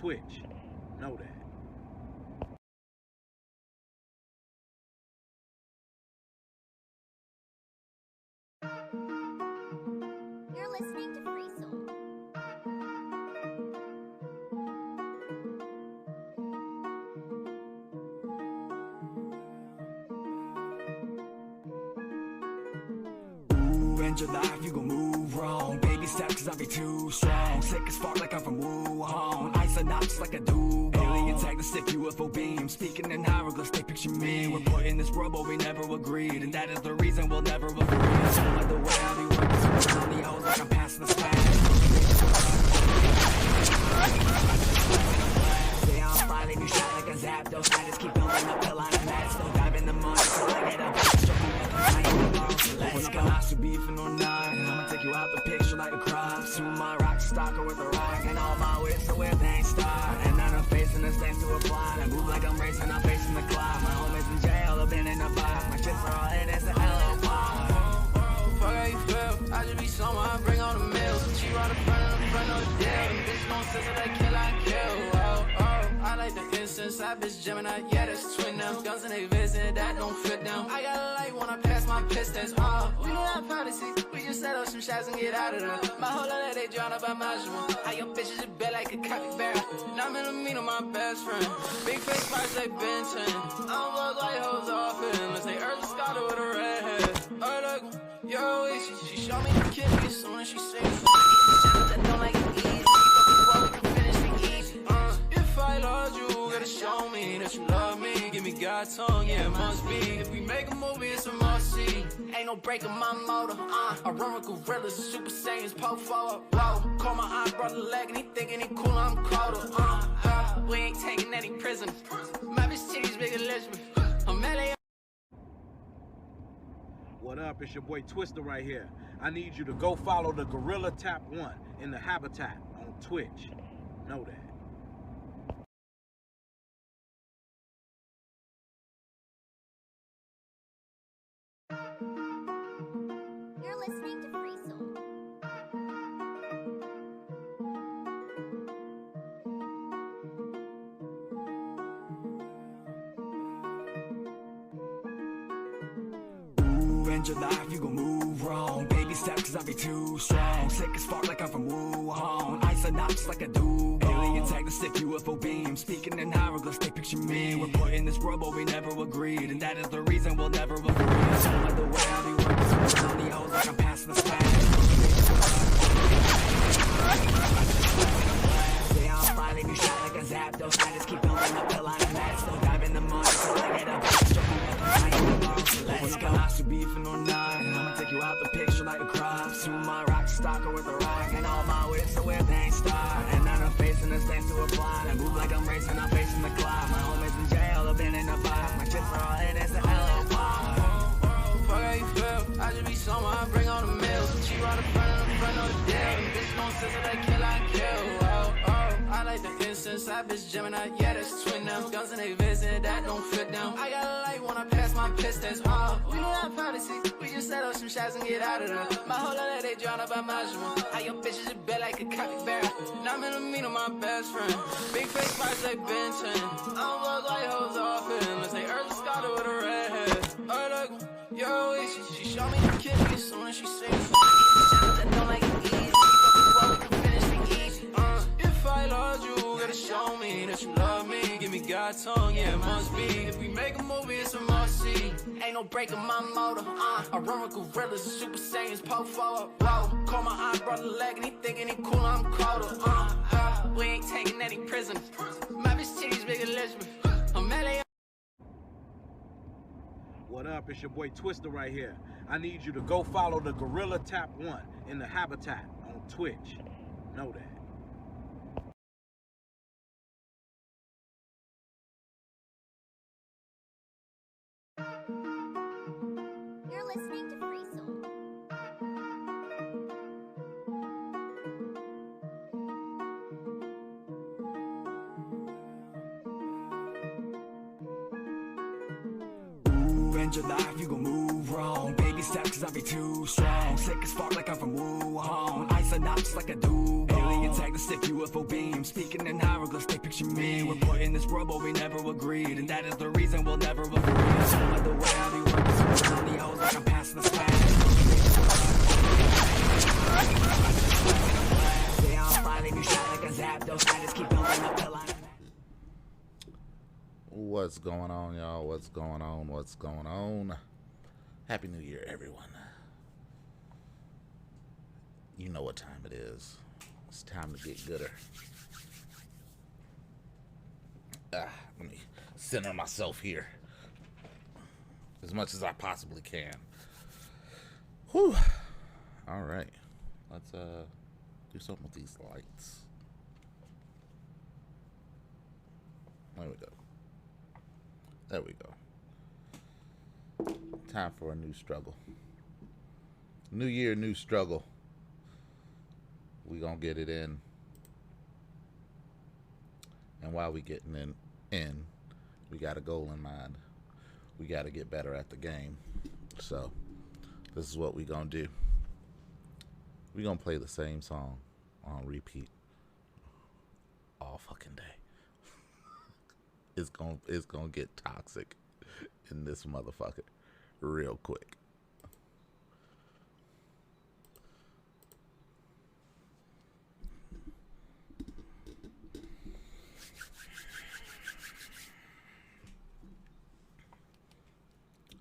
Twitch. Know that. You're listening to Free Soul. In your life, you gon' move wrong. Baby steps, cause I be too strong. Sick as fuck like I'm from Wuhan. Ice and knots like a dude. Alien tag the stick UFO beam. Speaking in hieroglyphs, they picture me. We're put in this world, but we never agreed. And that is the reason we'll never agree. So like the way I be working so around the hoes like I'm passing the smash. Say I'm finally be shot like a Zapdos. I just keep building up till I'm mad. Still diving the money till I get up. Let's go. I should beefing or not. I'ma take you out the picture like a crop. Soon my rock stalker with a rock. And all my wits so where things start. And then I'm facing the things to apply. I move like I'm racing, I'm facing the clock. My homies in jail, I've been in the box. My chips are all in, it's a hell of a fuck how you feel. I just be somewhere, I bring all the meals. She right in front of the deal. And bitch gon' sizzle like kill, I kill. Oh, oh, I like the incense, I bitch Gemini, yeah, that's twin them. Guns and they visit, that don't fit them. I got a light when I pass my pistons, oh. We don't have policy, we just set up some shots and get out of there. My whole life they drown up by my jewel. How your bitches just bet like a capybara. Now I'm in the meet of my best friend. Big face parts like Ben 10. I don't look like hoes off it unless they earth started with a red head. Oh, look, yo, she showed me the kid as soon as she sings. I don't like it easy. Before we can finish the easy. If I love you, gotta show me that you love me. Give me God's tongue, yeah, it must be. If we make a movie, it's a must-see. Ain't no breaking my motor, I run with gorillas, Super Saiyans, poke forward, whoa. Call my aunt brother leg and he thinking he cool, I'm colder, we ain't taking any prisoners. My bitch titties big Elizabeth. I'm LA. What up? It's your boy Twister right here. I need you to go follow the Gorilla Tap 1 in the Habitat on Twitch. Know that. You're listening to Free Soul. In your life, you gon' move wrong. Baby steps, cause I be too strong. Sick as fuck like I'm from Wuhan. Ice and knots like a dude. Alien tag the stick UFO beam. Speaking in hieroglyphs, they picture me. We're put in this world, but we never agreed. And that is the reason we'll never agree. So like the way I be working so around the hoes like I'm passing the smash. Say I'm finally be shot like a Zapdos. I just keep building up till I'm mad. Still diving the money till I get up. Let's go. I should beefing or not. I'ma take you out the picture like a crop. Soon my rock stalker with a rock. And all my wits so where things start. And then I'm facing the things to apply. I move like I'm racing, I'm facing the clock. My homies in jail, I've been in the box. My chips are all in, it's a hell of a fuck how you feel. I just be somewhere, I bring all the meals. She right in front of the deal. And bitch gon' sizzle like kill, I kill. Oh, oh, I like the incense, I bitch Gemini, yeah, that's twin them. Guns and they visit, that don't fit them. I got a light when I pass my pistons, oh. We don't have policy, we just set up some shots and get out of there. My whole life they drown up by my jewel. How your bitches just bet like a capybara. Now I'm in the meet of my best friend. Big face parts like Ben 10. I don't look like hoes off it unless they earth started with a red head. Oh, look, yo, she showed me the kid as soon as she sings. I don't like it easy. Before we can finish the easy. If I love you, gotta show me that you love me. Give me God's tongue, yeah, it must be. If we make a movie, it's a must-see. Ain't no breaking my motor, I run with gorillas, Super Saiyans, poke forward, whoa. Call my aunt brother leg and he thinking he cool, I'm colder, we ain't taking any prisoners. My bitch titties big Elizabeth. I'm LA. What up? It's your boy Twister right here. I need you to go follow the Gorilla Tap 1 in the Habitat on Twitch. Know that. You're listening to Free Soul. In your life, you gon' move wrong. Baby steps, cause I be too strong. Sick as fuck like I'm from Wuhan. Ice and knots like a dude. Alien me and tag the sick UFO beam. Speaking in hieroglyphs, they picture me. We're put in this world, but we never agreed, and that is the reason we'll never agree. So by the way, I'll be working so many hoes like I'm passing the slack. Say I'm fighting, you shot like a zap. Those I just keep going up till I. What's going on, y'all? What's going on? What's going on? Happy New Year, everyone. You know what time it is. It's time to get gooder. Let me center myself here as much as I possibly can. Whew. All right. Let's do something with these lights. There we go. There we go. Time for a new struggle. New year, new struggle. We gonna get it in. And while we getting in, we got a goal in mind. We got to get better at the game. So this is what we gonna do. We gonna play the same song on repeat all fucking day. It's gonna get toxic in this motherfucker real quick.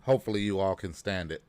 Hopefully you all can stand it.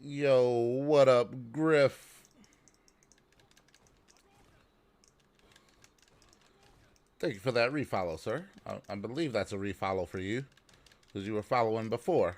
Yo, what up, Griff? Thank you for that refollow, sir. I believe that's a refollow for you, because you were following before.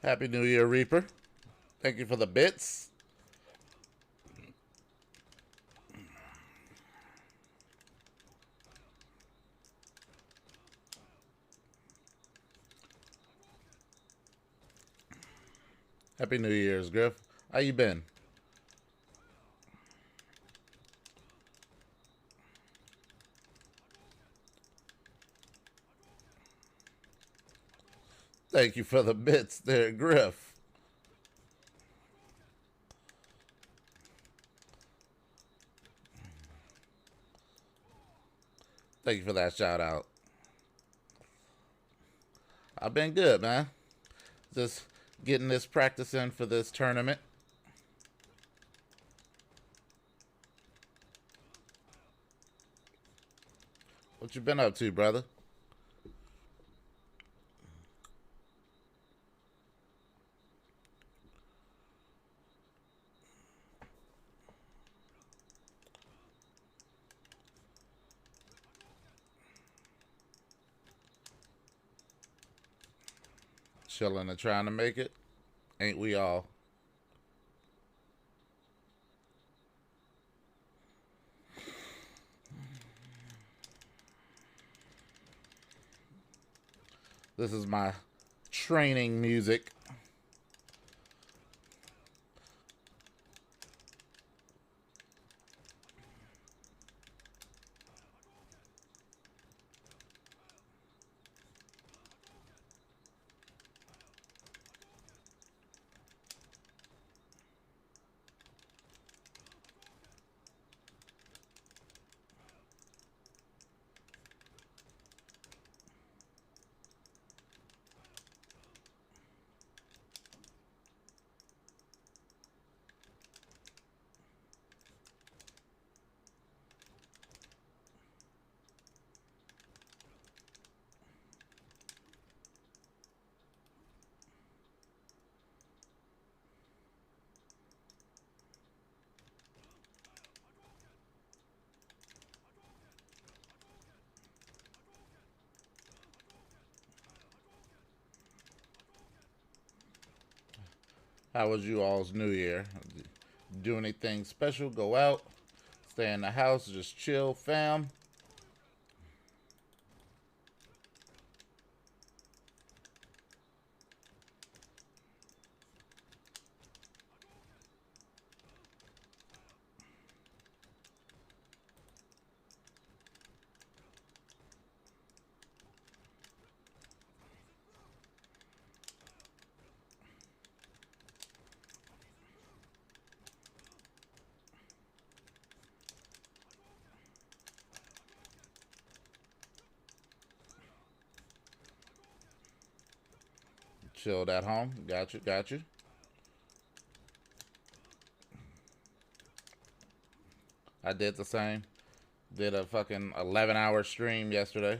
Happy New Year, Reaper. Thank you for the bits. Happy New Year's, Griff. How you been? Thank you for the bits there, Griff. Thank you for that shout out. I've been good, man. Just getting this practice in for this tournament. What you been up to, brother? Chilling and trying to make it. Ain't we all? This is my training music. How was you all's New Year? Do anything special? Go out? Stay in the house? Just chill, fam? Chilled at home. Got you, got you. I did the same. Did a fucking 11-hour stream yesterday.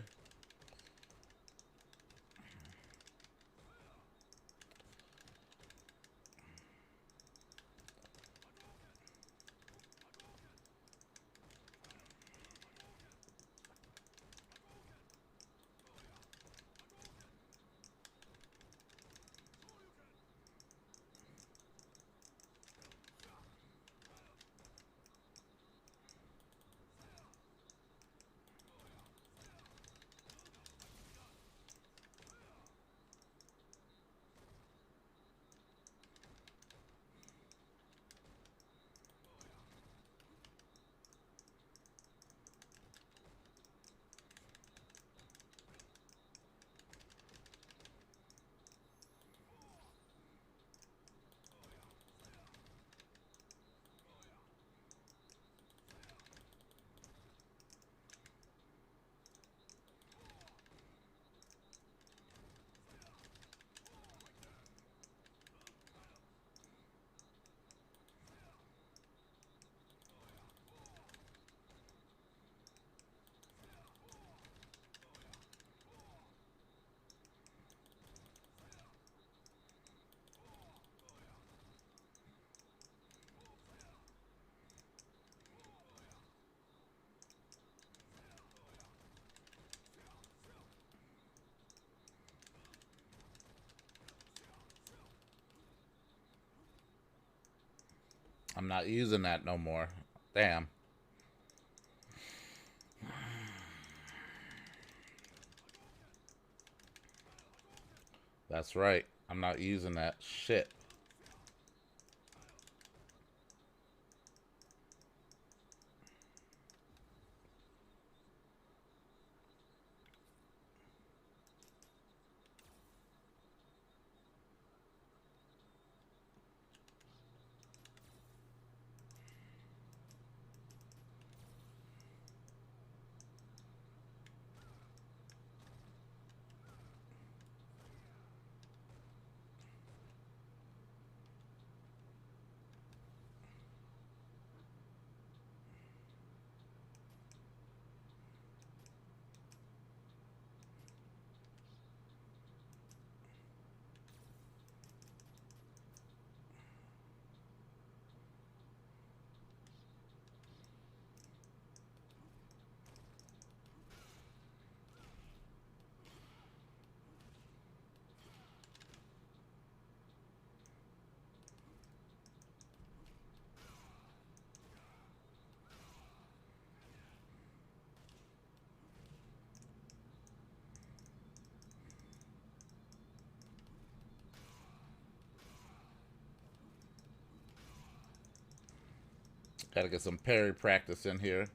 I'm not using that no more. Damn. That's right. I'm not using that shit. Gotta get some parry practice in here.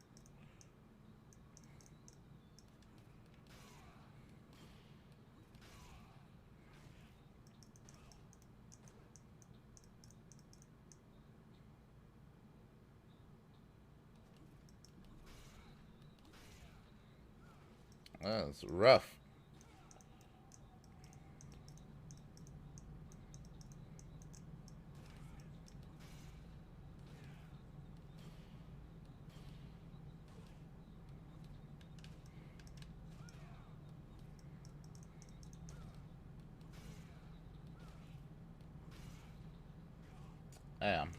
It's rough. Damn.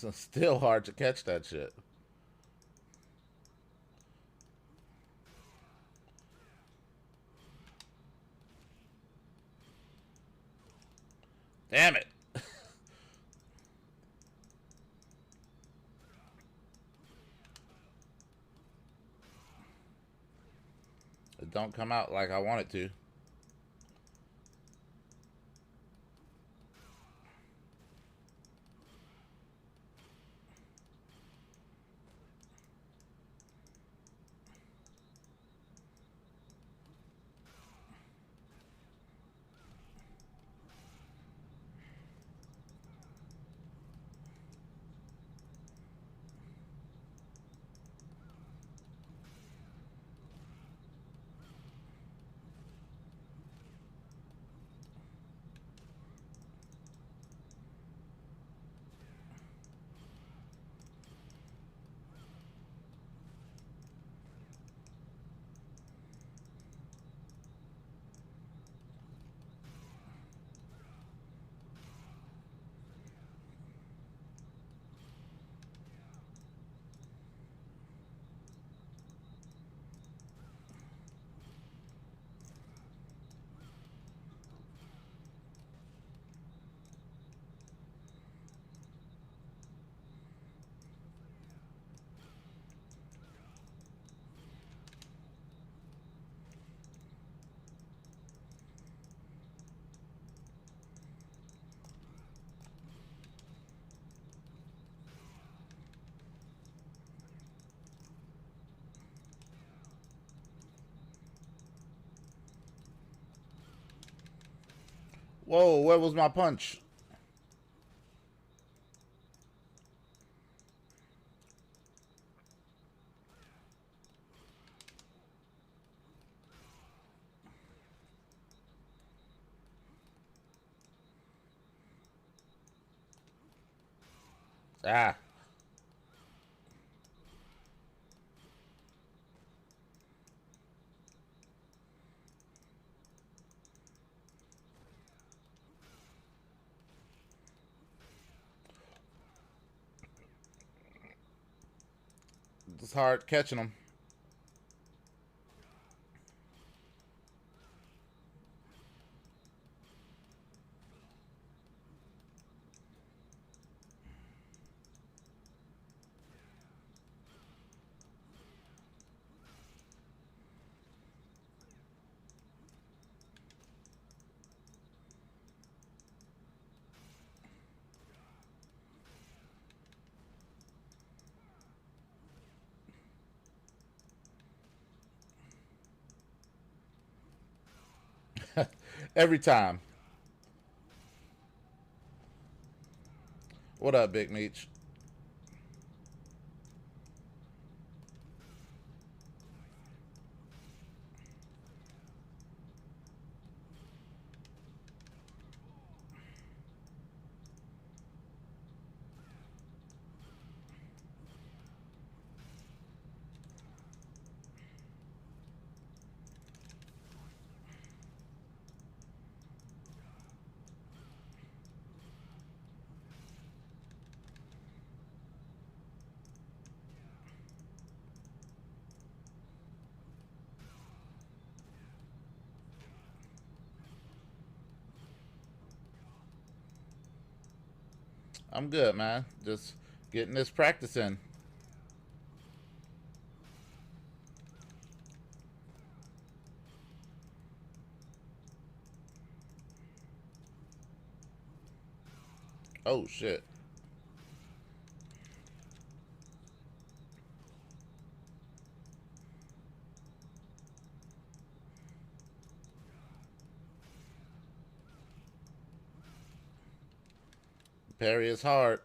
It's still hard to catch that shit. It don't come out like I want it to. Whoa, where was my punch? Ah. It's hard catching them. Every time. What up, Big Meech? I'm good, man. Just getting this practice in. Oh, shit. Parry is hard.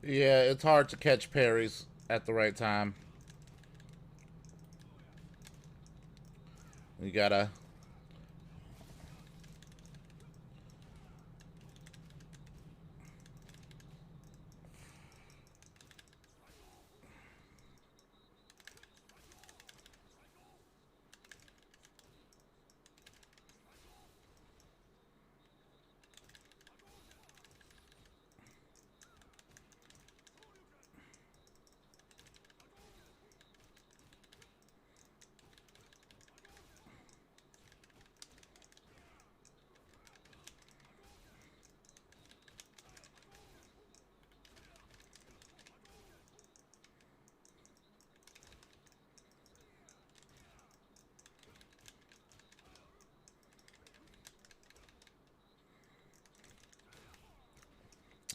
Yeah, it's hard to catch parries at the right time. You gotta...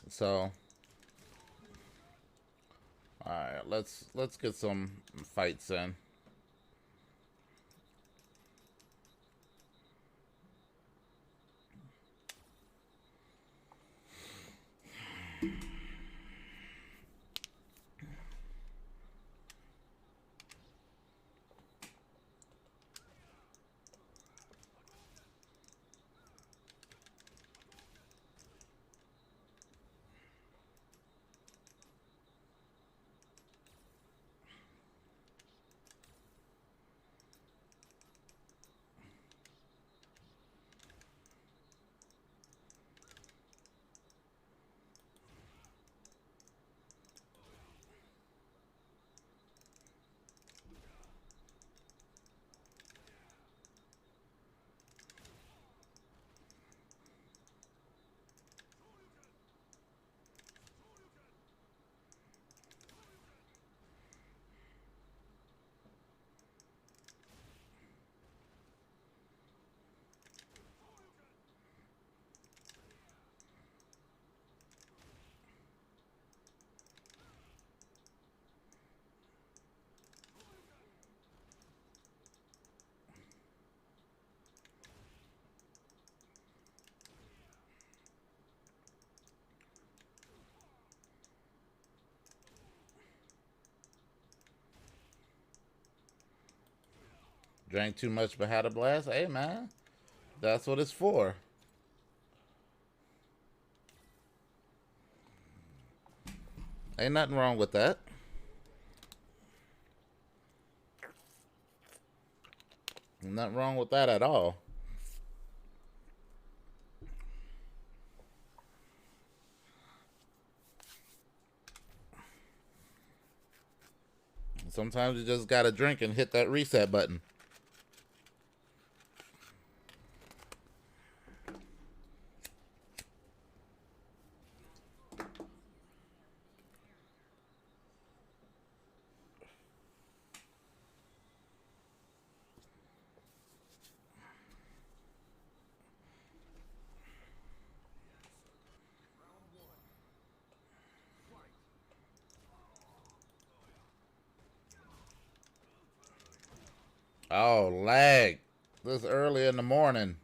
So, all right, let's get some fights in. Drank too much but had a blast. Hey, man. That's what it's for. Ain't nothing wrong with that. Nothing wrong with that at all. Sometimes you just gotta drink and hit that reset button. Oh, lag. This early in the morning.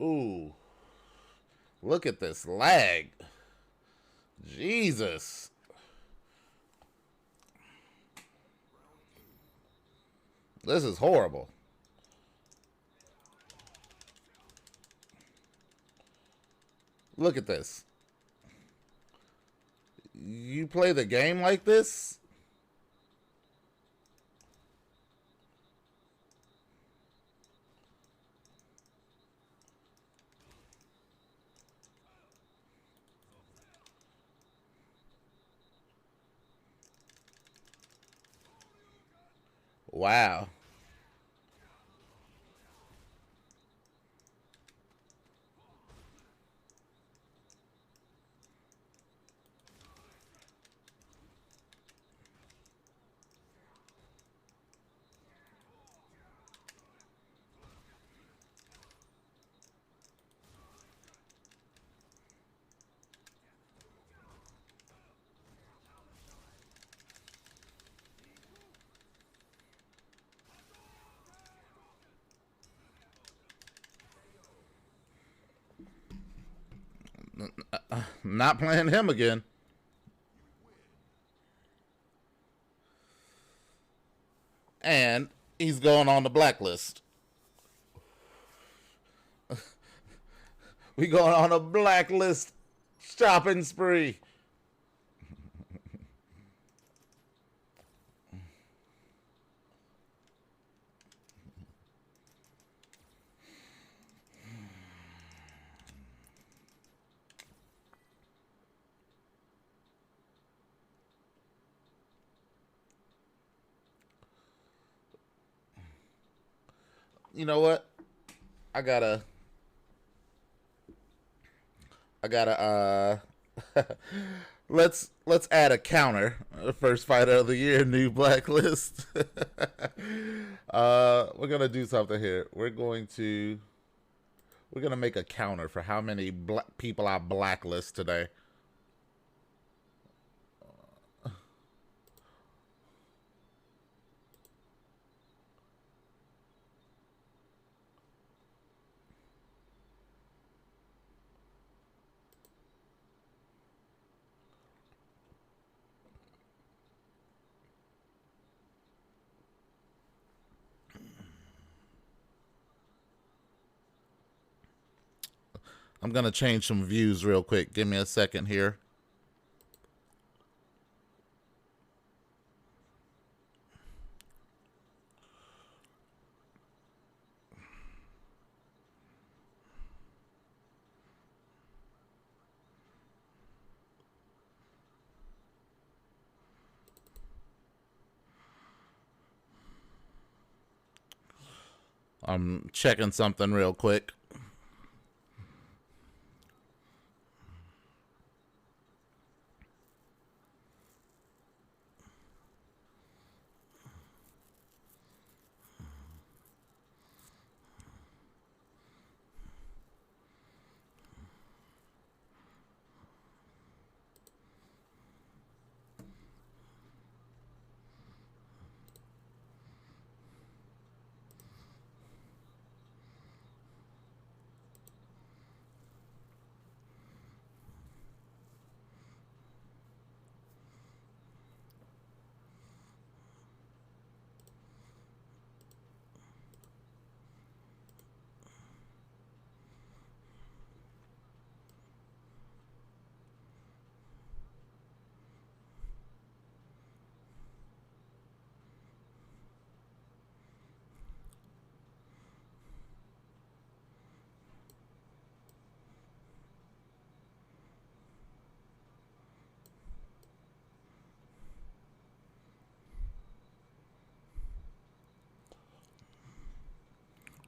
Ooh. Look at this lag. Jesus. This is horrible. Look at this. You play the game like this? Wow. Not playing him again. And he's going on the blacklist. We going on a blacklist shopping spree. You know what? I gotta let's add a counter. First fighter of the year, new blacklist. We're gonna do something here. We're gonna make a counter for how many people I blacklist today. I'm going to change some views real quick. Give me a second here. I'm checking something real quick.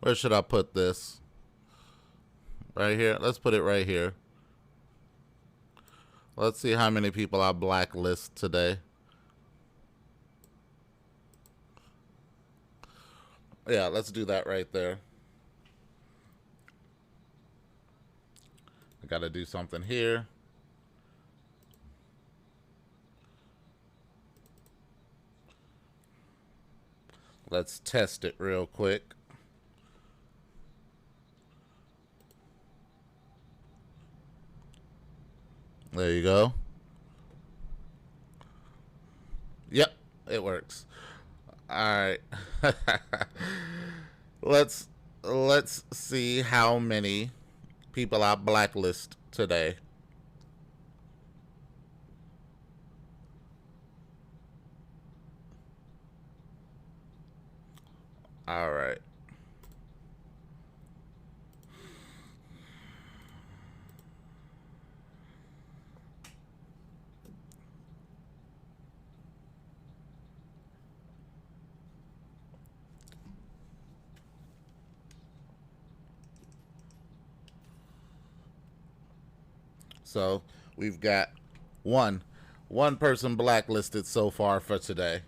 Where should I put this? Right here? Let's put it right here. Let's see how many people I blacklist today. Yeah, let's do that right there. I gotta do something here. Let's test it real quick. There you go. Yep, it works. All right. let's see how many people I blacklist today. All right. So we've got one person blacklisted so far for today.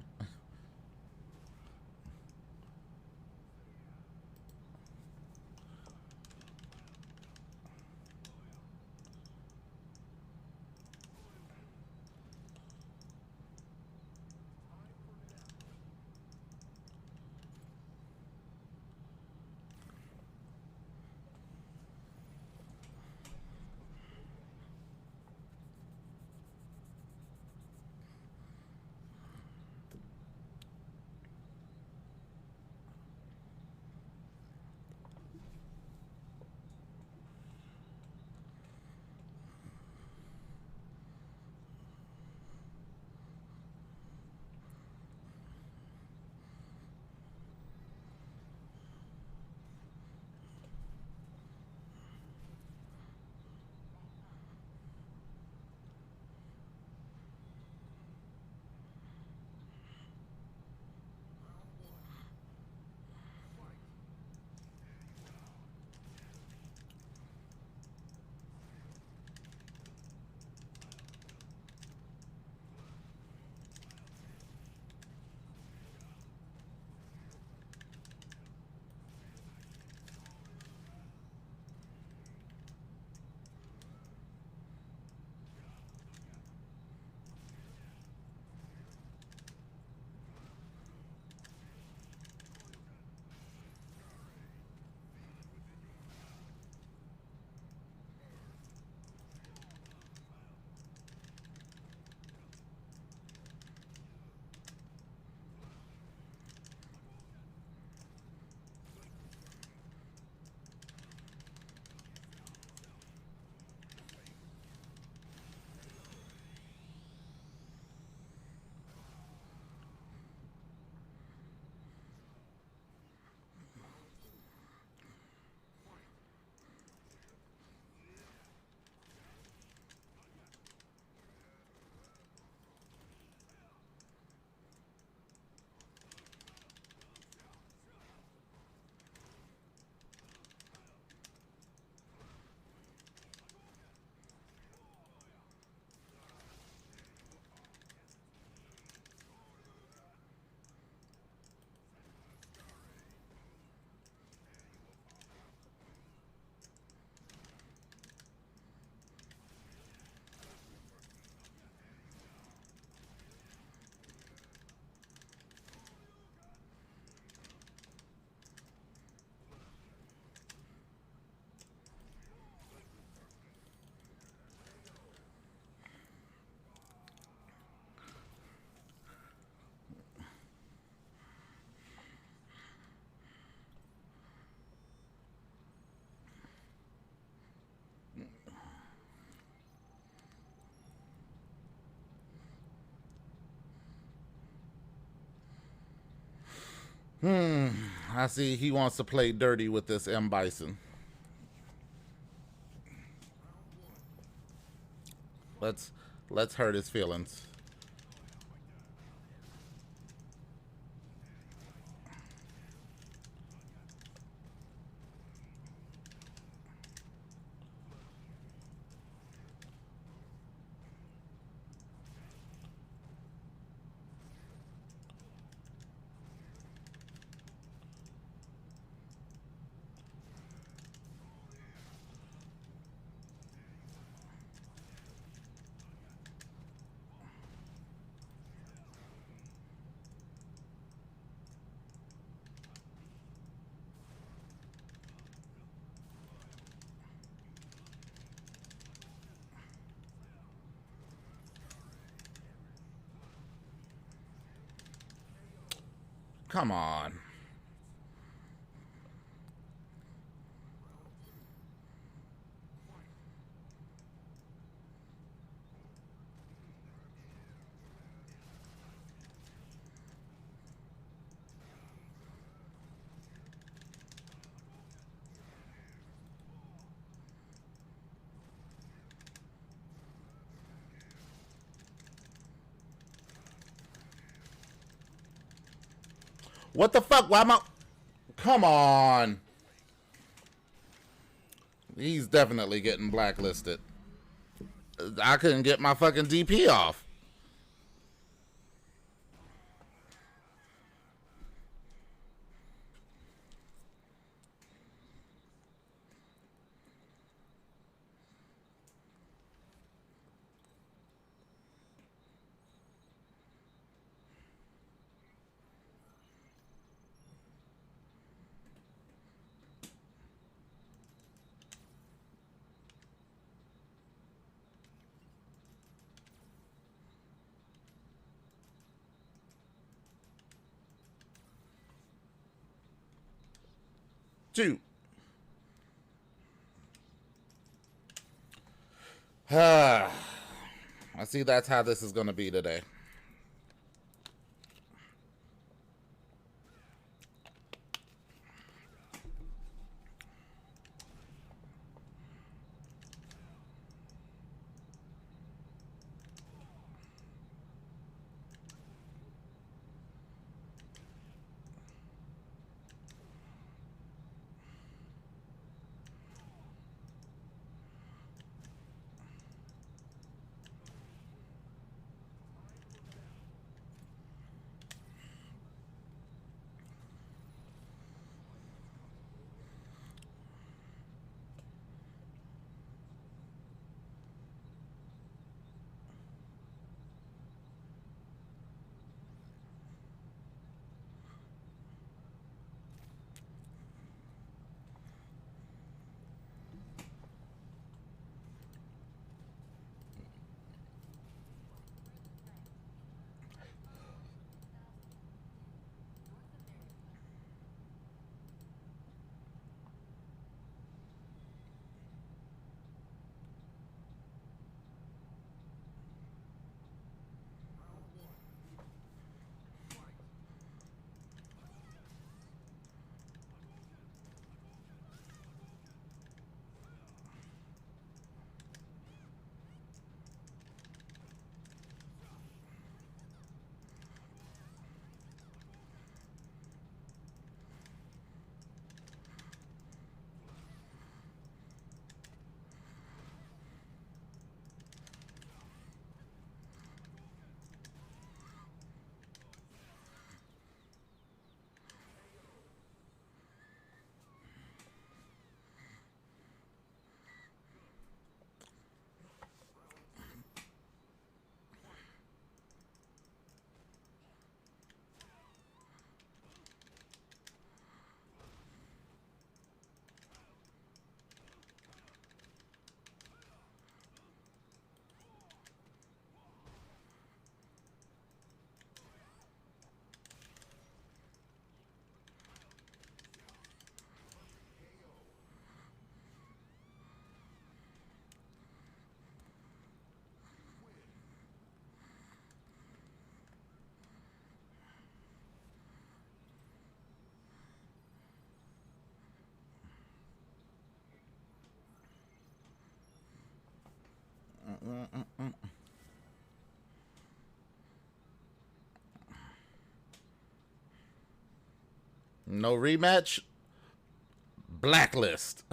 I see he wants to play dirty with this M. Bison. Let's hurt his feelings. Come on. What the fuck? Why am I... Come on. He's definitely getting blacklisted. I couldn't get my fucking DP off. Two. I see that's how this is going to be today. No rematch. Blacklist.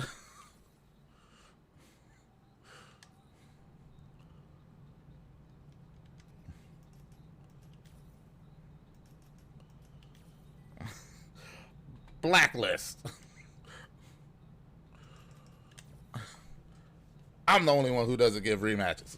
Blacklist. I'm the only one who doesn't give rematches.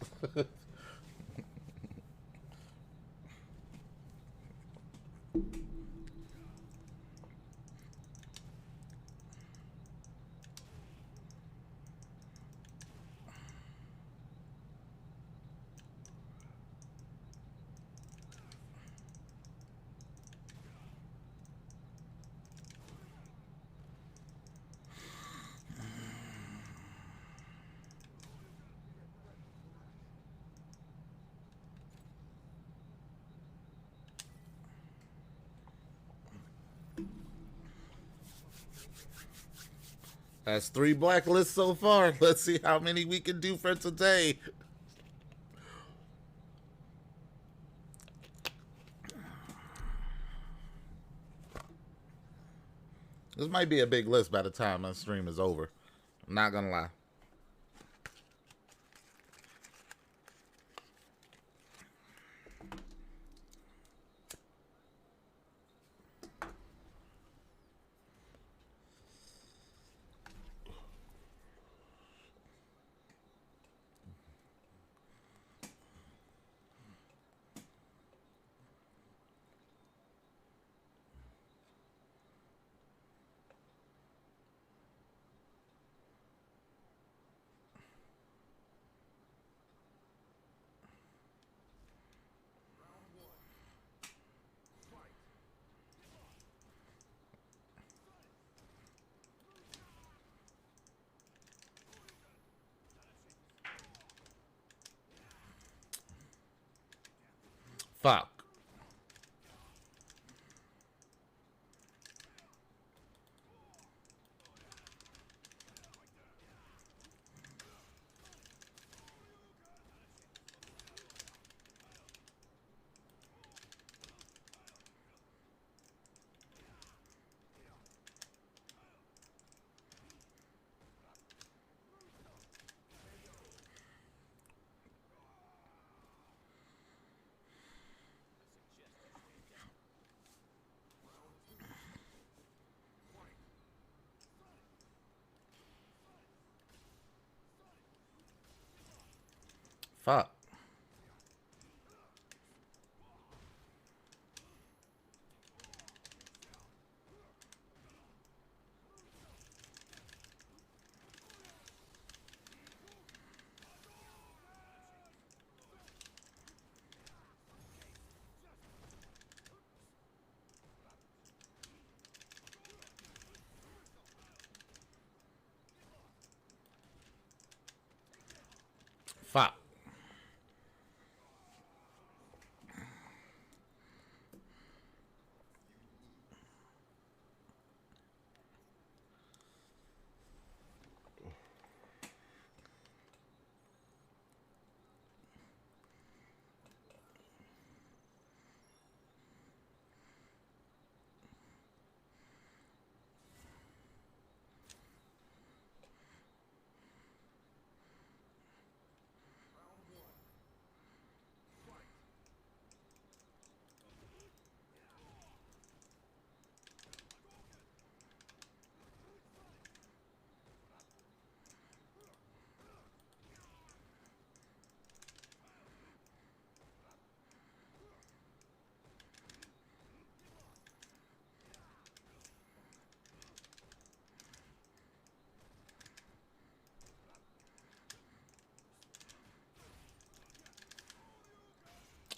That's 3 blacklists so far. Let's see how many we can do for today. This might be a big list by the time the stream is over. I'm not gonna lie. Fuck. Fuck. Fuck.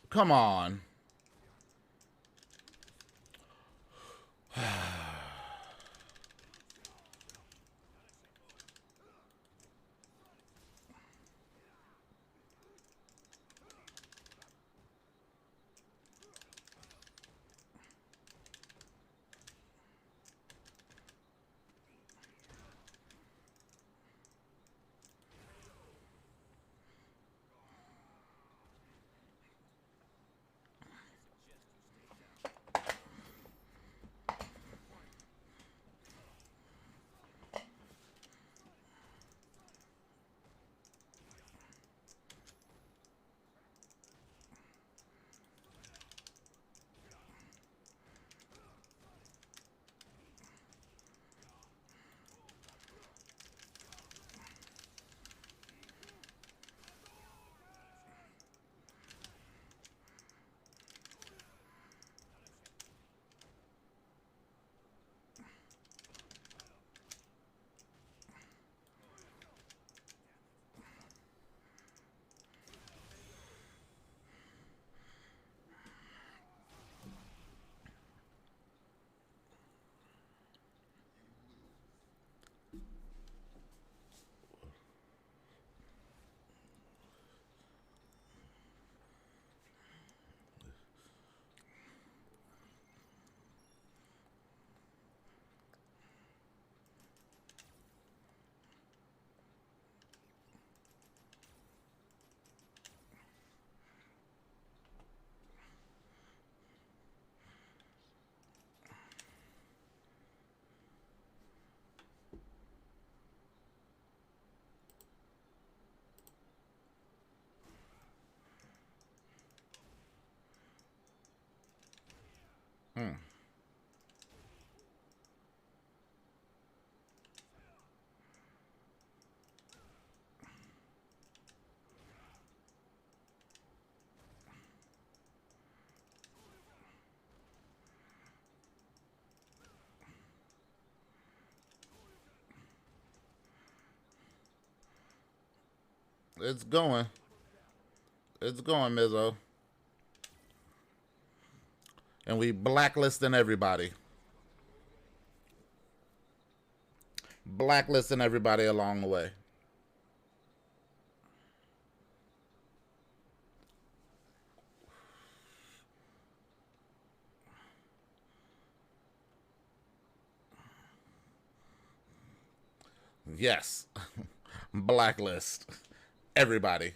Come on. It's going. It's going, Mizzo. And we blacklisting everybody. Blacklisting everybody along the way. Yes. Blacklist everybody.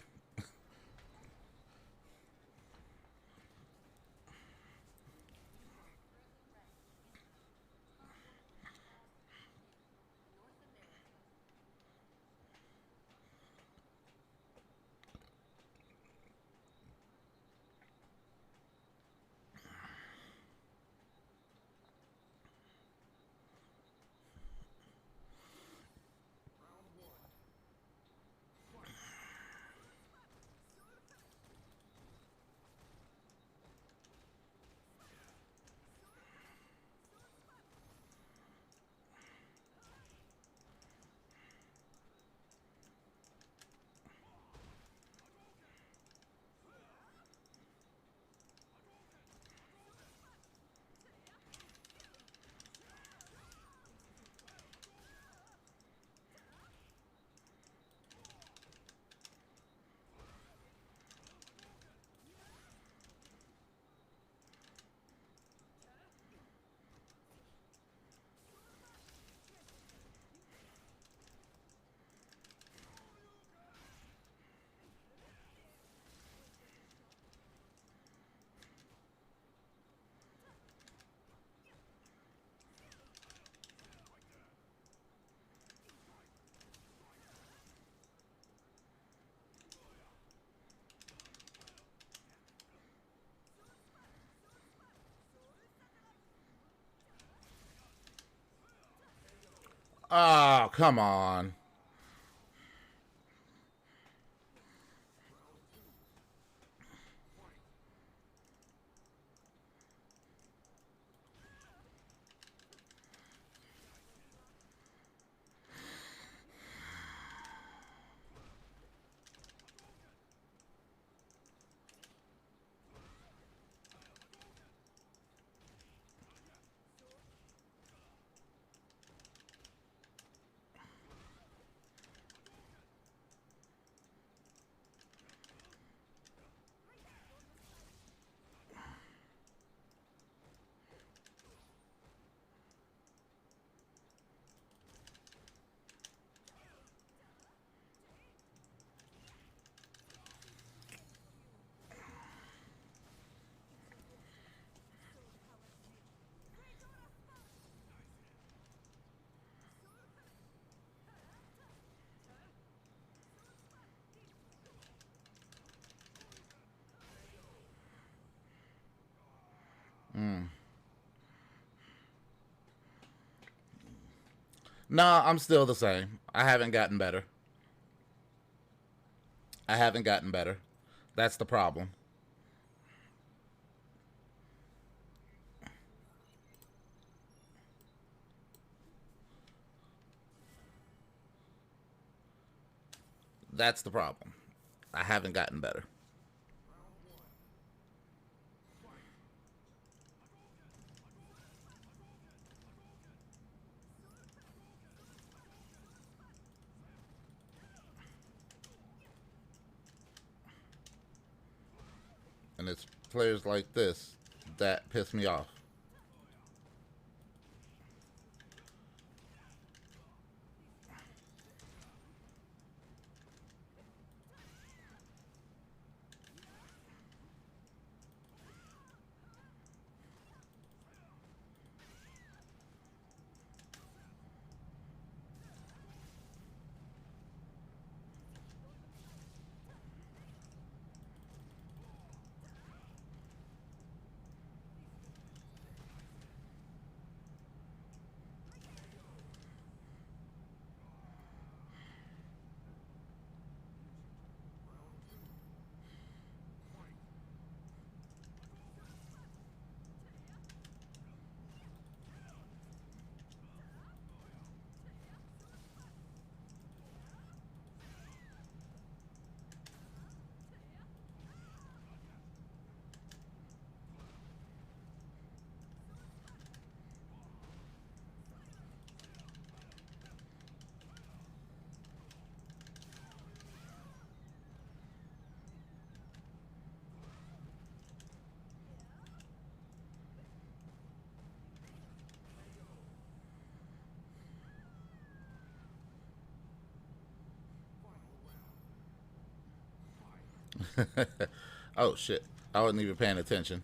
Oh, come on. No, I'm still the same. I haven't gotten better. I haven't gotten better. That's the problem. That's the problem. I haven't gotten better. And it's players like this that piss me off. Oh shit. I wasn't even paying attention.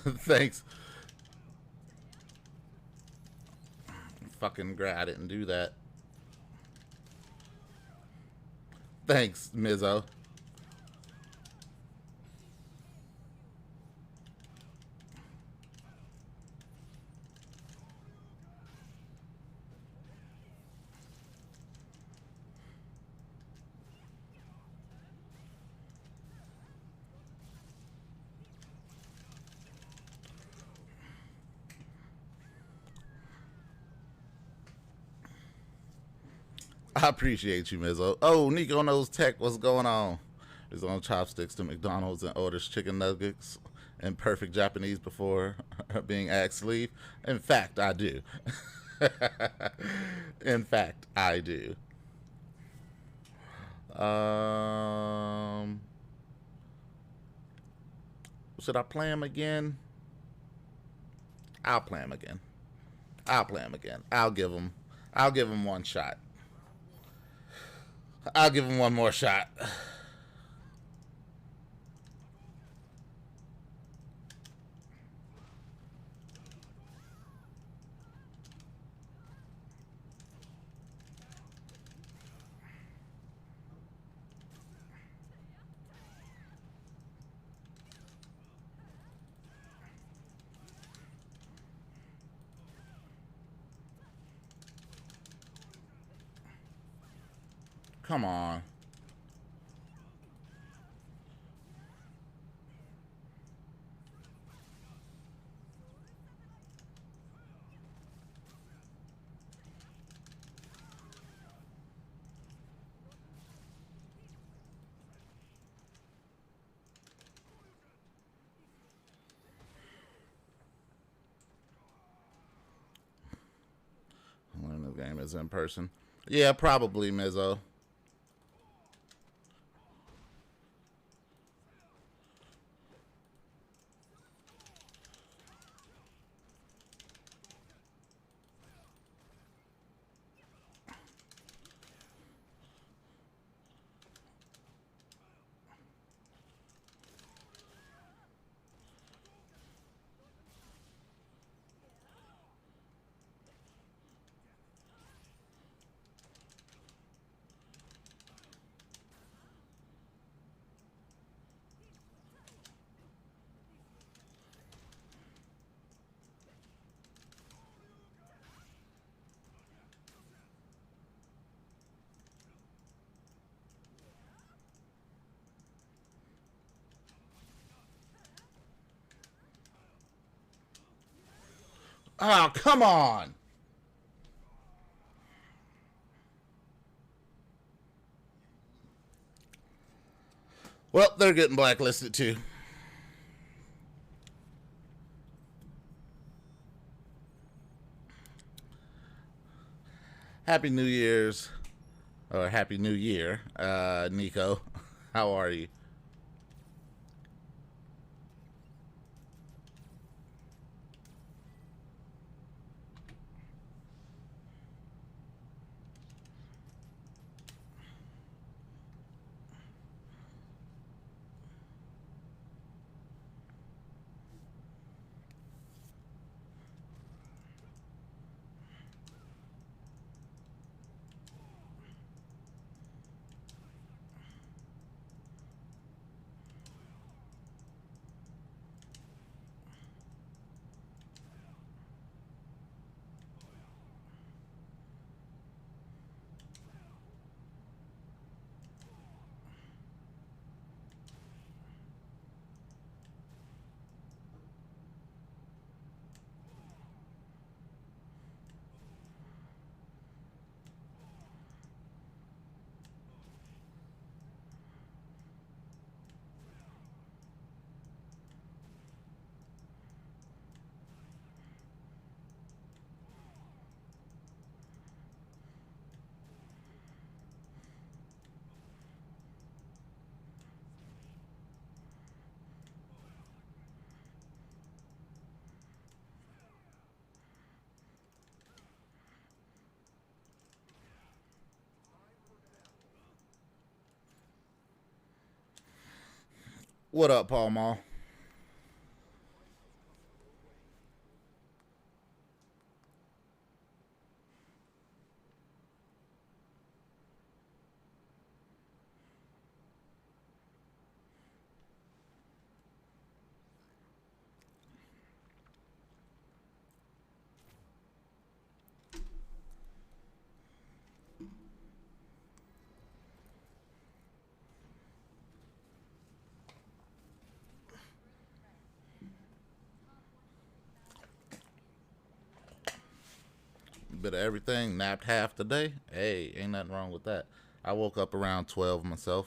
Thanks. Fucking I didn't do that. Thanks, Mizzo. I appreciate you, Mizzo. Oh, Nico knows tech. What's going on? He's on chopsticks to McDonald's and orders chicken nuggets in perfect Japanese before being asked to leave. In fact, I do. In fact, I do. Should I play him again? I'll play him again. I'll play him again. I'll give him one shot. I'll give him one more shot. Come on. When the game is in person. Yeah, probably, Mizzo. Oh, come on. Well, they're getting blacklisted too. Happy New Year's, or Happy New Year, Nico. How are you? What up, Paul Mall? Bit of everything. Napped half the day. Hey, ain't nothing wrong with that. I woke up around 12 myself.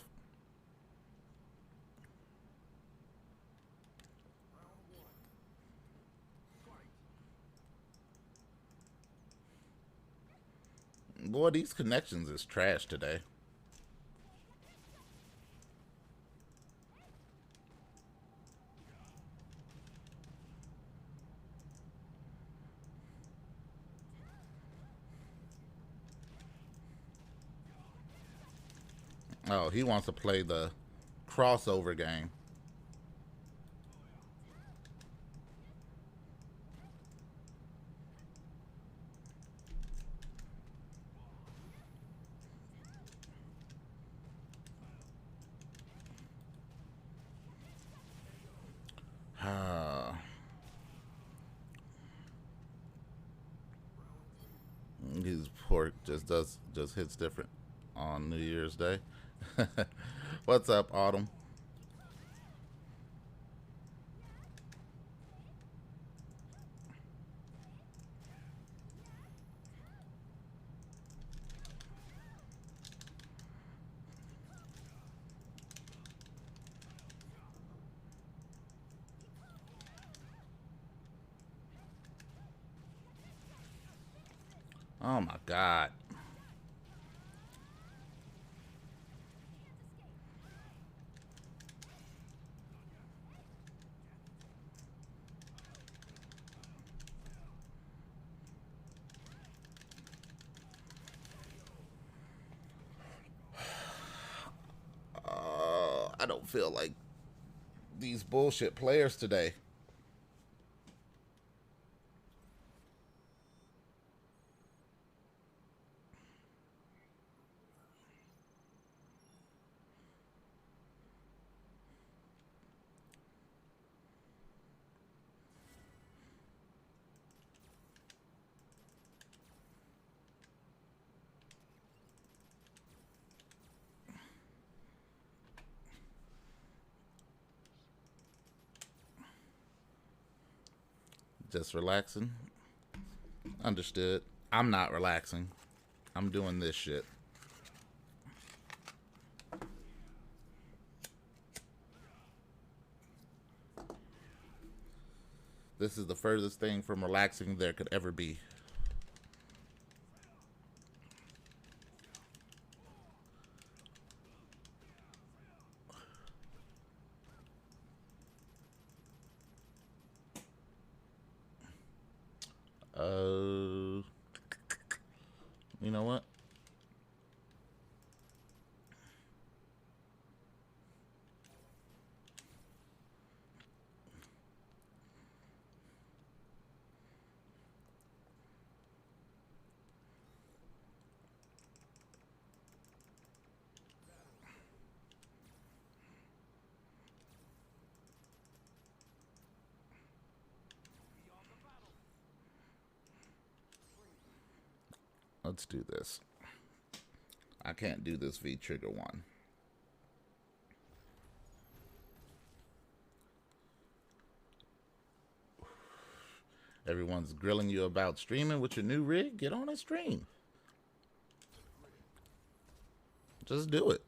Boy, these connections is trash today. Oh, he wants to play the crossover game. His port just hits different on New Year's Day. What's up, Autumn? Oh my God. I don't feel like these bullshit players today. Just relaxing. Understood. I'm not relaxing. I'm doing this shit. This is the furthest thing from relaxing there could ever be. You know what? Let's do this. I can't do this V trigger one. Everyone's grilling you about streaming with your new rig. Get on and stream. Just do it.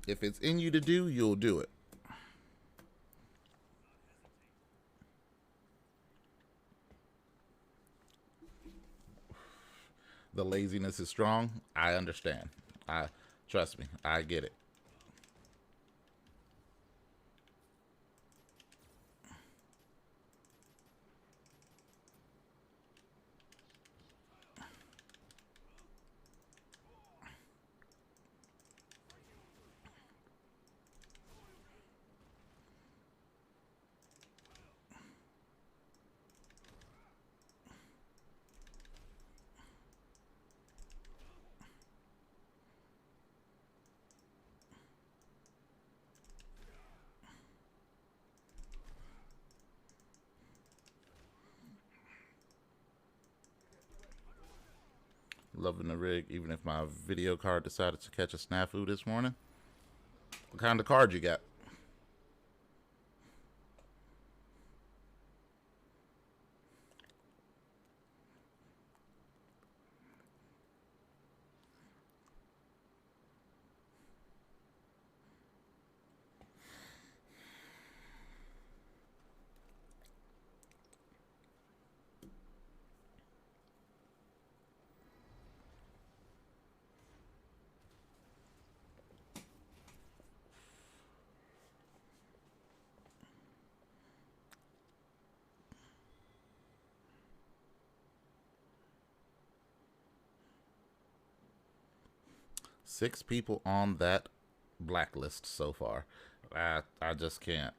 If it's in you to do, you'll do it. The laziness is strong. I understand. Trust me, I get it. Loving the rig, even if my video card decided to catch a snafu this morning. What kind of card you got? Six people on that blacklist so far. I just can't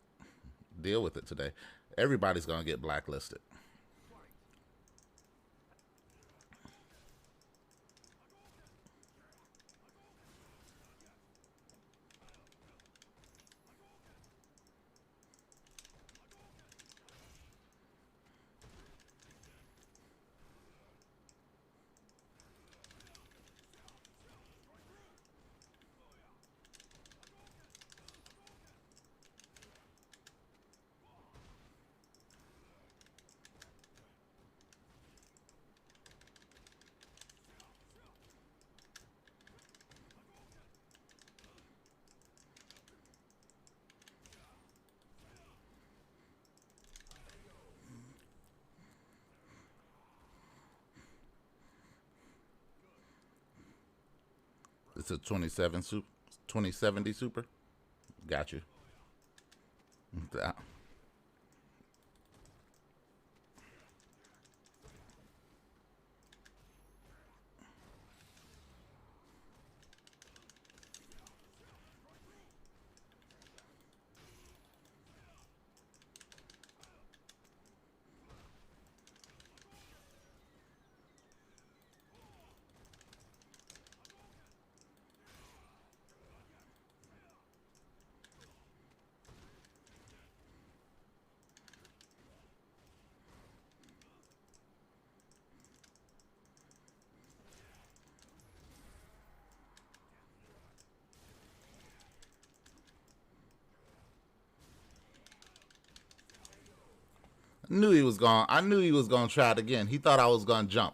deal with it today. Everybody's gonna get blacklisted. It's a 2070 super. Got you. Knew he was gone. I knew he was gonna try it again. He thought I was gonna jump.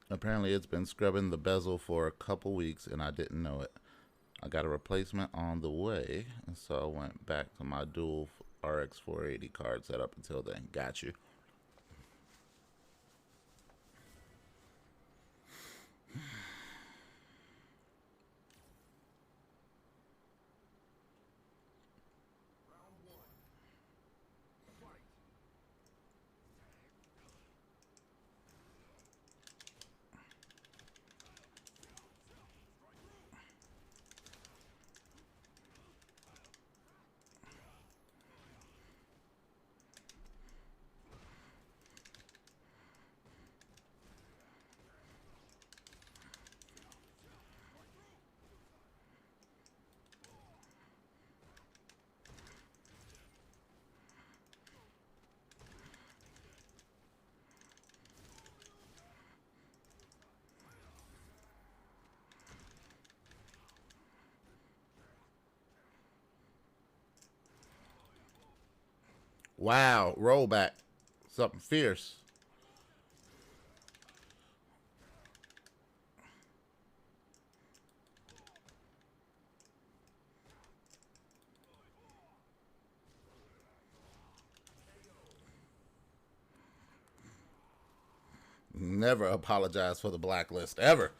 Apparently it's been scrubbing the bezel for a couple weeks and I didn't know it. I got a replacement on the way, and so I went back to my dual RX 480 card set up until then. Got you. Wow, rollback. Something fierce. Never apologize for the blacklist, ever.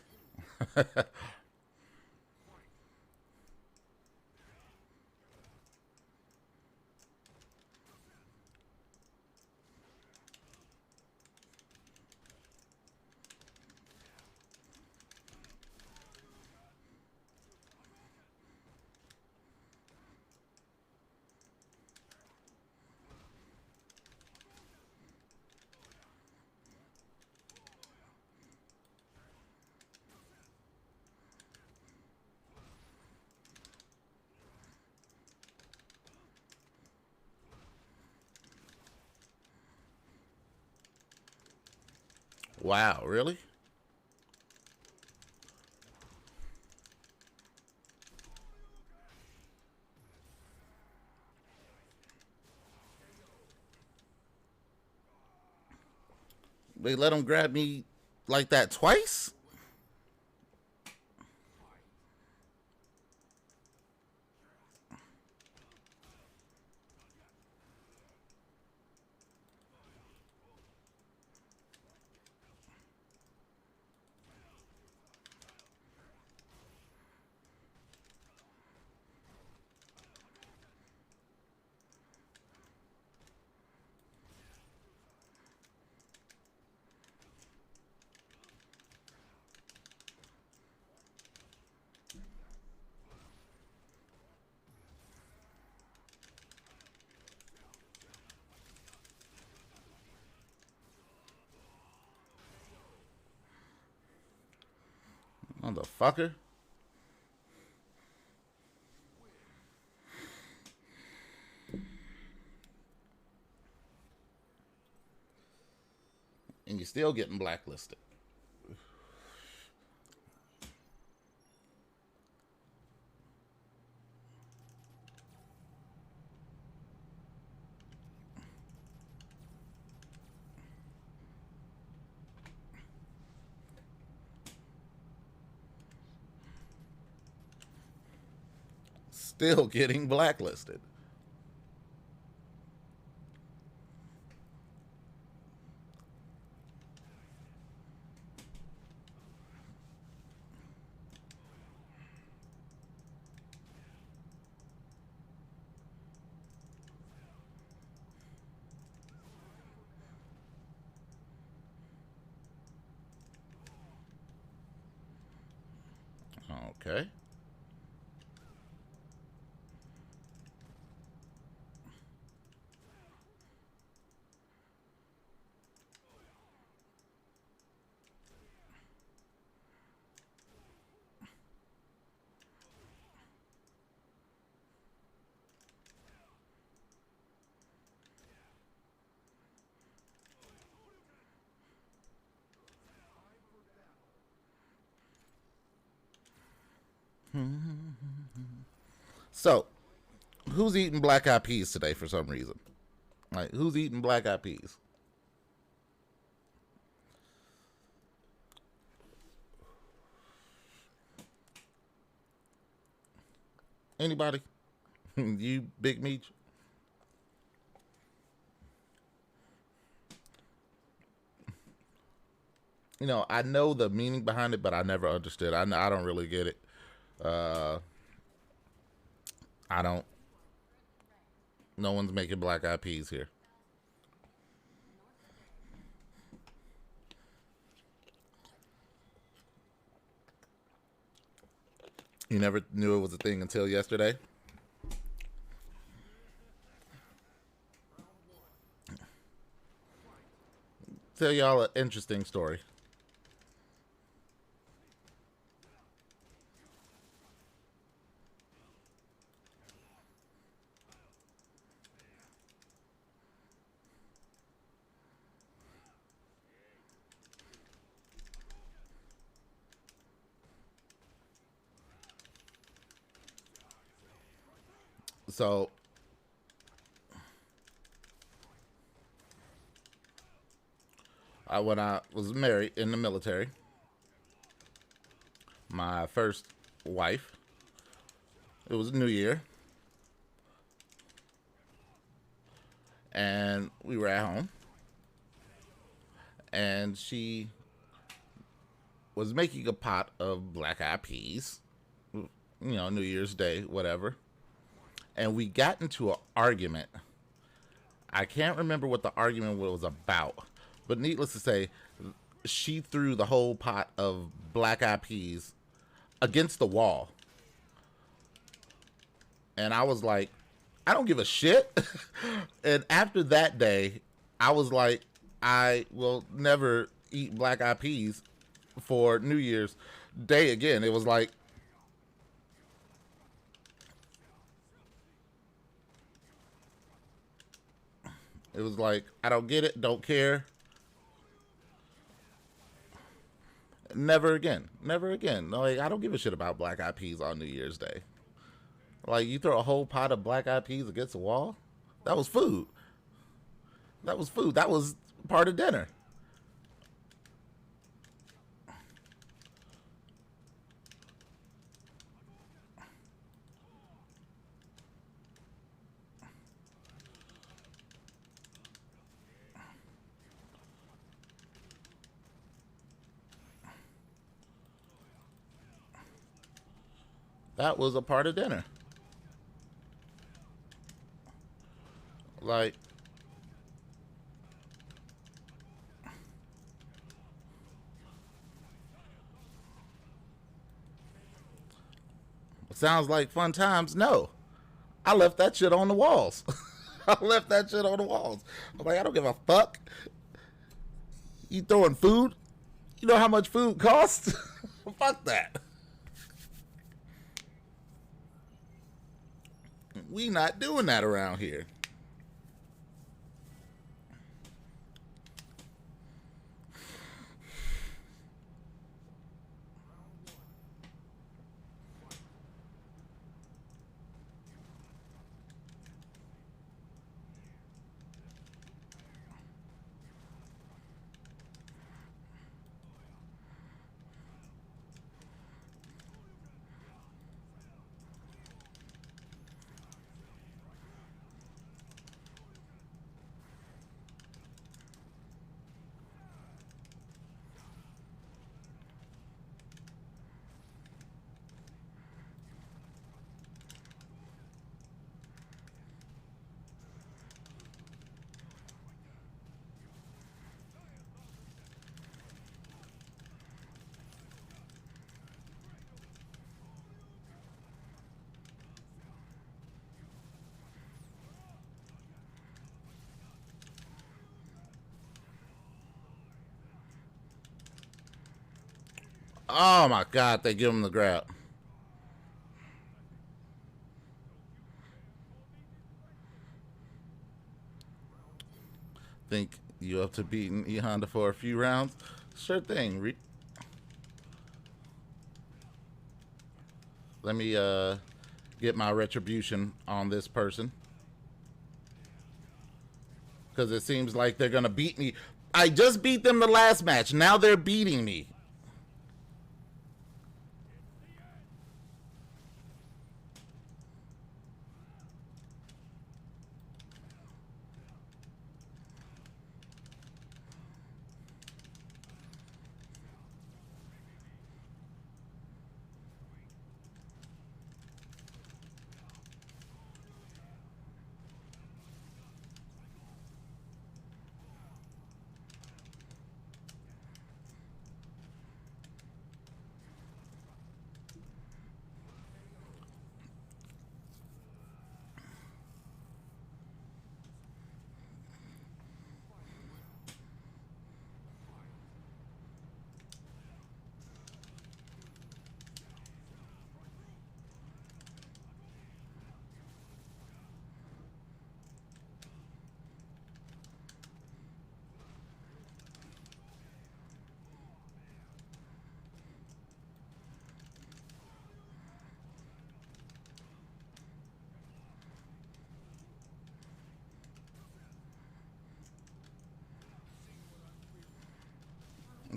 Wow, really? They let him grab me like that twice? Motherfucker. And you're still getting blacklisted. Still getting blacklisted. Okay. So, who's eating black eyed peas today for some reason? Like, who's eating black eyed peas? Anybody? You, Big Meech? You know, I know the meaning behind it, but I never understood. I don't really get it. I don't. No one's making black eyed peas here. You never knew it was a thing until yesterday? Tell y'all an interesting story. So, when I was married in the military, my first wife, it was New Year, and we were at home, and she was making a pot of black eyed peas, you know, New Year's Day, whatever. And we got into an argument. I can't remember what the argument was about, but needless to say, she threw the whole pot of black eyed peas against the wall. And I was like, I don't give a shit. And after that day, I was like, I will never eat black eyed peas for New Year's Day again. It was like, I don't get it, don't care. Never again. Never again. Like, I don't give a shit about black eyed peas on New Year's Day. Like, you throw a whole pot of black eyed peas against the wall? That was food. That was food. That was part of dinner. That was a part of dinner. Like, sounds like fun times. No, I left that shit on the walls. I left that shit on the walls. I'm like, I don't give a fuck. You throwing food? You know how much food costs? Fuck that. We not doing that around here. Oh my God, they give him the grab. Think you up to beating E Honda for a few rounds? Sure thing. Let me get my retribution on this person. Because it seems like they're going to beat me. I just beat them the last match. Now they're beating me.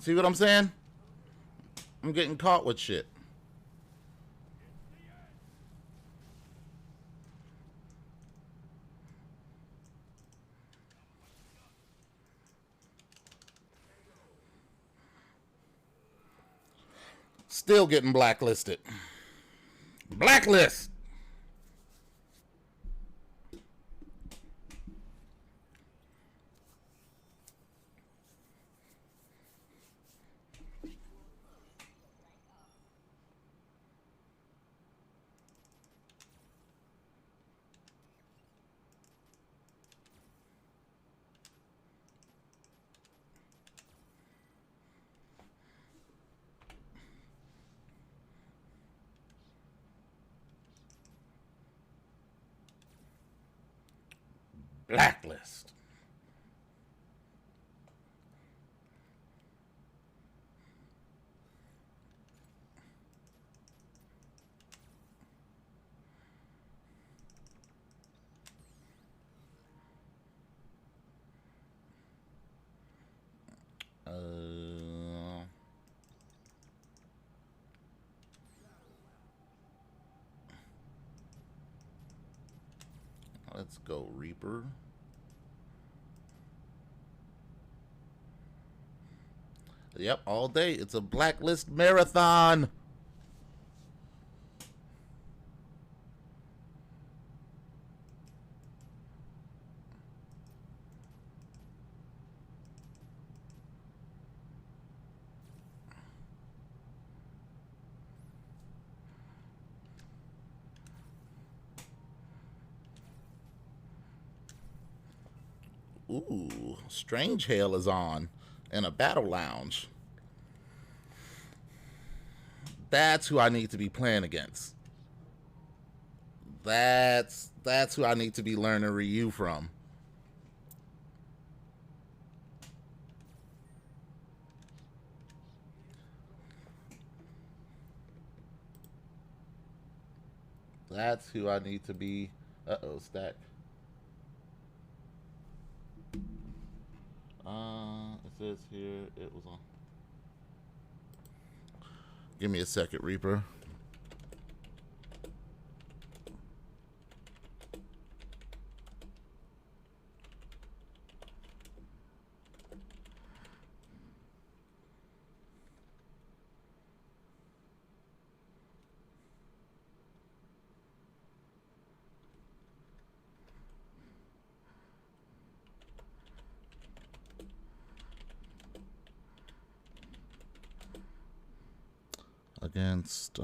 See what I'm saying? I'm getting caught with shit. Still getting blacklisted. Blacklist! Blacklist. Let's go, Reaper. Yep, all day. It's a blacklist marathon. Ooh, Strange Hail is on in a battle lounge. That's who I need to be playing against. That's who I need to be learning Ryu from. That's who I need to be. Uh-oh, stack. It says here it was on. Give me a second, Reaper. Against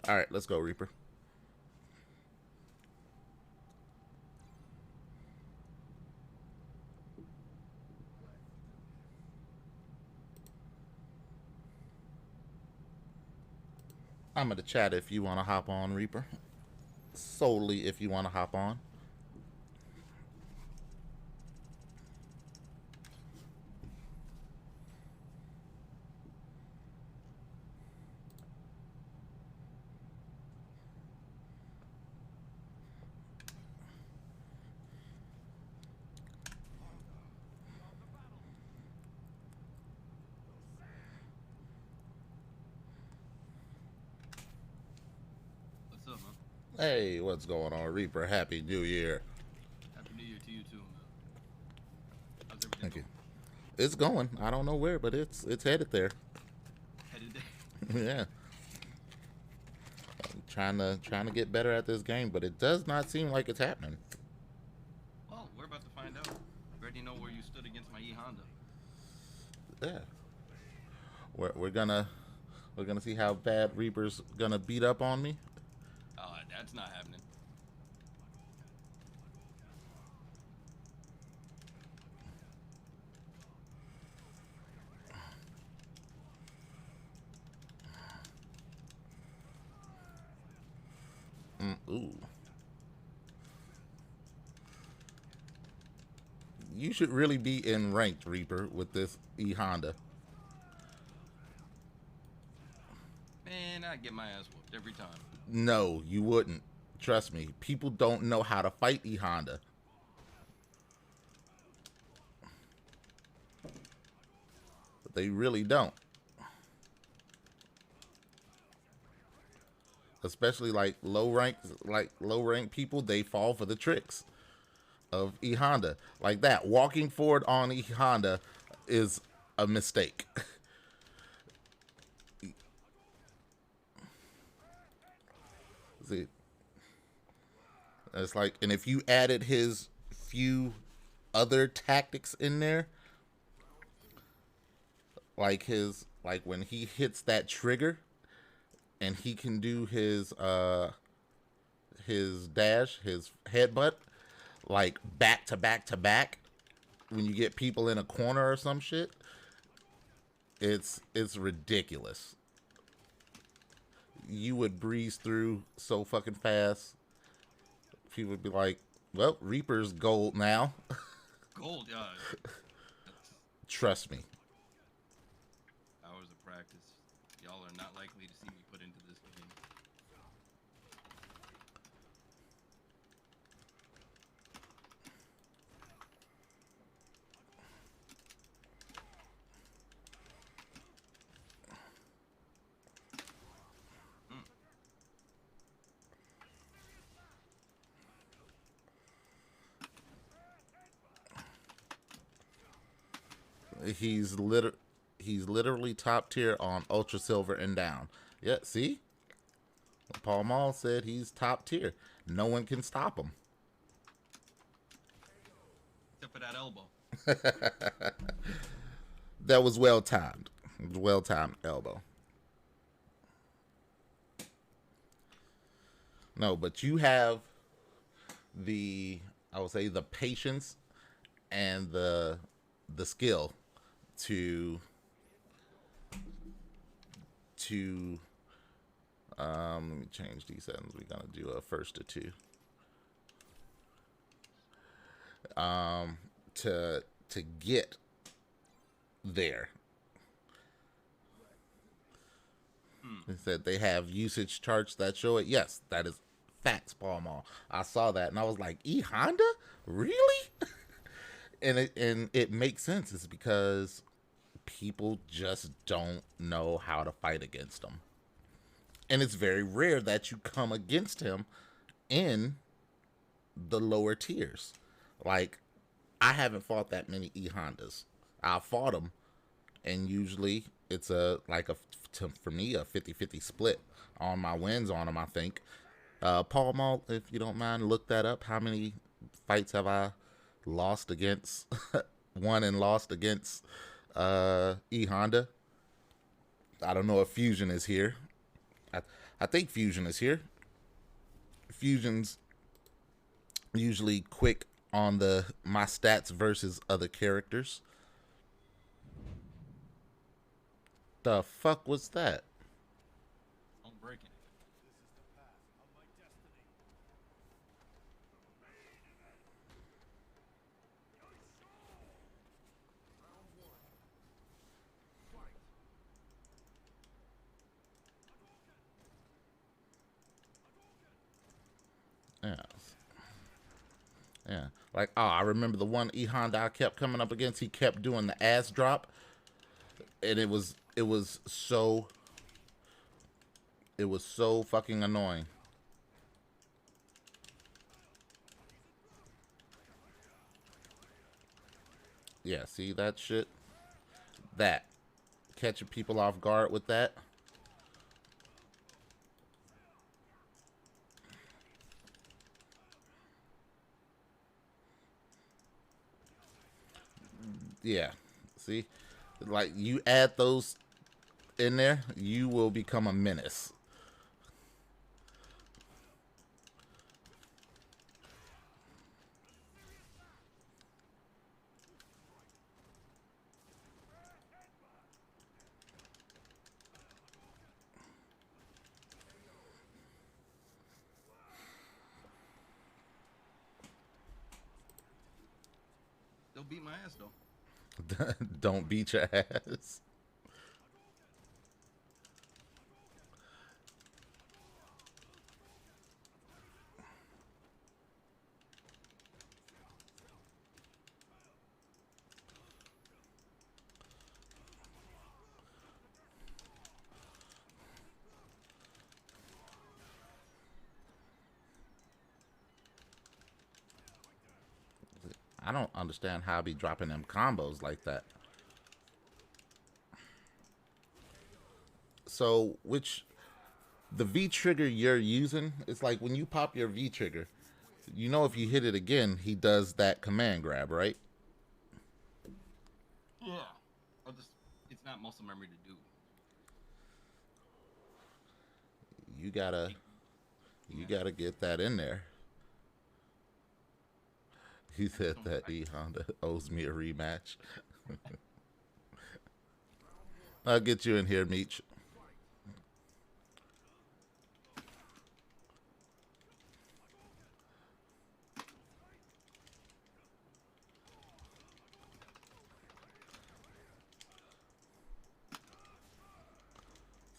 all right, let's go, Reaper. I'm going to chat if you want to hop on, Reaper. Solely if you want to hop on. What's up, man? Hey, what's going on, Reaper? Happy New Year. Happy New Year to you too, man. How's everything Thank you. going? It's going. I don't know where, but it's headed there. Headed there. Yeah. I'm trying to get better at this game, but it does not seem like it's happening. Well, we're about to find out. You already know where you stood against my E-Honda. Yeah. We're gonna see how bad Reaper's gonna beat up on me. That's not happening. Ooh. You should really be in ranked, Reaper, with this E-Honda. Man, I get my ass whooped every time. No, you wouldn't. Trust me. People don't know how to fight E-Honda. But they really don't. Especially like low rank people, they fall for the tricks of E-Honda. Like that. Walking forward on E-Honda is a mistake. See, it's like, and if you added his few other tactics in there, like when he hits that trigger and he can do his dash, his headbutt, like back to back to back, when you get people in a corner or some shit, It's ridiculous. You would breeze through so fucking fast. People would be like, well, Reaper's gold now. Gold, yeah. Trust me. Hours of practice. Y'all are not likely to see me put into this game. He's literally top tier on Ultra Silver and down. Yeah, see? Paul Mall said he's top tier. No one can stop him. Except for that elbow. That was well timed. Well timed elbow. No, but you have I would say the patience and the skill to let me change these settings. We're gonna do a first to two. To get there. They said they have usage charts that show it. Yes, that is facts, Paul Mall. I saw that and I was like, Honda? Really? and it makes sense. It's because people just don't know how to fight against them. And it's very rare that you come against him in the lower tiers. Like, I haven't fought that many Hondas. I fought them, and usually it's for me, a 50-50 split on my wins on them, I think. Paul Mall, if you don't mind, look that up. How many fights have I lost against, won and lost against Honda? I don't know if Fusion is here. I think Fusion is here. Fusion's usually quick on my stats versus other characters. The fuck was that? I'm breaking it. Yeah. Yeah. Like, I remember the one Honda I kept coming up against. He kept doing the ass drop. And it was so fucking annoying. Yeah, see that shit? That. Catching people off guard with that. Yeah. See? Like, you add those in there, you will become a menace. They'll beat my ass though. Don't beat your ass. I don't understand how I be dropping them combos like that. So, the V trigger you're using, it's like when you pop your V trigger, you know if you hit it again, he does that command grab, right? Yeah. It's not muscle memory to do. You gotta get that in there. He said that Honda owes me a rematch. I'll get you in here, Meech.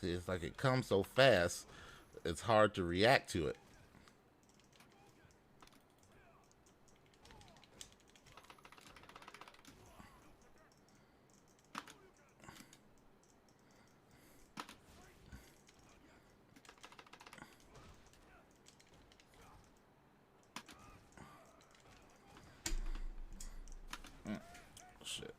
See, it's like it comes so fast, it's hard to react to it. Shit.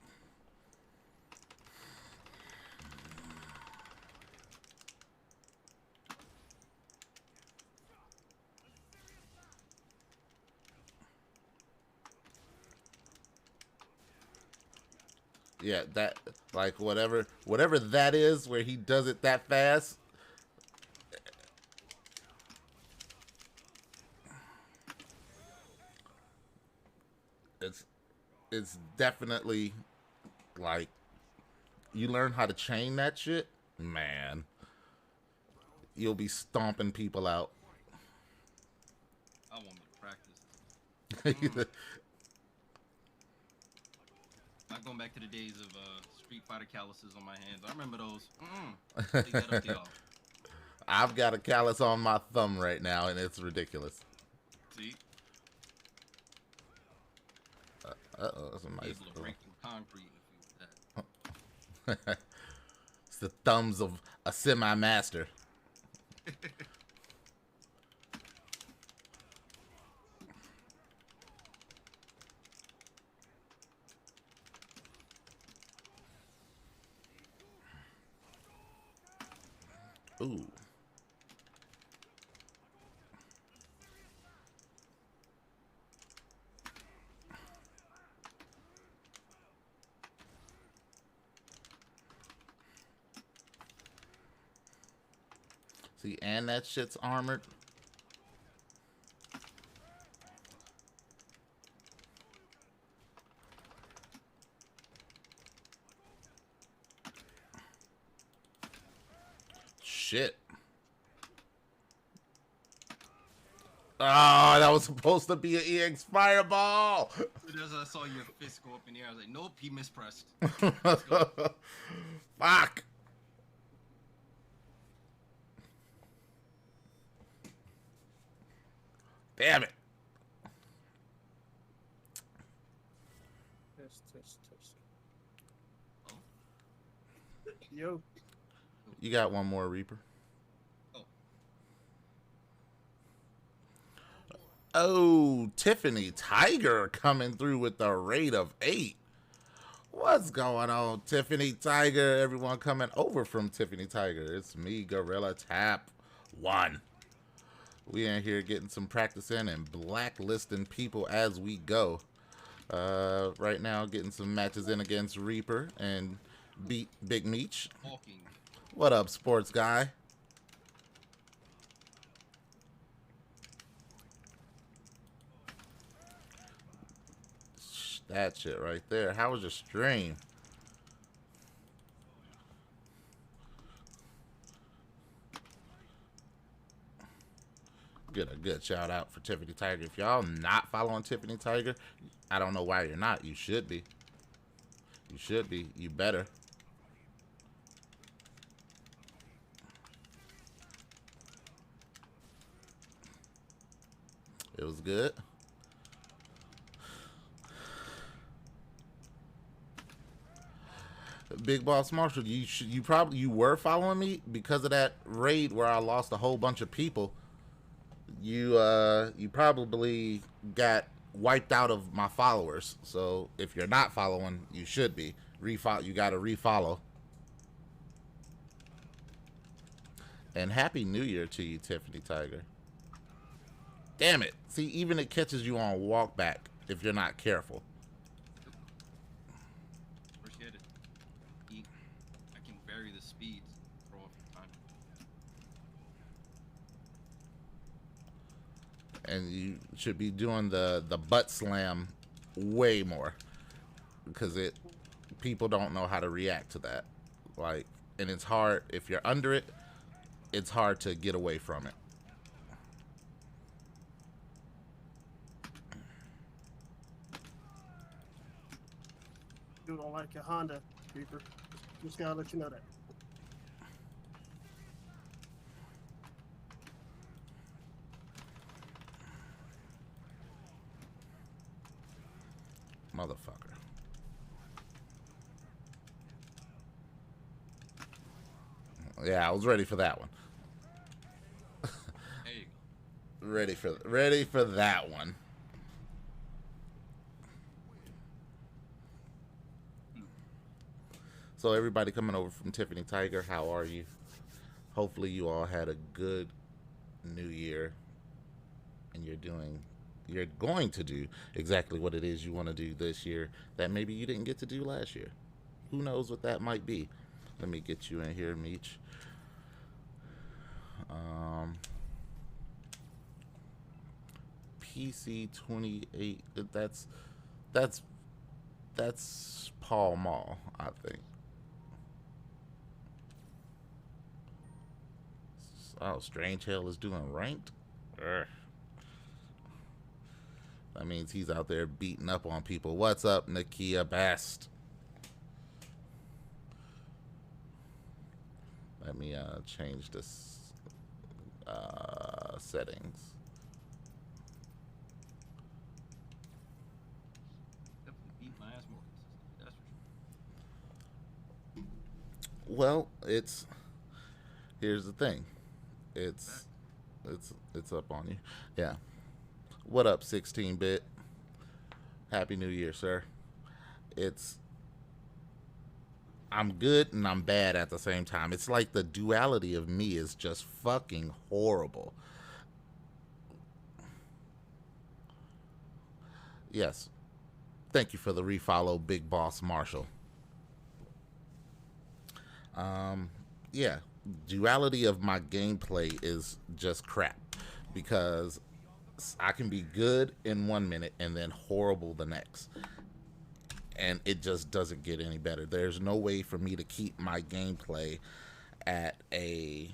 Yeah, that, like, whatever that is where he does it that fast. It's definitely like you learn how to chain that shit, man. You'll be stomping people out. I want me to practice. Not going back to the days of Street Fighter calluses on my hands. I remember those. Take that up to y'all. I've got a callus on my thumb right now, and it's ridiculous. See? Uh-oh, somebody's... Able to break through concrete with that. It's the thumbs of a semi-master. Ooh. See, and that shit's armored. Shit. Oh, that was supposed to be an EX fireball. As I saw your fist go up in the air, I was like, nope, he mispressed. Fuck. Damn it. Test. Yo. You got one more, Reaper. Oh, Tiffany Tiger coming through with the rate of 8. What's going on, Tiffany Tiger? Everyone coming over from Tiffany Tiger. It's me, Gorilla Tap 1. We in here getting some practice in and blacklisting people as we go. Right now, getting some matches in against Reaper and beat Big Meech. What up, sports guy? That shit right there. How was your stream? Get a good shout out for Tiffany Tiger. If y'all not following Tiffany Tiger, I don't know why you're not. You should be. You should be. You better. It was good. Big Boss Marshall, you were following me because of that raid where I lost a whole bunch of people. You probably got wiped out of my followers. So if you're not following, you should be. You got to refollow. And Happy New Year to you, Tiffany Tiger. Damn it. See, even it catches you on walk back if you're not careful. And you should be doing the butt slam way more because people don't know how to react to that. Like, and it's hard if you're under it. It's hard to get away from it. You don't like your Honda, Reaper. Just gotta let you know that. Motherfucker. Yeah, I was ready for that one. There you go. Ready for that one. So everybody coming over from Tiffany Tiger, how are you? Hopefully you all had a good new year and you're going to do exactly what it is you want to do this year that maybe you didn't get to do last year. Who knows what that might be? Let me get you in here, Meech. PC 28. That's Paul Mall, I think. Oh, Strange Hell is doing ranked. Urgh. That means he's out there beating up on people. What's up, Nakia Best? Let me change this settings. Definitely beat my ass more consistently. That's for sure. Well, here's the thing. It's up on you. Yeah. What up, 16-bit? Happy New Year, sir. I'm good and I'm bad at the same time. It's like the duality of me is just fucking horrible. Yes. Thank you for the refollow, Big Boss Marshall. Yeah. Duality of my gameplay is just crap because I can be good in 1 minute and then horrible the next. And it just doesn't get any better. There's no way for me to keep my gameplay at a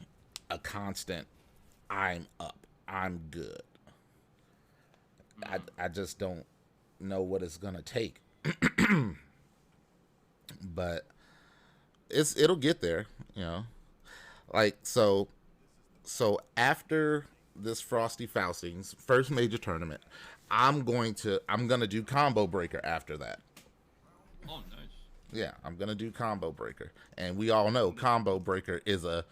constant I'm up, I'm good. I just don't know what it's gonna take. But it'll get there, you know. Like so after this Frosty Faustings first major tournament, I'm gonna do Combo Breaker after that. Oh, nice. Yeah, I'm gonna do Combo Breaker, and we all know Combo Breaker is a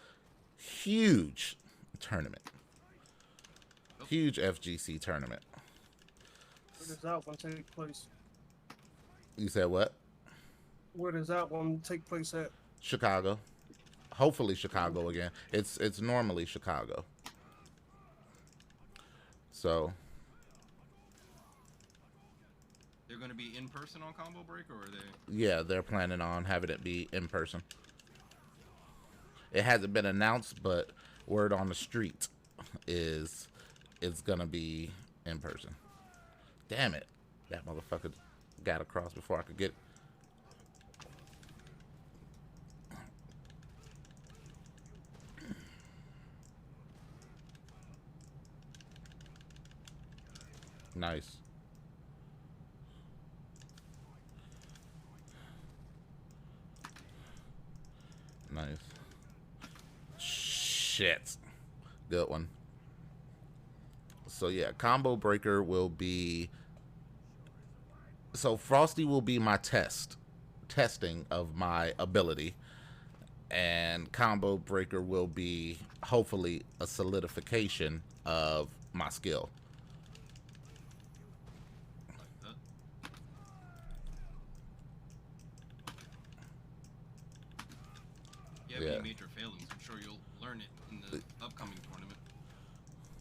huge tournament, huge FGC tournament. Where does that one take place? You said what? Where does that one take place at? Chicago. Hopefully Chicago again. It's normally Chicago. So They're going to be in person on Combo Breaker, or are they? yeah, they're planning on having it be in person. It hasn't been announced, but word on the street is it's gonna be in person. Damn it. That motherfucker got across before I could get it. Nice. Nice. Shit. Good one. So yeah, Combo Breaker will be... So Frosty will be my testing of my ability. And Combo Breaker will be, hopefully, a solidification of my skill. If you have Yeah. any major failings, I'm sure you'll learn it in the upcoming tournament.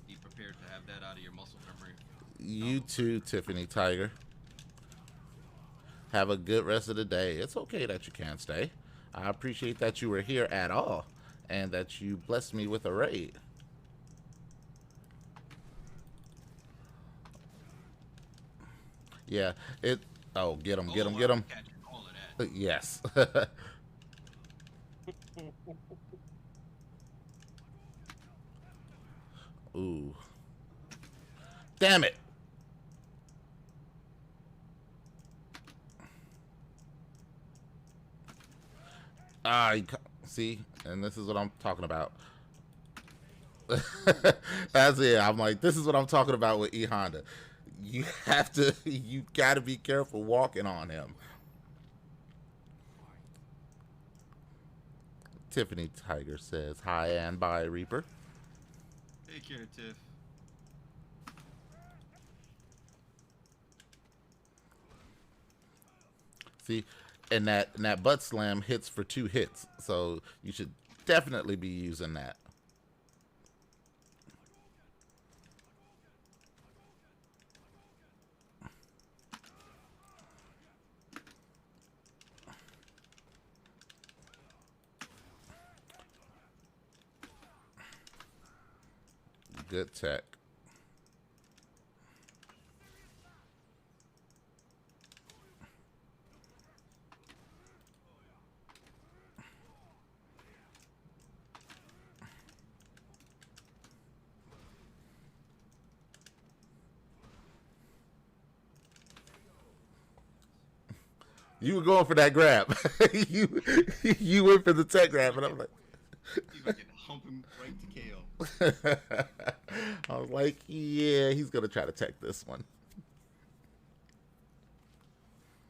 Be prepared to have that out of your muscle memory. You too, Tiffany Tiger. Have a good rest of the day. It's okay that you can't stay. I appreciate that you were here at all and that you blessed me with a raid. Yeah, it... Oh, get him, get him, get him. Catch all of that. Yes. Ooh. Damn it. See, and this is what I'm talking about. That's it. I'm like, this is what I'm talking about with E Honda. You have to, you got to be careful walking on him. Tiffany Tiger says hi and bye, Reaper. Take care, Tiff. See, and that butt slam hits for 2 hits, so you should definitely be using that. Good tech. You were going for that grab. you went for the tech grab, and I'm like, See if I can hump him right to KO. I was like, yeah, he's gonna try to tech this one.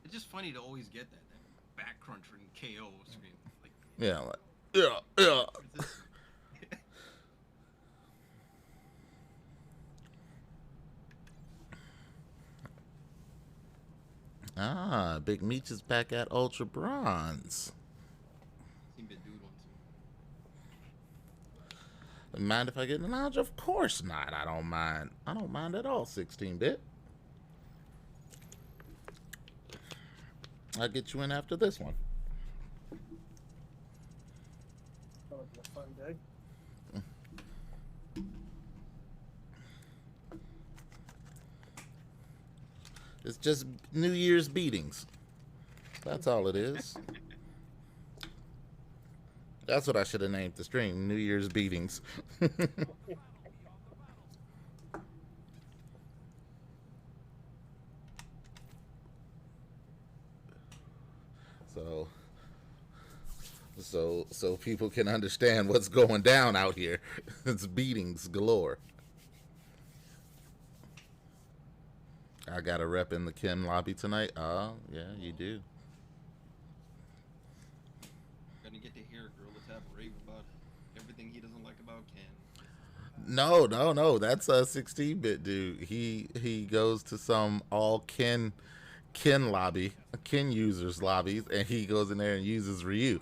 It's just funny to always get that back crunch and KO screen. Like, Yeah, like, yeah. Ah, Big Meech is back at Ultra Bronze. seen Bit Dude one too. Mind if I get the knowledge? Of course not. I don't mind. I don't mind at all, 16-bit. I'll get you in after this one. That'll be a fun day. It's just New Year's beatings. That's all it is. That's what I should have named the stream, New Year's beatings. So people can understand what's going down out here. It's beatings galore. I got a rep in the Ken lobby tonight. Oh, yeah, you do. Gonna get to hear Gorilla Tap rave about everything he doesn't like about Ken. No. That's a 16-bit dude. He goes to some all Ken lobby, Ken users lobbies, and he goes in there and uses Ryu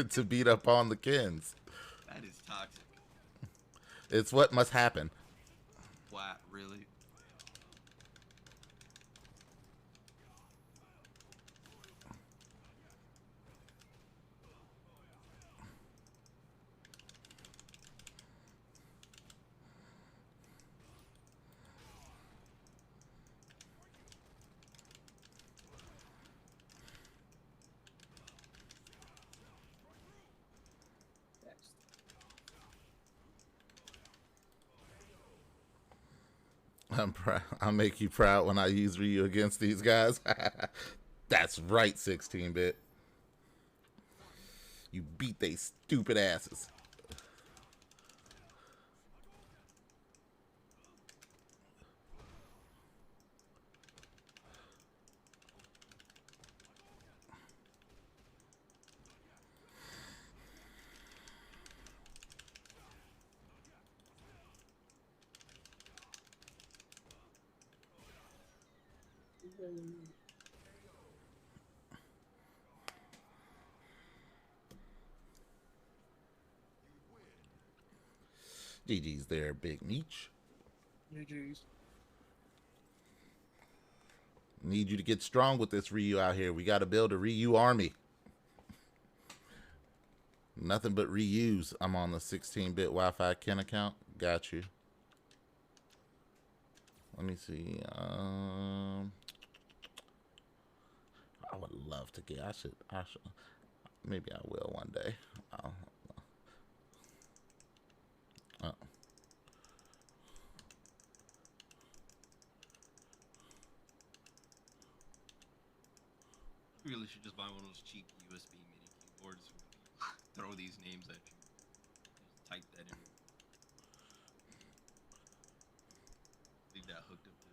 to beat up on the Kens. That is toxic. It's what must happen. Flat, really. I'm proud. I'll make you proud when I use Ryu against these guys. That's right, 16-bit. You beat they stupid asses. GG's there, Big Meech. GG's. Need you to get strong with this Ryu out here. We got to build a Ryu army. Nothing but Ryus. I'm on the 16-bit Wi-Fi Ken account. Got you. Let me see. I would love to get. I should. Maybe I will one day. You really should just buy one of those cheap USB mini keyboards. Throw these names at you. Just type that in. Leave that hooked up to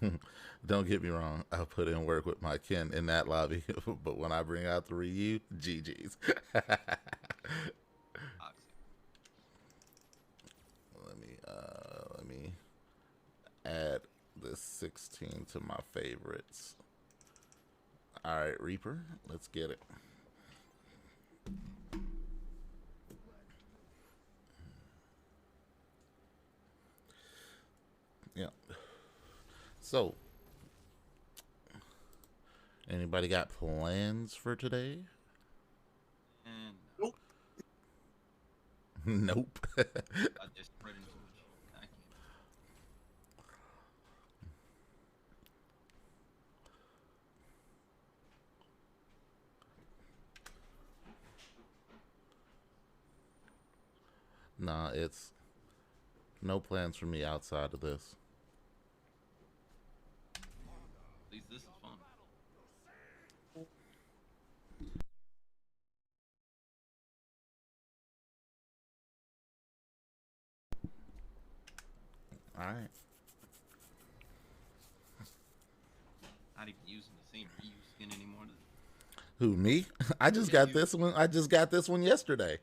the PS5. Don't get me wrong. I put in work with my kin in that lobby, but when I bring out the Ryu, GG's. Let me add this 16 to my favorites. All right, Reaper, let's get it. Yeah. So, anybody got plans for today? And Nope. Nope. I just spreading too much. I can't. Nah, it's no plans for me outside of this. At least this is fun. All right. Not even using the same reuse skin anymore. Who, me? I just got this one. I just got this one yesterday.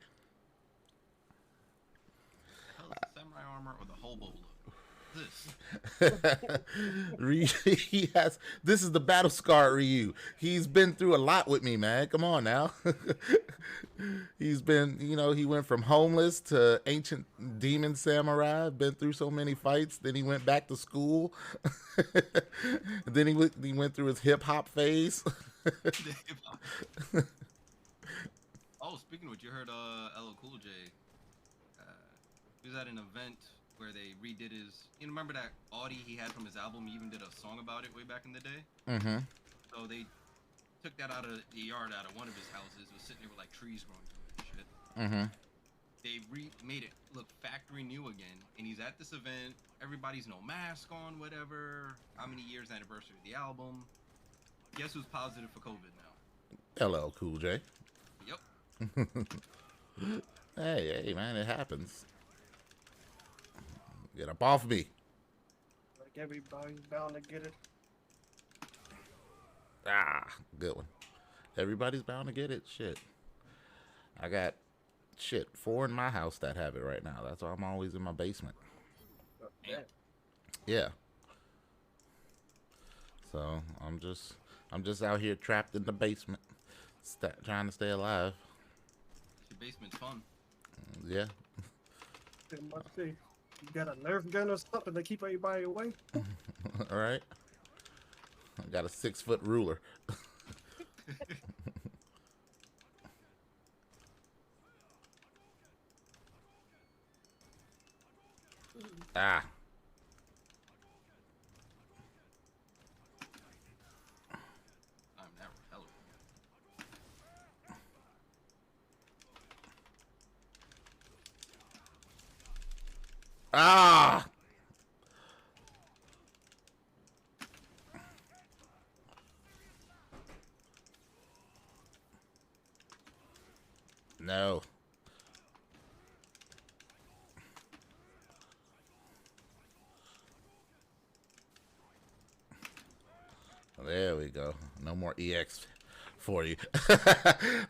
The hell is the samurai armor or the hobo look? This. He has. This is the battle scar Ryu. He's been through a lot with me, man. Come on now. He's been, he went from homeless to ancient demon samurai. Been through so many fights. Then he went back to school. Then he went through his hip hop phase. Oh, speaking of which, you heard LL Cool J. He was at an event where they redid his. You remember that Audi he had from his album? He even did a song about it way back in the day. Mm-hmm. So they took that out of the yard out of one of his houses. It was sitting there with like trees growing through it and shit. Mm-hmm. They made it look factory new again, and he's at this event. Everybody's no mask on, whatever. How many years anniversary of the album? Guess who's positive for COVID now? LL Cool J. Yep. Hey, man, it happens. Get up off me. Like everybody's bound to get it. Ah, good one. Everybody's bound to get it. Shit. I got 4 in my house that have it right now. That's why I'm always in my basement. Yeah. Yeah. So I'm just out here trapped in the basement, trying to stay alive. Your basement's fun. Yeah. Pretty much see. You got a Nerf gun or something to keep everybody away? All right. I got a 6-foot ruler. Ah. I'm never hella. Ah. No. There we go. No more EX for you.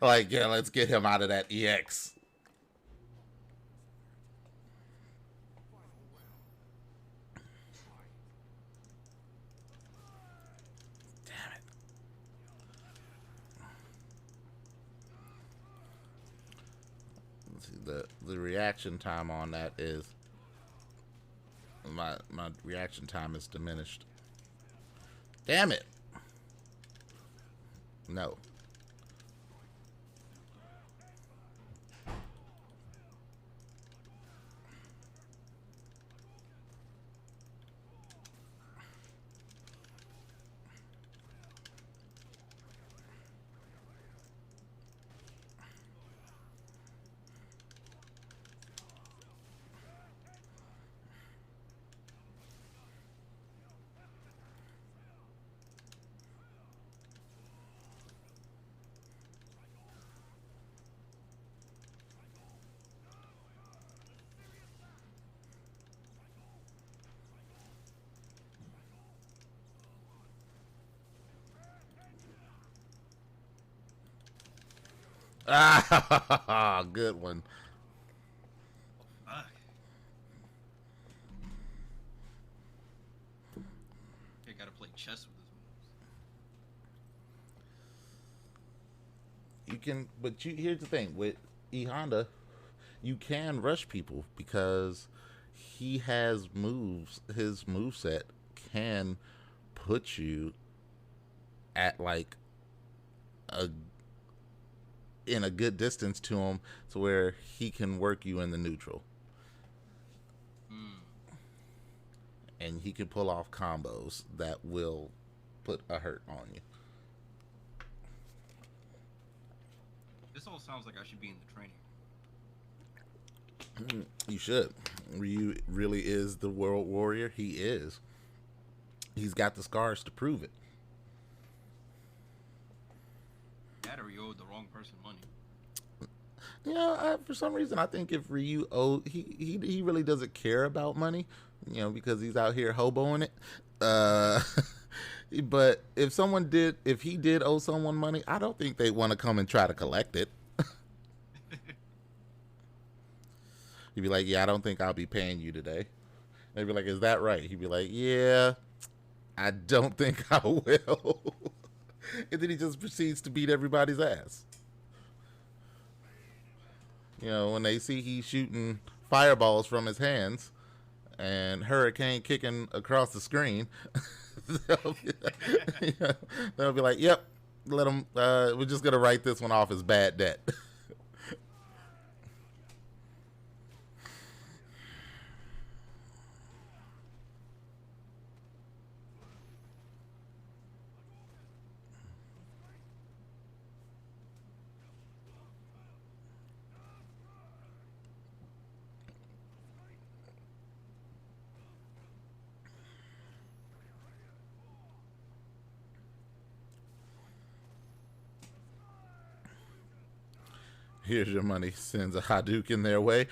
Like, yeah, let's get him out of that EX. Damn it. See, the reaction time on that is my reaction time is diminished. Damn it. No. Ah, good one. Fuck. I gotta play chess with his moves. You can, but here's the thing with E Honda, you can rush people because he has moves. His moveset can put you at like a in a good distance to him to where he can work you in the neutral. And he can pull off combos that will put a hurt on you. This all sounds like I should be in the training. You should. Ryu really is the world warrior. He is. He's got the scars to prove it. That or you owed the wrong person money. Yeah, for some reason I think if Ryu he really doesn't care about money, you know, because he's out here hoboing it. But if he did owe someone money, I don't think they'd want to come and try to collect it. He'd be like, yeah, I don't think I'll be paying you today. They'd be like, is that right? He'd be like, yeah, I don't think I will. And then he just proceeds to beat everybody's ass. You know, when they see he's shooting fireballs from his hands and hurricane kicking across the screen, they'll be like, yep, let him, we're just going to write this one off as bad debt. Here's your money. Sends a Hadouken their way.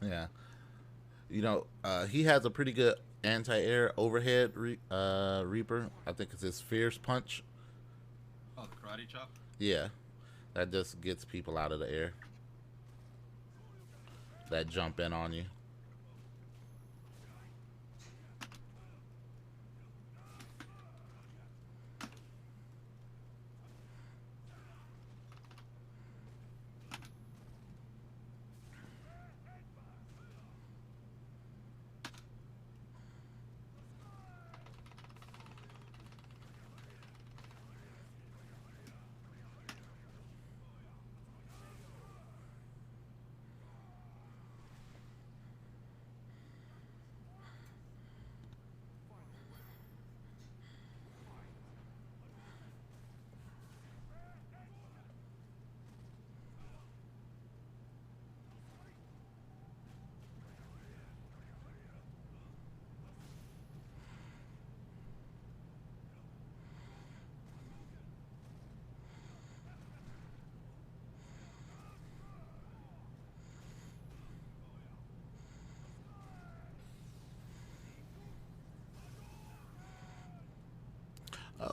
Yeah. You know, he has a pretty good anti-air overhead Reaper. I think it's his Fierce Punch. Oh, the karate chop? Yeah. That just gets people out of the air. That jump in on you.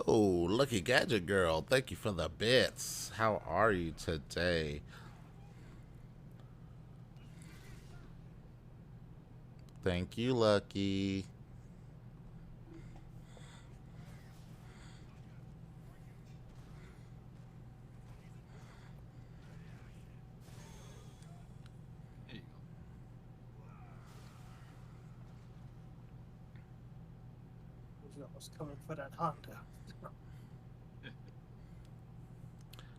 Oh, Lucky Gadget Girl, thank you for the bits. How are you today? Thank you, Lucky. There you go. I was coming for that Honda.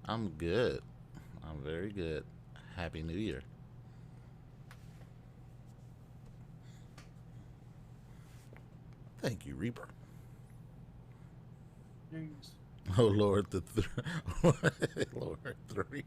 I'm good. I'm very good. Happy New Year. Thank you, Reaper. Jeez. Oh Lord, Lord 3.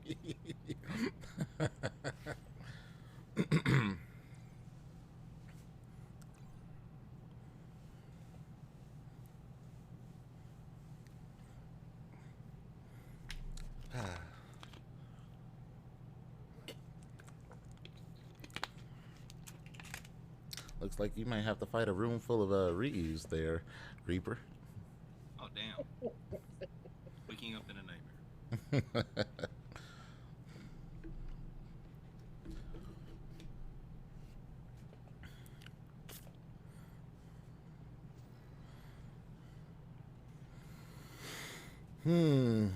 Looks like you might have to fight a room full of reuse there, Reaper. Oh damn. Waking up in a nightmare. Hmm.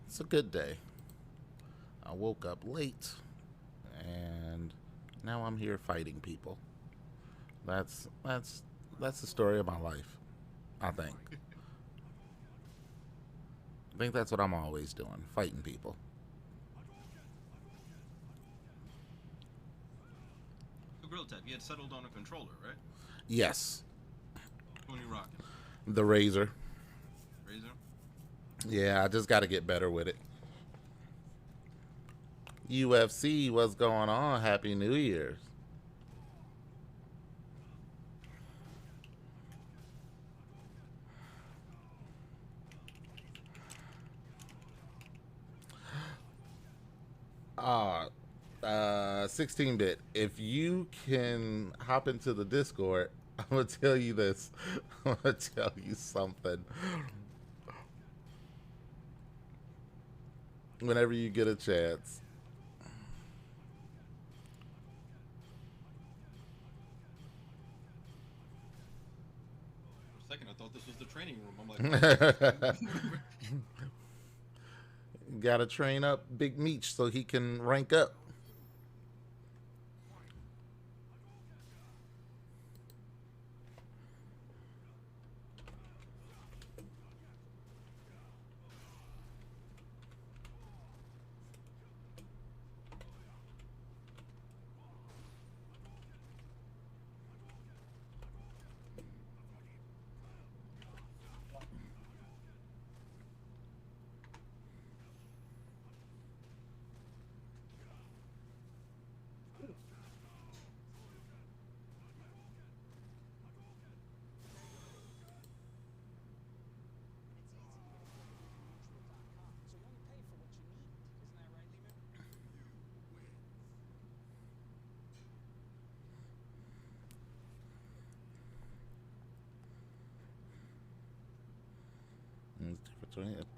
It's a good day. I woke up late and now I'm here fighting people. That's the story of my life, I think. I think that's what I'm always doing, fighting people. So Grill Tap, you had settled on a controller, right? Yes. When you rocking? The Razor. Razor? Yeah, I just got to get better with it. UFC, what's going on? Happy New Year's. Ah, 16-bit. If you can hop into the Discord, I'm gonna tell you this. I'm gonna tell you something. Whenever you get a chance. For a second, I thought this was the training room. I'm like, Gotta train up Big Meech so he can rank up.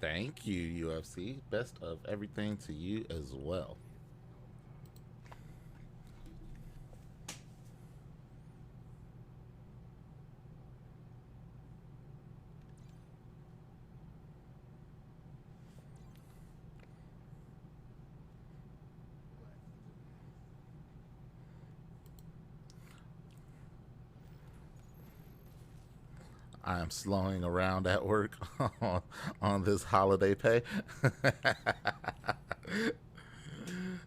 Thank you, UFC. Best of everything to you as well. I am slowing around at work on this holiday pay.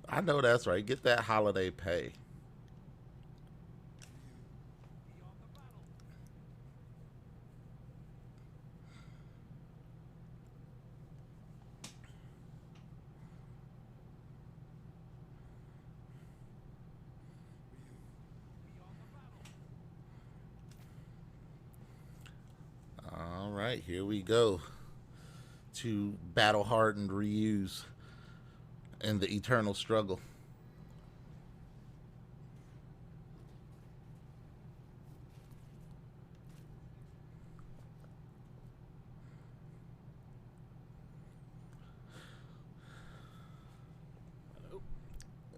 I know that's right. Get that holiday pay. All right, here we go to battle hardened reuse and the eternal struggle.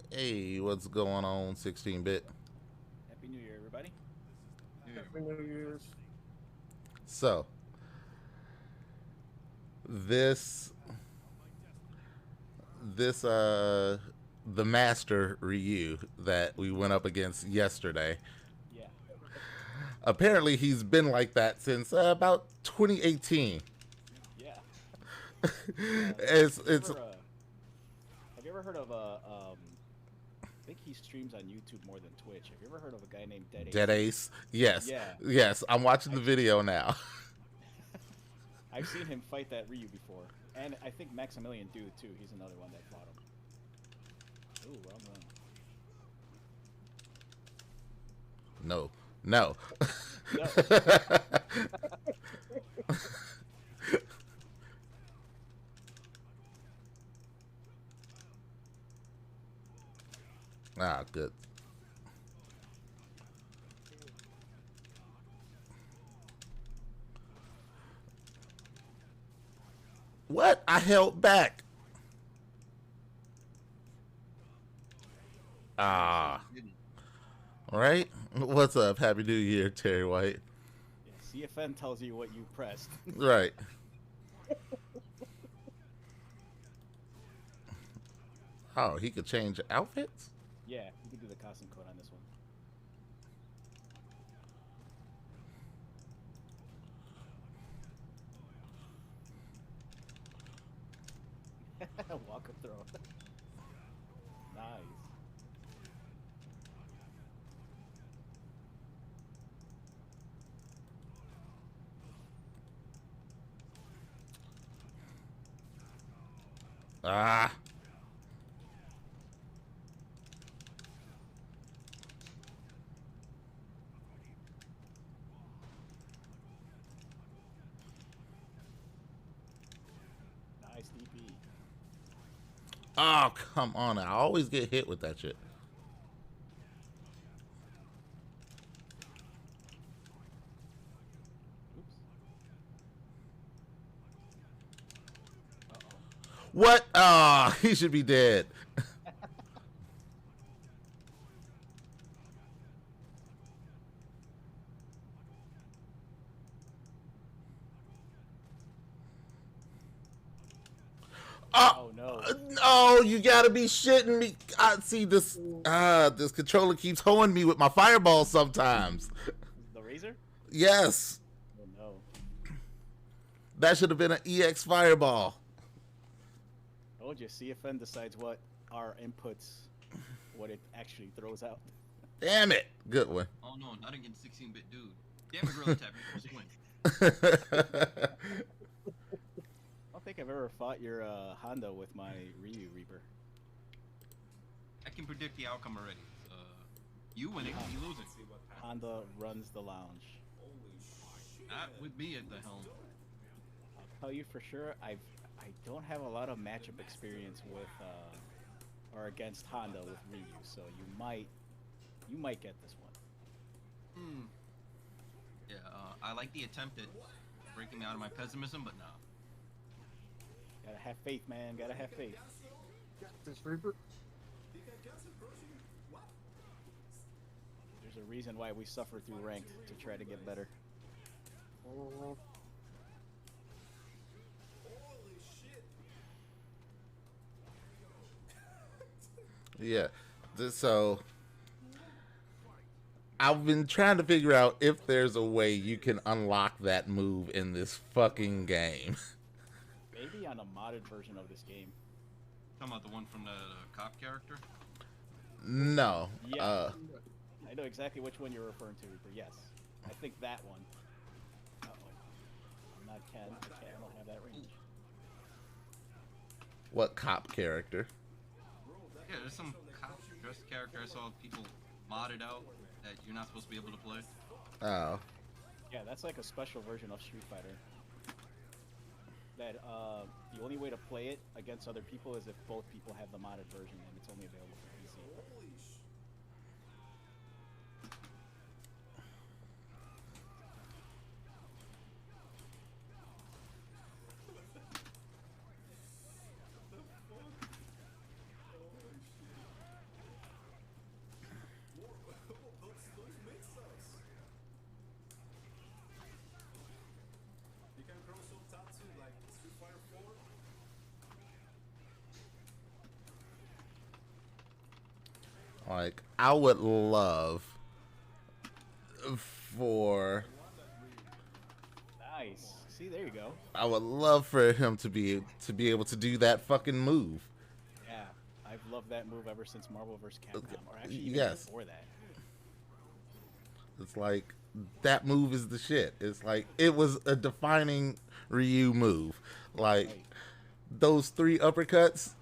Hey, what's going on, 16-bit? Happy New Year, everybody. Happy New Year's. So, this the master Ryu that we went up against yesterday. Yeah. Apparently, he's been like that since about 2018. Yeah. It's Have you ever heard of I think he streams on YouTube more than Twitch. Have you ever heard of a guy named Dead Ace? Dead Ace. Yes. Yeah. Yes. I'm watching the video now. I've seen him fight that Ryu before, and I think Maximilian Dude too. He's another one that fought him. Ooh, well done. No. No. No. Ah, good. What? I held back. Ah. Right? What's up? Happy New Year, Terry White. Yeah, CFN tells you what you pressed. Right. Oh, he could change outfits? Yeah, you can do the costume code on this one. Walk up throw. Nice. Ah. Nice DP. Oh, come on. I always get hit with that shit. Oops. Uh-oh. What? Ah, he should be dead. Oh no. Oh, you gotta be shitting me. I see this. This controller keeps hoeing me with my fireball sometimes. The razor? Yes, Oh no. that should have been an EX fireball. Told you, CFN decides what our inputs, what it actually throws out. Damn it. Good one. Oh no, not against 16-bit dude. Damn it, Gorilla Tap, you're supposed to win. I don't think I've ever fought your Honda with my Ryu Reaper. I can predict the outcome already. You winning, you losing. Honda runs the lounge. Not with me at the helm. I'll tell you for sure, I don't have a lot of matchup experience with or against Honda with Ryu, so you might get this one. Hmm. Yeah, I like the attempt at breaking me out of my pessimism, but no. Gotta have faith, man. Gotta have faith. This Reaper. There's a reason why we suffer through ranked to try to get better. Oh, Yeah. So I've been trying to figure out if there's a way you can unlock that move in this fucking game. Maybe on a modded version of this game. Talking about the one from the cop character? No. Yeah. I know exactly which one you're referring to, Reaper. Yes. I think that one. Uh-oh. I'm not Ken. I don't have that range. What cop character? Yeah, there's some cop dressed character I saw people modded out that you're not supposed to be able to play. Oh. Yeah, that's like a special version of Street Fighter. That the only way to play it against other people is if both people have the modded version, and it's only available for PC. Like, I would love for Nice. See, there you go. I would love for him to be able to do that fucking move. Yeah, I've loved that move ever since Marvel vs. Capcom, or actually even Yes. before that. It's like that move is the shit. It's like it was a defining Ryu move. Like Right. those 3 uppercuts.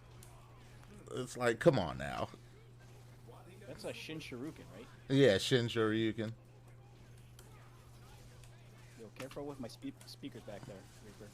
It's like, come on now. That's a Shin Shuriken, right? Yeah, Shin Shoryuken. Yo, careful with my speakers back there, Reaper.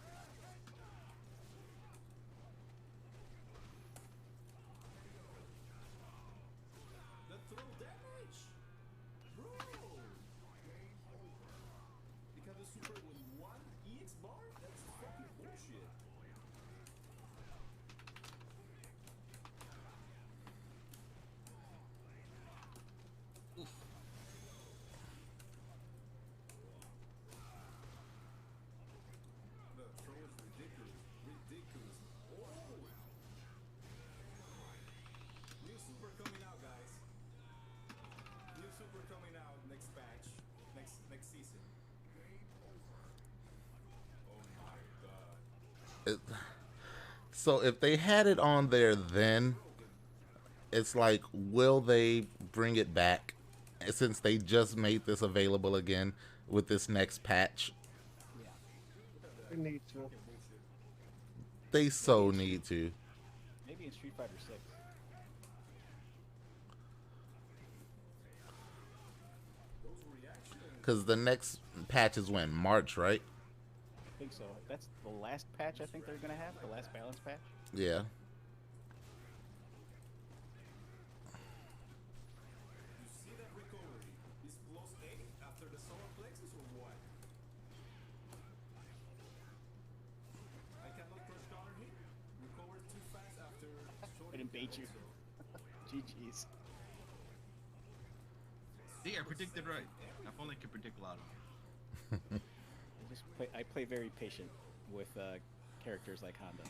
It, so if they had it on there then, it's like, will they bring it back since they just made this available again with this next patch? We need to. They so need to. Maybe in Street Fighter 6. Because the next patch is when? March, right? I think so. That's the last patch I think they're gonna have, the last balance patch. Yeah. I didn't bait you. GG's. See, I predicted right. If only I could predict a lot of them. I play very patient with characters like Honda.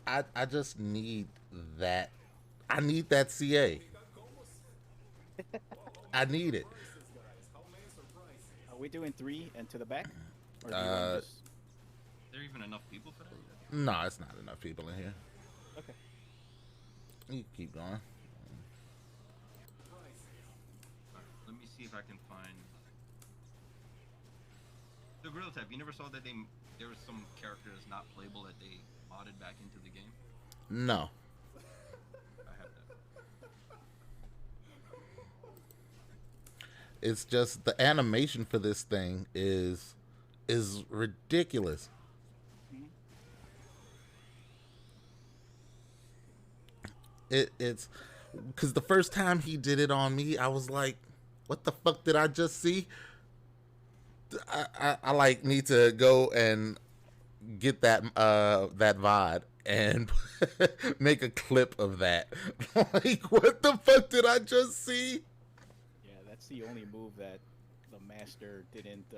I just need that. I need that CA. I need it. Are we doing 3 and to the back? Or do you Uh, want just... Is there even enough people for that? No, it's not enough people in here. Okay. You can keep going. Alright, let me see if I can find the Gorilla Tap. You never saw that there was some character that's not playable that they modded back into the game? No. I have that. It's just the animation for this thing is ridiculous. It's because the first time he did it on me, I was like, "What the fuck did I just see?" I like need to go and get that that VOD and make a clip of that. Like, what the fuck did I just see? Yeah, that's the only move that the master didn't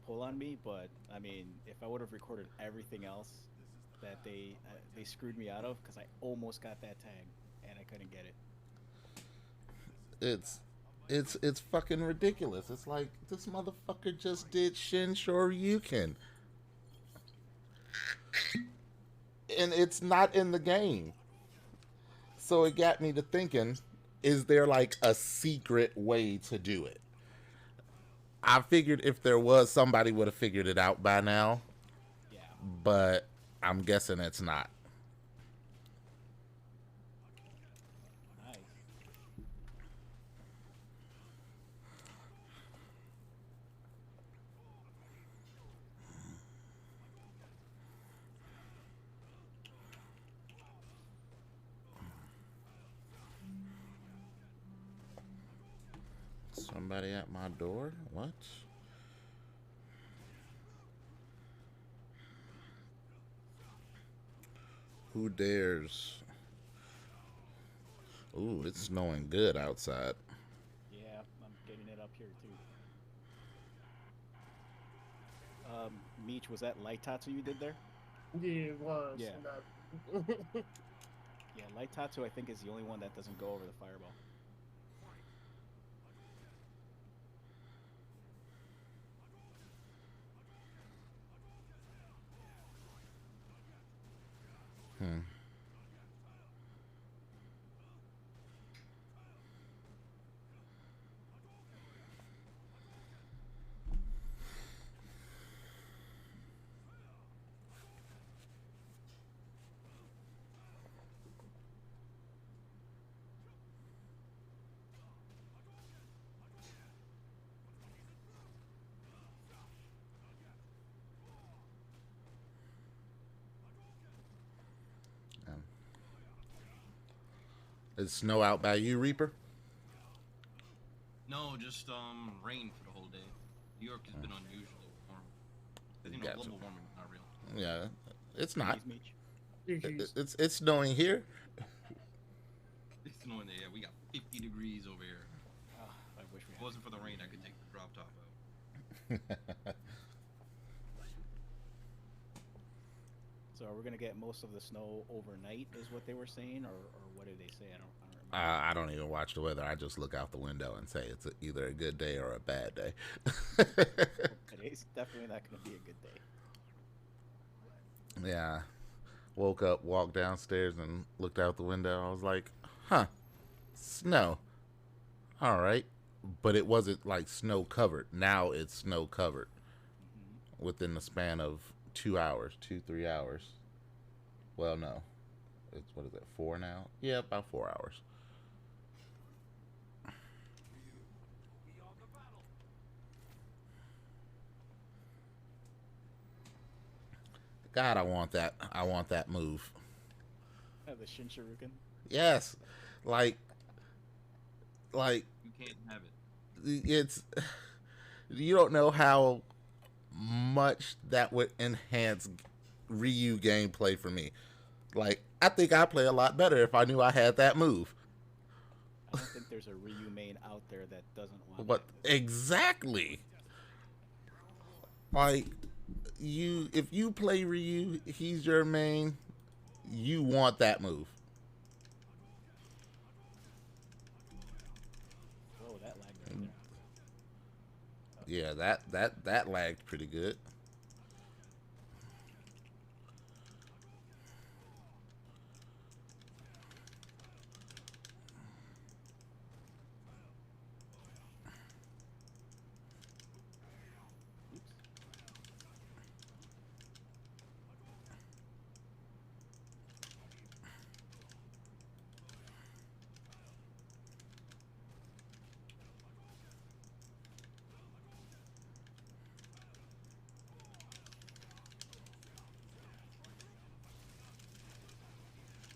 pull on me. But I mean, if I would have recorded everything else that they screwed me out of, because I almost got that tag and I couldn't get it. It's fucking ridiculous. It's like this motherfucker just did Shin Shoryuken. And it's not in the game. So it got me to thinking, is there like a secret way to do it? I figured if there was, somebody would have figured it out by now. Yeah. But I'm guessing it's not. Nice. Somebody at my door? What? Who dares? Ooh, it's snowing good outside. Yeah, I'm getting it up here too. Meech, was that light tatsu you did there? Yeah, it was. Yeah. And Yeah, Light Tatsu I think is the only one that doesn't go over the fireball. Hmm. Um, is snow out by you, Reaper? No, just rain for the whole day. New York has been unusually warm. But, Gotcha. global warming is not real. Yeah, it's not. Jeez, Meech. It's snowing here. It's snowing there. Yeah, we got 50 degrees over here. Ah, I wish we If it had. wasn't for the rain, I could take the drop top out. So are we gonna get most of the snow overnight? Is what they were saying, or what did they say? I don't remember. I don't even watch the weather. I just look out the window and say it's either a good day or a bad day. Today's definitely not gonna be a good day. Yeah. Woke up, walked downstairs, and looked out the window. I was like, huh, snow. All right. But it wasn't like snow covered. Now it's snow covered within the span of 2 hours, 3 hours. Well, no. It's, what is it, 4 now? Yeah, about 4 hours. God, I want that. I want that move. The Shinshiruken. Yes. Like You can't have it. it's you don't know how much that would enhance Ryu gameplay for me. Like, I think I play a lot better if I knew I had that move. I don't think there's a Ryu main out there that doesn't want But that. exactly. Like, if you play Ryu, he's your main, you want that move. Whoa, that lagged right there. Yeah, that lagged pretty good.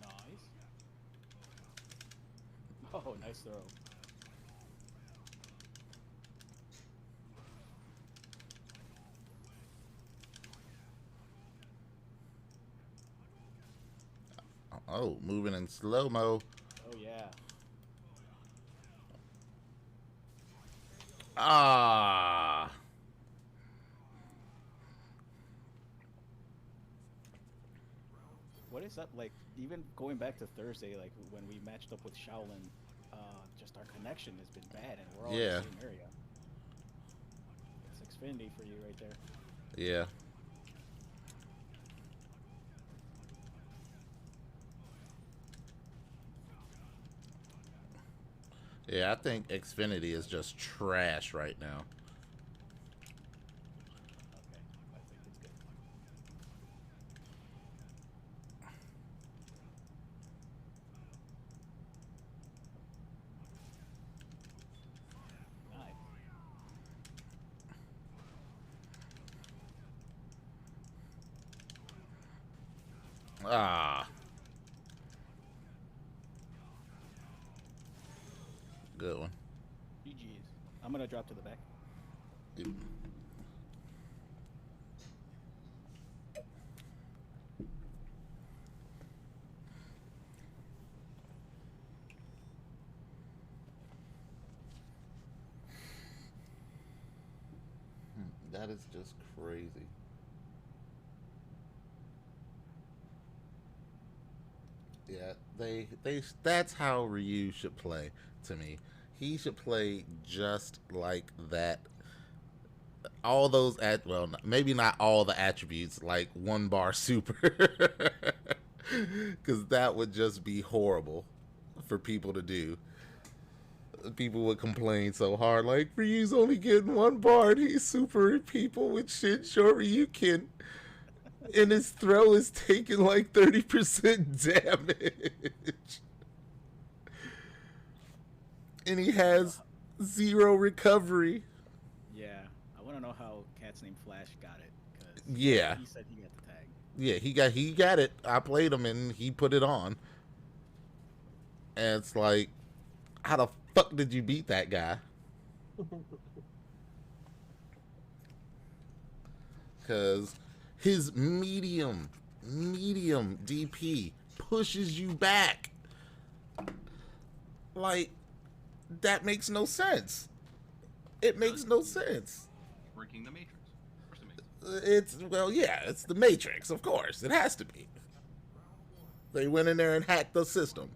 Nice. Oh, nice throw. Oh, moving in slow-mo. Oh yeah. Ah. What is up? Like, even going back to Thursday, like when we matched up with Shaolin, just our connection has been bad, and we're all in Yeah. the same area. It's Xfinity for you right there. Yeah. Yeah, I think Xfinity is just trash right now. Okay, I think it's good. Nice. Ah. Good one. GG's. I'm gonna drop to the back. Yep. That is just crazy. Yeah, That's how Ryu should play to me. He should play just like that. All those well, maybe not all the attributes, like one bar super, because that would just be horrible for people to do. People would complain so hard, like, Ryu's only getting one bar and he's supering people with shit Shoryuken, and his throw is taking like 30% damage. And he has 0 recovery. Yeah, I want to know how Cat's Name Flash got it. Cause Yeah. he said he got the tag. Yeah, he got it. I played him and he put it on. And it's like, how the fuck did you beat that guy? Because his medium DP pushes you back. Like, that makes no sense. It makes no sense. Working the Matrix. Of course it makes sense. It's the Matrix, of course. It has to be. They went in there and hacked the system.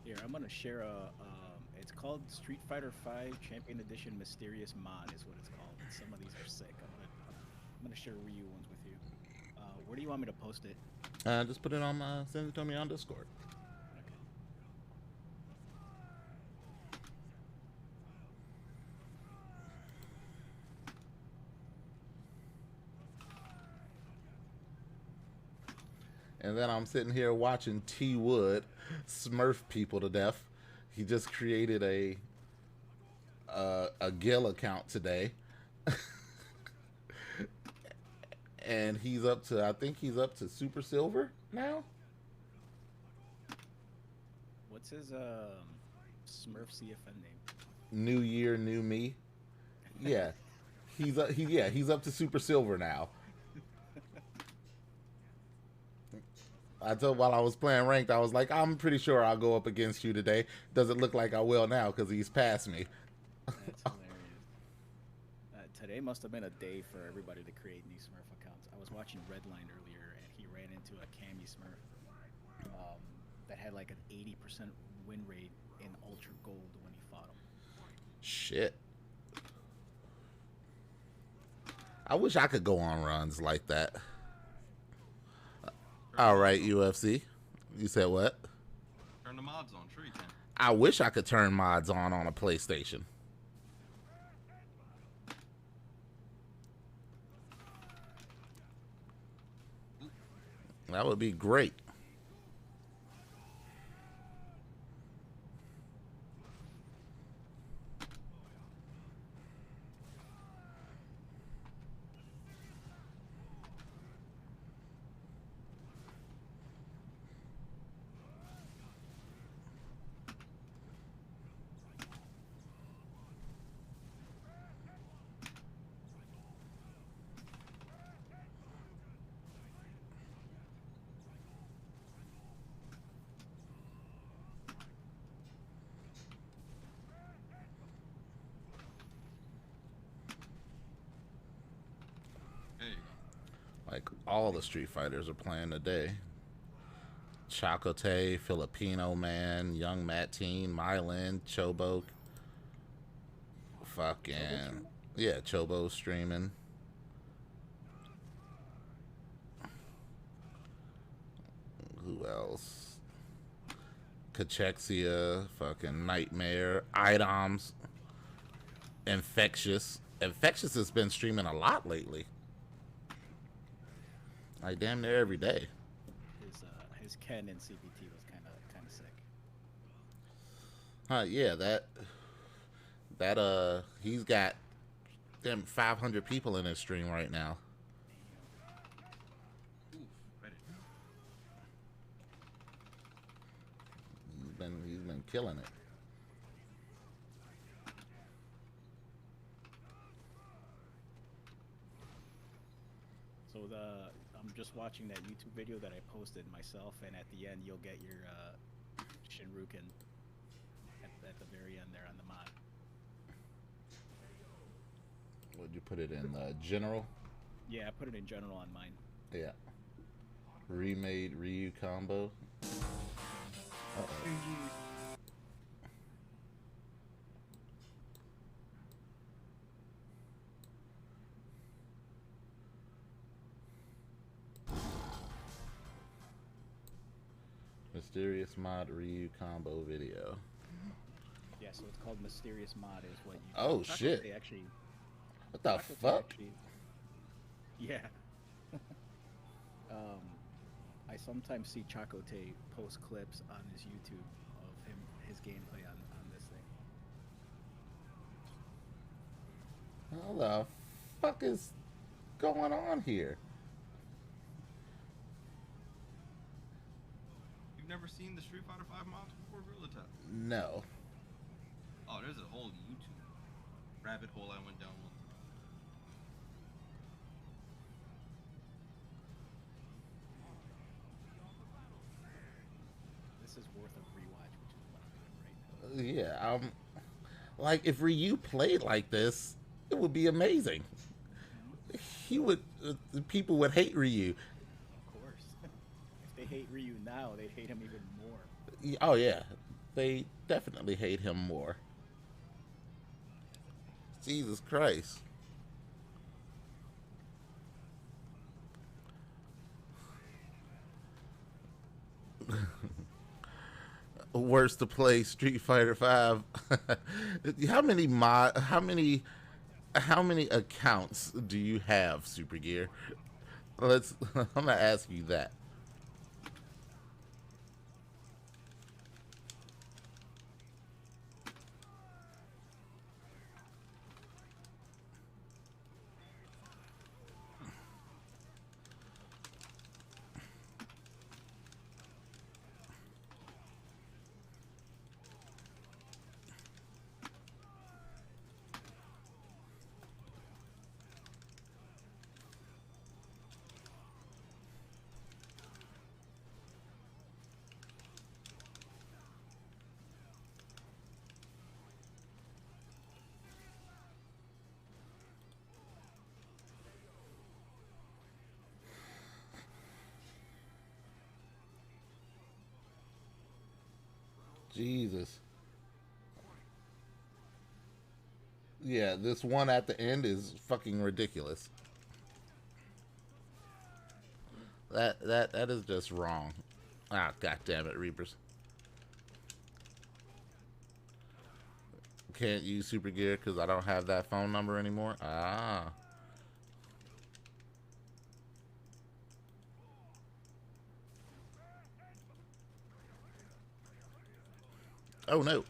Here, I'm gonna share a. It's called Street Fighter V Champion Edition Mysterious Mod, is what it's called. And some of these are sick. I'm gonna share Ryu ones with you. Where do you want me to post it? Just put it on send it to me on Discord. Okay. And then I'm sitting here watching T Wood smurf people to death. He just created a Gil account today. And he's up to, I think he's up to Super Silver now. What's his Smurf CFN name? New Year, New Me. Yeah, he's up to Super Silver now. I told while I was playing ranked, I was like, I'm pretty sure I'll go up against you today. Doesn't look like I will now because he's past me. That's hilarious. Today must have been a day for everybody to create new Smurf accounts. I was watching Redline earlier, and he ran into a Cammy Smurf that had like an 80% win rate in Ultra Gold when he fought him. Shit. I wish I could go on runs like that. All right, UFC. You said what? Turn the mods on. Sure you can. I wish I could turn mods on a PlayStation. That would be great. There you go. Like, all the Street Fighters are playing today. Chacote, Filipino Man, Young Mateen, Mylan, Chobo. Fucking... Yeah, Chobo streaming. Who else? Cachexia, fucking Nightmare, Items, Infectious. Infectious has been streaming a lot lately. Like damn near every day. His Ken in CPT was kind of sick. Yeah, that he's got them 500 people in his stream right now. Oof, ready. He's been killing it. So I'm just watching that YouTube video that I posted myself, and at the end you'll get your Shinruken at the very end there on the mod. Would you put it in general? Yeah, I put it in general on mine. Yeah. Remade Ryu combo. Uh-oh. Mysterious mod Ryu combo video. Yeah, so it's called Mysterious Mod is what you. Oh shit! They actually. What the Chocolate fuck? Actually, yeah. I sometimes see Chocote post clips on his YouTube of his gameplay on this thing. How the fuck is going on here? You've never seen the Street Fighter 5 mods before, Gorilla Tap? No. Oh, there's a whole YouTube rabbit hole I went down one time. This is worth a rewatch, which is what I'm doing right now. Yeah, like if Ryu played like this, it would be amazing. He would, the people would hate Ryu. Of course. If they hate Ryu now, they'd hate him even more. Oh yeah, they definitely hate him more. Jesus Christ. Worse to play Street Fighter 5. How many accounts do you have, Super Gear? I'm gonna ask you that. Jesus. Yeah, this one at the end is fucking ridiculous. That is just wrong. Ah, god damn it, Reapers. Can't use Super Gear because I don't have that phone number anymore. Ah. Oh no.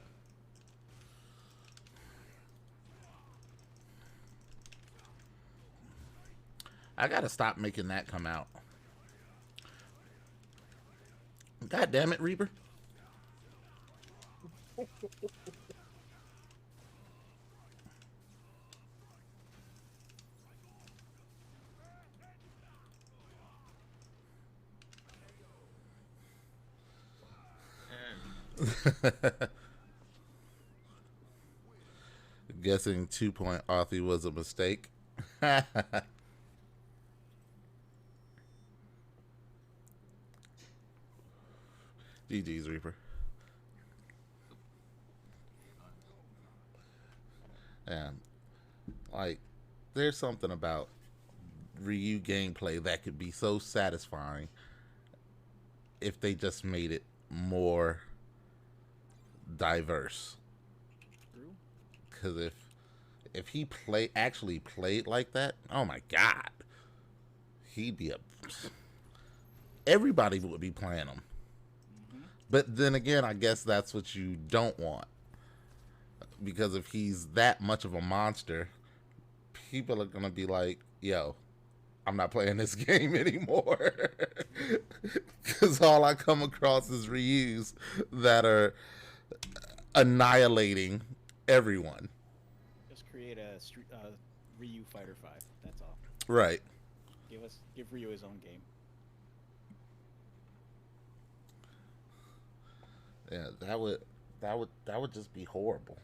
I gotta stop making that come out. God damn it, Reaper. Guessing 2-point Authy was a mistake. GG's, Reaper. And like, there's something about Ryu gameplay that could be so satisfying if they just made it more diverse. True. Because if he actually played like that, oh my god, he'd be everybody would be playing him. But then again, I guess that's what you don't want. Because if he's that much of a monster, people are going to be like, yo, I'm not playing this game anymore. Because all I come across is Ryus that are annihilating everyone. Just create a Ryu Fighter 5. That's all. Right. Give Ryu his own game. Yeah, that would just be horrible.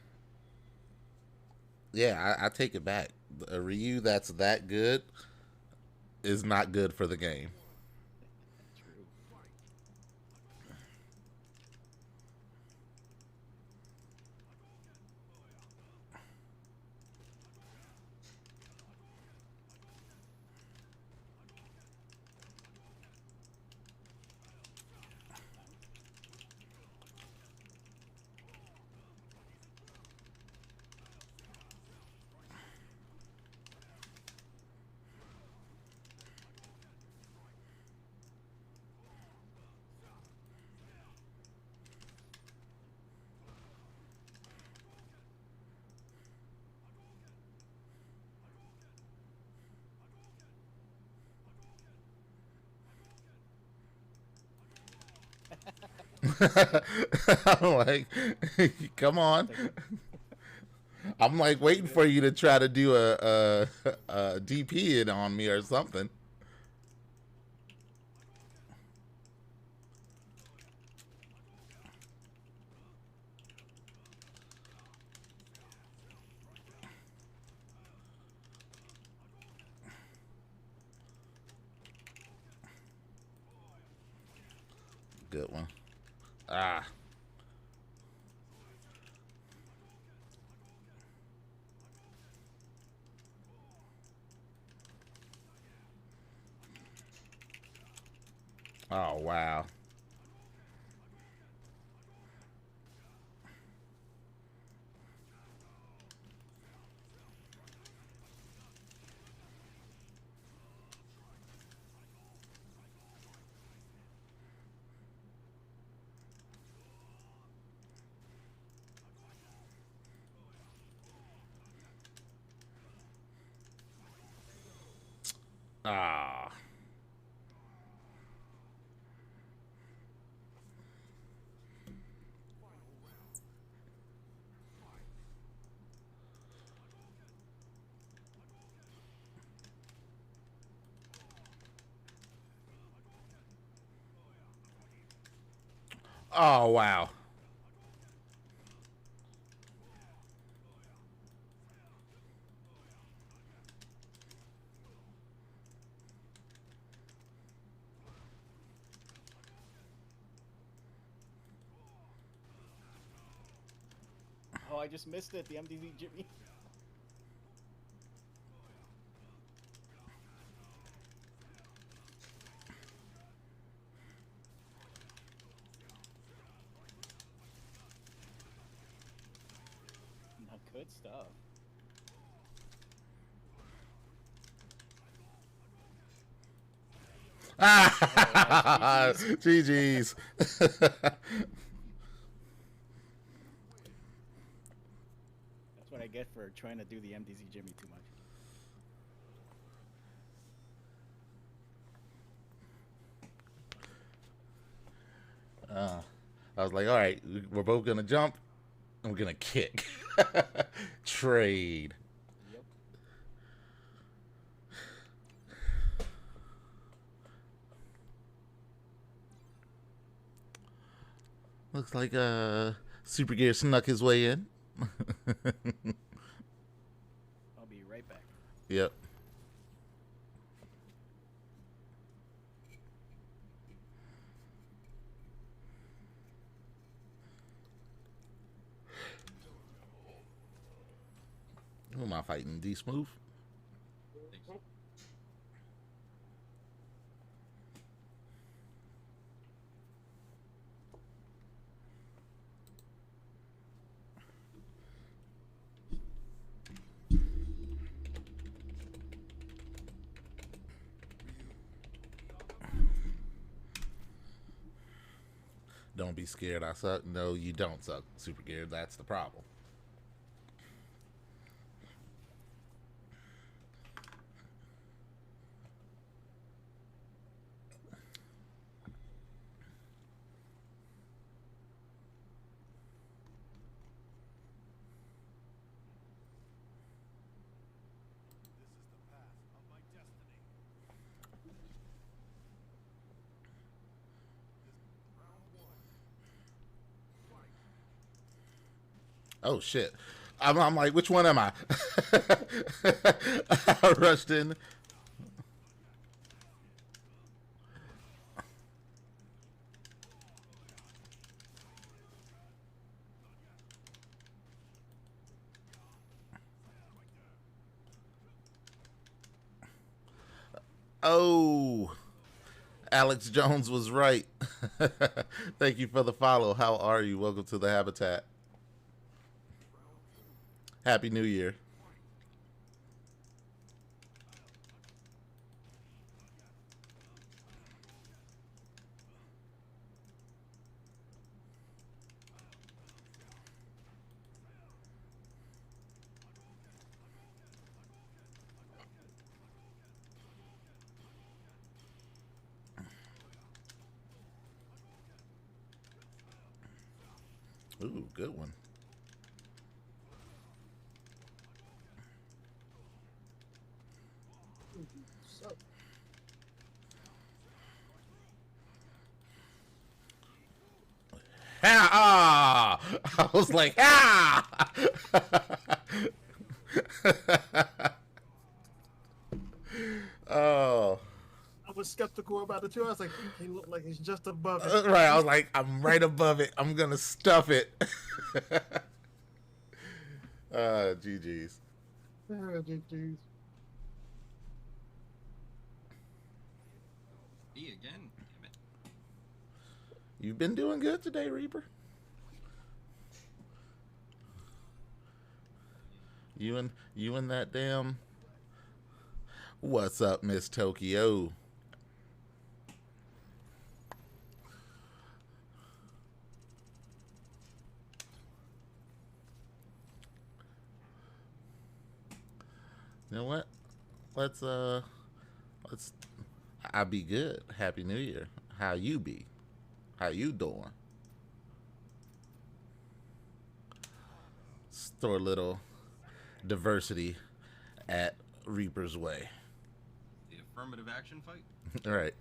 Yeah, I take it back. A Ryu that's that good is not good for the game. True. I'm like, come on. I'm like waiting for you to try to do a DP it on me or something. Good one. Ah. Oh, wow. Ah. Oh, wow. Oh, I just missed it. The MDZ Jimmy. No, good stuff. Ah. that's GG's. That's what I get for trying to do the MDZ Jimmy too much. I was like, all right, we're both going to jump and we're going to kick. Trade. Yep. Looks like Super Gear snuck his way in. I'll be right back. Yep. Who am I fighting? D Smooth? Don't be scared. I suck. No, you don't suck, Super Gear. That's the problem. Oh shit. I'm like, which one am I? I rushed in. Oh, Alex Jones was right. Thank you for the follow. How are you? Welcome to the Habitat. Happy New Year. Ooh, good one. So, Ah! I was like, ah! Oh. I was skeptical about it too. I was like, he looked like he's just above it. Right, I was like, I'm right above it. I'm gonna stuff it. GG's. GG's. Me again? Damn it. You've been doing good today, Reaper. You and that damn. What's up, Miss Tokyo? You know what? Let's I be good. Happy New Year. How you be? How you doing? Store a little diversity at Reaper's Way. The affirmative action fight? All right.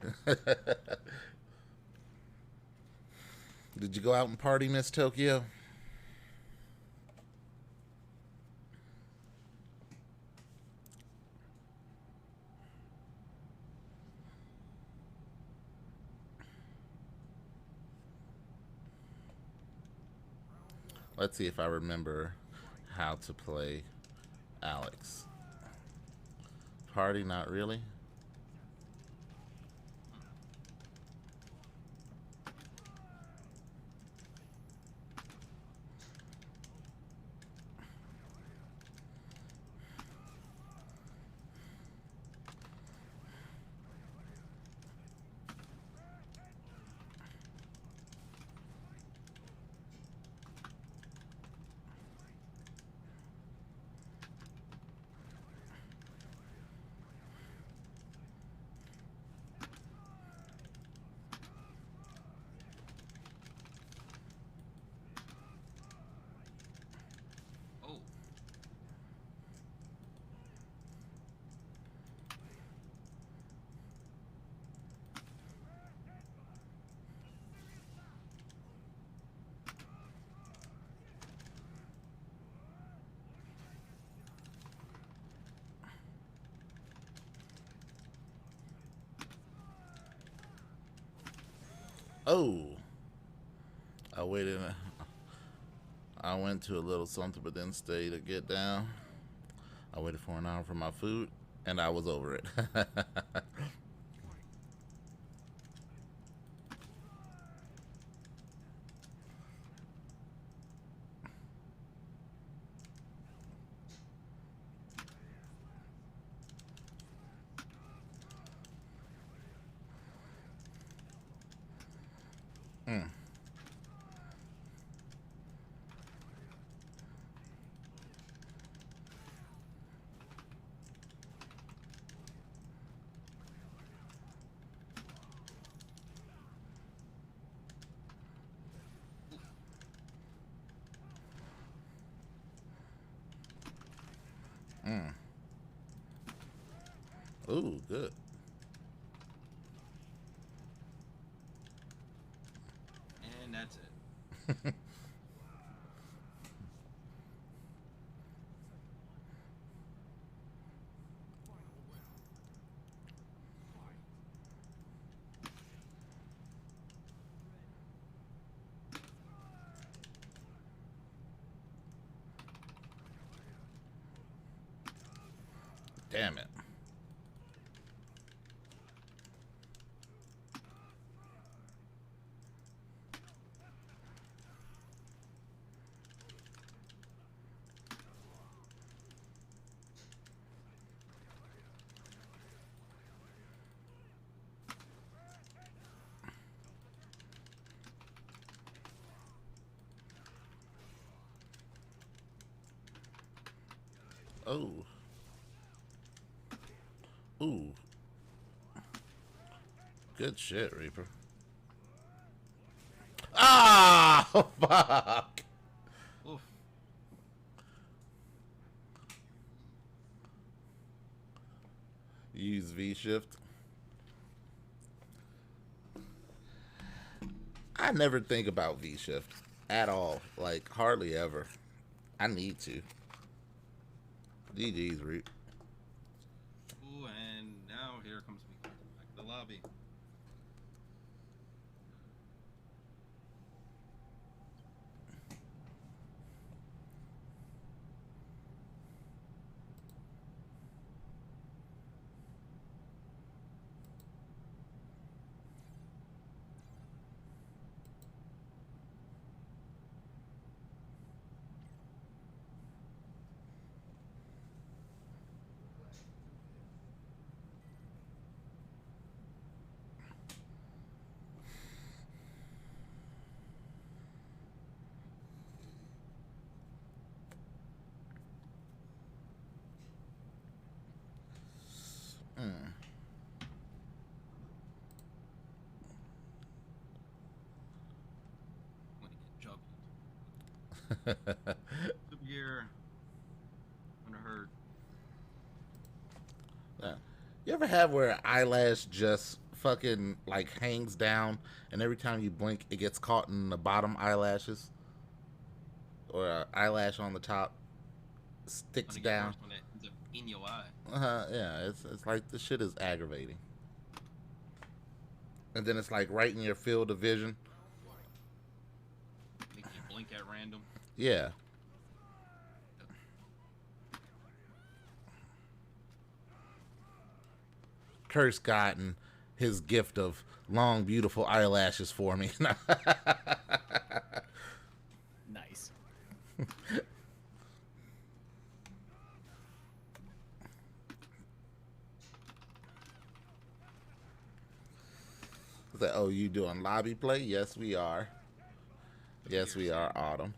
Did you go out and party, Miss Tokyo? Let's see if I remember how to play Alex. Party, not really. Oh. Oh. I waited. I went to a little something, but then stayed to get down. I waited for an hour for my food, and I was over it. Mm. Mm. Ooh, good. And that's it. Damn it. Oh. Ooh. Good shit, Reaper. Ah! Fuck! Oof. Use V-shift. I never think about V-shift at all. Like, hardly ever. I need to. GG's, Reap. Ooh, and now here comes me back to the lobby. I'm gonna get juggled. Super gear. Gonna hurt. You ever have where an eyelash just fucking like hangs down and every time you blink it gets caught in the bottom eyelashes? Or an eyelash on the top sticks Gonna get down? worse when it ends up in your eye. Yeah, it's like this shit is aggravating. And then it's like right in your field of vision. Make you blink at random. Yeah. Curse gotten his gift of long, beautiful eyelashes for me. Nice. Is that, oh, you doing lobby play? Yes, we are. Yes, we are, Autumn.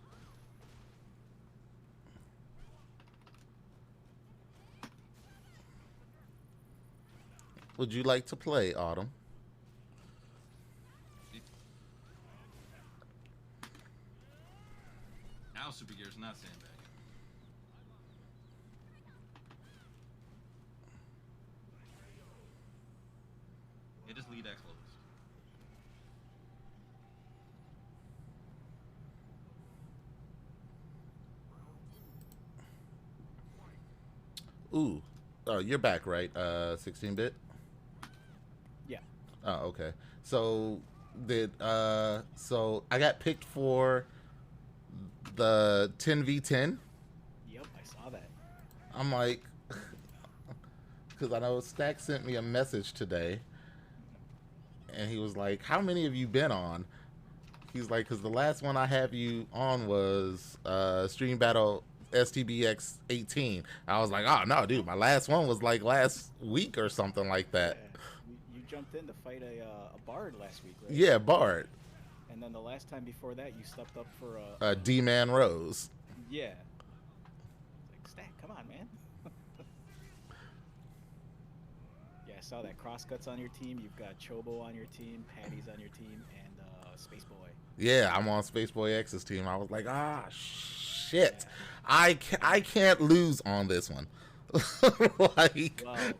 Would you like to play, Autumn? Now Super Gear's not sandbagging. Yeah, just lead X lowest. Ooh. Oh, you're back, right? 16-bit? Yeah. Oh, okay. So so I got picked for the 10v10. Yep, I saw that. I'm like, because I know Stack sent me a message today, and he was like, "How many have you been on?" He's like, "Because the last one I have you on was Stream Battle STBX 18." I was like, "Oh no, dude, my last one was like last week or something like that." Yeah. You jumped in to fight a Bard last week, right? Yeah, Bard. And then the last time before that, you stepped up for D-Man Rose. Yeah. Like, Stack, come on, man. Yeah, I saw that. Crosscuts on your team. You've got Chobo on your team, Patty's on your team, and Space Boy. Yeah, I'm on Space Boy X's team. I was like, ah, shit. Yeah. I can't lose on this one. Like, Wow.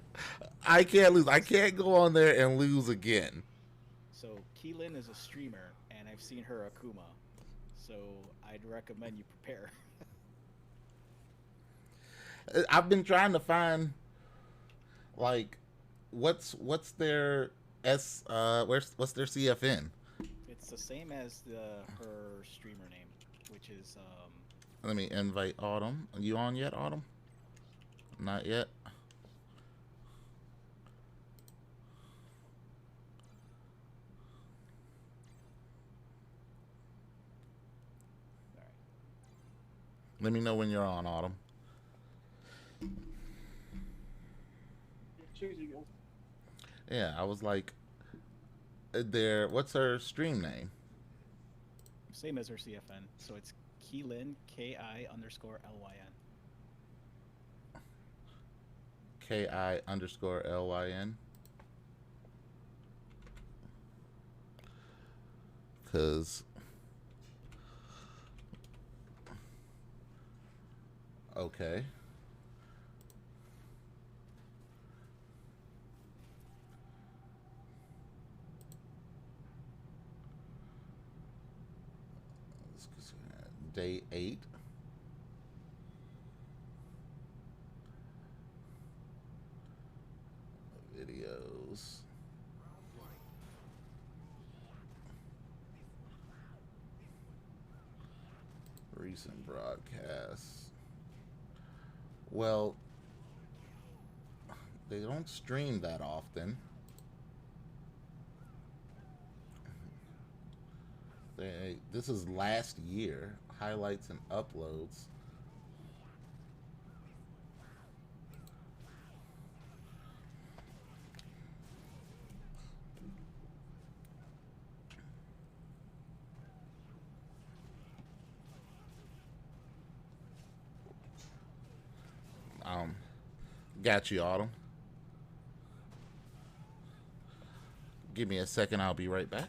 I can't lose. I can't go on there and lose again. So Keelan is a streamer, and I've seen her Akuma. So I'd recommend you prepare. I've been trying to find, like, what's their what's their CFN? It's the same as her streamer name, which is Let me invite Autumn. Are you on yet, Autumn? Not yet. Let me know when you're on, Autumn. Choose you. Yeah, I was like, what's her stream name? Same as her CFN. So it's Keylin, KI_LYN. KI_LYN. Because, okay. Day 8. Videos. Recent broadcasts. Well, they don't stream that often. This is last year. Highlights and uploads. Got you, Autumn. Give me a second. I'll be right back.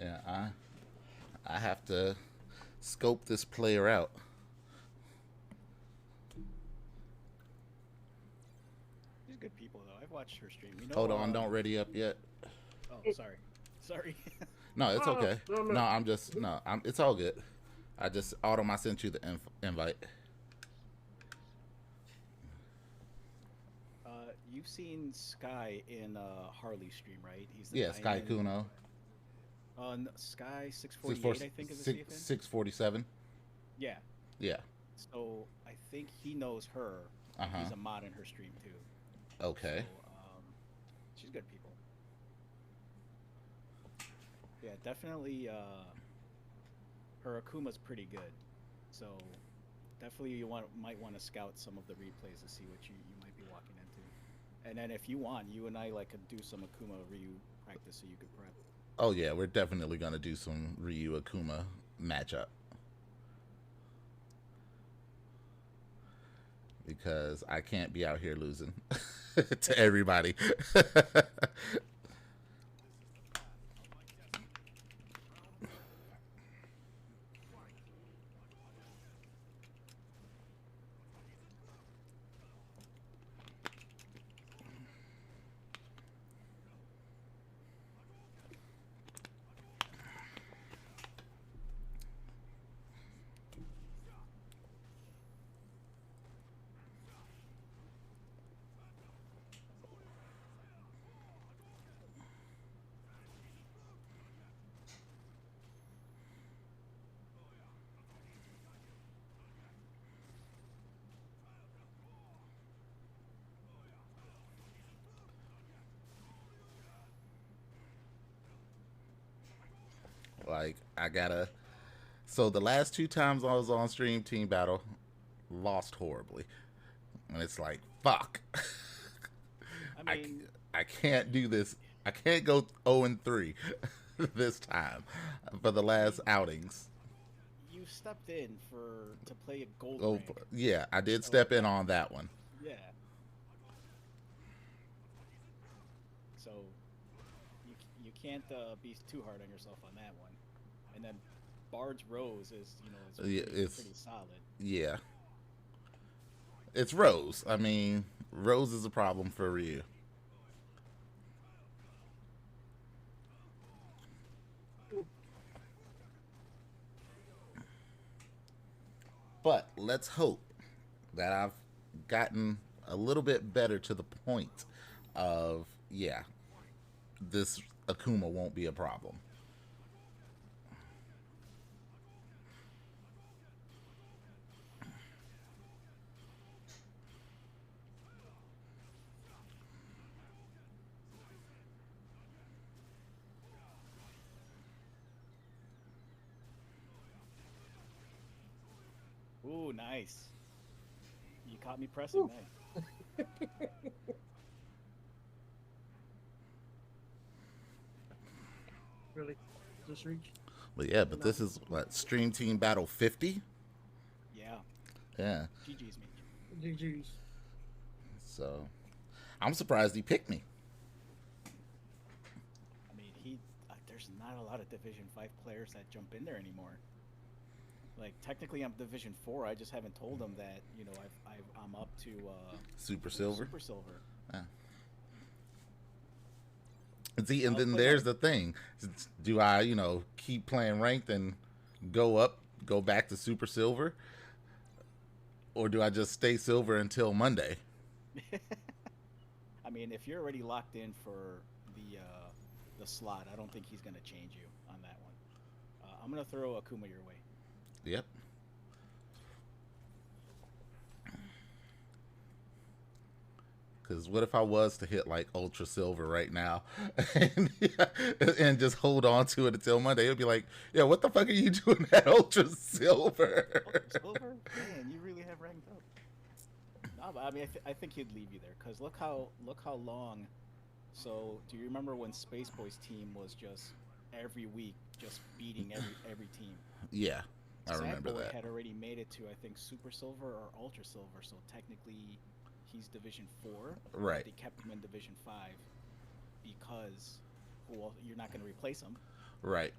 Yeah, I have to scope this player out. She's good people though. I've watched her stream. You know, Hold on, don't ready up yet. Oh, sorry. No, it's okay. No. No, it's all good. Autumn, I sent you the invite. You've seen Sky in Harley's stream, right? He's Yeah, Sky Kuno. Sky 648, I think is the CFN. 647. Yeah. Yeah. So I think he knows her. He's a mod in her stream too. Okay. So, she's good people. Yeah, definitely. Her Akuma's pretty good. So definitely you might want to scout some of the replays to see what you might be walking into. And then if you want, you and I could do some Akuma Ryu practice so you could prep. Oh yeah, we're definitely gonna do some Ryu Akuma matchup. Because I can't be out here losing to everybody. Like, so the last 2 times I was on stream team battle, lost horribly. And it's like, fuck. I mean, I can't do this. I can't go 0-3 this time for the last outings. You stepped in to play a gold rank. Yeah, I did step in on that one. Yeah. So you can't be too hard on yourself on that one. And then Bard's Rose is, Yeah, it's pretty solid. Yeah. It's Rose. I mean, Rose is a problem for Ryu. But let's hope that I've gotten a little bit better to the point of, yeah, this Akuma won't be a problem. Ooh, nice. You caught me pressing that. Really? Just reach? But yeah, but this is what, Stream Team Battle 50? Yeah. Yeah. GG's me. GG's. So I'm surprised he picked me. I mean, there's not a lot of Division 5 players that jump in there anymore. Like, technically I'm Division 4. I just haven't told them that, I'm up to Super Silver. Super Silver. Yeah. See, and then there's the thing. Do I, keep playing ranked and go back to Super Silver? Or do I just stay silver until Monday? I mean, if you're already locked in for the slot, I don't think he's going to change you on that one. I'm going to throw Akuma your way. Yep. Because what if I was to hit like Ultra Silver right now and just hold on to it until Monday? It would be like, yeah, what the fuck are you doing at Ultra Silver? Ultra Silver? Man, you really have ranked up. No, but I mean, I think he'd leave you there because look how long. So, do you remember when Space Boy's team was just every week just beating every team? Yeah, I remember Sackboy that. had already made it to, I think, Super Silver or Ultra Silver, so technically he's Division 4. Right. They kept him in Division 5 because, well, you're not going to replace him. Right.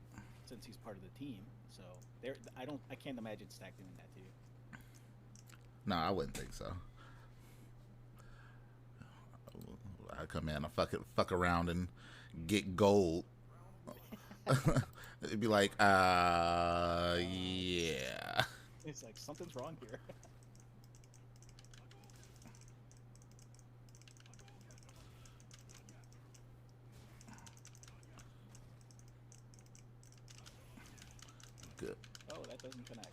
Since he's part of the team. So, I can't imagine Stack doing that to you. No, I wouldn't think so. I come in, I fuck around and get gold. It'd be like, yeah. It's like, something's wrong here. Good. Oh, that doesn't connect.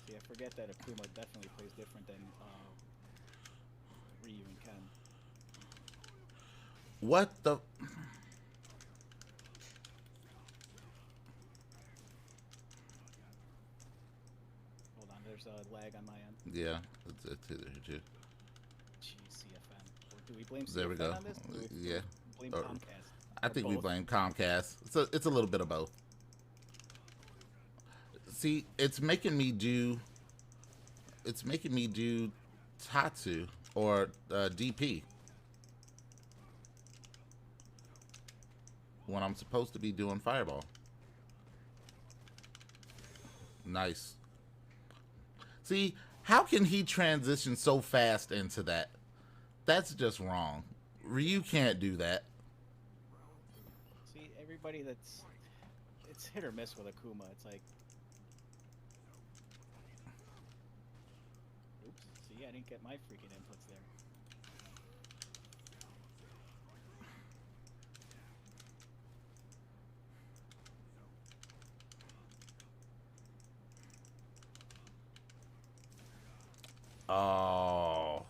See, I forget that Akuma definitely plays different than Ryu and Ken. What the? Hold on, there's a lag on my end. Yeah, it's here too. Jeez, CFN. Or do we blame CFN There we go. on this? Do we Yeah. blame Or- Comcast? I Or think we both? blame Comcast. It's a little bit of both. See, it's making me do Tatsu or DP when I'm supposed to be doing Fireball. Nice. See, how can he transition so fast into that? That's just wrong. Ryu can't do that. See, everybody it's hit or miss with Akuma. It's like, oops, see, I didn't get my freaking inputs there. Oh.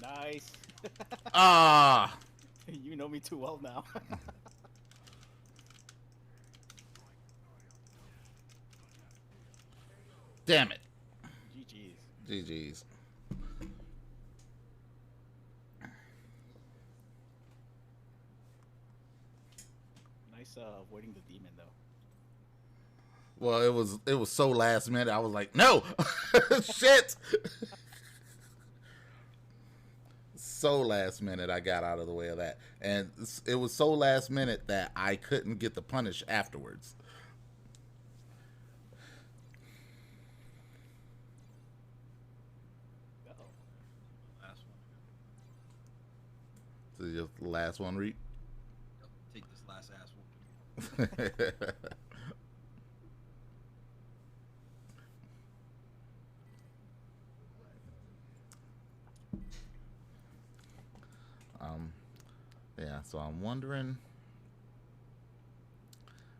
Nice. Ah. You know me too well now. Damn it. GG's. GG's. Nice avoiding the demon though. Well, it was so last minute. I was like, no, shit. So last minute, I got out of the way of that, and it was so last minute that I couldn't get the punish afterwards. Uh-oh. Last one. So just the last one, Reap. Yep. Take this last ass whooping. Yeah, so I'm wondering.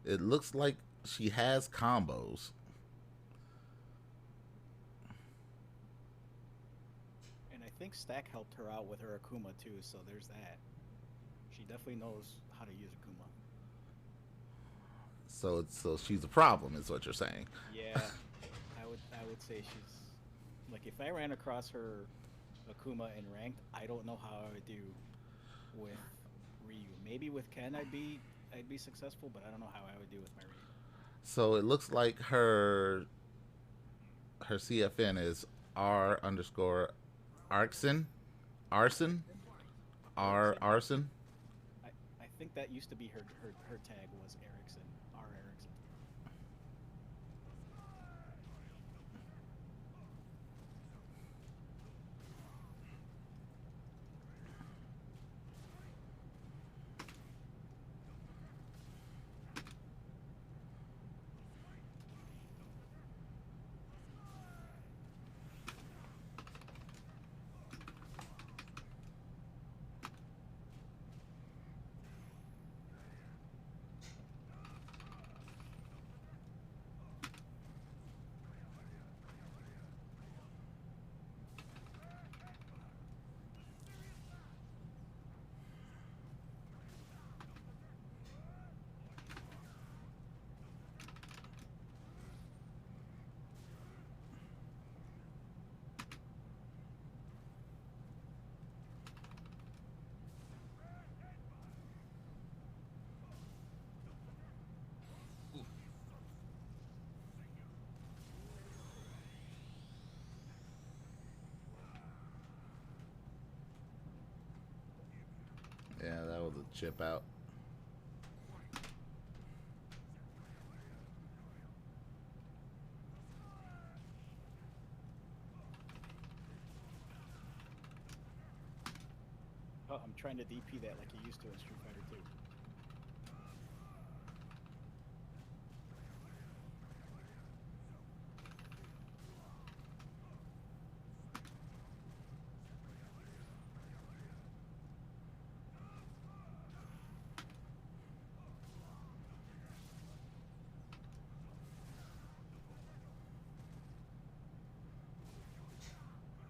It looks like she has combos. And I think Stack helped her out with her Akuma too, so there's that. She definitely knows how to use Akuma. So she's a problem, is what you're saying. Yeah, I would say she's like, if I ran across her Akuma in ranked, I don't know how I would do with Ryu. Maybe with Ken I'd be successful, but I don't know how I would do with my Ryu. So it looks like her CFN is R_Arson. Arson? Arson? I think that used to be her tag was Erickson. R. Erickson. Yeah, that was a chip out. Oh, I'm trying to DP that like you used to in Street Fighter 2.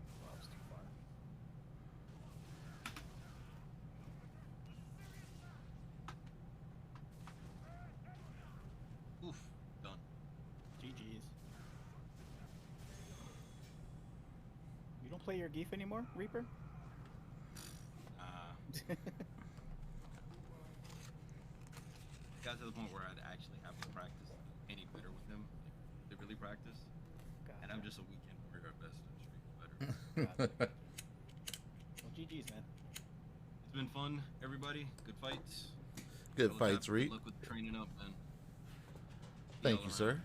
Oh, that was too far. Oof. Done. GG's. You don't play your Geef anymore, Reaper? Got to the point where I'd actually have to practice any better with him to really practice. And I'm just a weekend warrior at best in Street Fighter. Well, GG's, man. It's been fun, everybody. Good fights. Good Good fights, Reap. luck with training up, man. Thank you, sir.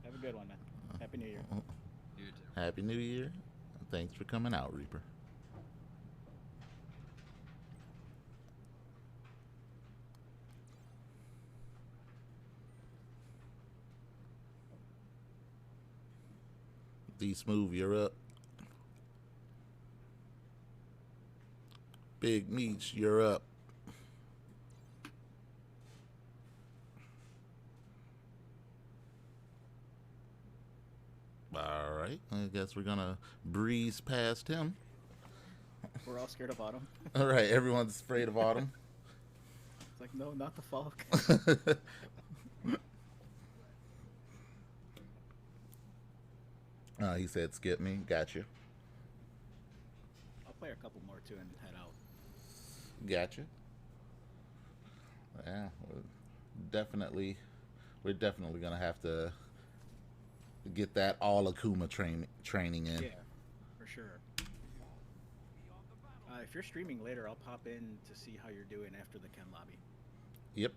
Have a good one, man. Happy New Year. You too. Happy New Year. Thanks for coming out, Reaper. D Smooth, you're up. Big Meech, you're up. All right, I guess we're gonna breeze past him. We're all scared of autumn. All right, everyone's afraid of autumn. It's like, no, not the fall. He said, "Skip me." Gotcha. I'll play a couple more too and head out. Gotcha. Yeah, we're definitely gonna have to get that all Akuma training in. Yeah, for sure. If you're streaming later, I'll pop in to see how you're doing after the Ken lobby. Yep.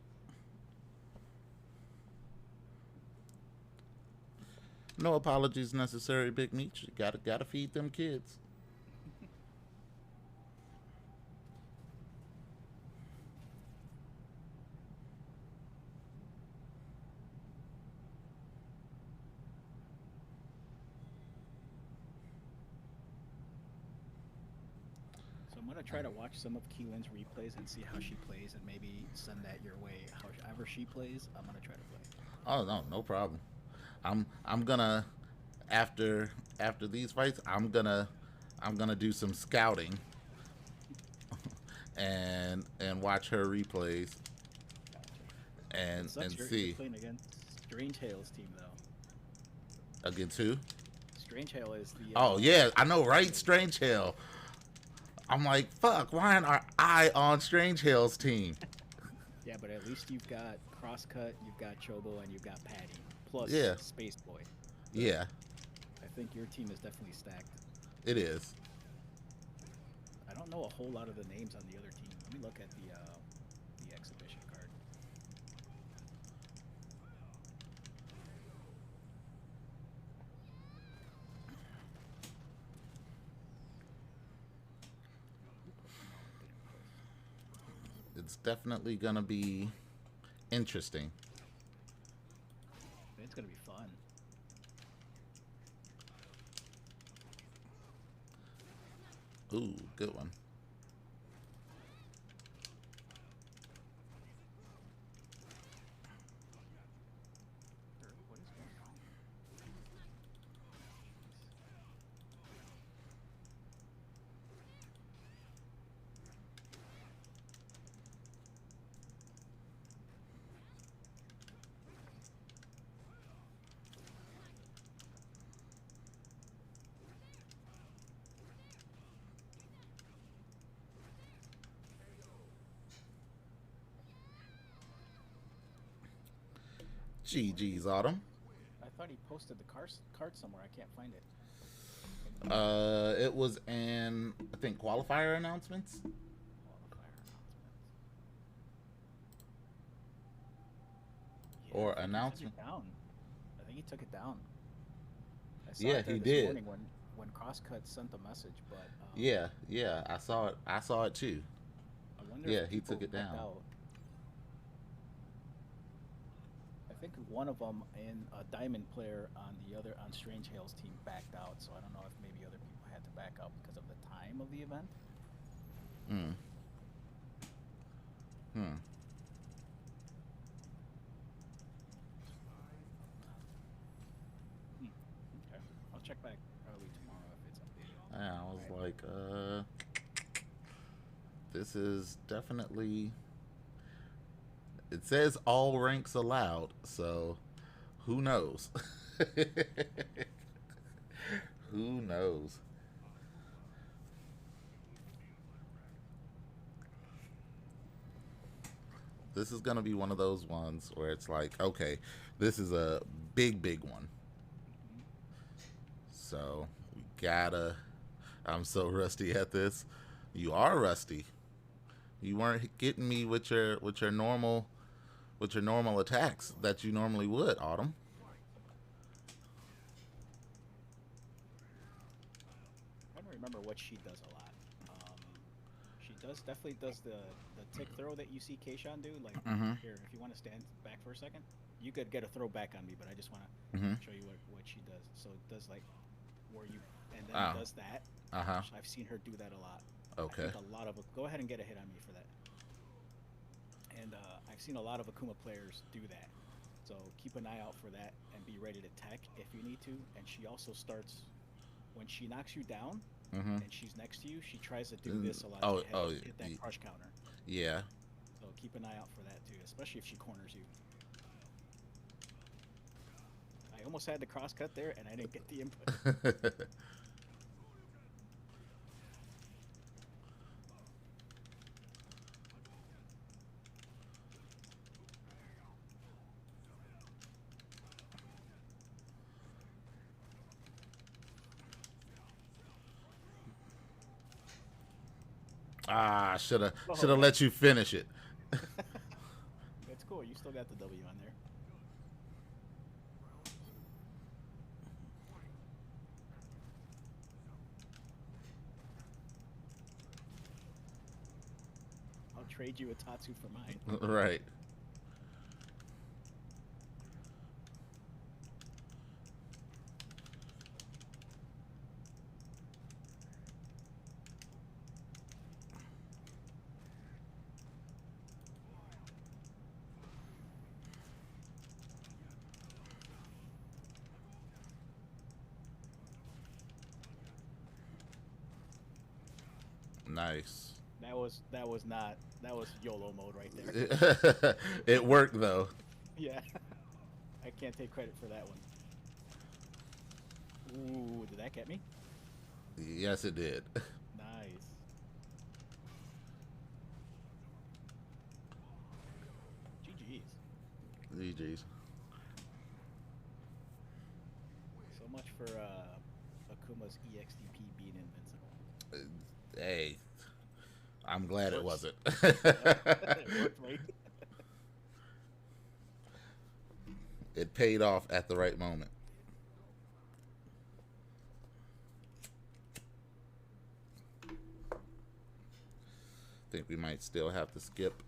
No apologies necessary, Big Meech. You gotta feed them kids. So I'm gonna try to watch some of Keelan's replays and see how she plays, and maybe send that your way. However she plays, I'm gonna try to play. Oh no problem. I'm gonna after these fights, I'm gonna do some scouting and watch her replays and You're see playing against Strange Hale's team though. against who? Strange Hale is the. Oh yeah, I know, right? Strange Hale. I'm like, fuck. Why aren't I on Strange Hale's team? Yeah, but at least you've got Crosscut, you've got Chobo, and you've got Patty. Plus Space Boy. Yeah. I think your team is definitely stacked. It is. I don't know a whole lot of the names on the other team. Let me look at the exhibition card. It's definitely gonna be interesting. It's gonna be fun. Ooh, good one. What is going on? GG's, Autumn. I thought he posted the card somewhere. I can't find it. It was in, I think, qualifier announcements. Or announcement. Down. I think he took it down. I saw Yeah, it there he this did. morning when Crosscut sent the message, but Yeah, I saw it too. I wonder Yeah, if he people took it backed down. out. I think one of them and a diamond player on Strange Hale's team backed out, so I don't know if maybe other people had to back out because of the time of the event. Hmm. Okay, I'll check back early tomorrow if it's updated. Yeah, I was like, this is definitely. It says all ranks allowed, so who knows? Who knows? This is gonna be one of those ones where it's like, okay, this is a big one. So we gotta. I'm so rusty at this. You are rusty. You weren't getting me with your normal attacks that you normally would, Autumn. I don't remember what she does a lot. She definitely does the tick throw that you see Keishan do. Like here, if you want to stand back for a second, you could get a throw back on me, but I just want to show you what she does. So it does like where you and then it does that. I've seen her do that a lot. Okay. I think a lot of go ahead and get a hit on me for that. And I've seen a lot of Akuma players do that. So keep an eye out for that and be ready to tech if you need to. And she also starts when she knocks you down. and she's next to you, she tries to do this a lot Oh, to hit that crush counter. Yeah. So keep an eye out for that too, especially if she corners you. I almost had the cross cut there, and I didn't get the input. Ah, should have let you finish it. It's cool. You still got the W on there. I'll trade you a Tatsu for mine. Right. Nice. That was YOLO mode right there. It worked though. Yeah. I can't take credit for that one. Ooh, did that get me? Yes, it did. Nice. GG's. GG's. So much for Akuma's EXDP being invincible. Hey, I'm glad it wasn't. It worked, right? It paid off at the right moment. Think we might still have to skip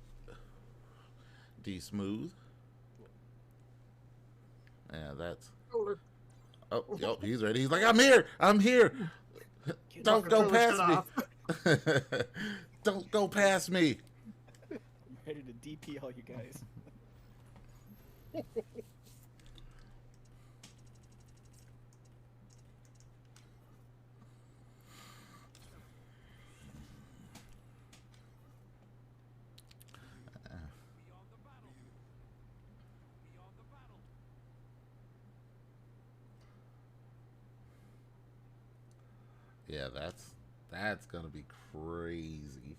D Smooth. Yeah, that's. Oh, yo, he's ready. He's like, I'm here. I'm here. Don't go past me. Don't go past me. I'm ready to DP all you guys. Yeah, that's gonna be crazy.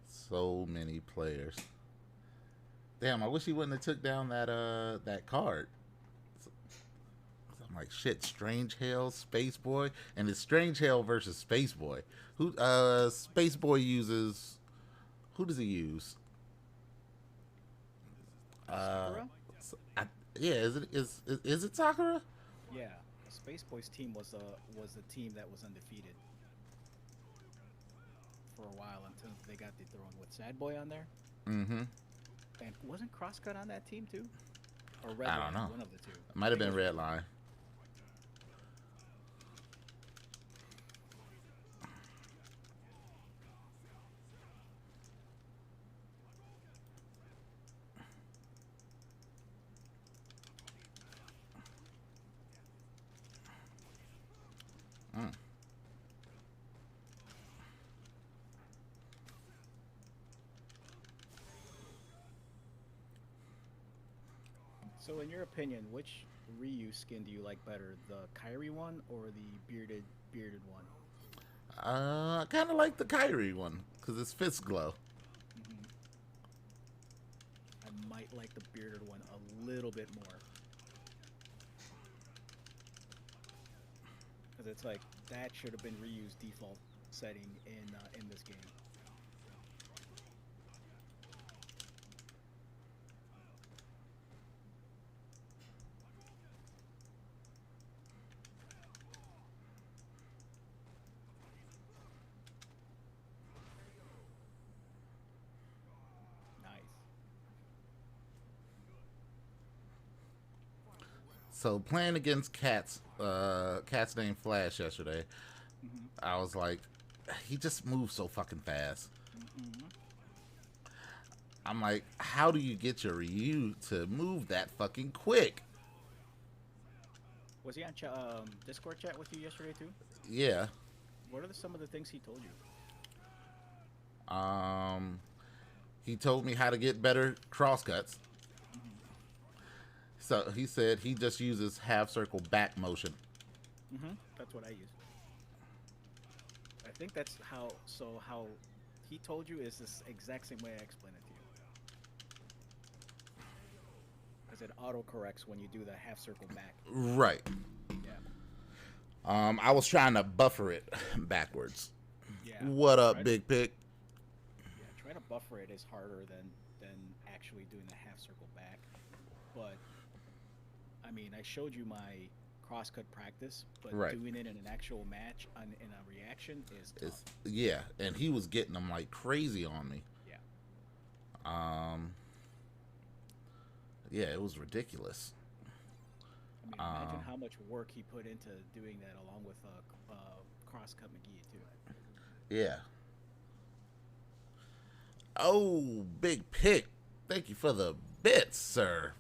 So many players. Damn, I wish he wouldn't have took down that card. I'm like, shit, Strange Hell, Space Boy, and it's Strange Hell versus Space Boy. Who Space Boy uses? Who does he use? Sakura? Yeah, is it Sakura? Yeah, the Space Boys team was the team that was undefeated for a while until they got the throne with Sad Boy on there. Mm-hmm. And wasn't Crosscut on that team too? Or Red I Line, don't know. one of the two. It might have been Red Line. So, in your opinion, which Ryu skin do you like better, the Kyrie one or the bearded one? I kind of like the Kyrie one because his fists glow. I might like the bearded one a little bit more. Because it's like, that should have been Ryu's default setting in this game. So playing against Cat's named Flash yesterday, I was like, he just moves so fucking fast. I'm like, how do you get your Ryu to move that fucking quick? Was he on Discord chat with you yesterday too? Yeah. What are some of the things he told you? He told me how to get better crosscuts. So he said he just uses half circle back motion. That's what I use. I think that's how. So how he told you is this exact same way I explained it to you. Because it auto corrects when you do the half circle back. Right. Yeah. I was trying to buffer it backwards. Yeah. What up, Big Pick? Yeah, trying to buffer it is harder than actually doing the half circle back. But I mean, I showed you my crosscut practice, but doing it in an actual match in a reaction is tough. Yeah, and he was getting them like crazy on me. Yeah. Yeah, it was ridiculous. I mean, imagine how much work he put into doing that, along with crosscut McGee too. Yeah. Oh, Big Pick, thank you for the bits, sir.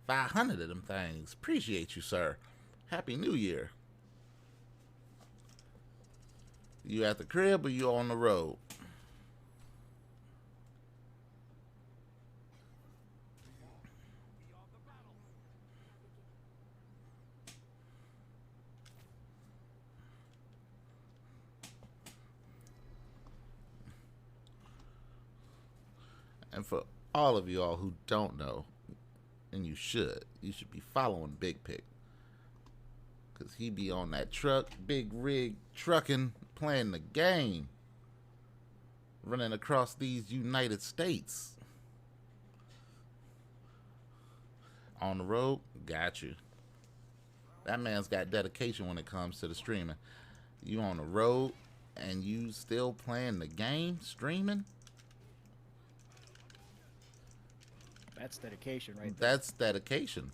500 of them things. Appreciate you, sir. Happy New Year. You at the crib or you on the road? And for all of y'all who don't know, and you should be following Big Pick. Because he be on that truck, big rig, trucking, playing the game. Running across these United States. On the road, got you. That man's got dedication when it comes to the streaming. You on the road, and you still playing the game, streaming? That's dedication, right there. That's dedication.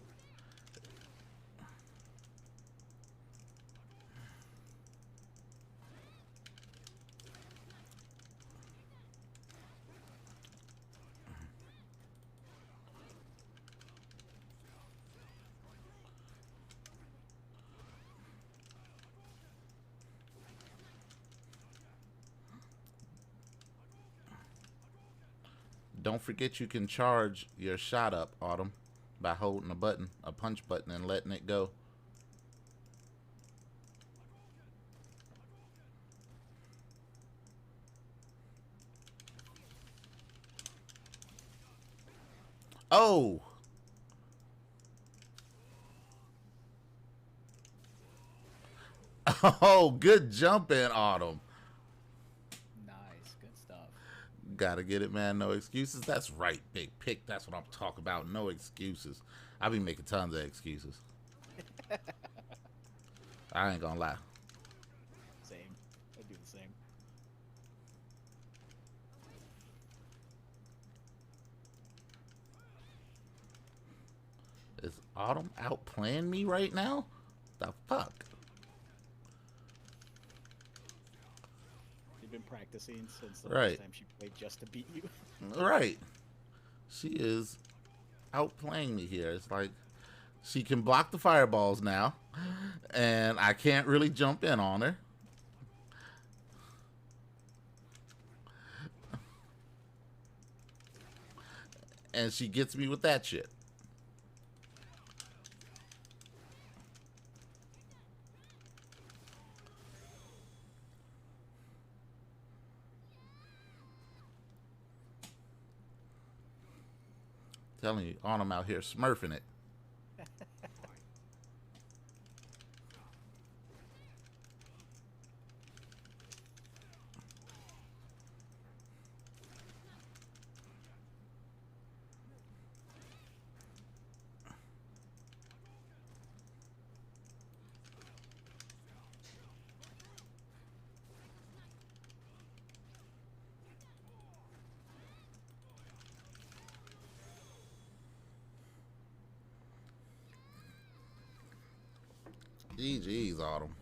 Don't forget you can charge your shot up, Autumn, by holding a punch button, and letting it go. Oh! Oh, good jump in, Autumn. Nice, good stuff. Gotta get it, man. No excuses. That's right, Big Pick. That's what I'm talking about. No excuses. I be making tons of excuses. I ain't gonna lie. Same. I do the same. Is Autumn outplaying me right now? The fuck? You've been practicing since the Right. last time she played just to beat you. Right. She is outplaying me here. It's like she can block the fireballs now, and I can't really jump in on her. And she gets me with that shit. Telling you, Autumn out here smurfing it. GG's, Autumn.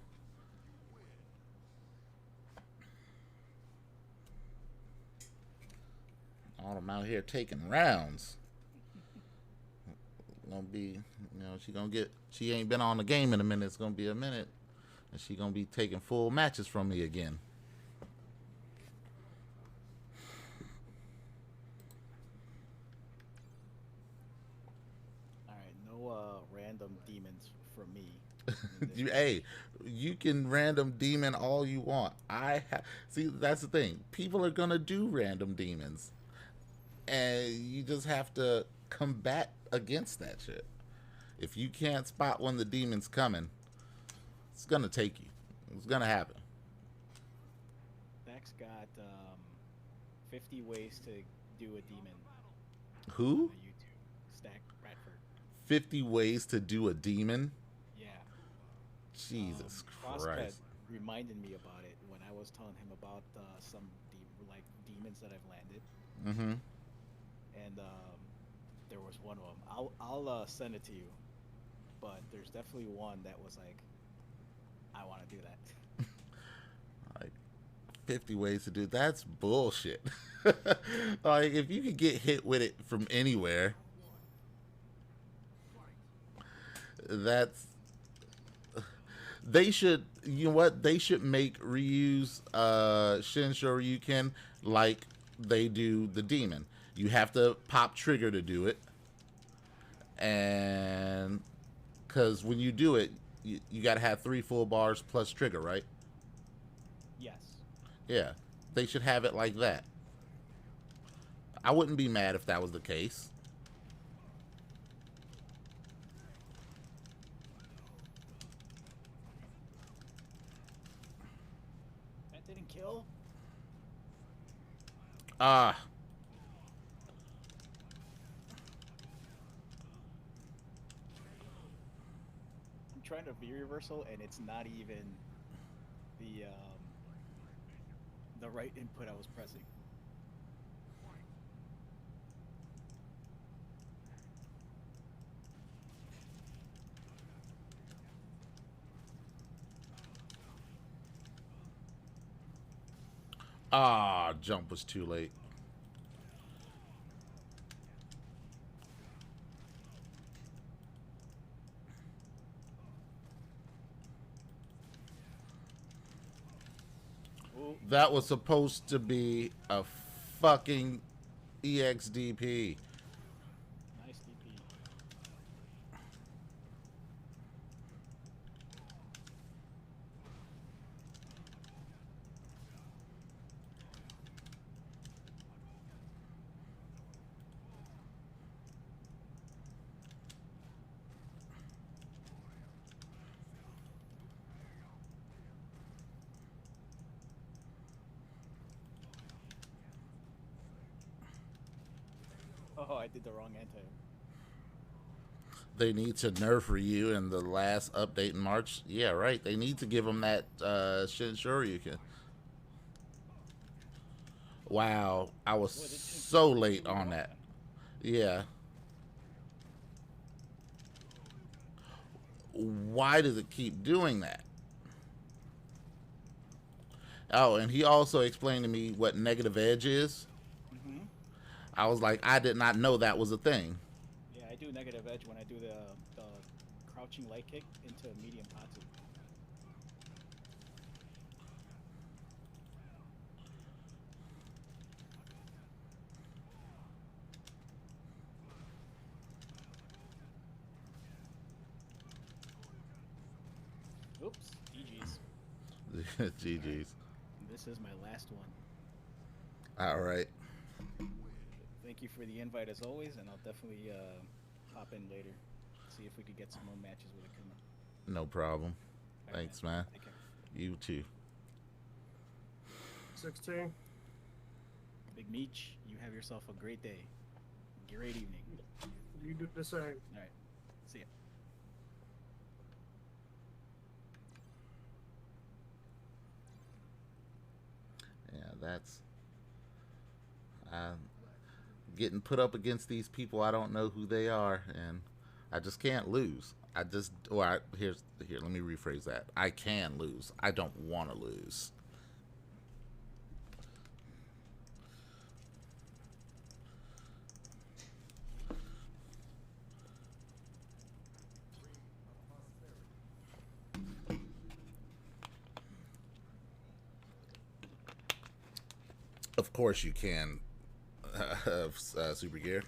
I'm out here taking rounds. Gonna be, she ain't been on the game in a minute. It's gonna be a minute, and she gonna be taking full matches from me again. All right, no random demons from me. Hey, you can random demon all you want. See, that's the thing. People are gonna do random demons, and you just have to combat against that shit. If you can't spot when the demon's coming, it's gonna take you. It's gonna happen. Max got 50 ways to do a demon Who? on YouTube. Stack Bradford. 50 ways to do a demon? Yeah. Jesus Frost had Christ. reminded me about it when I was telling him about some demons that I've landed, Mm-hmm. and there was one of them. I'll send it to you, but there's definitely one that was like, I want to do that. Like 50 ways to do that's bullshit. Like if you could get hit with it from anywhere, that's they should, you know what, they should make Ryu's Shin Shoryuken like they do the demon. You have to pop trigger to do it, and because when you do it, you got to have 3 full bars plus trigger, right? Yes. Yeah, they should have it like that. I wouldn't be mad if that was the case. That didn't kill. Ah. I'm trying to V reversal, and it's not even the right input I was pressing. Ah, jump was too late. Ooh. That was supposed to be a fucking EXDP. Nice DP. Oh, I did the wrong anti. They need to nerf Ryu in the last update in March. Yeah, right. They need to give him that Shin Shoryuken. Wow, I was so late on that. Yeah. Why does it keep doing that? Oh, and he also explained to me what negative edge is. Mm-hmm. I was like, I did not know that was a thing. Yeah, I do negative edge when I do the crouching light kick into medium Patsu. Oops, GG's. GG's. This is my last one. All right. Thank you for the invite as always, and I'll definitely pop in later. See if we could get some more matches with Akuma. No problem. All right, Thanks, man. Take care. You too. 16. Big Meech, you have yourself a great day. Great evening. You do the same. All right. See ya. Yeah, that's getting put up against these people. I don't know who they are, and I just can't lose. Here. Let me rephrase that. I can lose. I don't want to lose. Of course you can, Super Gear.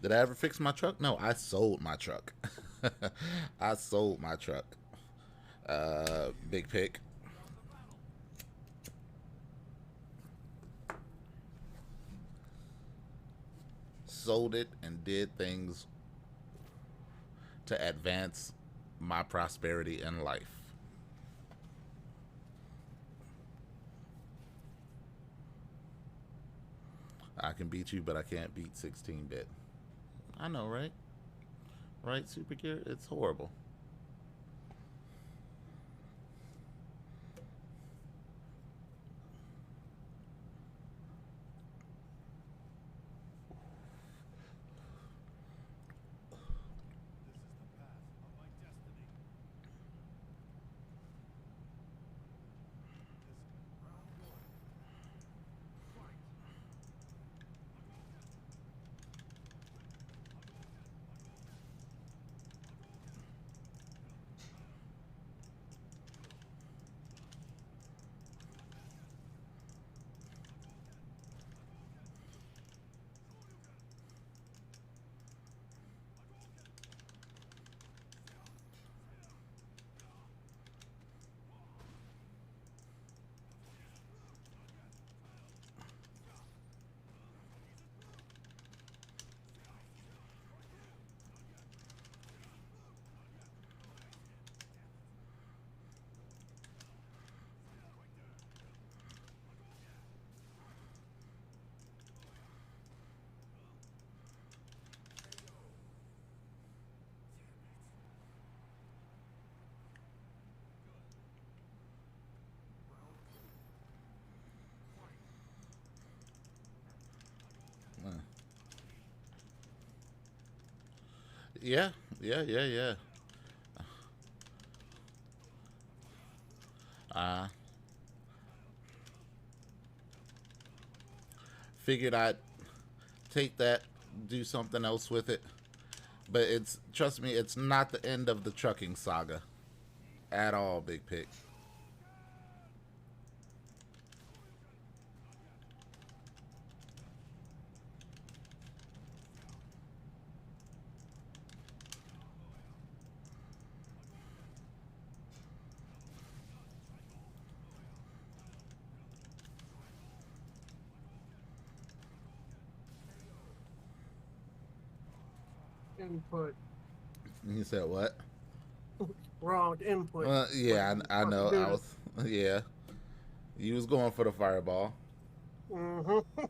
Did I ever fix my truck? No, I sold my truck. I sold my truck. Big pick. Sold it and did things to advance my prosperity in life. I can beat you, but I can't beat 16-bit. I know, right? Right, Super Gear? It's horrible. Yeah, yeah. Uh, Figured I'd take that, do something else with it. But it's, trust me, it's not the end of the trucking saga at all, Big Pick. Input. You said what? Wrong input. Yeah, I know. Do I was, yeah. You was going for the fireball. Mm-hmm.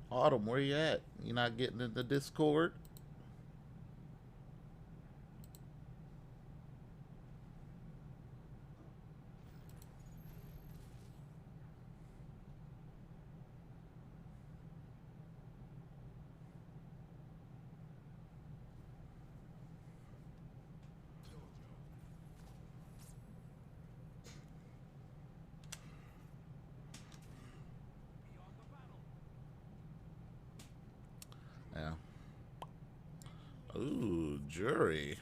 Autumn, where you at? You not getting in the Discord? Yeah. Ooh, jury.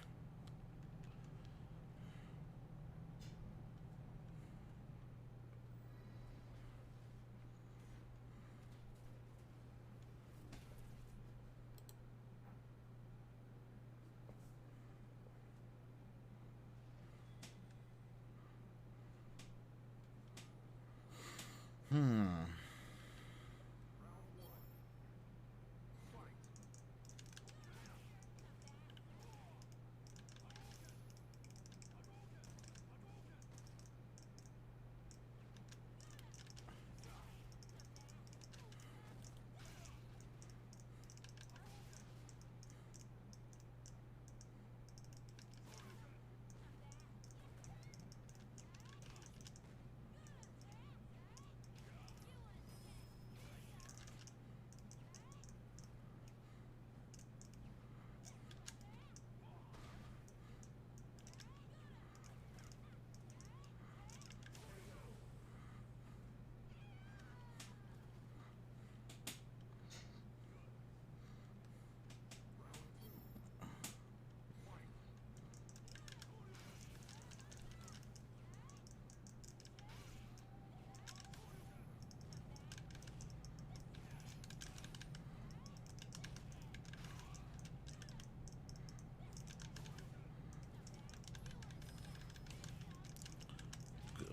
Hmm.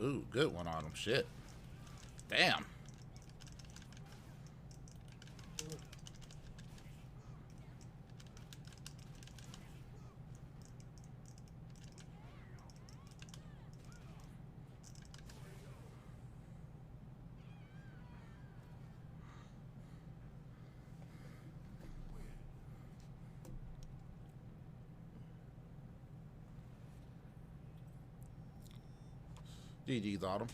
Ooh, good one on him. Shit. Damn. GG's, Autumn.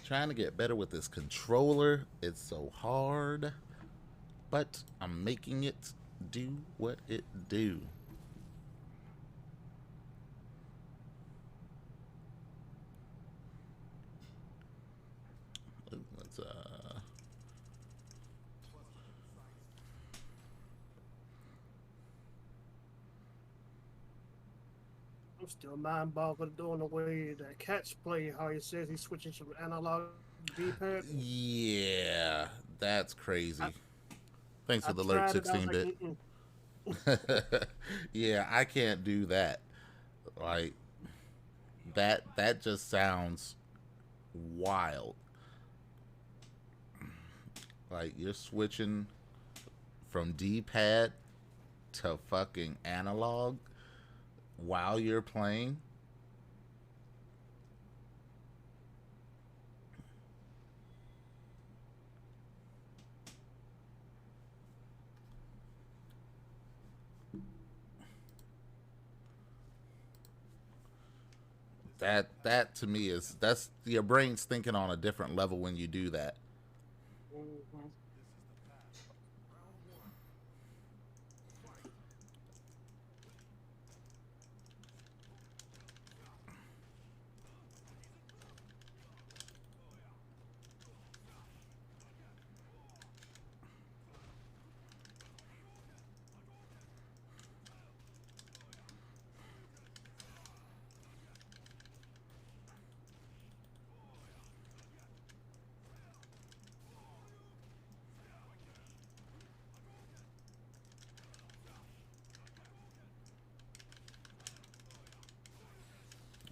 Trying to get better with this controller. It's so hard, but I'm making it do what it do. Let's I'm still mind boggled doing the way that Catch play. How he says he's switching from analog D-pad. Yeah, that's crazy. Thanks for I the alert, tried it. I was 16-bit. like, Yeah, I can't do that. Like that just sounds wild. Like you're switching from D-pad to fucking analog while you're playing. That to me is that's your brain's thinking on a different level when you do that.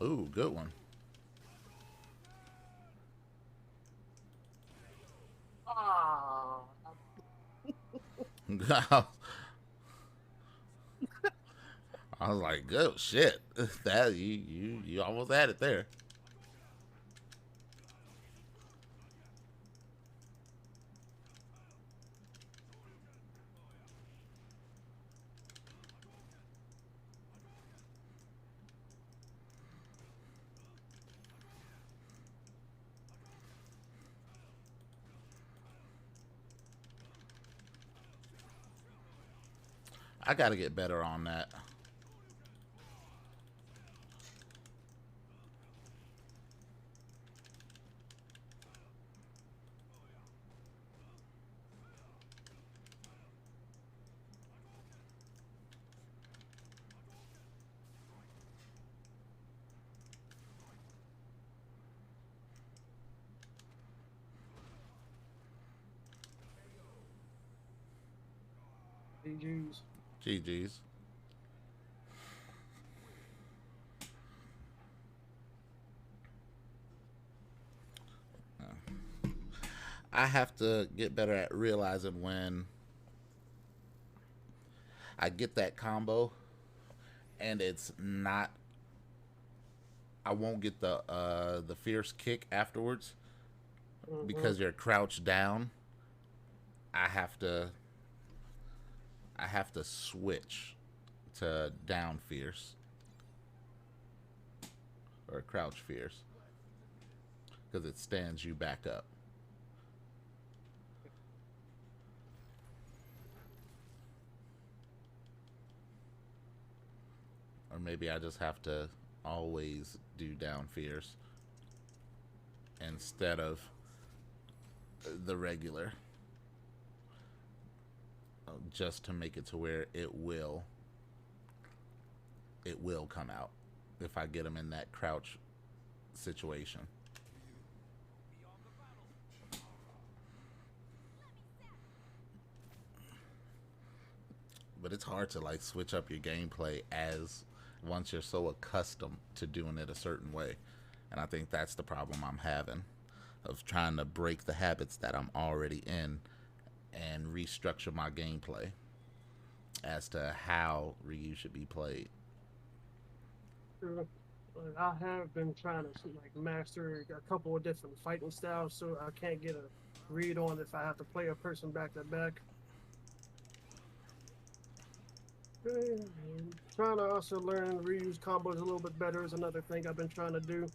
Ooh, good one. I was like, good shit. That you almost had it there. I gotta get better on that. GG's. GG's. I have to get better at realizing when I get that combo and it's not, I won't get the fierce kick afterwards because you're crouched down. I have to switch to down fierce or crouch fierce because it stands you back up. Or maybe I just have to always do down fierce instead of the regular. just to make it to where it will come out if I get him in that crouch situation. But it's hard to like switch up your gameplay as once you're so accustomed to doing it a certain way. And I think that's the problem I'm having, of trying to break the habits that I'm already in and restructure my gameplay as to how Ryu should be played. Like, I have been trying to like master a couple of different fighting styles, so I can't get a read on if I have to play a person back to back. Trying to also learn reuse combos a little bit better is another thing I've been trying to do.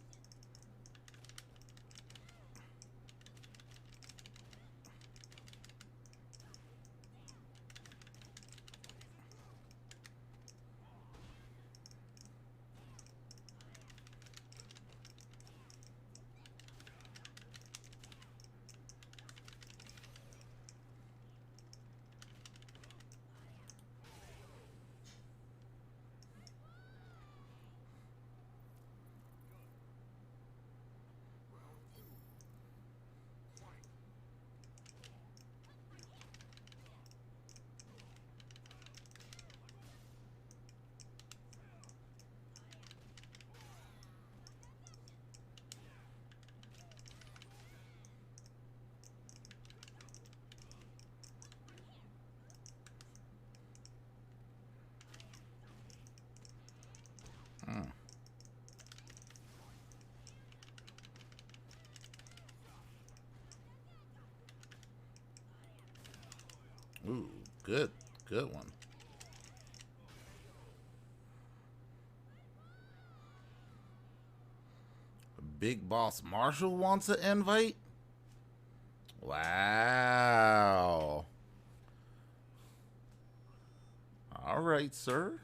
Ooh, good one. Big Boss Marshall wants an invite? Wow. All right, sir.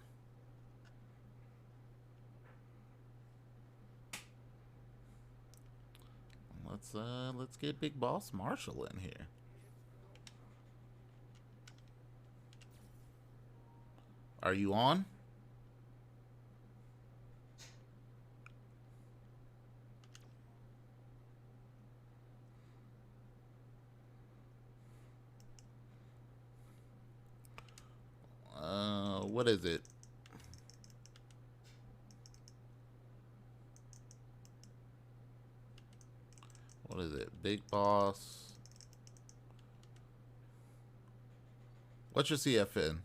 Let's get Big Boss Marshall in here. Are you on? What is it? What is it? Big Boss. What's your CFN?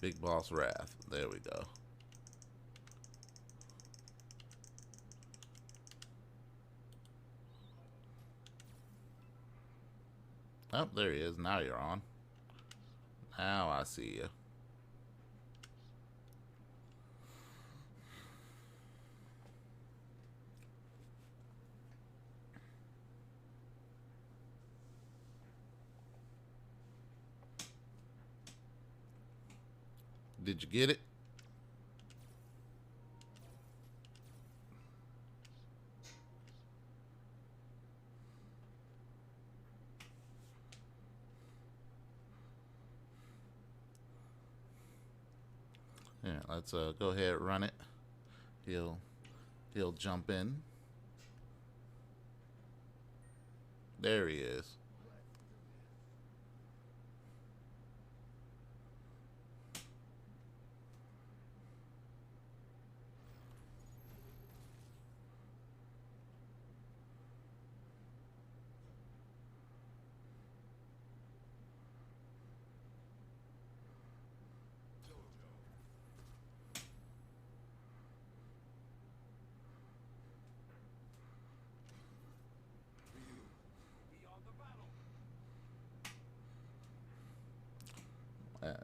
Big Boss Wrath. There we go. Oh, there he is. Now you're on. Now I see you. Did you get it? Yeah, let's go ahead and run it. He'll jump in. There he is.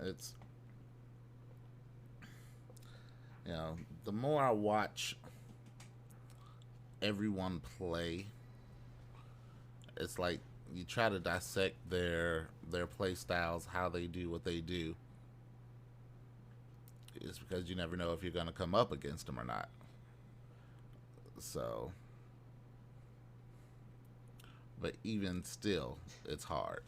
It's, you know, the more I watch everyone play, it's like, you try to dissect their play styles, how they do what they do. It's because you never know if you're going to come up against them or not. So, but even still, it's hard.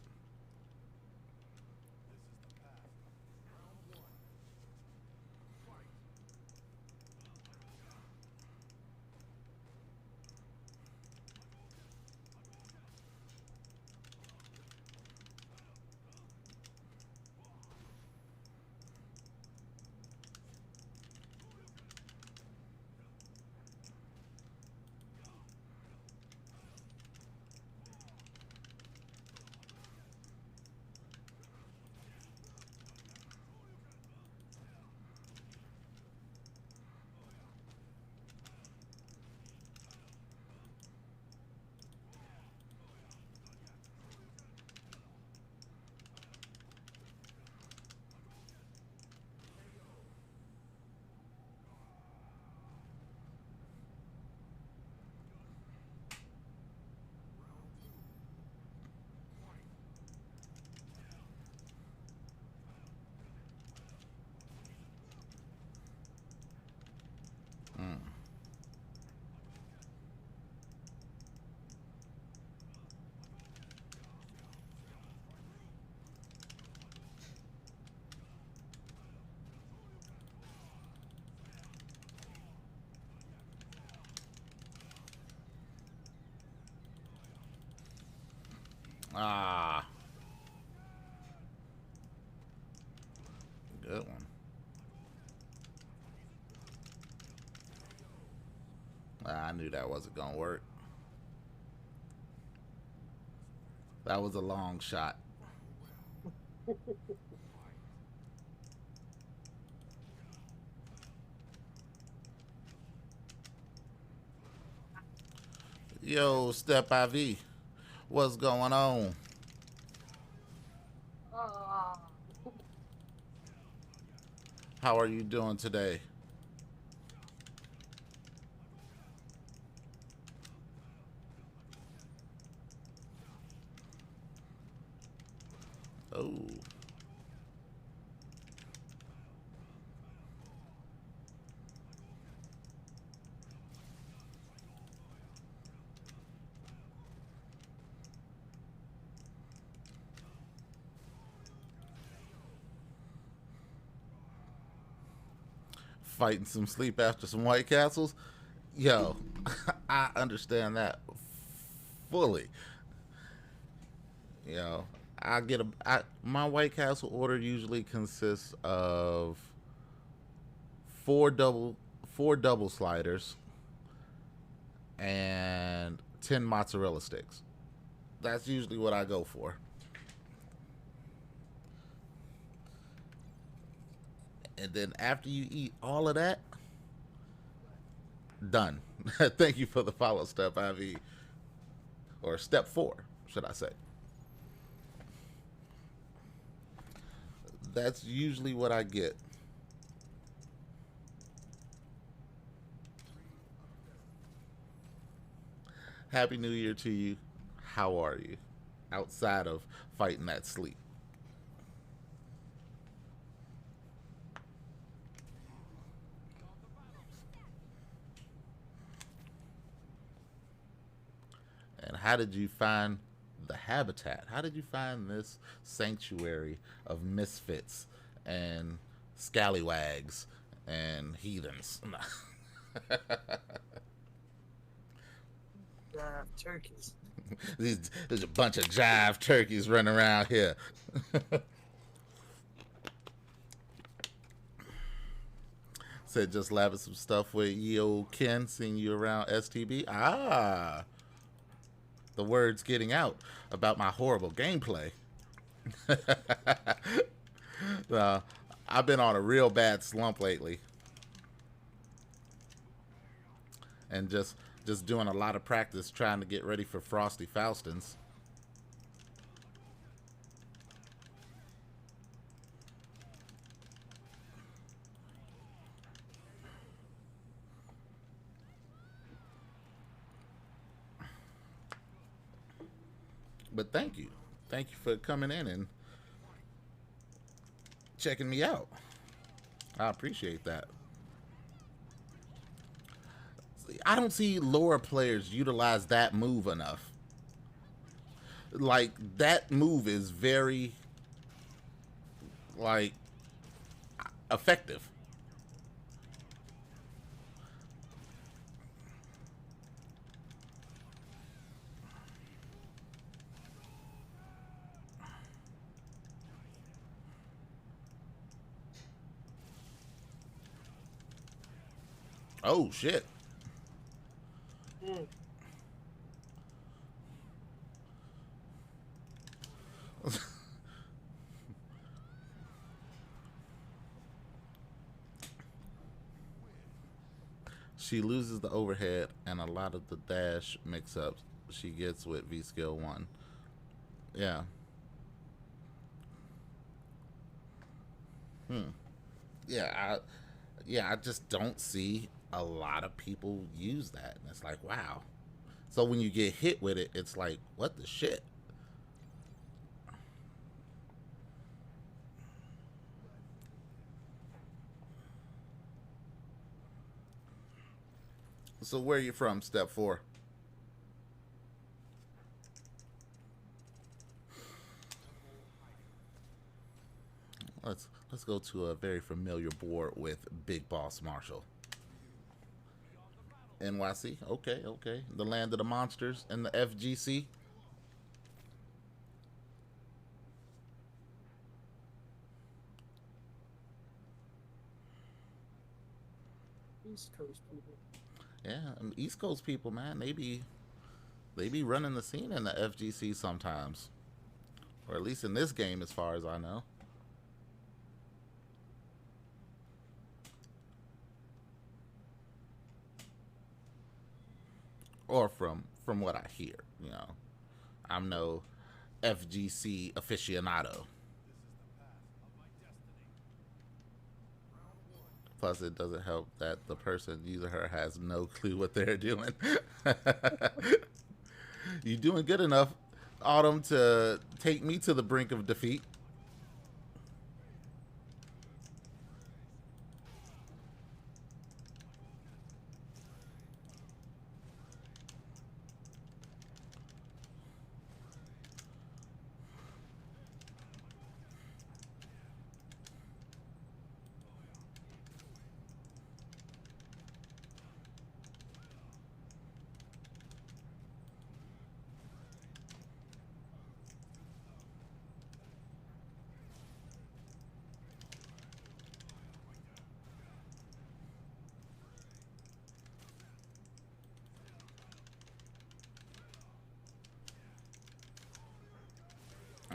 Ah. Good one. I knew that wasn't going to work. That was a long shot. Yo, Step IV. What's going on? How are you doing today? Oh. Fighting some sleep after some White Castles? Yo, I understand that fully. You know, my White Castle order usually consists of four double sliders and 10 mozzarella sticks. That's usually what I go for. And then after you eat all of that, done. Thank you for the follow, Step IV. Or Step 4, should I say. That's usually what I get. Happy New Year to you. How are you? Outside of fighting that sleep. And how did you find the habitat? How did you find this sanctuary of misfits and scallywags and heathens? Jive turkeys. There's a bunch of jive turkeys running around here. Said just laughing some stuff with Yo Ken, seeing you around STB. Ah, the word's getting out about my horrible gameplay. I've been on a real bad slump lately, and just doing a lot of practice trying to get ready for Frosty Faustins. But thank you for coming in and checking me out. I appreciate that. I don't see lower players utilize that move enough. Like, that move is very, like, effective. Oh, shit. Mm. She loses the overhead and a lot of the dash mix-ups she gets with V-Skill 1. Yeah. I just don't see a lot of people use that. And it's like, wow. So when you get hit with it, it's like, what the shit? So where are you from, Step 4? Let's go to a very familiar board with Big Boss Marshall. NYC, okay. The land of the monsters and the FGC. East Coast people. Yeah, East Coast people, man, they be running the scene in the FGC sometimes, or at least in this game, as far as I know. Or from what I hear, you know, I'm no FGC aficionado. Plus, it doesn't help that the person using her has no clue what they're doing. You doing good enough, Autumn, to take me to the brink of defeat.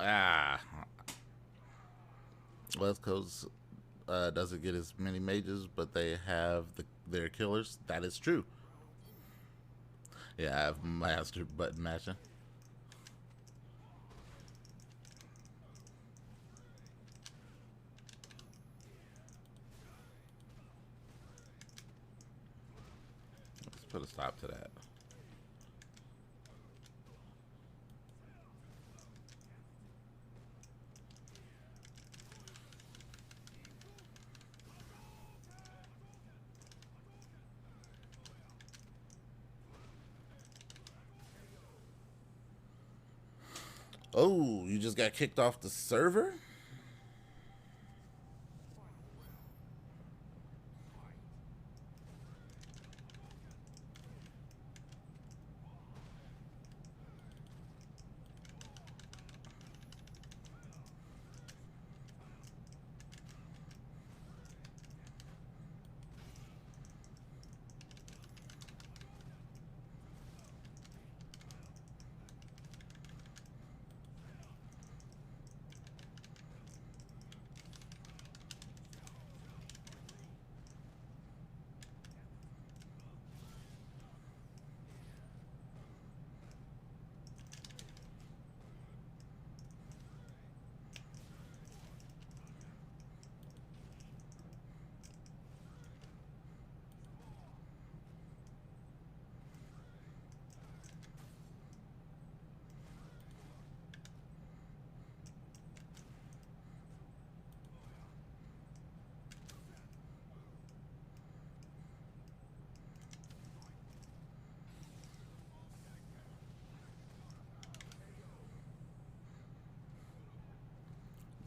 Ah, West Coast doesn't get as many mages, but they have their killers. That is true. Yeah, I've mastered button mashing. Let's put a stop to that. Oh, you just got kicked off the server?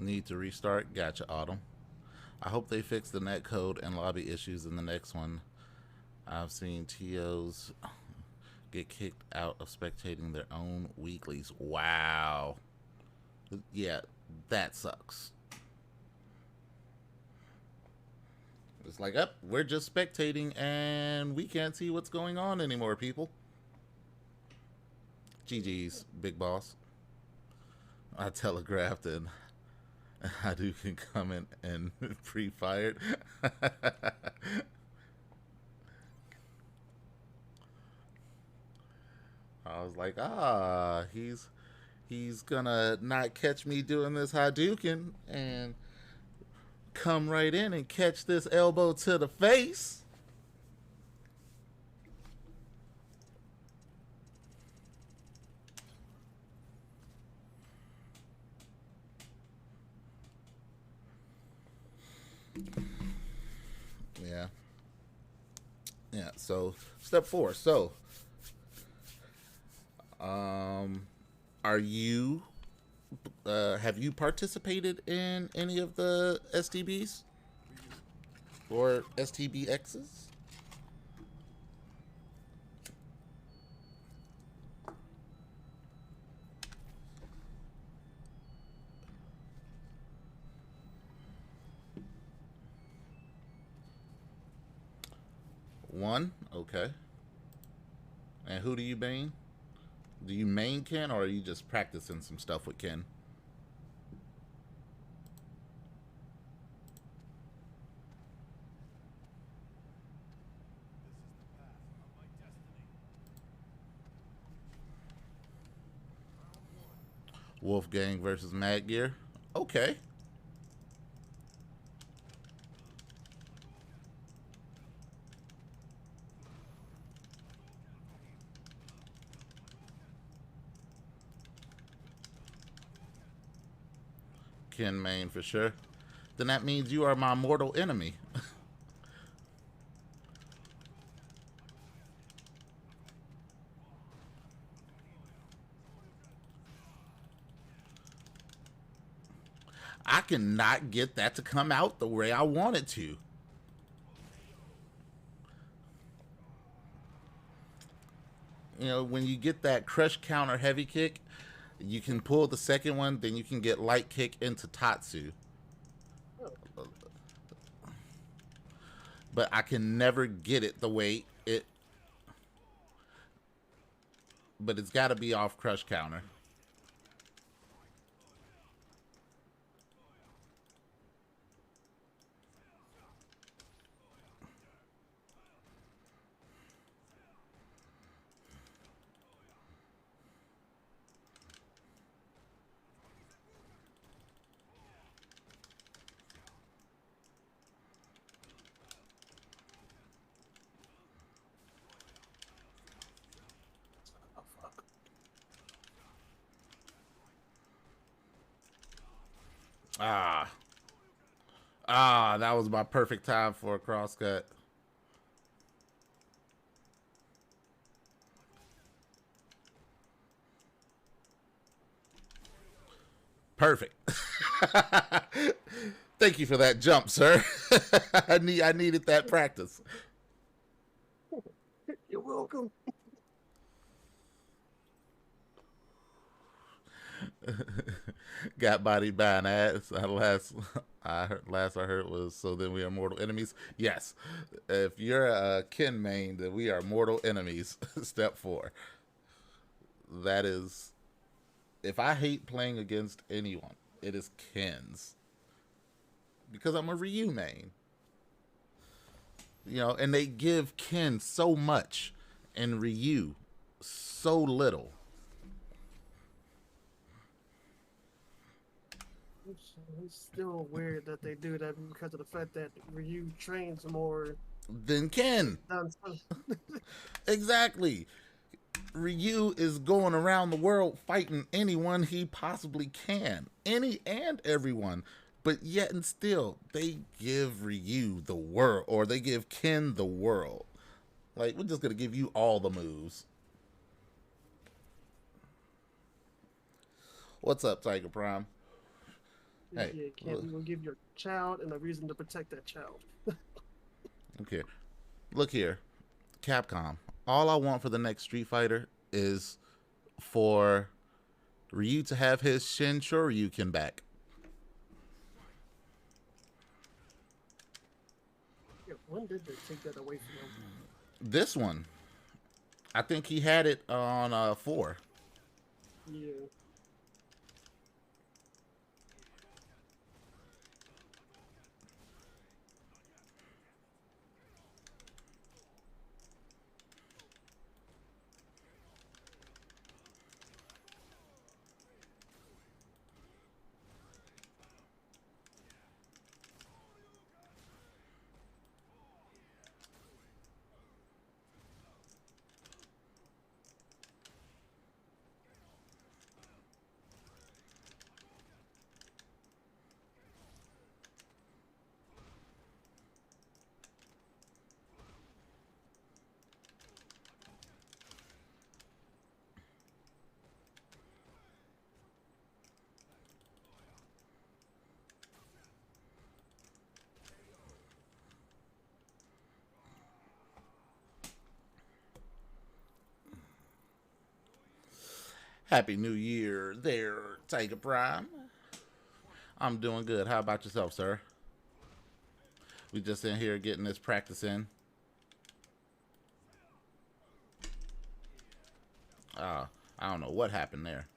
Need to restart? Gotcha, Autumn. I hope they fix the netcode and lobby issues in the next one. I've seen TOs get kicked out of spectating their own weeklies. Wow. Yeah, that sucks. It's like, up, we're just spectating and we can't see what's going on anymore, people. GG's, big boss. I telegraphed and Hadouken coming and pre-fired. I was like, he's gonna not catch me doing this Hadouken and come right in and catch this elbow to the face. Yeah, so step 4. So are you have you participated in any of the STBs or STBXs? One, okay. And who do you main? Do you main Ken, or are you just practicing some stuff with Ken? Wolfgang versus Mad Gear. Okay. Ken main for sure. Then that means you are my mortal enemy. I cannot get that to come out the way I want it to. You know, when you get that crush counter heavy kick, you can pull the second one, then you can get light kick into Tatsu. But I can never get it the way it... But it's got to be off crush counter. That was my perfect time for a crosscut. Perfect. Thank you for that jump, sir. I needed that practice. You're welcome. Got bodied by an ass. I heard was, so then we are mortal enemies. Yes, if you're a Ken main, then we are mortal enemies. Step 4. That is, if I hate playing against anyone, it is Ken's, because I'm a Ryu main. You know, and they give Ken so much and Ryu so little. It's still weird that they do that because of the fact that Ryu trains more than Ken. Exactly. Ryu is going around the world fighting anyone he possibly can. Any and everyone. But yet and still, they give Ryu the world, or they give Ken the world. Like, we're just going to give you all the moves. What's up, Tiger Prime? Hey, Yeah, can't even give your child and a reason to protect that child. okay. Look here, Capcom. All I want for the next Street Fighter is for Ryu to have his Shin Shoryuken back. Yeah, when did they take that away from him? This one, I think he had it on 4. Yeah. Happy New Year there, Tiger Prime. I'm doing good. How about yourself, sir? We just in here getting this practice in. I don't know what happened there.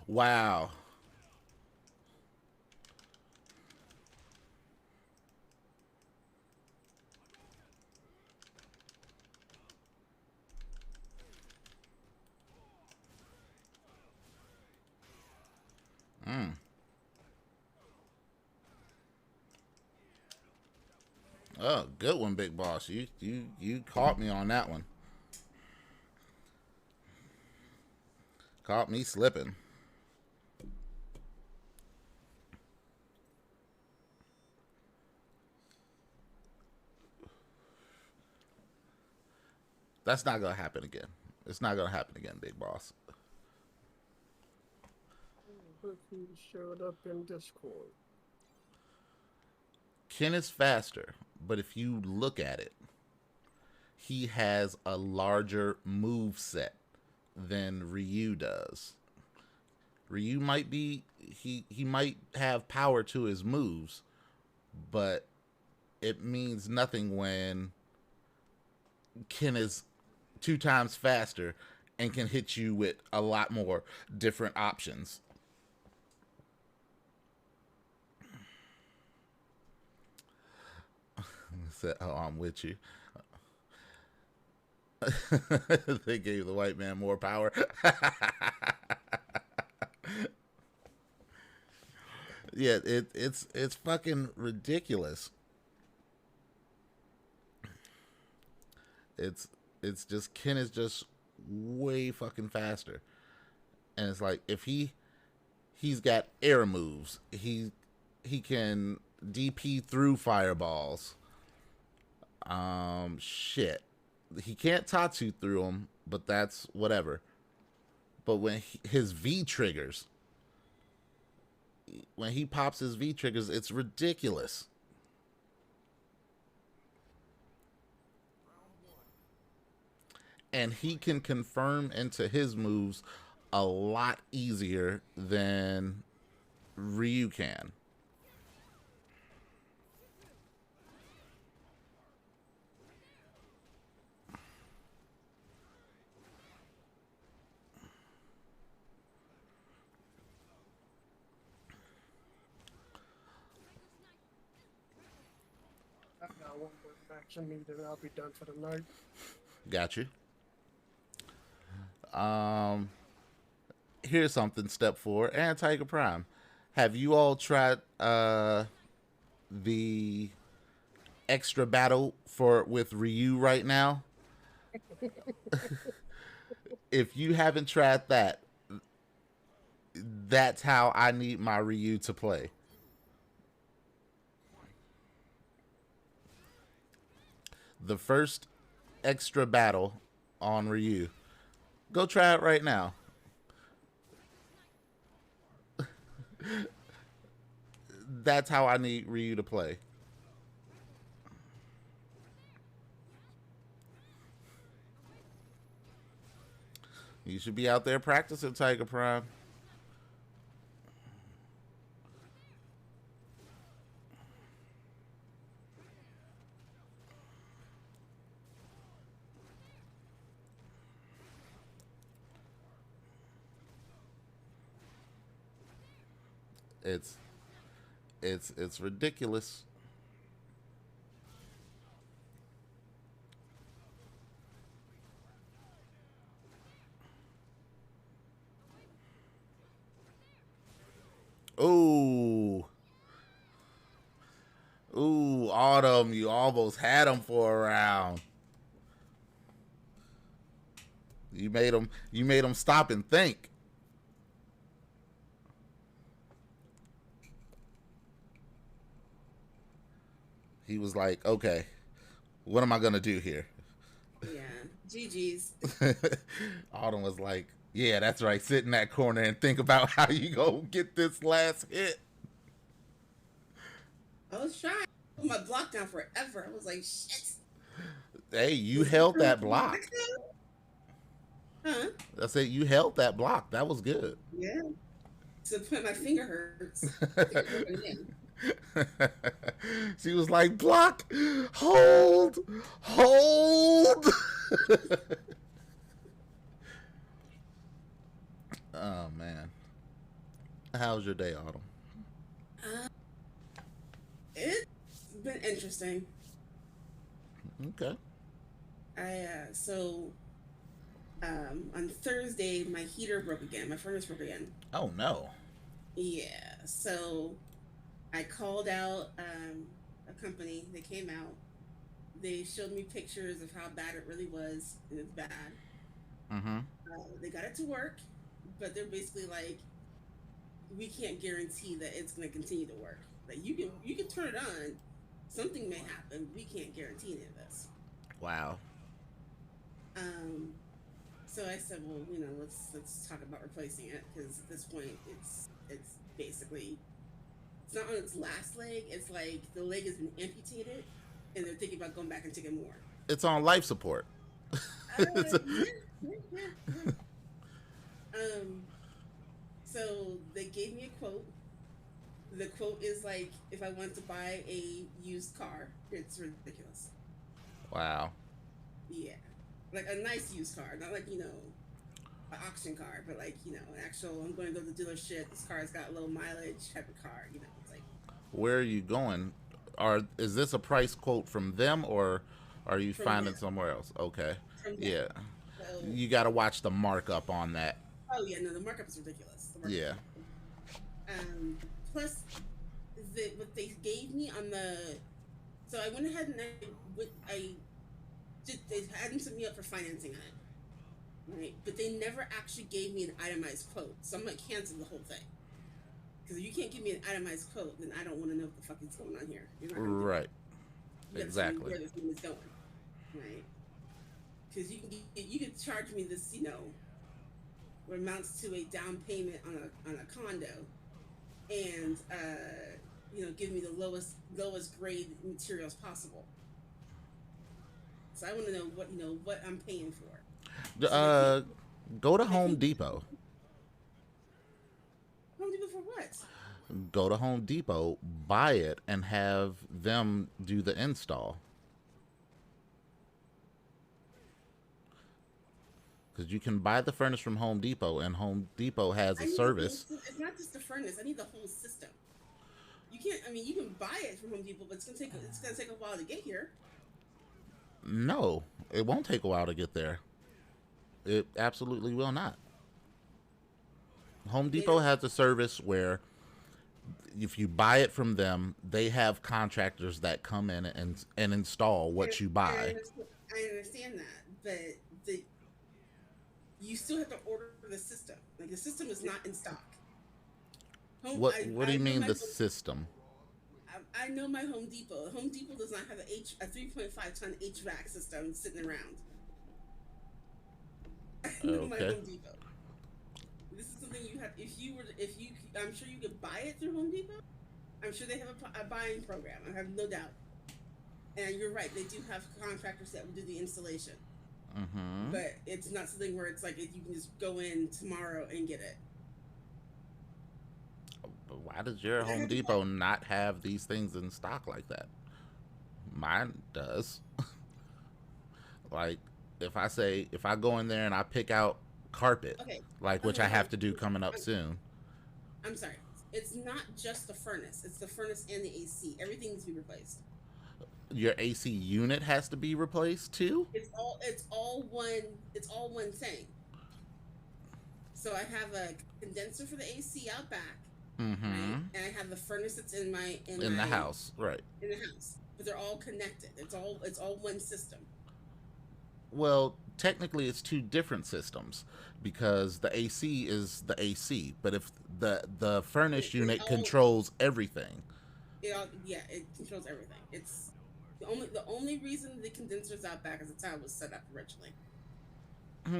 Wow. Oh, good one, Big Boss. You caught me on that one. Caught me slipping. That's not gonna happen again. It's not gonna happen again, Big Boss. Look who showed up in Discord. Ken is faster, but if you look at it, he has a larger move set than Ryu does. Ryu might be he might have power to his moves, but it means nothing when Ken is 2 times faster and can hit you with a lot more different options. Said, oh, I'm with you. They gave the white man more power. Yeah, it's fucking ridiculous. It's just Ken is just way fucking faster, and it's like if he's got air moves, he can DP through fireballs. Shit, he can't Tatsu through them, but that's whatever. But when his V triggers, when he pops his V triggers, it's ridiculous. And he can confirm into his moves a lot easier than Ryu can. one more match in me, then I'll be done for the night. Got you. Here's something. Step 4 and Tiger Prime. Have you all tried the extra battle with Ryu right now? If you haven't tried that, that's how I need my Ryu to play. The first extra battle on Ryu. Go try it right now. That's how I need Ryu to play. You should be out there practicing, Tiger Prime. It's ridiculous. Ooh. Ooh, Autumn, you almost had him for a round. You made him stop and think. He was like, okay, what am I going to do here? Yeah, GG's. Autumn was like, yeah, that's right. Sit in that corner and think about how you go get this last hit. I was trying to put my block down forever. I was like, shit. Hey, you held that block. Huh? I said you held that block. That was good. Yeah. To put my finger hurts. She was like, block, hold. Oh, man. How's your day, Autumn? It's been interesting. Okay. On Thursday, my heater broke again. My furnace broke again. Oh, no. Yeah, so I called out a company. They came out. They showed me pictures of how bad it really was, and it's bad. Mm-hmm. They got it to work, but they're basically like, we can't guarantee that it's going to continue to work. Like you can turn it on, something may happen. We can't guarantee any of this. Wow. So I said, well, let's talk about replacing it, because at this point it's basically, it's not on its last leg. It's like the leg has been amputated, and they're thinking about going back and taking more. It's on life support. Yeah. So they gave me a quote. The quote is like, if I want to buy a used car, it's ridiculous. Wow. Yeah. Like a nice used car, not like, an auction car, but like, an actual, I'm going to go to the dealership, this car's got low mileage type of car, it's like. Where are you going? Is this a price quote from them, or are you finding somewhere else? Okay. Yeah. So, you got to watch the markup on that. Oh yeah, no, the markup is ridiculous. Yeah. Plus, what they gave me on so I went ahead and they hadn't set me up for financing on it, right? But they never actually gave me an itemized quote, so I'm gonna cancel the whole thing. Because if you can't give me an itemized quote, then I don't want to know what the fuck is going on here. You're not gonna Right. do it. Exactly. Where this thing is going, right? Because you could charge me this, what amounts to a down payment on a condo, and give me the lowest grade materials possible. So I want to know what I'm paying for. Go to Home Depot. Home Depot for what? Go to Home Depot, buy it, and have them do the install. Because you can buy the furnace from Home Depot, and Home Depot has a service. It's not just the furnace. I need the whole system. You can't. I mean, you can buy it from Home Depot, but it's gonna take a while to get here. No, it won't take a while to get there. It absolutely will not. Home Depot has a service where if you buy it from them, they have contractors that come in and install what you buy. I understand that, but you still have to order the system. Like the system is not in stock. What do you mean the system? I know my Home Depot. Home Depot does not have a 3.5 ton HVAC system sitting around. I know my Home Depot. This is something you have. I'm sure you could buy it through Home Depot. I'm sure they have a buying program. I have no doubt. And you're right. They do have contractors that will do the installation. Mm-hmm. But it's not something where it's like you can just go in tomorrow and get it. But why does your Home Depot not have these things in stock like that? Mine does. Like, if I go in there and I pick out carpet, which I have to do coming up soon. I'm sorry. It's not just the furnace. It's the furnace and the AC. Everything needs to be replaced. Your AC unit has to be replaced too? It's all one thing. So I have a condenser for the AC out back. Mm-hmm. Right? And I have the furnace that's in the house, right? In the house, but they're all connected. It's all one system. Well, technically, it's two different systems because the AC is the AC, but if the furnace unit controls everything. It controls everything. It's the only reason the condenser's out back is that's how it was set up originally.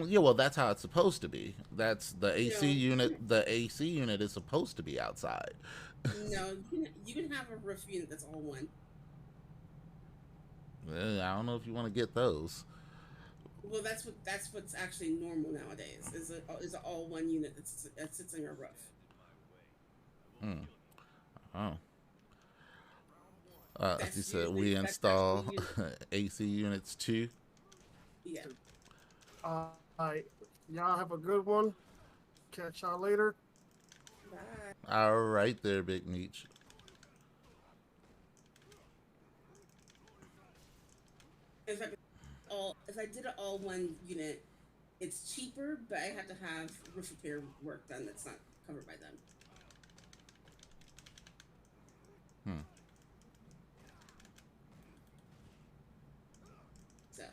Yeah, well, that's how it's supposed to be. That's the AC unit. The AC unit is supposed to be outside. No, you can have a roof unit that's all one. Well, I don't know if you want to get those. Well, that's what's actually normal nowadays. Is an all one unit that sits on your roof. Oh. As you said, we install AC units too. Yeah. All right. Y'all have a good one. Catch y'all later. Bye. All right there, Big Meech. If I did an all one unit, it's cheaper, but I have to have roof repair work done that's not covered by them. So.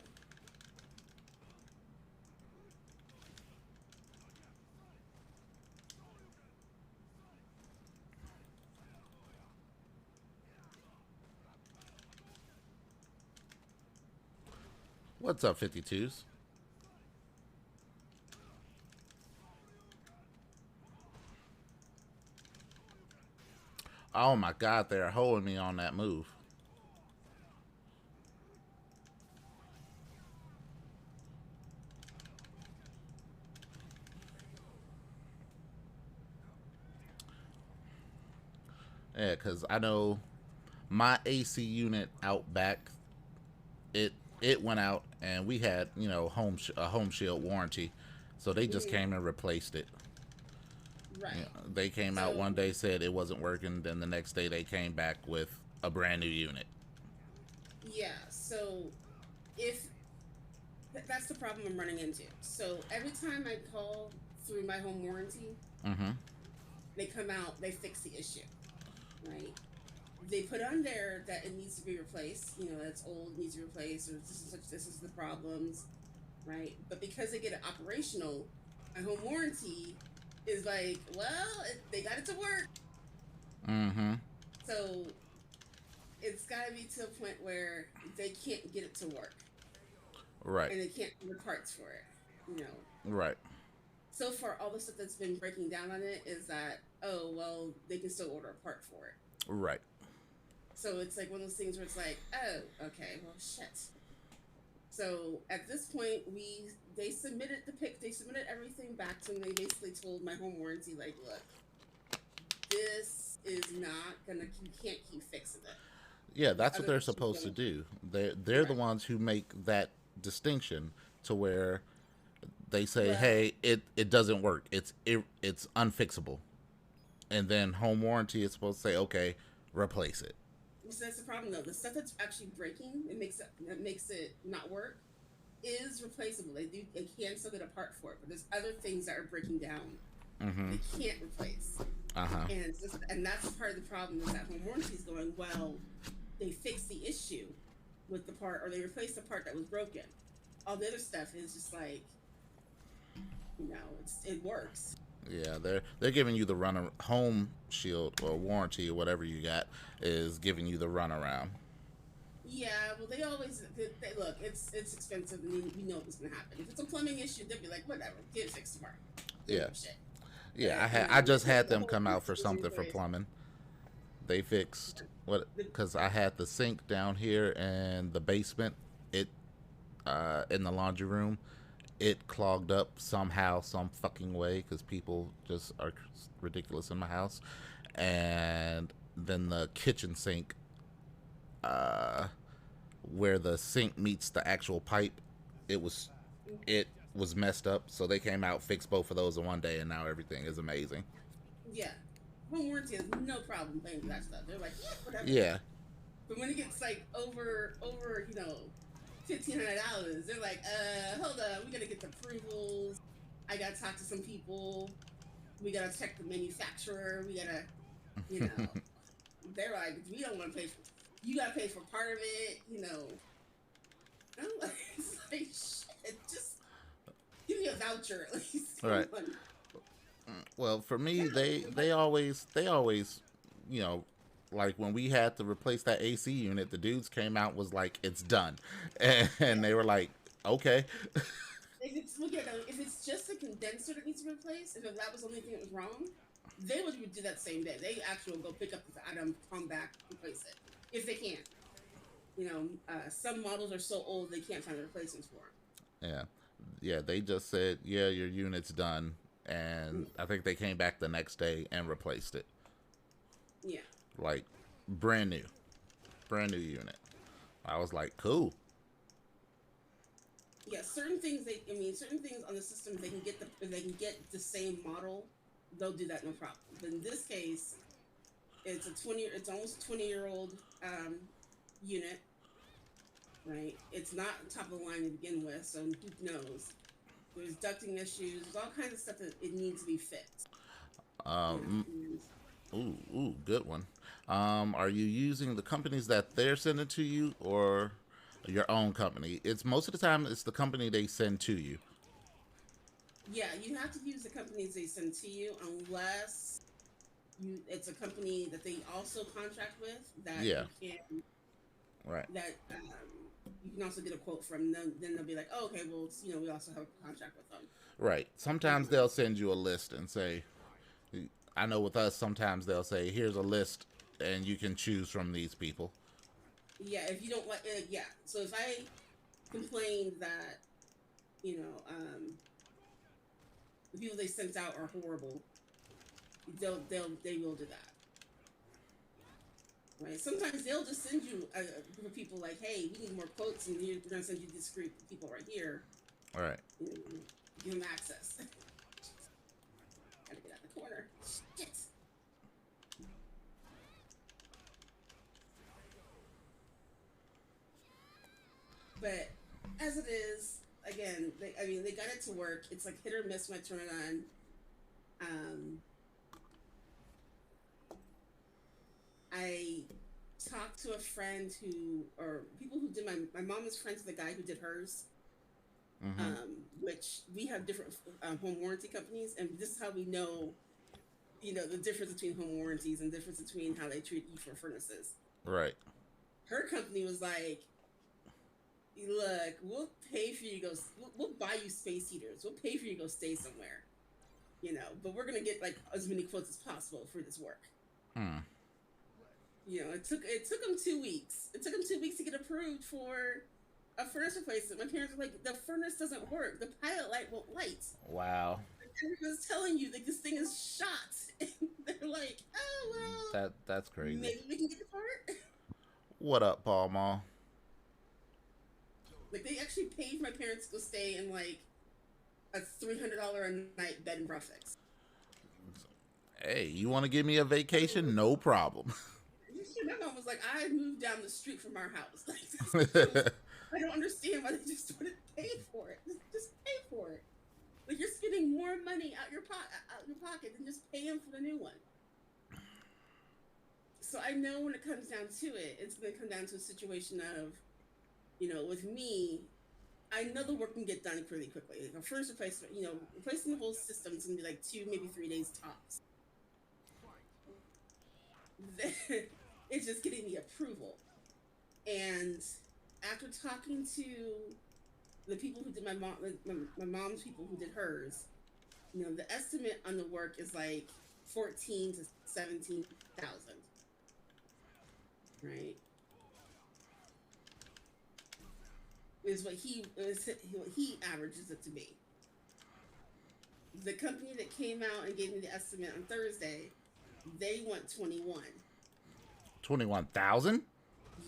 What's up, 52s? Oh my God, they're holding me on that move. Yeah, because I know my AC unit out back, it went out and we had, a home shield warranty. So they just came and replaced it. Right. They came out one day, said it wasn't working. Then the next day they came back with a brand new unit. Yeah. So if that's the problem I'm running into. So every time I call through my home warranty, they come out, they fix the issue, right? They put on there that it needs to be replaced. That's old, needs to be replaced, or this is the problems, right? But because they get it operational, my home warranty is like, well, they got it to work. So it's got to be to a point where they can't get it to work. Right. And they can't order parts for it, Right. So far, all the stuff that's been breaking down on it is that, oh, well, they can still order a part for it. Right. So it's like one of those things where it's like, oh, okay, well, shit. So at this point, they submitted they submitted everything back to me. They basically told my home warranty, like, look, this is not gonna, you can't keep fixing it. Yeah, that's what they're supposed to do. They're the ones who make that distinction to where they say, hey, it doesn't work. It's unfixable. And then home warranty is supposed to say, okay, replace it. So that's the problem though. The stuff that's actually breaking, that makes it not work, is replaceable. They can still get a part for it, but there's other things that are breaking down. They can't replace. And and that's part of the problem is that home warranty is going, well, they fixed the issue with the part, or they replaced the part that was broken. All the other stuff is just like, it works. Yeah, they're giving you the home shield or warranty or whatever you got is giving you the runaround. Yeah, well, they look. It's expensive, and you know what's gonna happen. If it's a plumbing issue, they'll be like, whatever, get it fixed tomorrow. Yeah. Shit. Yeah, I just had them come out for something for plumbing. They fixed because I had the sink down here in the basement. It in the laundry room, it clogged up somehow, some fucking way, because people just are ridiculous in my house. And then the kitchen sink, where the sink meets the actual pipe, it was messed up. So they came out, fixed both of those in one day, and now everything is amazing. Yeah, home warranty has no problem paying for that stuff. They're like, whatever. Yeah. But when it gets like over $1,500, they're like, hold on, we gotta get the approvals. I gotta talk to some people. We gotta check the manufacturer. We gotta, they're like, we don't want to pay for. You gotta pay for part of it, I'm like, it's like shit. Just give me a voucher at least. Right. Well, for me, they always, like when we had to replace that AC unit, the dudes came out was like, it's done, and they were like, okay. If it's just a condenser that needs to be replaced, if that was the only thing that was wrong, they would do that same day. They actually will go pick up the item, come back, replace it if they can. Some models are so old they can't find the replacements for them. Yeah. They just said, yeah, your unit's done, and I think they came back the next day and replaced it. Yeah. Like brand new unit. I was like, cool. Yeah, certain things on the system if they can get the same model, they'll do that no problem. But in this case, it's almost 20-year-old unit, right? It's not top of the line to begin with, so who knows? There's ducting issues, there's all kinds of stuff that it needs to be fixed. Ooh, good one. Are you using the companies that they're sending to you or your own company? It's most of the time it's the company they send to you. Yeah, you have to use the companies they send to you unless it's a company that they also contract with that you can. Right. That you can also get a quote from them. Then they'll be like, oh, okay, well, we also have a contract with them. Right. Sometimes they'll send you a list and say, I know with us, sometimes they'll say, here's a list and you can choose from these people. Yeah, if you don't like, So if I complain that, the people they sent out are horrible, they will do that. Right. Sometimes they'll just send you a group of people like, hey, we need more quotes, and we're gonna send you this group of people right here. All right. Give them access. Gotta get out the corner. Shit. But as it is, again, they got it to work. It's like hit or miss when I turn it on. I talked to a friend or people who did my mom is friends with the guy who did hers. Which we have different home warranty companies, and this is how we know, the difference between home warranties and the difference between how they treat you for furnaces. Right. Her company was like, look, we'll pay for you to go, we'll buy you space heaters. We'll pay for you to go stay somewhere, but we're going to get like as many quotes as possible for this work. It took them 2 weeks. It took them 2 weeks to get approved for a furnace replacement. My parents were like, the furnace doesn't work. The pilot light won't light. Wow. And I was telling you, like, this thing is shot. And they're like, oh, well. That's crazy. Maybe we can get the part. What up, Paul Mall? Like, they actually paid my parents to go stay in, like, a $300 a night bed and breakfast. Hey, you want to give me a vacation? No problem. my mom was like, I moved down the street from our house. Like, I don't understand why they just wouldn't pay for it. Just pay for it. Like, you're spending more money out your pocket than just paying for the new one. So I know when it comes down to it, it's going to come down to a situation of, with me, I know the work can get done pretty quickly. Like, the first replacement, replacing the whole system is going to be like 2, maybe 3 days tops. Then it's just getting the approval. And after talking to the people who did my mom's people who did hers, the estimate on the work is like 14 to 17,000. Right? Is what he averages it to be. The company that came out and gave me the estimate on Thursday, they want 21. 21,000?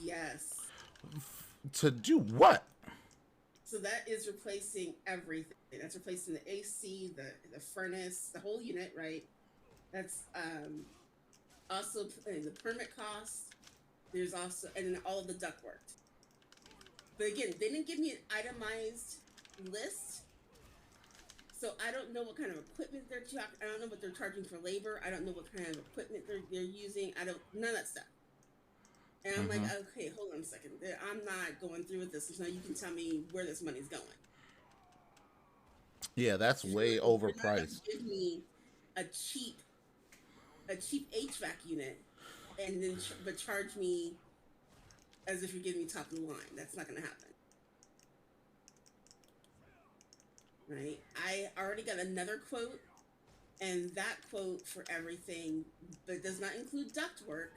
Yes. To do what? So that is replacing everything. That's replacing the AC, the furnace, the whole unit, right? That's also the permit costs. There's also, and then all of the ductwork. But again, they didn't give me an itemized list. So I don't know what kind of equipment I don't know what they're charging for labor. I don't know what kind of equipment they're using. None of that stuff. And I'm like, okay, hold on a second. I'm not going through with this. So now you can tell me where this money's going. Yeah, that's way overpriced. You're not gonna give me a cheap HVAC unit and then but charge me as if you're giving me top of the line. That's not going to happen. Right? I already got another quote, and that quote for everything, but does not include ductwork,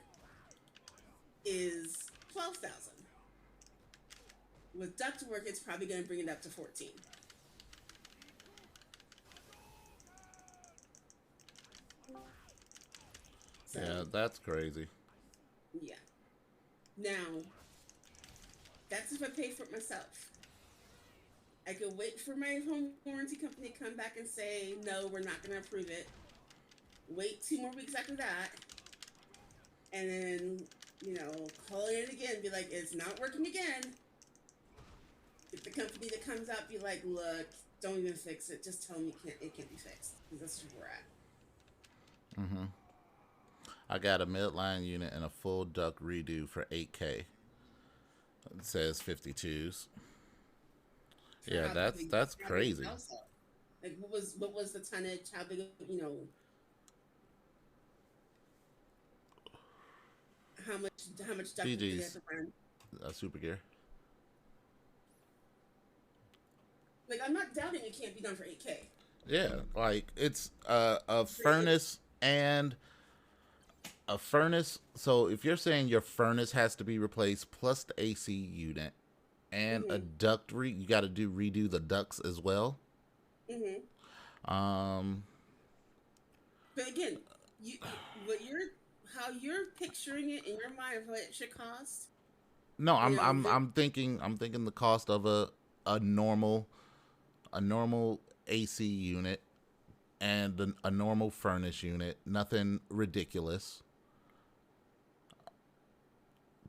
is 12,000. With ductwork, it's probably going to bring it up to 14. So, yeah, that's crazy. Yeah. Now, that's if I pay for it myself. I could wait for my home warranty company to come back and say, no, we're not going to approve it. Wait 2 more weeks after that. And then, call it in again. Be like, it's not working again. If the company that comes out be like, look, don't even fix it. Just tell them it can't be fixed. Because that's where we're at. Mm-hmm. I got a midline unit and a full duct redo for $8K. It says 52s. Yeah, that's crazy. Like, what was the tonnage? How big? How much duct did you have to run? Super gear. Like, I'm not doubting it can't be done for 8K. Yeah, like it's a furnace and a furnace. So if you're saying your furnace has to be replaced plus the AC unit and a duct you got to redo the ducts as well. But again, how you're picturing it in your mind of what it should cost. No, I'm thinking the cost of a normal AC unit and a normal furnace unit, nothing ridiculous.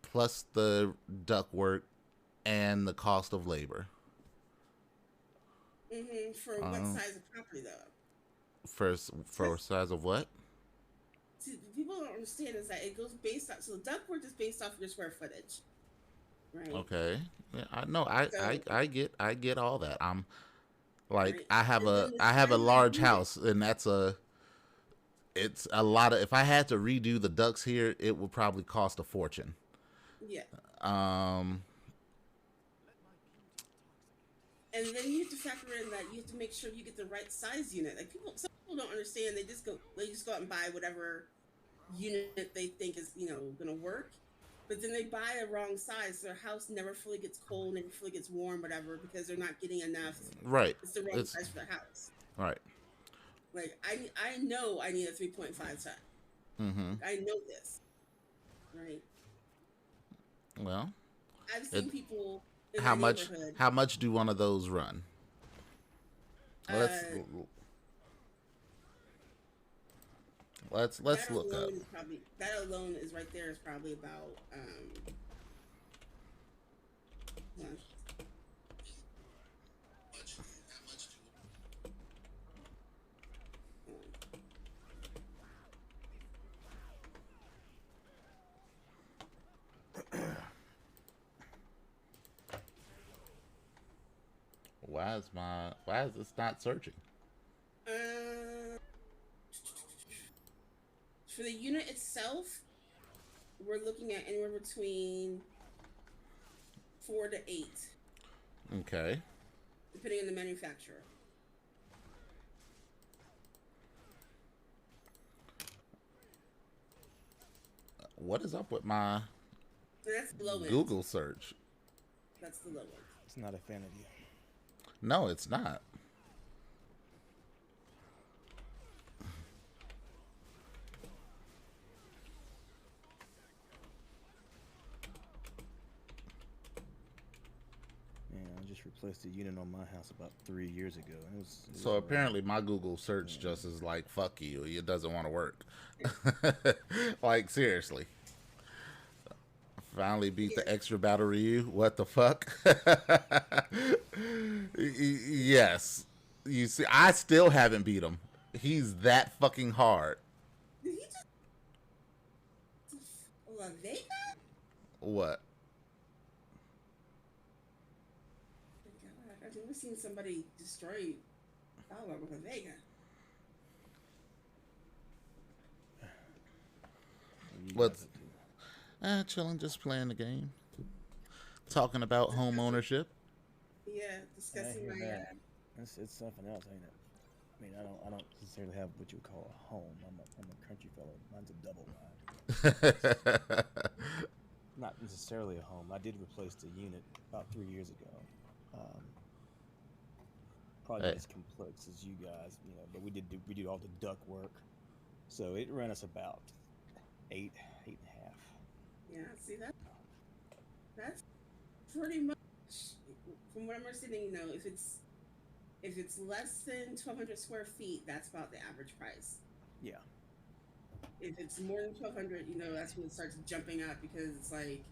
Plus the ductwork and the cost of labor. For what size of property, though? For size of what? See, people don't understand is that it goes based off. So the ductwork is based off of your square footage, right? Okay. Yeah, I know. I get all that. I'm like Right. I have a large house, and it's a lot of. If I had to redo the ducts here, it would probably cost a fortune. Yeah. And then you have to factor in that you have to make sure you get the right size unit. Like some people don't understand. They just go out and buy whatever unit they think is going to work, but then they buy a wrong size. So their house never fully gets cold, never fully gets warm, whatever, because they're not getting enough. Right. It's the wrong size for their house. Right. Like I know I need a 3.5 ton. I know this. Right. Well, I've seen people. How much do one of those run? Let's that look up. alone is probably that alone is right there is probably about hold on. Hold on. Why is this not searching? For the unit itself, we're looking at anywhere between 4 to 8, Okay. depending on the manufacturer. What is up with my And that's the low end. Google search? That's the low end. It's not a fan of you. No, it's not. Yeah, I just replaced a unit on my house about 3 years ago. And it was So apparently my Google search just is like, fuck you. It doesn't want to work. Like, seriously. Finally beat the extra battle Ryu. What the fuck? Yes. You see, I still haven't beat him. He's that fucking hard. Did he just La Vega? What? God, I've never seen somebody destroy Fowler with a Vega. What's chilling, just playing the game. Talking about home ownership. Yeah, I discussing hear my that. It's something else, ain't it? I mean, I don't necessarily have what you would call a home. I'm a country fellow. Mine's a double wide. Not necessarily a home. I did replace the unit about 3 years ago. Probably not as complex as you guys, you know, but we did all the duct work, so it ran us about 8 and a half. Yeah, see that? That's pretty much from what I'm understanding. You know, if it's less than 1,200 square feet, that's about the average price. Yeah. If it's more than 1,200, you know, that's when it starts jumping up because it's like,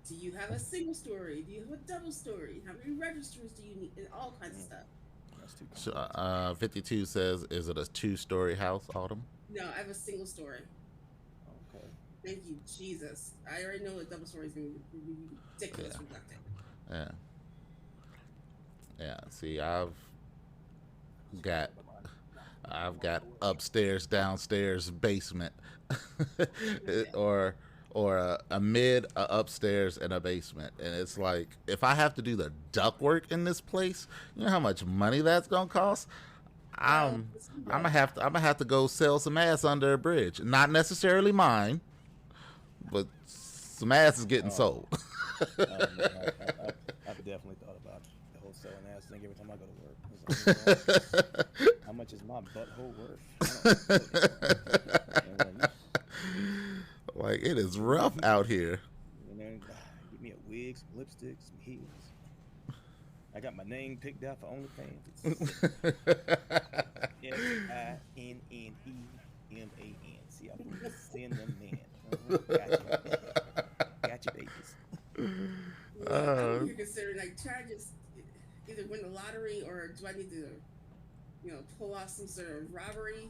do you have a single story? Do you have a double story? How many registers do you need? And all kinds of stuff. That's too So, complex. 52 says, is it a 2-story house, Autumn? No, I have a single story. Okay. Thank you, Jesus. I already know that double story is going to be ridiculous Yeah. with that thing. Yeah. Yeah. See, I've got upstairs, downstairs, basement, or a mid, a upstairs, and a basement. And it's like, if I have to do the duct work in this place, you know how much money that's gonna cost. I'm gonna have to go sell some ass under a bridge. Not necessarily mine, but some ass is getting sold. I've definitely thought about the whole selling ass thing every time I go to work. It's like, how much is my butthole worth? Like, it is rough out here. And then get me a wig, some lipstick, some heels. I got my name picked out for OnlyFans. SINNEMAN. See, I'm Cinnamon. Gotcha, babies. I'm here considering like trying to just either win the lottery or do I need to, you know, pull off some sort of robbery?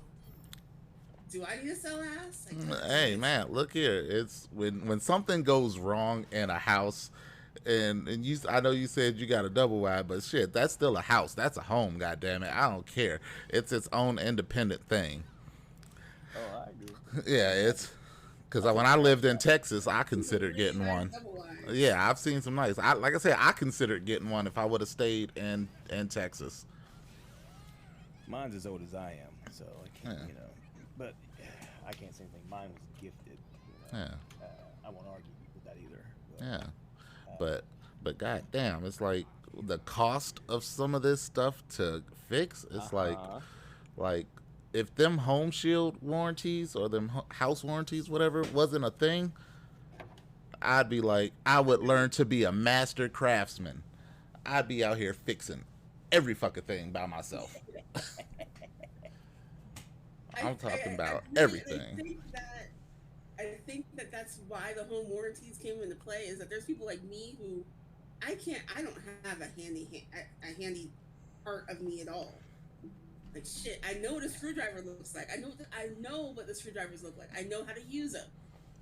Do I need to sell ass? Like, Hey man, look here. It's when something goes wrong in a house, and you, I know you said you got a double wide, but shit, that's still a house. That's a home. God damn it, I don't care. It's its own independent thing. Oh, I agree. Yeah, it's because when I lived in Texas, I considered getting one. Yeah, I've seen some nice. Like I said, I considered getting one if I would have stayed in Texas. Mine's as old as I am, so I can't, you know. But I can't say anything. Mine was gifted. You know? Yeah. I won't argue with that either. Yeah. But goddamn, it's like the cost of some of this stuff to fix. It's like if them home shield warranties or them house warranties, whatever, wasn't a thing, I'd be like, I would learn to be a master craftsman. I'd be out here fixing every fucking thing by myself. I'm talking about really, everything. I think that that's why the home warranties came into play. Is that there's people like me who I don't have a handy part of me at all. Like shit, I know what a screwdriver looks like. I know what the screwdrivers look like. I know how to use them.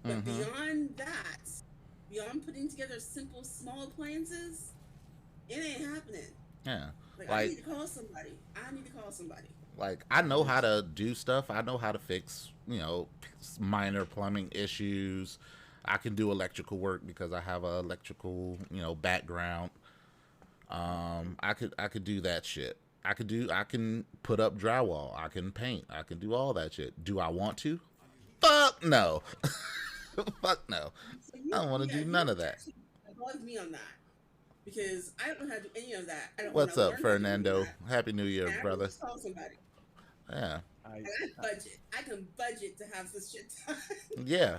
But Mm-hmm. beyond that, beyond putting together simple small appliances, it ain't happening. Yeah. Like I Like need to call somebody. I need to call somebody. I know how to do stuff. I know how to fix, minor plumbing issues. I can do electrical work because I have a electrical, background. I could do that shit. I can put up drywall. I can paint. I can do all that shit. Do I want to? Fuck no. Fuck no. So I don't want to do none of that. actually bugged me on that because I don't know how to do any of that. I don't want What's to up, learn how to do Fernando? that. Happy New Year, And I brother. can just call somebody. Yeah. And I budget. I can budget to have this shit done. Yeah.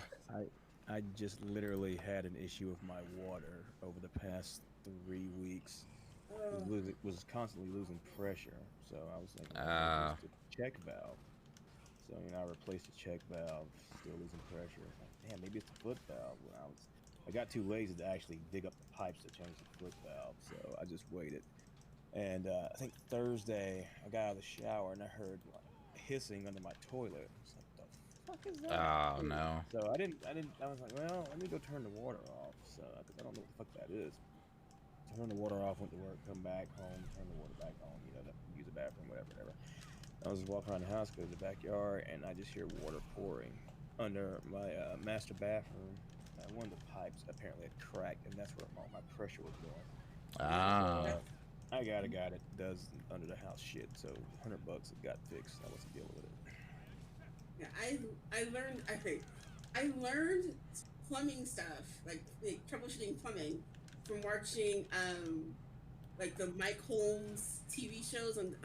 I just literally had an issue with my water over the past 3 weeks. Was constantly losing pressure, so I was like, the check valve. So I replaced the check valve, still losing pressure. Like, damn, maybe it's the foot valve. I got too lazy to actually dig up the pipes to change the foot valve, so I just waited. And I think Thursday I got out of the shower and I heard like hissing under my toilet. I was like, the fuck is that? Oh no. So I was like, well, let me go turn the water off. So because I don't know what the fuck that is. Turn the water off, went to work, come back home, turn the water back on, to use the bathroom, whatever. I was walking around the house, go to the backyard, and I just hear water pouring under my master bathroom. One of the pipes apparently had cracked, and that's where all my pressure was going. I got a guy that does under the house shit, so $100 it got fixed. I wasn't dealing with it. Yeah, I learned plumbing stuff, like troubleshooting plumbing, from watching like the Mike Holmes TV shows on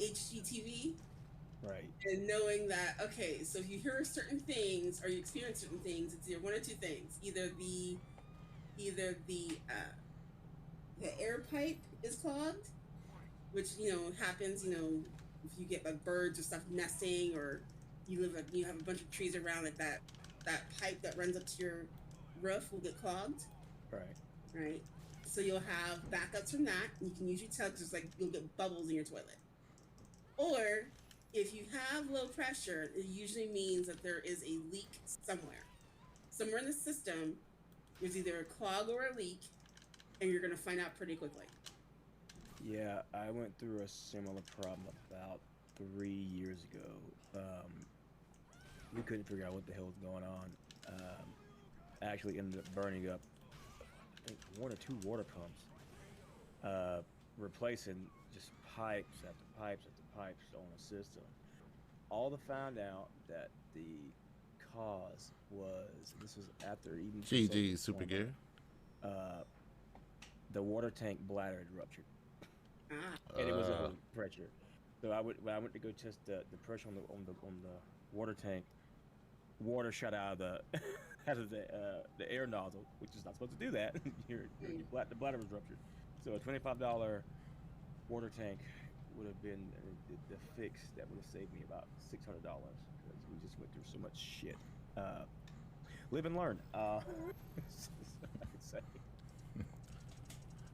HGTV. Right. And knowing that, okay, so if you hear certain things or you experience certain things, it's either one or two things. Either the air pipe is clogged, which happens, if you get like birds or stuff nesting, or you have a bunch of trees around it, that pipe that runs up to your roof will get clogged. Right. So you'll have backups from that, and you can usually tell because you'll get bubbles in your toilet. Or if you have low pressure, it usually means that there is a leak somewhere in the system. There's either a clog or a leak, and you're going to find out pretty quickly. Yeah, I went through a similar problem about 3 years ago. We couldn't figure out what the hell was going on. I actually ended up burning up, I think, 1 or 2 water pumps, replacing just pipes after pipes after pipes on a system. All to find out that the cause was, this was after even GG Super Gear. The water tank bladder had ruptured, and it was a low pressure. So when I went to go test the pressure on the water tank, water shot out of the air nozzle, which is not supposed to do that. The bladder was ruptured. So a $25 water tank would have been the fix that would have saved me about $600 because we just went through so much shit. Live and learn. That's what I could say.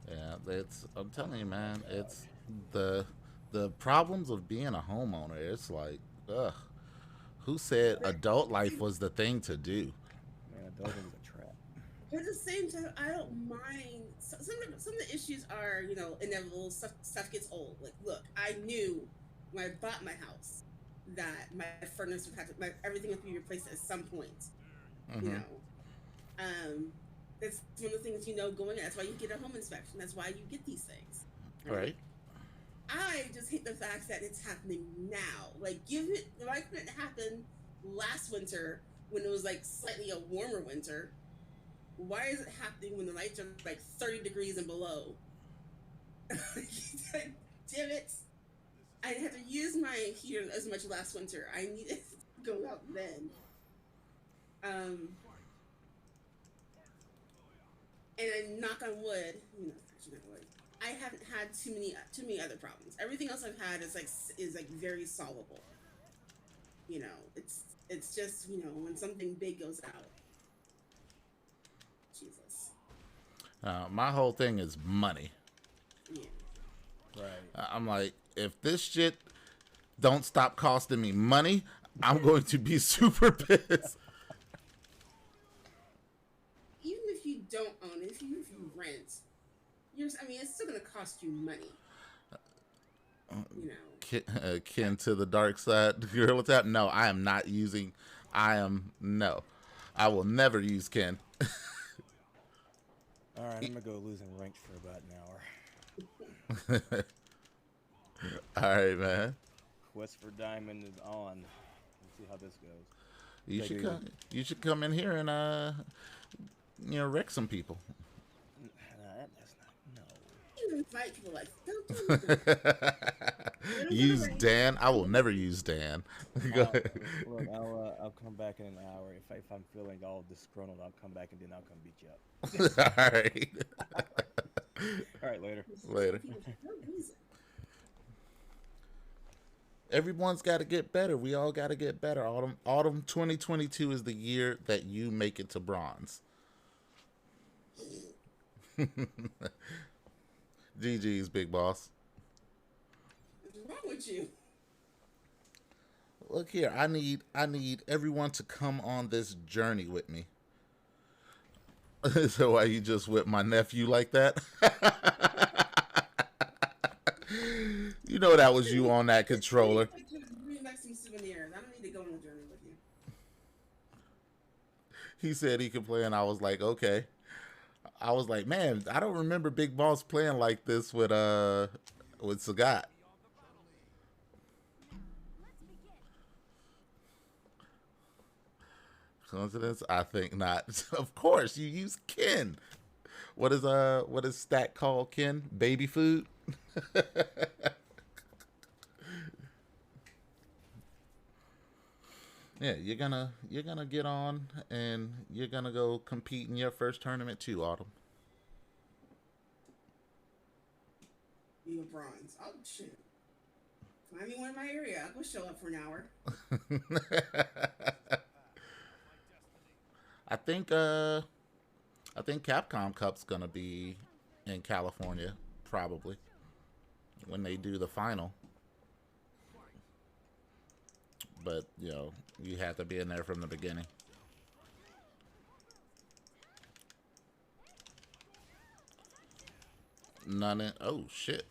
Yeah, I'm telling you, man, it's the problems of being a homeowner. It's like, ugh. Who said adult life was the thing to do? Man, adulting is a trap. But at the same time, I don't mind. Some of the issues are, inevitable. Stuff gets old. Like, look, I knew when I bought my house that my furnace would have to, everything would be replaced at some point. Mm-hmm. That's one of the things going in. That's why you get a home inspection. That's why you get these things. Right. I just hate the fact that it's happening now. Like, why couldn't it happen last winter when it was like slightly a warmer winter? Why is it happening when the lights are like 30 degrees and below? Damn it. I had to use my heater as much last winter. I needed to go out then. And I knock on wood, actually not wood. I haven't had too many other problems. Everything else I've had is like very solvable. You know, it's just, you know, when something big goes out. Jesus. My whole thing is money. Yeah. Right. I'm like, if this shit don't stop costing me money, I'm going to be super pissed. Even if you don't own it, even if you rent, I mean, it's still gonna cost you money. You know. Kin to the dark side, Gorilla Tap. No, I am not using. No, I will never use Kin. All right, I'm gonna go losing ranks for about an hour. All right, man. Quest for Diamond is on. Let's see how this goes. You should come in here and wreck some people. That's not no. You invite people like don't Use Dan. I will never use Dan. Go ahead. Look, I'll come back in an hour. If I'm feeling all disgruntled, I'll come back and then I'll come beat you up. All right. All right, later. Later. Everyone's got to get better. We all got to get better. Autumn 2022 is the year that you make it to bronze. GG's, big boss. What's wrong with you? Look here, I need everyone to come on this journey with me. So why you just whip my nephew like that? You know that was you on that controller. Bring back some souvenirs. I don't need to go on a journey with you. He said he could play, and I was like, okay. I was like, man, I don't remember Big Boss playing like this with Sagat. Coincidence? I think not. Of course, you use Ken. What is stat called, Ken? Baby food? Yeah, you're gonna get on and you're gonna go compete in your first tournament too, Autumn. You a bronze. Oh shit. Find me one in my area. I'll go show up for an hour. I think Capcom Cup's gonna be in California, probably, when they do the final. But, you know, you have to be in there from the beginning. None in... Oh, shit.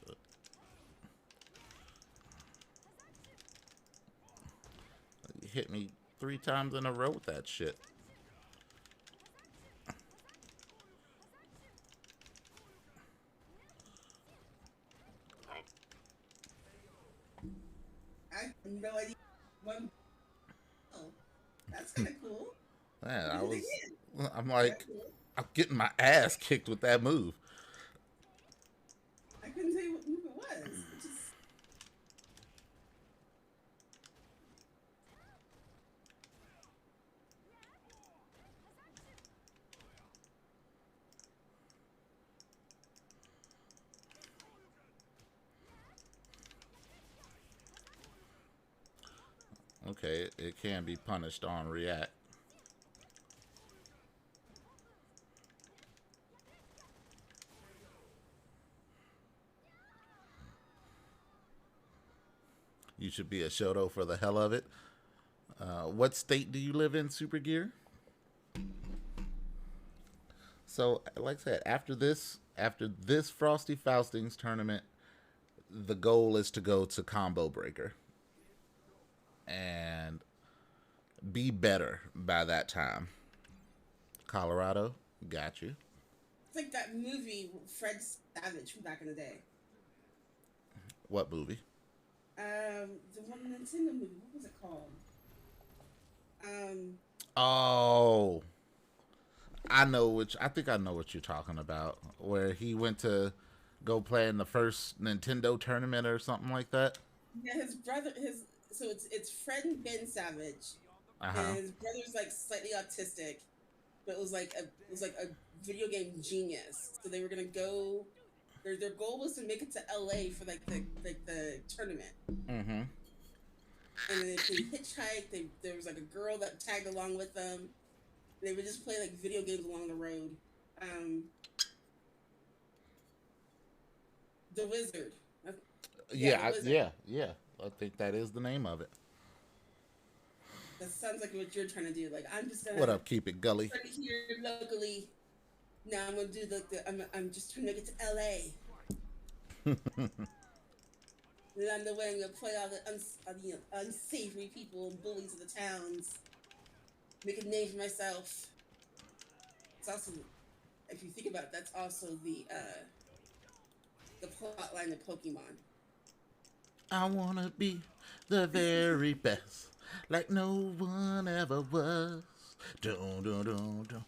You hit me 3 times in a row with that shit. I have no idea. Oh, that's kind of cool. Man, I'm like, I'm getting my ass kicked with that move. I couldn't tell you what move it was. It just... Okay, it can be punished on react. You should be a Shoto for the hell of it. What state do you live in, Super Gear? So, like I said, after this Frosty Faustings tournament, the goal is to go to Combo Breaker and be better by that time. Colorado, got you. It's like that movie, Fred Savage from back in the day. What movie? The one Nintendo movie. What was it called? Oh, I think I know what you're talking about. Where he went to go play in the first Nintendo tournament or something like that. Yeah, his brother. So it's Fred and Ben Savage, Uh-huh. and his brother's like slightly autistic, but it was like a video game genius. So they're their goal was to make it to LA for like the tournament. Mm-hmm. And then they hitchhiked. There was like a girl that tagged along with them. They would just play like video games along the road. The Wizard. Yeah, The Wizard. yeah. I think that is the name of it. That sounds like what you're trying to do. Like, I'm just gonna. What up, keep it gully? Try to hear locally. Now I'm gonna do I'm just trying to make it to LA. And I'm the way I'm gonna play all the unsavory people and bullies of the towns. Make a name for myself. It's also, if you think about it, that's also the plot line of Pokemon. I wanna be the very best, like no one ever was. Dun, dun, dun, dun.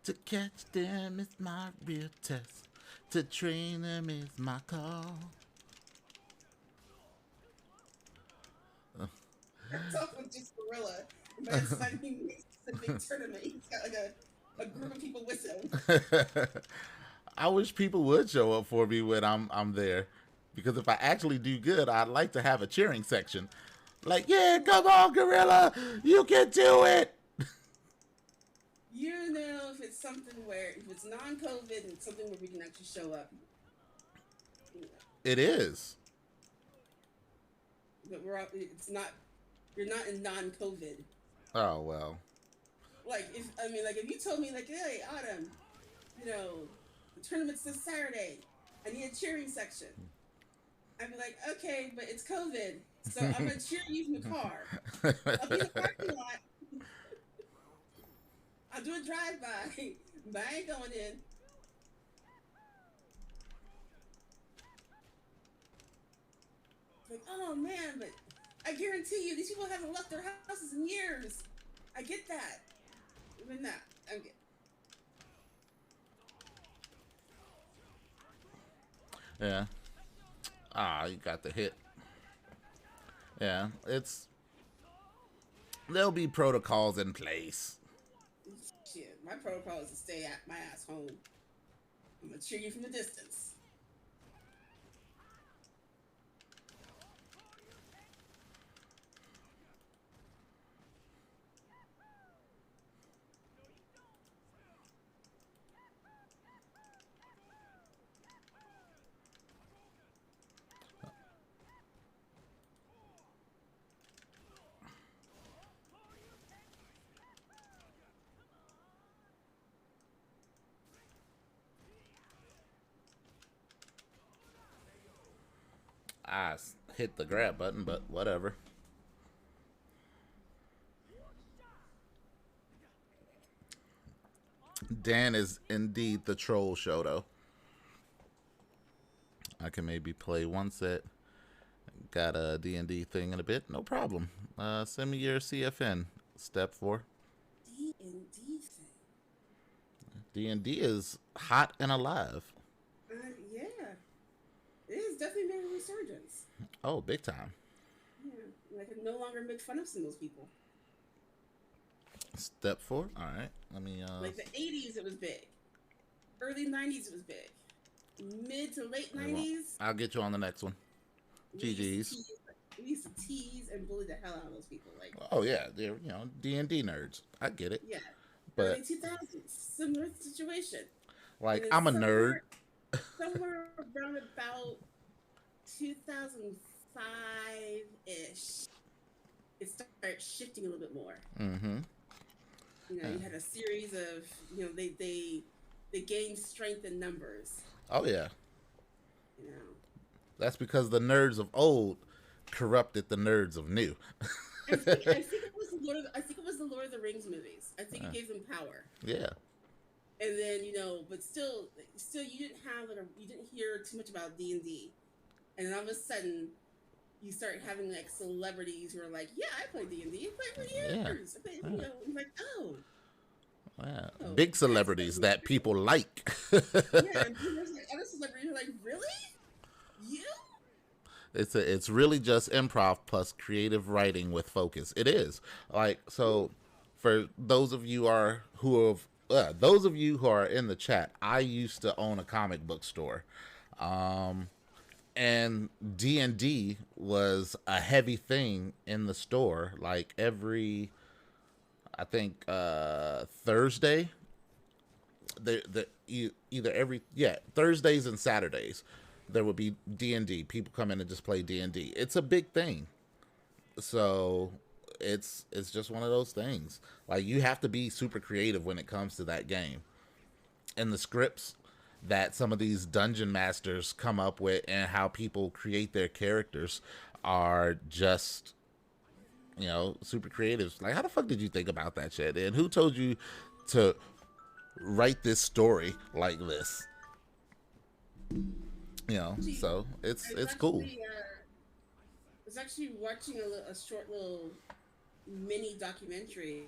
To catch them is my real test. To train them is my call. It's often just Gorilla. By the time he makes the big tournament, he's got like a group of people with him. I wish people would show up for me when I'm there, because if I actually do good, I'd like to have a cheering section. Like, yeah, come on, Gorilla, you can do it. You know, if it's something where, if it's non-COVID and it's something where we can actually show up. It is. But it's not, you're not in non-COVID. Oh, well. Like, if you told me, like, hey, Autumn, you know, the tournament's this Saturday, I need a cheering section. I'd be like, okay, but it's COVID, so I'm going to cheer you from the car. I'll be in the parking lot. I'll do a drive-by, but I ain't going in. Like, oh man, but I guarantee you, these people haven't left their houses in years. I get that. Even that, I'm good. Yeah. Ah, you got the hit. Yeah, there'll be protocols in place. Shit, my protocol is to stay at my ass home. I'm gonna cheer you from a distance. I hit the grab button, but whatever. Dan is indeed the troll show, though. I can maybe play one set. Got a D&D thing in a bit. No problem. Send me your CFN. Step 4. D&D thing. D&D is hot and alive. Yeah. It is definitely made a resurgence. Oh, big time. Yeah. I can no longer make fun of some of those people. Step 4? Alright. Let me, Like the 80s, it was big. Early 90s, it was big. Mid to late 90s. I'll get you on the next one. GG's. We used to tease and bully the hell out of those people. Like, oh yeah, they're D&D nerds. I get it. yeah, but early 2000s, similar situation. Like, I'm a nerd. Somewhere around about 2005-ish, it started shifting a little bit more. Mm-hmm. You know, you had a series of, they gained strength in numbers. Oh yeah. You know. That's because the nerds of old corrupted the nerds of new. I think it was the Lord of the Rings movies. I think it gave them power. Yeah. And then but still you didn't hear too much about D&D, and then all of a sudden you start having like celebrities who are like, yeah, I played D&D. I played for years. Yeah. I'm like, oh. Yeah. Big celebrities that people like. Yeah, and there's like other celebrities who are like, really? You? It's really just improv plus creative writing with focus. It is. Like, so for those of you who have those of you who are in the chat, I used to own a comic book store. And D&D was a heavy thing in the store. Like every, I think, Thursday, either every, Thursdays and Saturdays, there would be D&D. People come in and just play D&D. It's a big thing. So it's just one of those things. Like, you have to be super creative when it comes to that game. And the scripts that some of these dungeon masters come up with and how people create their characters are just, you know, super creative. Like, how the fuck did you think about that shit? And who told you to write this story like this? You know, so it's cool. I was actually watching a short little mini documentary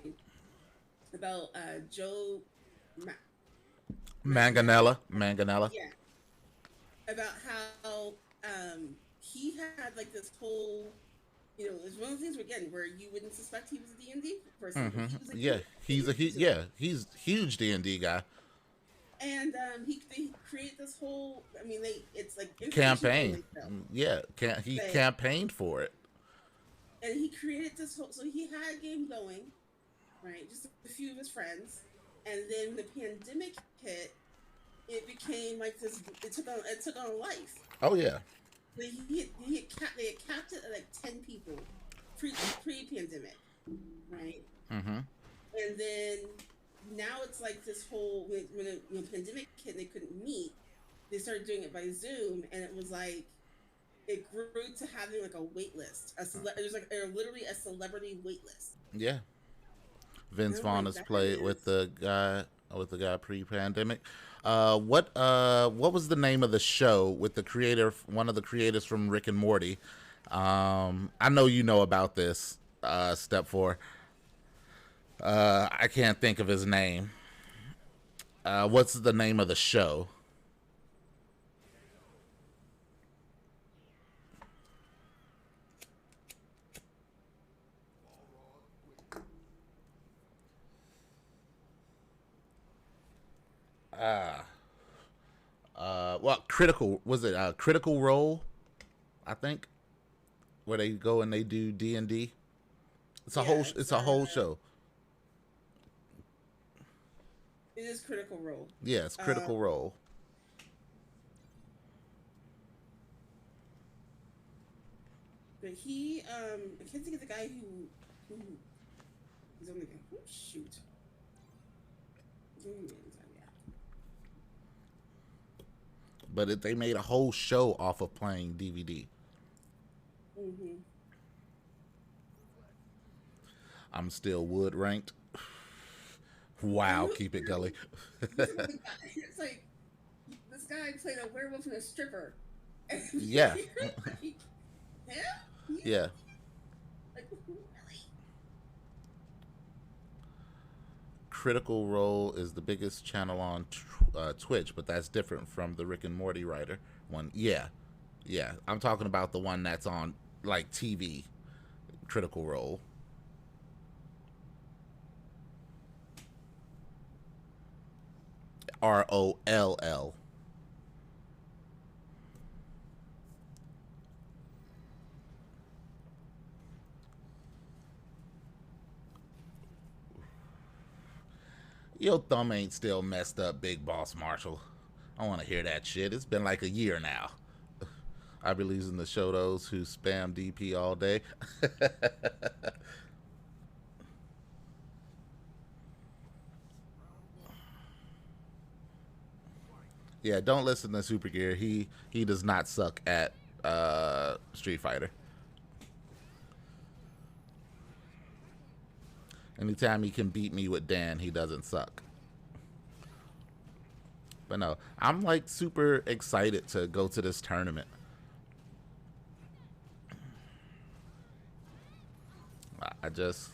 about Joe Manganella. Yeah. About how he had like this whole, you know, it's one of the things where you wouldn't suspect he was a D&D person. Mm-hmm. He was He's huge D&D guy. And they create this whole, I mean, it's like campaign. Yeah, he campaigned for it. And he created this whole, so he had a game going, right? Just a few of his friends. And then the pandemic hit, it became like this, it took on life. Oh yeah. They had capped it at like 10 people pre-pandemic, right? Mm-hmm. And then now it's like this whole, when the pandemic hit and they couldn't meet, they started doing it by Zoom, and it was like, it grew to having like a wait list. There's like literally a celebrity wait list. Yeah. Vince Vaughn has played with the guy pre-pandemic. What was the name of the show with the creator, one of the creators from Rick and Morty? I know you know about this, Step 4. I can't think of his name. What's the name of the show? Critical Role, I think, where they go and they do D&D. It's a whole show. It is Critical Role. Yeah, it's Critical Role. But he, I can't think of the guy who is on the game. Oh, shoot. But they made a whole show off of playing DVD. Mm-hmm. I'm still wood ranked. Wow, keep it gully. It's like this guy played a werewolf and a stripper. Yeah. Him? Yeah. Like, really? Critical Role is the biggest channel on Twitch, but that's different from the Rick and Morty writer one. Yeah. I'm talking about the one that's on like TV. Critical Role. ROLL. Your thumb ain't still messed up, Big Boss Marshall. I want to hear that shit. It's been like a year now. I be losing to show those who spam DP all day. Yeah, don't listen to Super Gear. He does not suck at Street Fighter. Anytime he can beat me with Dan, he doesn't suck. But no, I'm like super excited to go to this tournament. I just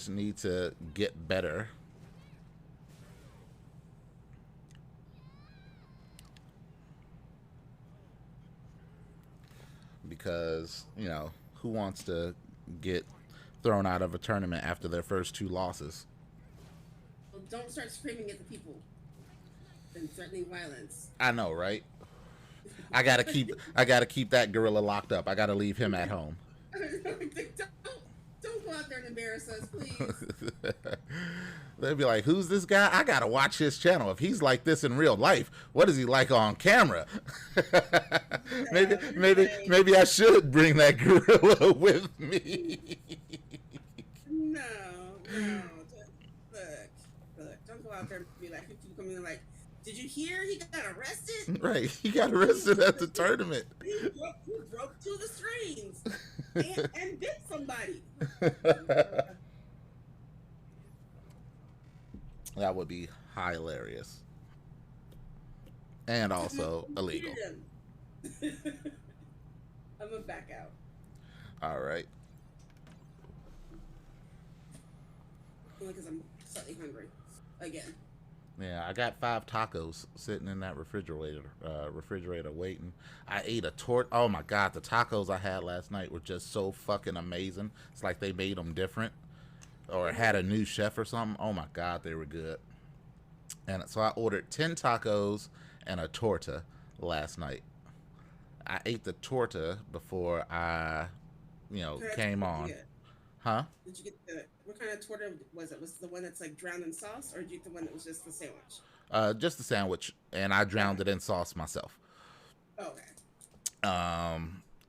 need to get better. Because, you know, who wants to get thrown out of a tournament after their first 2 losses? don't start screaming at the people and threatening violence. I know, right? I gotta keep that gorilla locked up. I gotta leave him at home. Don't go out there and embarrass us, please. They'd be like, "Who's this guy? I gotta watch his channel. If he's like this in real life, what is he like on camera?" Maybe I should bring that gorilla with me. No. Look. Don't go out there and be like, people come in like, did you hear he got arrested? Right, he got arrested at the tournament. He broke two of the strings and bit somebody. That would be hilarious. And also illegal. I'm gonna back out. All right. Only because I'm slightly hungry. Again. Yeah, I got 5 tacos sitting in that refrigerator waiting. I ate a oh my God, the tacos I had last night were just so fucking amazing. It's like they made them different or had a new chef or something. Oh my God, they were good. And so I ordered 10 tacos and a torta last night. I ate the torta before I, came on. Huh? Did you get what kind of torta was it? Was it the one that's like drowned in sauce, or did you get the one that was just the sandwich? Just the sandwich, and I drowned it in sauce myself. Okay.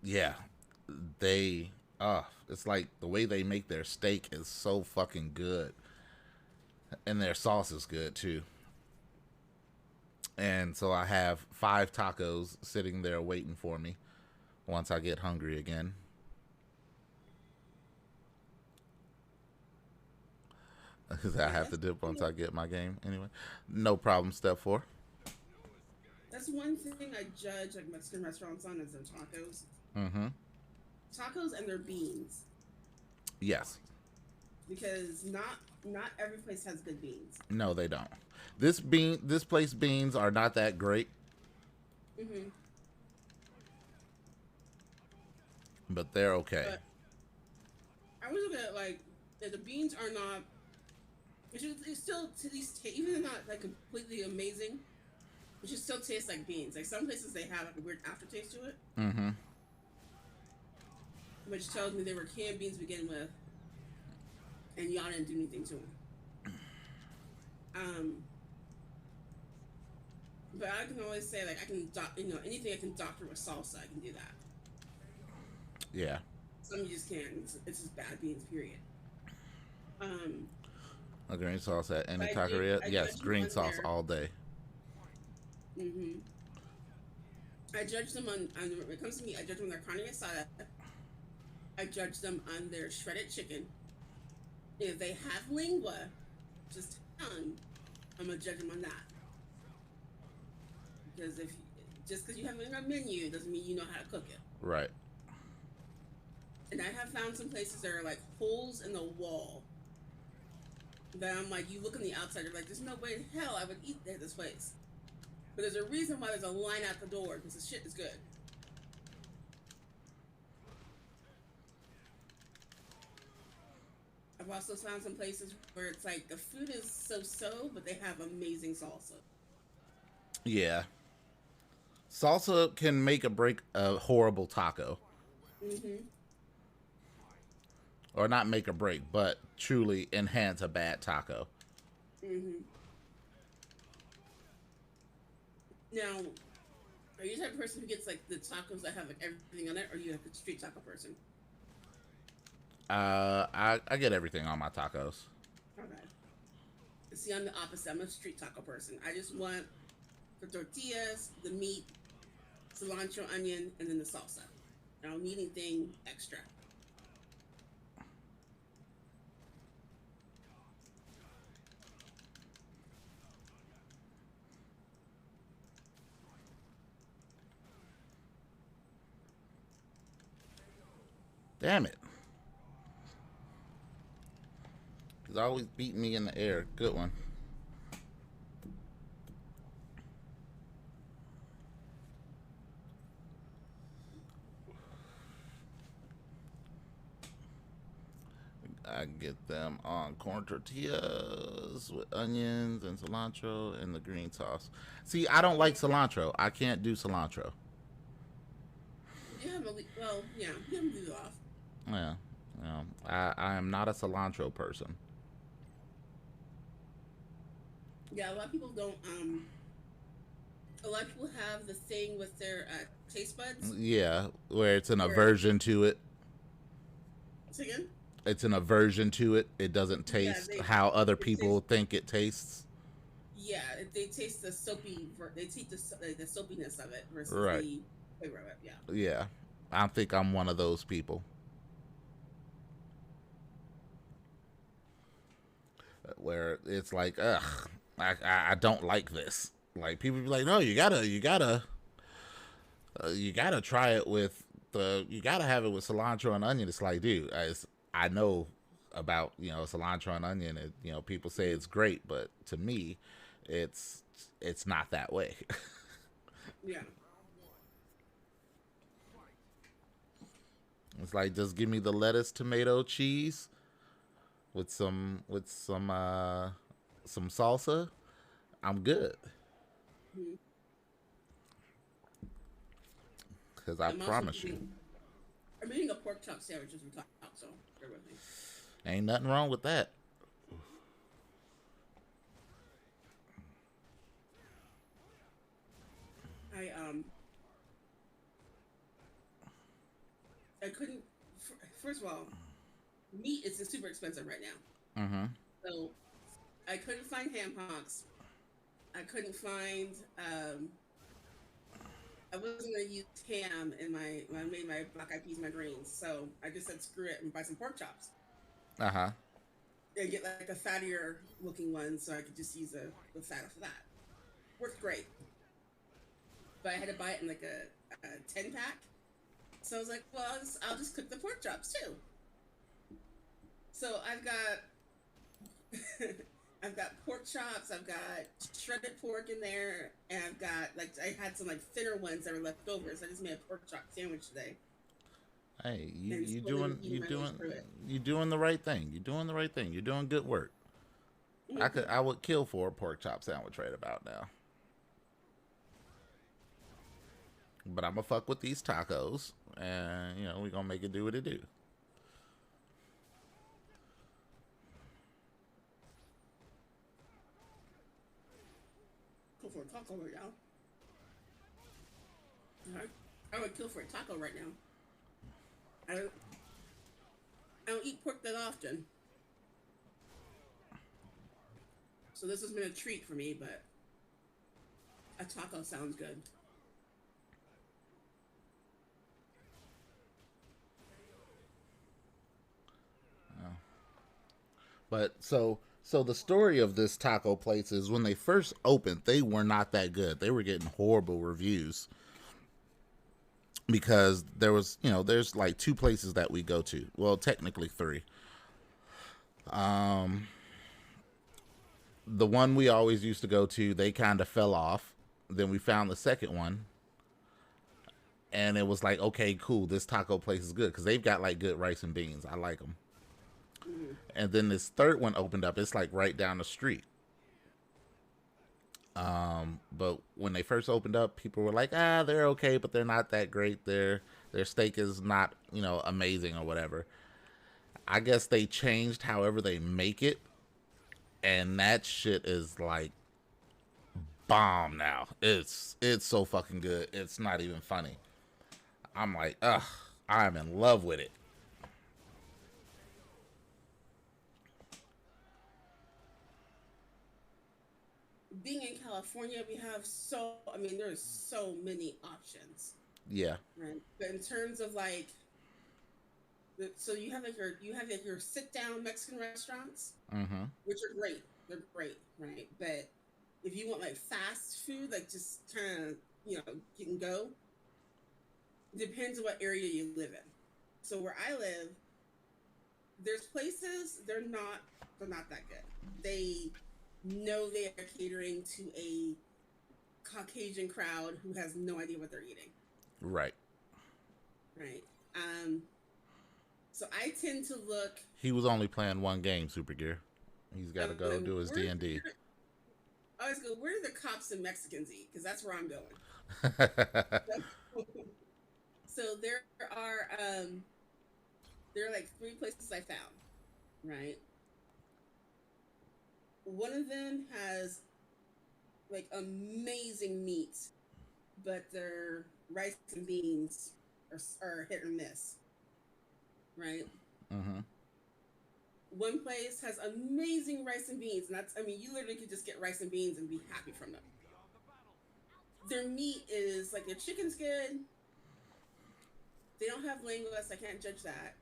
Yeah, it's like the way they make their steak is so fucking good, and their sauce is good too. And so I have 5 tacos sitting there waiting for me once I get hungry again. Because I have to dip once I get my game anyway. No problem. Step 4. That's one thing I judge like Mexican restaurants on is their tacos. Mm-hmm. Tacos and their beans. Yes. Because not every place has good beans. No, they don't. This place beans are not that great. Mm-hmm. But they're okay. But I was looking at like the beans are not. It's still to these even they're not like completely amazing. It should still taste like beans. Like some places they have like a weird aftertaste to it. Mm-hmm. Which tells me they were canned beans to begin with, and y'all didn't do anything to them. But I can always say like I can anything I can doctor with salsa, I can do that. Yeah. Some you just can't. It's just bad beans. Period. A green sauce at any taqueria? Yes, green sauce all day. Mm-hmm. I judge them on when it comes to meat. I judge them on their carne asada. I judge them on their shredded chicken. If they have lingua, just tongue, I'm gonna judge them on that. Because just because you have it on a menu doesn't mean you know how to cook it. Right. And I have found some places that are like holes in the wall. That I'm like, you look on the outside, you're like, there's no way in hell I would eat at this place. But there's a reason why there's a line out the door, because the shit is good. I've also found some places where it's like the food is so-so, but they have amazing salsa. Yeah. Salsa can make or break a horrible taco. Mm-hmm. Or not make or break, but truly enhance a bad taco. Mm-hmm. Now, are you the type of person who gets like the tacos that have like everything on it, or are you like a street taco person? I get everything on my tacos. Okay. See, I'm the opposite. I'm a street taco person. I just want the tortillas, the meat, cilantro, onion, and then the salsa. I don't need anything extra. Damn it. He's always beating me in the air. Good one. I get them on corn tortillas with onions and cilantro and the green sauce. See, I don't like cilantro. I can't do cilantro. You have a well, yeah, you have to leave it off. Yeah, I am not a cilantro person. Yeah, a lot of people don't. A lot of people have the thing with their taste buds. Yeah, where it's an Where- aversion to it. Say again? It's an aversion to it. It doesn't taste how other people think it tastes. Yeah, they taste the soapy. They taste the soapiness of it versus Right. the flavor of it. Yeah. Yeah, I think I'm one of those people. Where it's like, ugh, I don't like this. Like people be like, no, you gotta try it with you gotta have it with cilantro and onion. It's like, dude, I know about cilantro and onion. And, people say it's great, but to me, it's not that way. Yeah. It's like, just give me the lettuce, tomato, cheese with some salsa. I'm good. Because I promise you, I'm eating a pork chop sandwich as we talk, so bear with me. ain't nothing wrong with that. I couldn't. First of all, meat is super expensive right now. Mm-hmm. So I couldn't find ham hocks. I couldn't find. I wasn't gonna use ham in when I made my black eyed peas, my greens. So I just said screw it and buy some pork chops. Uh-huh. And get like a fattier looking one, so I could just use the fat of that. Worked great. But I had to buy it in like a 10-pack. So I was like, well, I'll just cook the pork chops too. So I've got pork chops, I've got shredded pork in there, and I've got I had some thinner ones that were left over, so I just made a pork chop sandwich today. Hey, you doing the right thing. You're doing the right thing. You're doing good work. Mm-hmm. I would kill for a pork chop sandwich right about now. But I'm gonna fuck with these tacos, and we're gonna make it do what it do. Kill for a taco right now. I would kill for a taco right now. I don't eat pork that often, so this has been a treat for me. But a taco sounds good. But so the story of this taco place is when they first opened, they were not that good. They were getting horrible reviews because there was, there's like 2 places that we go to. Well, technically 3. The one we always used to go to, they kind of fell off. Then we found the second one. And it was like, okay, cool. This taco place is good because they've got like good rice and beans. I like them. And then this third one opened up. It's like right down the street. But when they first opened up, people were like, they're okay, but they're not that great. Their steak is not, amazing or whatever. I guess they changed however they make it. And that shit is like bomb now. It's so fucking good. It's not even funny. I'm like, I'm in love with it. Being in California, we have there's so many options. Yeah. Right. But in terms of so you have your sit down Mexican restaurants, mm-hmm. which are great. They're great, right? But if you want fast food, just kind of you can go. It depends on what area you live in. So where I live, there's places they're not that good. They know they are catering to a Caucasian crowd who has no idea what they're eating. Right. Right. So I tend to look. He was only playing one game, Super Gear. He's got to go do his D&D. I always go, where do the cops and Mexicans eat? Because that's where I'm going. So there are like 3 places I found, right? One of them has like amazing meat, but their rice and beans are hit or miss, right? Mm-hmm. One place has amazing rice and beans, and you literally could just get rice and beans and be happy from them. Their meat is like, their chicken's good. They don't have lengua, so I can't judge that.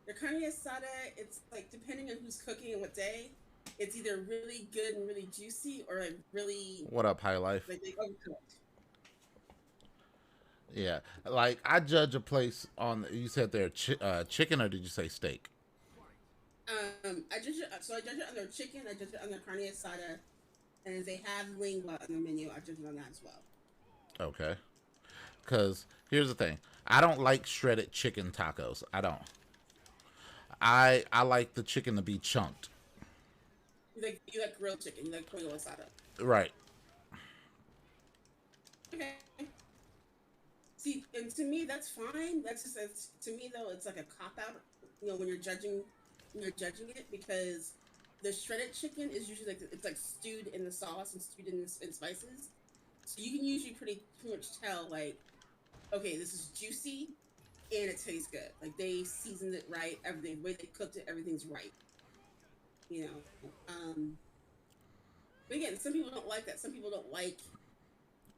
Their carne asada, it's like, depending on who's cooking and what day, it's either really good and really juicy, or like really. What up, High Life? Like they overcooked. Yeah, like I judge a place on. You said they're chicken, or did you say steak? I judge it on their chicken. I judge it on their carne asada, and if they have lingua on the menu, I judge it on that as well. Okay. Because here's the thing, I don't like shredded chicken tacos. I don't. I like the chicken to be chunked. You like grilled chicken. You like pollo asada. Right. Okay. See, and to me, that's fine. To me though, it's like a cop out. When you're judging it, because the shredded chicken is usually like, it's like stewed in the sauce and stewed in spices. So you can usually pretty much tell, like, okay, this is juicy and it tastes good. Like, they seasoned it right. Everything, the way they cooked it, everything's right. But again, some people don't like that. Some people don't like.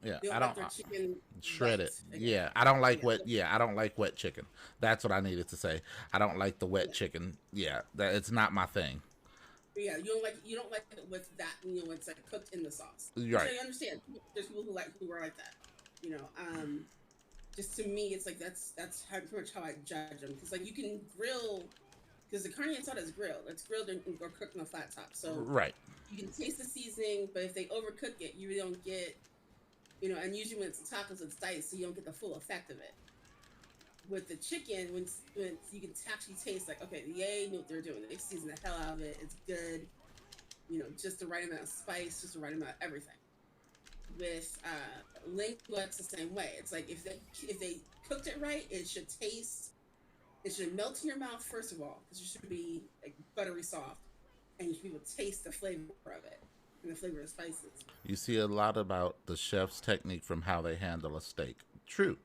Yeah, I don't like their chicken shredded. Wet. Yeah, I don't like wet. Yeah, I don't like wet chicken. That's what I needed to say. I don't like the wet chicken. Yeah, it's not my thing. But yeah, you don't like it with that. It's like cooked in the sauce. Right. Which I understand. There's people who are like that. Just to me, it's like that's pretty much how I judge them. Because like, you can grill, because the carne asada is grilled. It's grilled or cooked on a flat top. So right. You can taste the seasoning, but if they overcook it, you really don't get. And usually when it's tacos, it's diced, so you don't get the full effect of it. With the chicken, when you can actually taste, like, okay, they know what they're doing. They season the hell out of it. It's good. Just the right amount of spice, just the right amount of everything. With lingua, it's the same way. It's like, if they cooked it right, it should melt in your mouth first of all, because it should be like buttery soft, and you should be able to taste the flavor of it. And the flavor of spices. You see a lot about the chef's technique from how they handle a steak. True.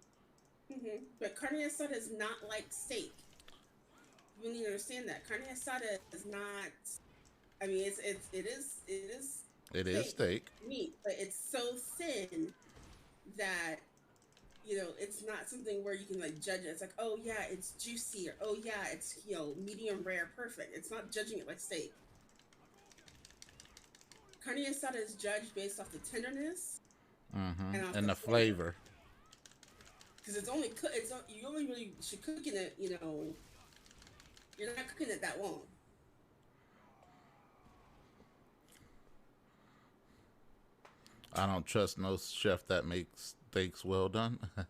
Mm-hmm. But carne asada is not like steak. You need to understand that carne asada is not. I mean, it is steak meat, but it's so thin that it's not something where you can like judge it. It's like, oh yeah, it's juicy, or oh yeah, it's medium rare, perfect. It's not judging it like steak. Carne asada is judged based off the tenderness and the flavor. Because it's only you only really should cook in it. You're not cooking it that long. I don't trust no chef that makes steaks well done. But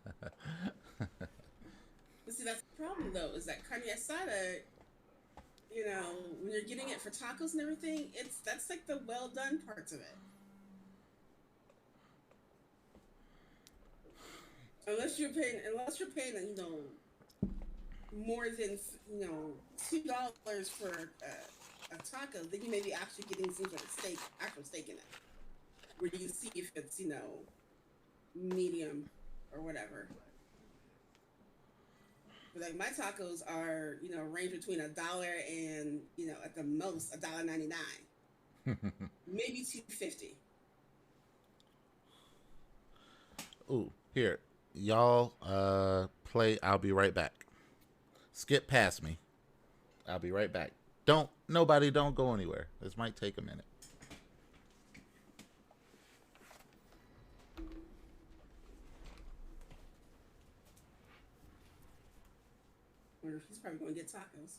see, that's the problem though. Is that carne asada? When you're getting it for tacos and everything, that's like the well done parts of it. Unless you're paying, more than $2 for a taco, then you may be actually getting some sort of actual steak in it, where you can see if it's medium or whatever. Like, my tacos are, range between $1 and, at the most $1.99, maybe $2.50. Ooh, here, y'all play. I'll be right back. Skip past me. I'll be right back. Don't go anywhere. This might take a minute. He's probably going to get tacos.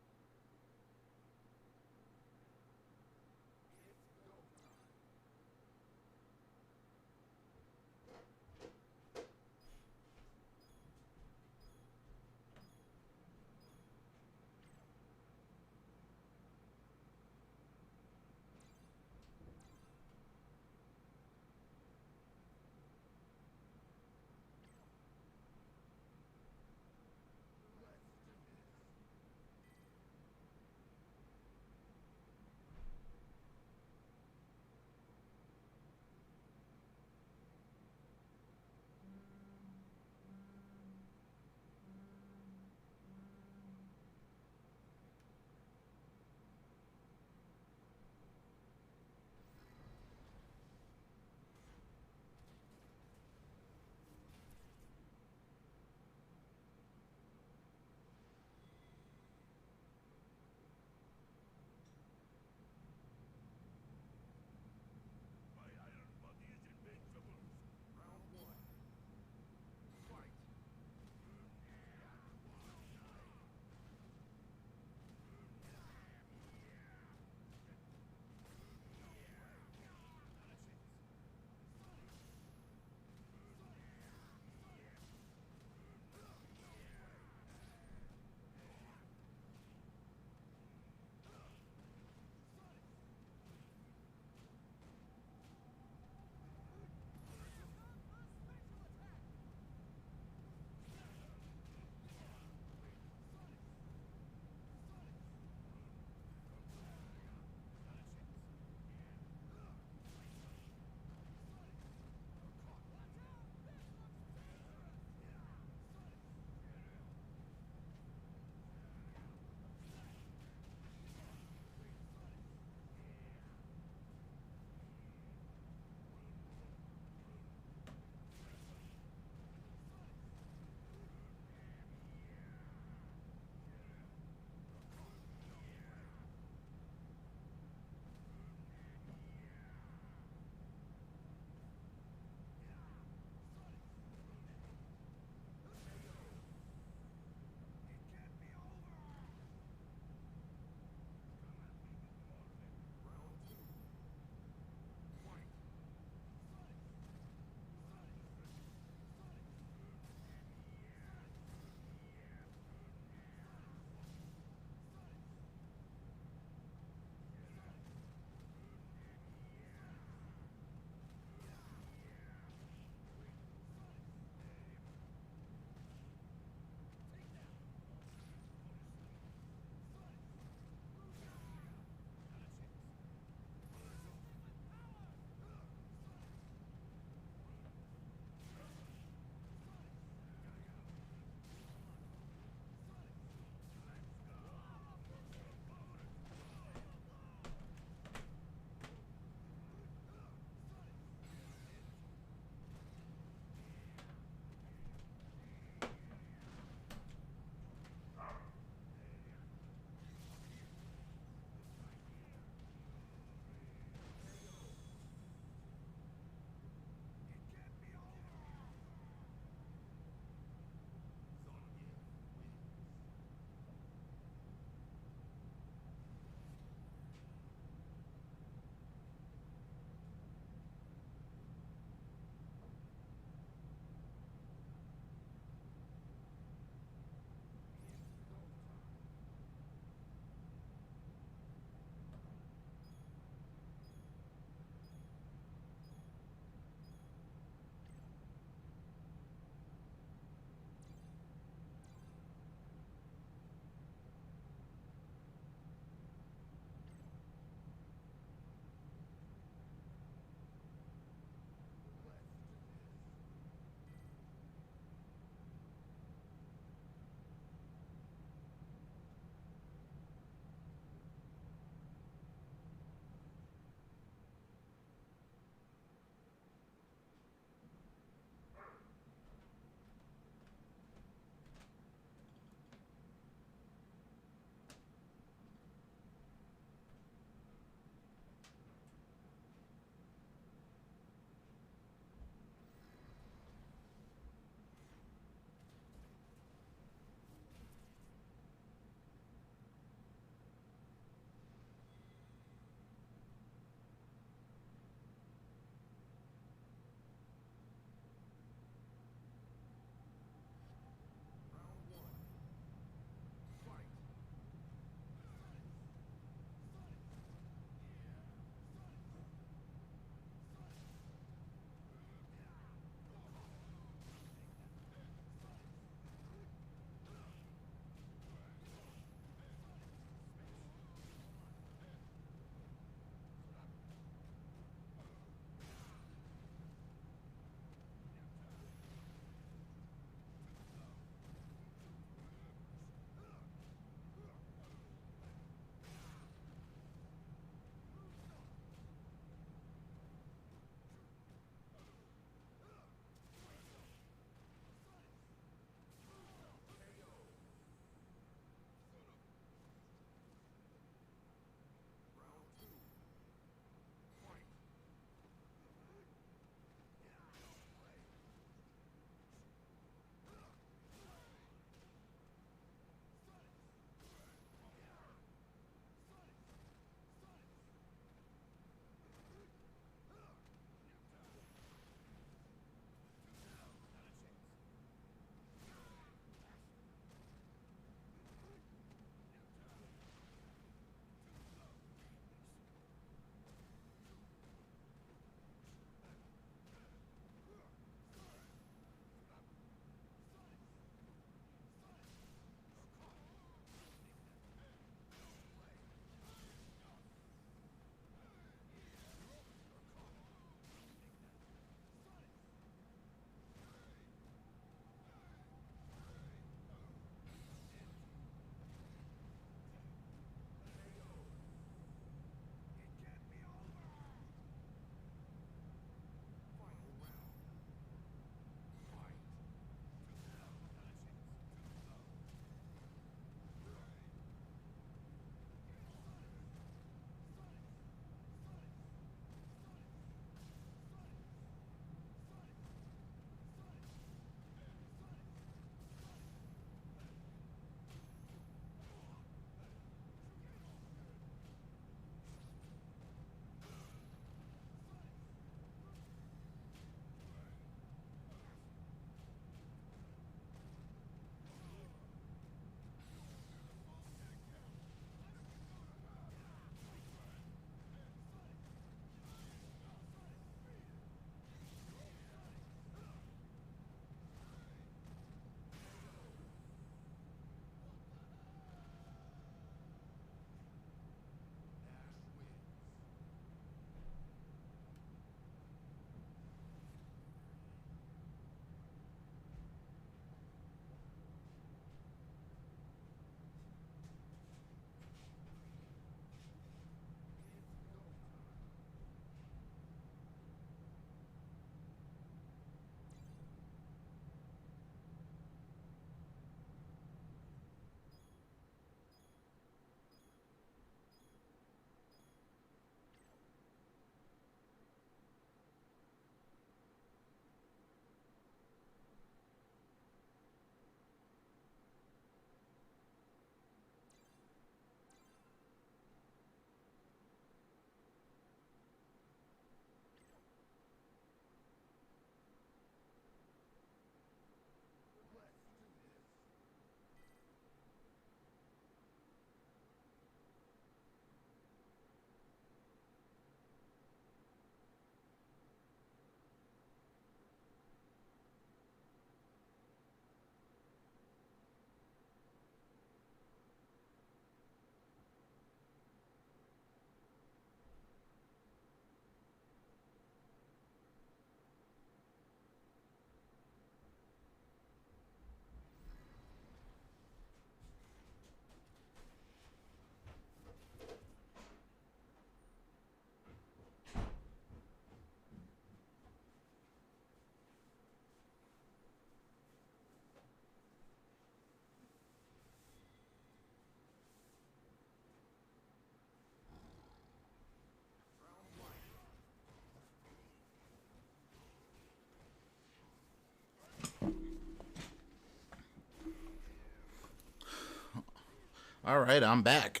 All right, I'm back.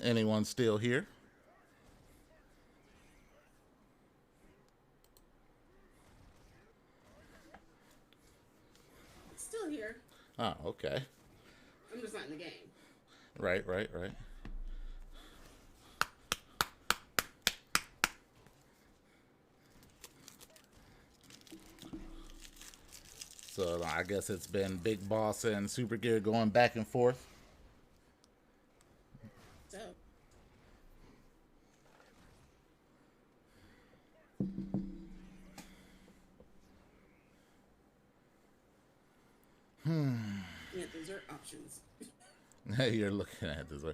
Anyone still here? Still here. Oh, okay. I'm just not in the game. Right. So I guess it's been Big Boss and Super Gear going back and forth. So. Yeah, dessert options. You're looking at this way.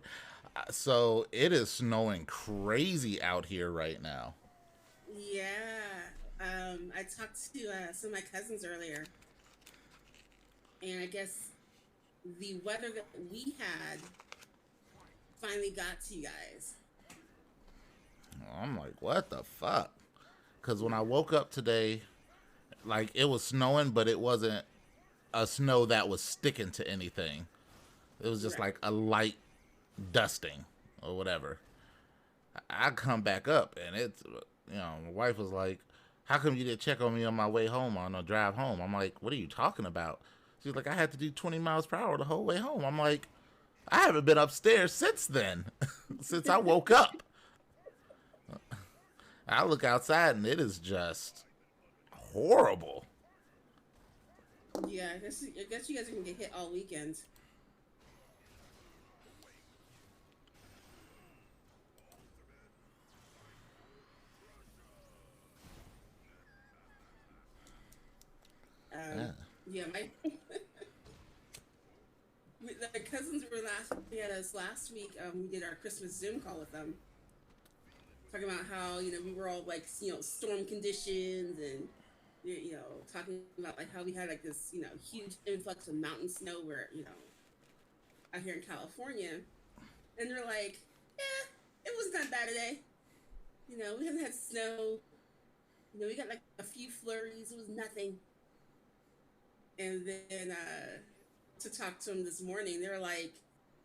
So it is snowing crazy out here right now. Yeah. I talked to some of my cousins earlier, and I guess the weather that we had finally got to you guys. I'm like, what the fuck? Because when I woke up today, like, it was snowing, but it wasn't a snow that was sticking to anything. It was just like a light dusting or whatever. I come back up, and it's, my wife was like, how come you didn't check on me on my way home, on the drive home? I'm like, what are you talking about? She's like, I had to do 20 miles per hour the whole way home. I'm like, I haven't been upstairs since then, since I woke up. I look outside, and it is just horrible. Yeah, I guess you guys are gonna get hit all weekend. Yeah, my the cousins were last week. We did our Christmas Zoom call with them, talking about how we were all like storm conditions, and talking about like how we had like this huge influx of mountain snow where out here in California, and they're like, it wasn't that bad today. We haven't had snow. We got like a few flurries. It was nothing. And then to talk to them this morning, they were like,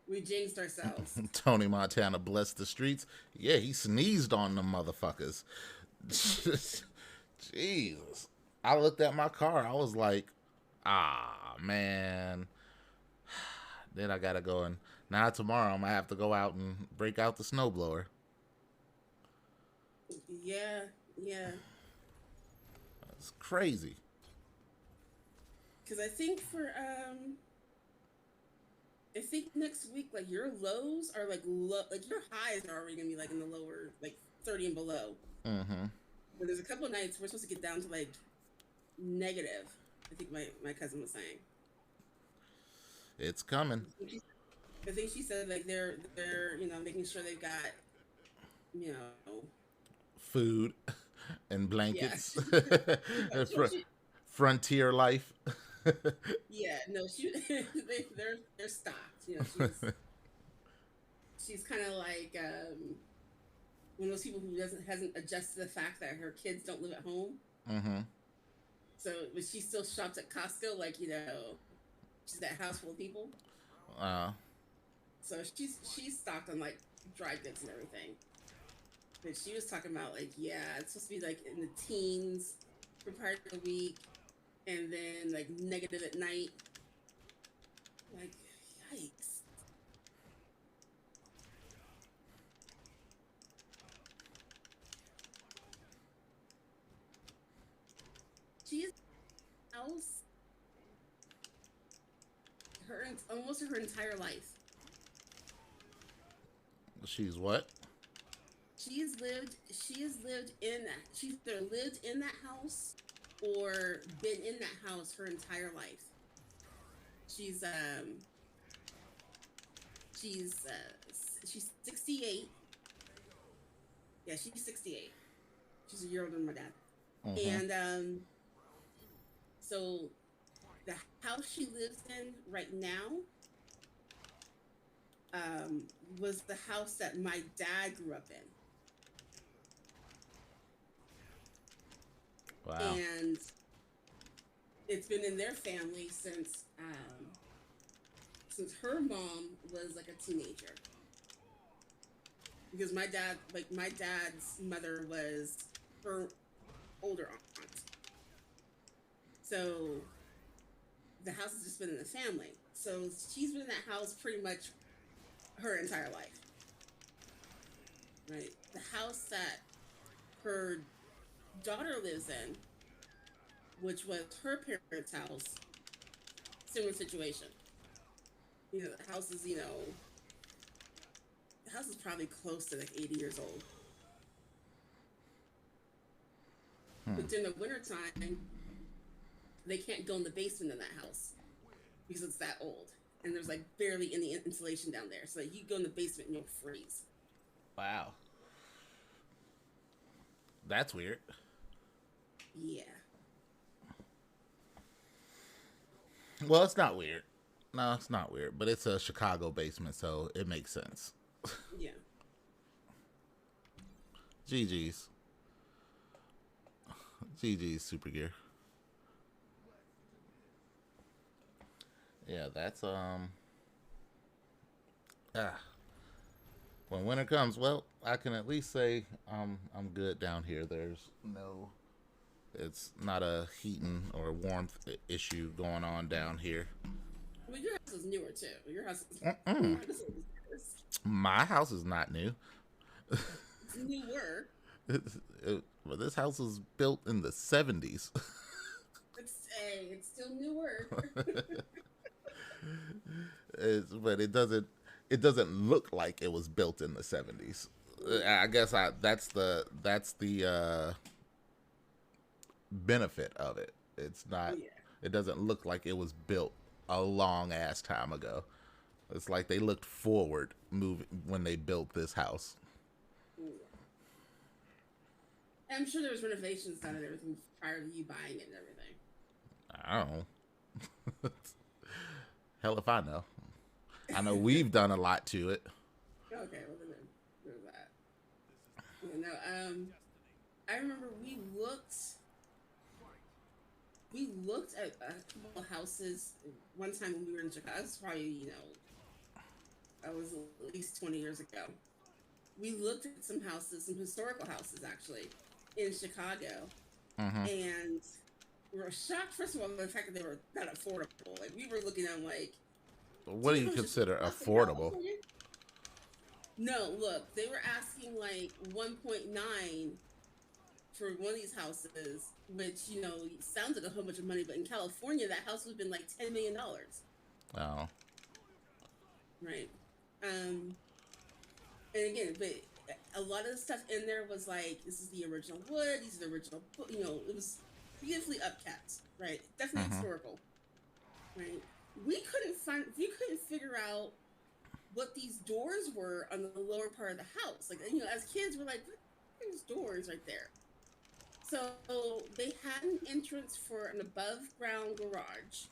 we jinxed ourselves. Tony Montana blessed the streets. Yeah, he sneezed on them motherfuckers. Jesus. I looked at my car. I was like, man. Then I got to go, and now tomorrow I'm going to have to go out and break out the snowblower. Yeah. It's crazy. Because I think next week, like, your lows are like low, like your highs are already gonna be like in the lower, like 30 and below. Mm-hmm. But there's a couple of nights we're supposed to get down to like negative. I think my cousin was saying it's coming. I think she said like they're making sure they've got food and blankets. Yeah. Frontier life. Yeah, no, they're stocked. She's kind of like one of those people who hasn't adjusted to the fact that her kids don't live at home. Mm-hmm. So, but she still shops at Costco, like she's that house full of people. So she's stocked on like dry goods and everything. But she was talking about like, it's supposed to be like in the teens for part of the week, and then like negative at night. Like, yikes. She's house almost her entire life. She's what? She has lived in that. She's either lived in that house or been in that house her entire life. She's 68. Yeah, she's 68. She's a year older than my dad. Mm-hmm. And so the house she lives in right now was the house that my dad grew up in. Wow. And it's been in their family since her mom was like a teenager. Because my dad's mother was her older aunt. So the house has just been in the family. So she's been in that house pretty much her entire life. Right? The house that her daughter lives in, which was her parents' house, similar situation. You know, the house is, the house is probably close to like 80 years old. But during the wintertime, they can't go in the basement in that house because it's that old. And there's like barely any insulation down there. So like, you go in the basement and you'll freeze. Wow. That's weird. Yeah. Well, it's not weird. No, it's not weird. But it's a Chicago basement, so it makes sense. Yeah. GG's. GG's Super Gear. Yeah, that's when winter comes, well, I can at least say I'm good down here. It's not a heating or warmth issue going on down here. Well, your house is newer too. Your house is My house is not new. It's newer. Well, this house was built in the 70s. It's still newer. But it doesn't look like it was built in the 70s. I guess that's the benefit of it. It's not. Yeah. It doesn't look like it was built a long ass time ago. It's like they looked forward when they built this house. Yeah. I'm sure there was renovations done and everything prior to you buying it and everything. I don't know. Hell if I know. I know we've done a lot to it. Okay, well then there's that. I remember we looked at a couple of houses one time when we were in Chicago. It was probably, that was at least 20 years ago. We looked at some houses, some historical houses actually, in Chicago. Mm-hmm. And we were shocked, first of all, by the fact that they were not affordable. Like, we were looking at them like... What do you consider affordable? No, look, they were asking like 1.9 for one of these houses, which, sounds like a whole bunch of money, but in California, that house would have been like $10 million. Oh. Right. And again, but a lot of the stuff in there was like, this is the original wood, these are the original, it was beautifully upkept, right? Definitely historical, right? We couldn't figure out what these doors were on the lower part of the house. Like, as kids, we're like, there's doors right there. So they had an entrance for an above ground garage.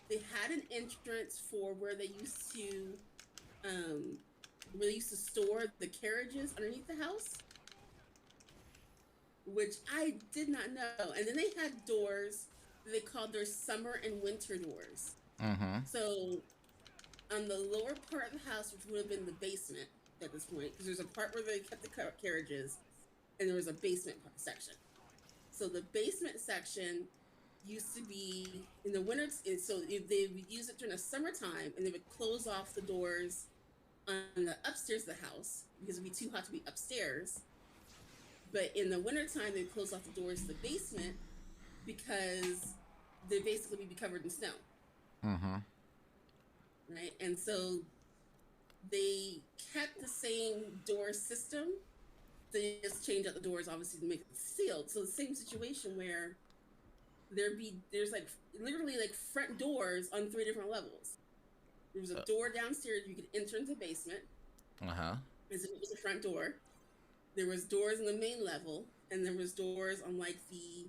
They had an entrance for where they used to store the carriages underneath the house, which I did not know. And then they had doors that they called their summer and winter doors. Mm-hmm. So on the lower part of the house, which would have been the basement at this point, because there's a part where they kept the carriages, and there was a basement section. So the basement section used to be in the winter. So they would use it during the summertime, and they would close off the doors on the upstairs of the house because it'd be too hot to be upstairs. But in the wintertime, they'd close off the doors to the basement because they'd basically be covered in snow. Mm-hmm. Right? And so they kept the same door system. They just changed out the doors, obviously, to make it sealed. So the same situation where there's like literally like front doors on 3 different levels. There was a door downstairs you could enter into the basement. Uh-huh. As if it was a front door. There was doors on the main level, and there was doors on like the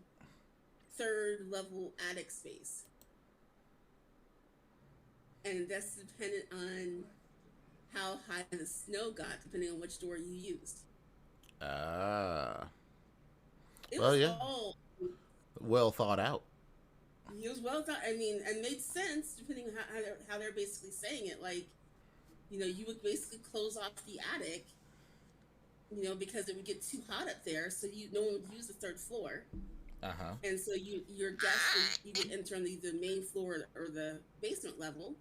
3rd level attic space. And that's dependent on how high the snow got, depending on which door you used. Ah. It Well, was yeah. all well thought out. It was well thought. I mean, and made sense depending on how they're basically saying it. Like, you know, you would basically close off the attic, you know, because it would get too hot up there, so no one would use the third floor. And so your guests would either enter on the main floor or the basement level.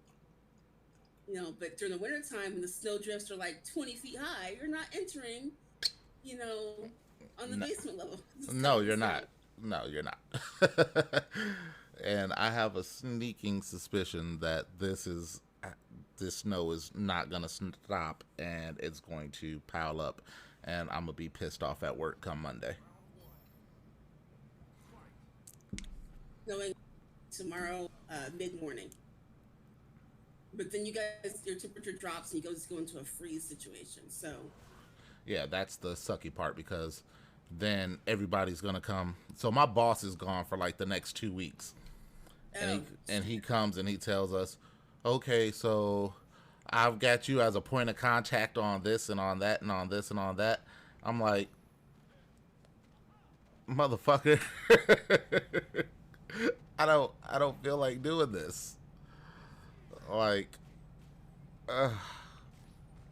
You know, but during the wintertime when the snow drifts are like 20 feet high, you're not entering, you know, on the basement level. No, you're not. No, you're not. And I have a sneaking suspicion that this snow is not going to stop, and it's going to pile up, and I'm going to be pissed off at work come Monday. Going tomorrow mid-morning. But then you guys, your temperature drops and you guys go into a freeze situation. So yeah, that's the sucky part, because then everybody's gonna come. So my boss is gone for like the next 2 weeks, and he comes and he tells us, okay, so I've got you as a point of contact on this and on that and on this and on that. I'm like, motherfucker, I don't feel like doing this. Like,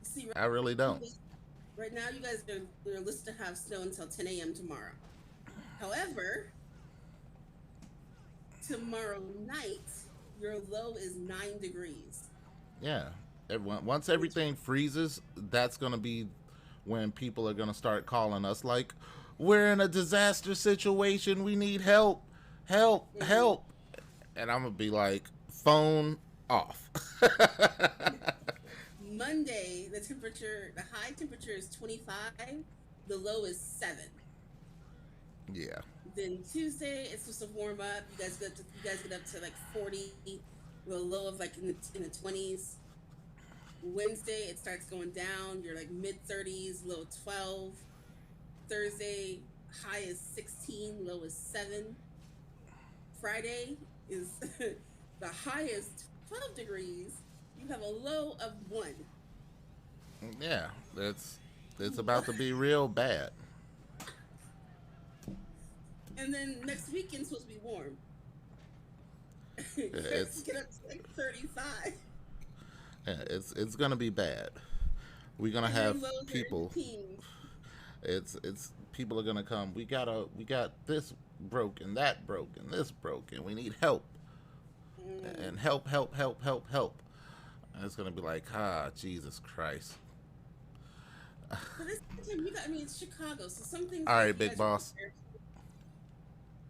see, I really don't. Right now, you guys are listed to have snow until 10 a.m. tomorrow. However, tomorrow night, your low is 9 degrees. Yeah. Once everything freezes, that's going to be when people are going to start calling us like, we're in a disaster situation. We need help, help, help. And I'm going to be like, phone off. Monday, the high temperature is 25, the low is 7. Yeah. Then Tuesday, it's supposed to warm up. You guys get up to like 40, with a low of like in the 20s. Wednesday, it starts going down. You're like mid 30s, low 12. Thursday, high is 16, low is 7. Friday is the high is 12 degrees. You have a low of 1. Yeah, it's about to be real bad. And then next weekend's supposed to be warm. It's get up to like 35. Yeah, it's gonna be bad. We're gonna have people. It's people are gonna come. We got this broken, that broken, this broken. We need help. And help. And it's gonna be like, Jesus Christ. But this time it's Chicago, so some things. All right, big boss.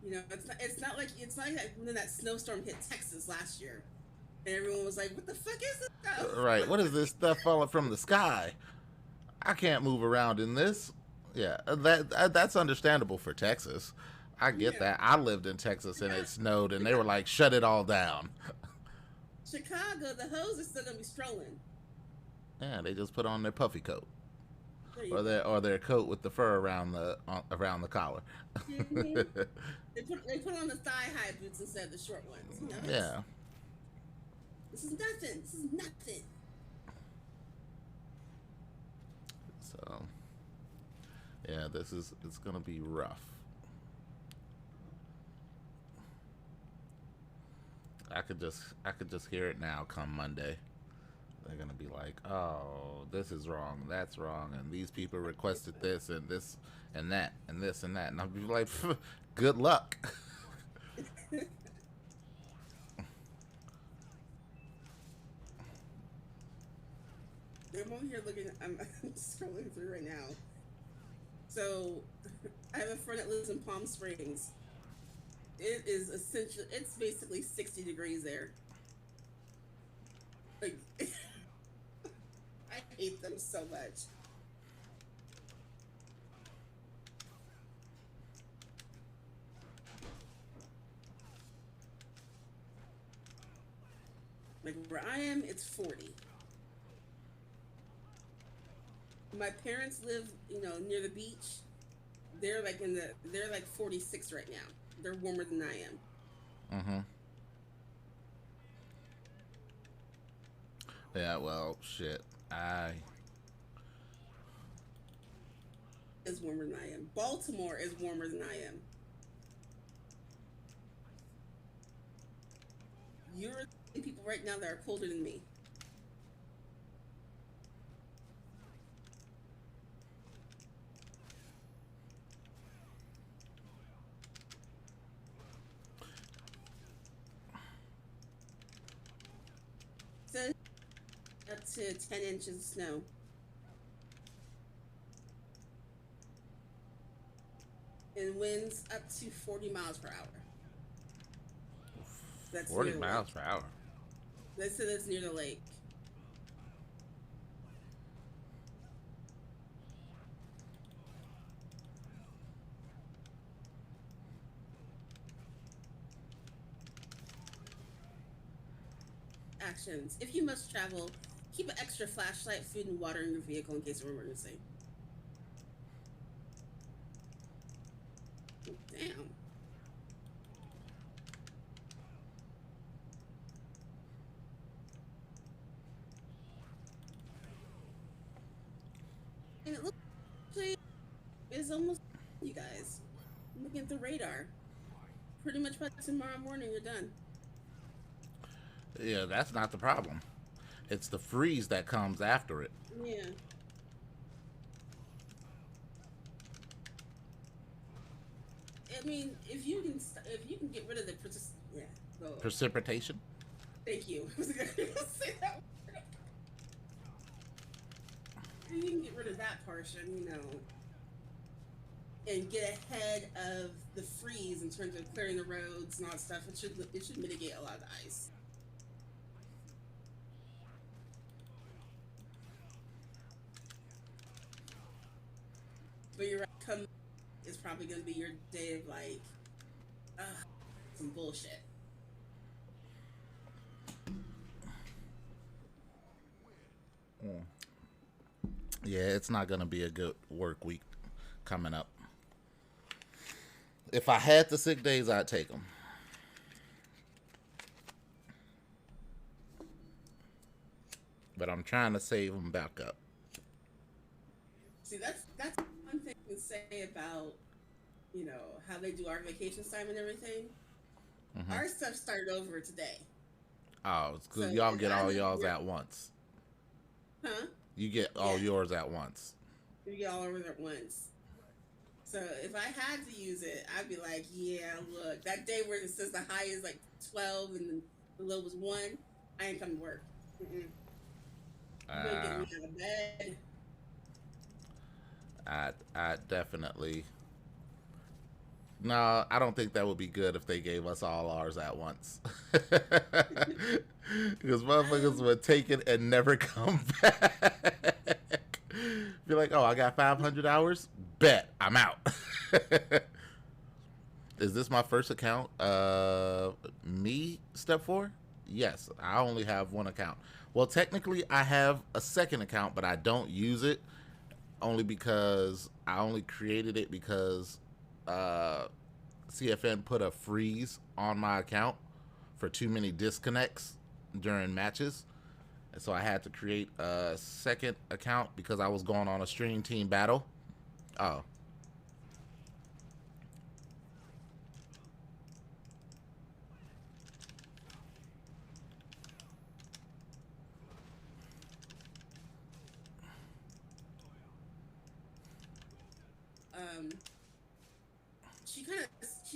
You know, it's not like when that snowstorm hit Texas last year, and everyone was like, "What the fuck is this stuff?" Right. What is this stuff falling from the sky? I can't move around in this. Yeah, that's understandable for Texas. I get that. I lived in Texas and it snowed, and they were like, "Shut it all down." Chicago, the hoes are still gonna be strolling. Yeah, they just put on their puffy coat, or their coat with the fur around the collar. Mm-hmm. They put on the thigh high boots instead of the short ones. You know, yeah. This is nothing. So, yeah, it's gonna be rough. I could just hear it now come Monday. They're gonna be like, oh, this is wrong, that's wrong, and these people requested this and this and that and this and that, and I'll be like, good luck. I'm over here looking. I'm scrolling through right now. So, I have a friend that lives in Palm Springs. It is essentially, it's basically 60 degrees there. Like, I hate them so much. Like where I am, it's 40. My parents live, near the beach. They're like 46 right now. They're warmer than I am. Mm-hmm. Yeah, well, shit. Is warmer than I am. Baltimore is warmer than I am. You're the people right now that are colder than me. So up to 10 inches of snow. And winds up to 40 miles per hour. That's 40 miles per hour. They said it's near the lake. Actions. If you must travel, keep an extra flashlight, food, and water in your vehicle in case of emergency. Damn. And it looks like it's almost you guys. I'm looking at the radar. Pretty much by tomorrow morning, you're done. Yeah, that's not the problem. It's the freeze that comes after it. Yeah. I mean, if you can get rid of the go. Precipitation? Thank you. I was gonna say that word. If you can get rid of that portion, you know, and get ahead of the freeze in terms of clearing the roads and all that stuff, it should mitigate a lot of the ice. But you're right, come is probably gonna be your day of like, some bullshit. Yeah, it's not gonna be a good work week coming up. If I had the sick days, I'd take them. But I'm trying to save them back up. See, that's one thing to say about, you know, how they do our vacation time and everything. Mm-hmm. Our stuff started over today. Oh, it's because So y'all if get I all was y'all's here- at once. Huh? You get all yours at once. We get all over there at once. So if I had to use it, I'd be like, yeah, look, that day where it says the high is like 12 and the low was 1, I ain't coming to work. You ain't getting me out of bed. I definitely. No, I don't think that would be good if they gave us all ours at once. Because motherfuckers would take it and never come back. Be like, oh, I got 500 hours? Bet, I'm out. Is this my first account? Me, step 4? Yes, I only have one account. Well, technically, I have a second account, but I don't use it. Only because I only created it because CFN put a freeze on my account for too many disconnects during matches. And so I had to create a second account because I was going on a stream team battle. Oh. She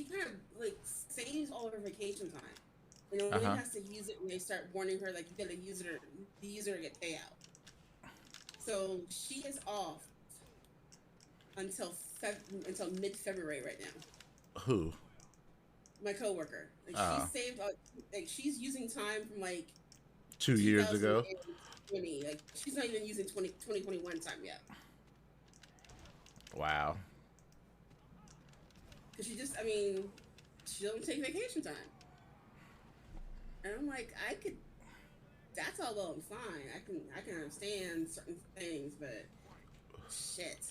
kind of like saves all of her vacation time, and only has to use it when they start warning her like you gotta use it or the user to get payout. So she is off until mid-February right now. Who? My coworker. Like she saved like she's using time from like 2 years ago. 2020. Like she's not even using 2021 time yet. Wow. Because she don't take vacation time. And I'm like, that's all well and fine. I can understand certain things, but shit.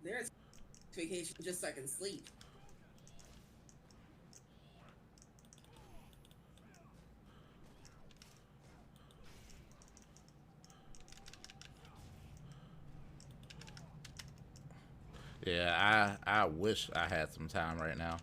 There's vacation just so I can sleep. Yeah, I wish I had some time right now.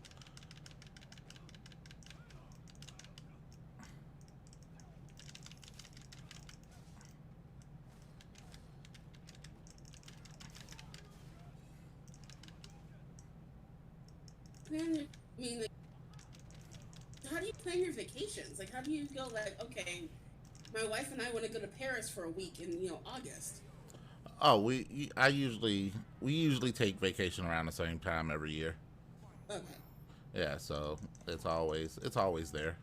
I mean, like, how do you plan your vacations? Like, how do you go? Like, okay, my wife and I want to go to Paris for a week in August. Oh, we usually take vacation around the same time every year. Okay. Yeah, so it's always there.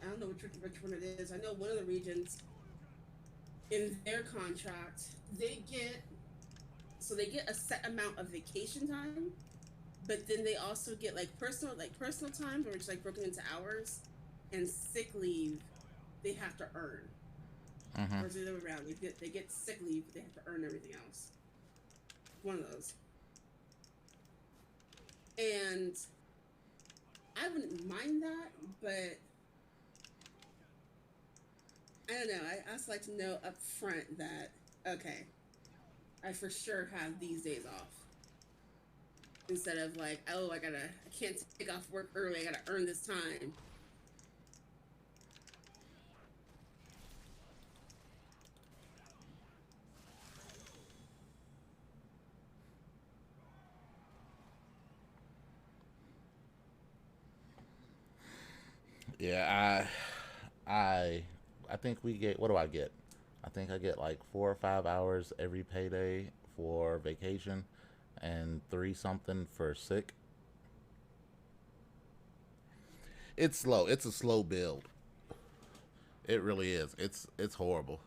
I don't know which one it is. I know one of the regions in their contract they get a set amount of vacation time, but then they also get personal time, which is like broken into hours, and sick leave they have to earn. Hmm. Or is it the other way around? They get sick leave, but they have to earn everything else. One of those. And I wouldn't mind that, but I don't know. I also like to know up front that, okay, I for sure have these days off. Instead of like, oh, I can't take off work early. I gotta earn this time. Yeah, I think we get, what do I get? I think I get like 4 or 5 hours every payday for vacation and three something for sick. It's slow. It's a slow build. It really is. It's horrible.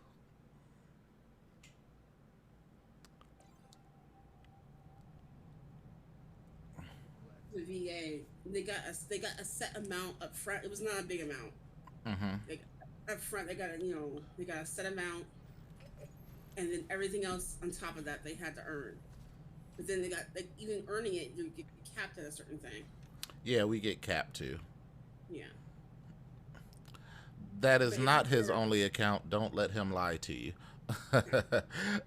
The VA, they got a set amount up front. It was not a big amount. Hmm. Like up front, they got a set amount, and then everything else on top of that they had to earn. But then they got like even earning it, you get capped at a certain thing. Yeah, we get capped too. Yeah. That is But if not you his were only account. Don't let him lie to you. okay,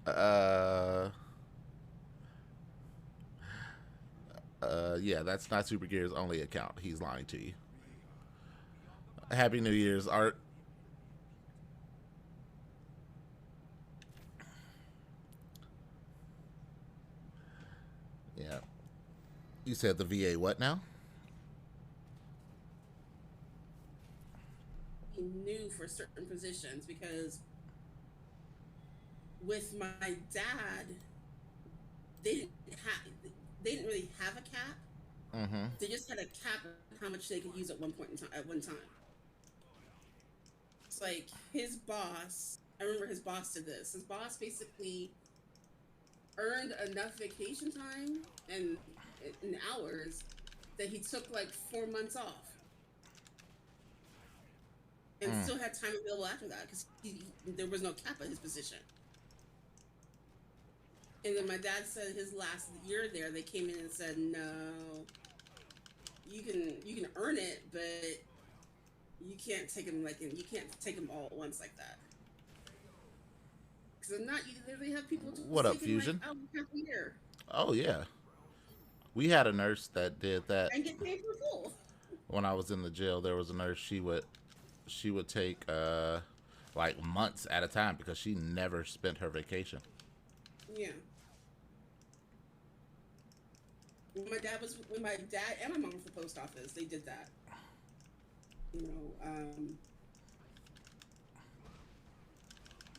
uh, yeah, that's not Super Gear's only account. He's lying to you. Happy New Year's, Art. Yeah. You said the VA what now? be new for certain positions because with my dad, they didn't they didn't really have a cap. Mm-hmm. They just had a cap of how much they could use at one point in time. At one time, it's like his boss. I remember his boss did this. His boss basically earned enough vacation time and in hours that he took like 4 months off and Mm. still had time available after that because there was no cap at his position. And then my dad said his last year there, they came in and said, no, you can earn it, but you can't take them you can't take them all at once like that. Because not you literally have people What up, taking like Fusion? half a year Oh yeah, we had a nurse that did that and get paid for full. when I was in the jail. There was a nurse. She would take like months at a time because she never spent her vacation. Yeah. When my dad and my mom was the post office, they did that. You know,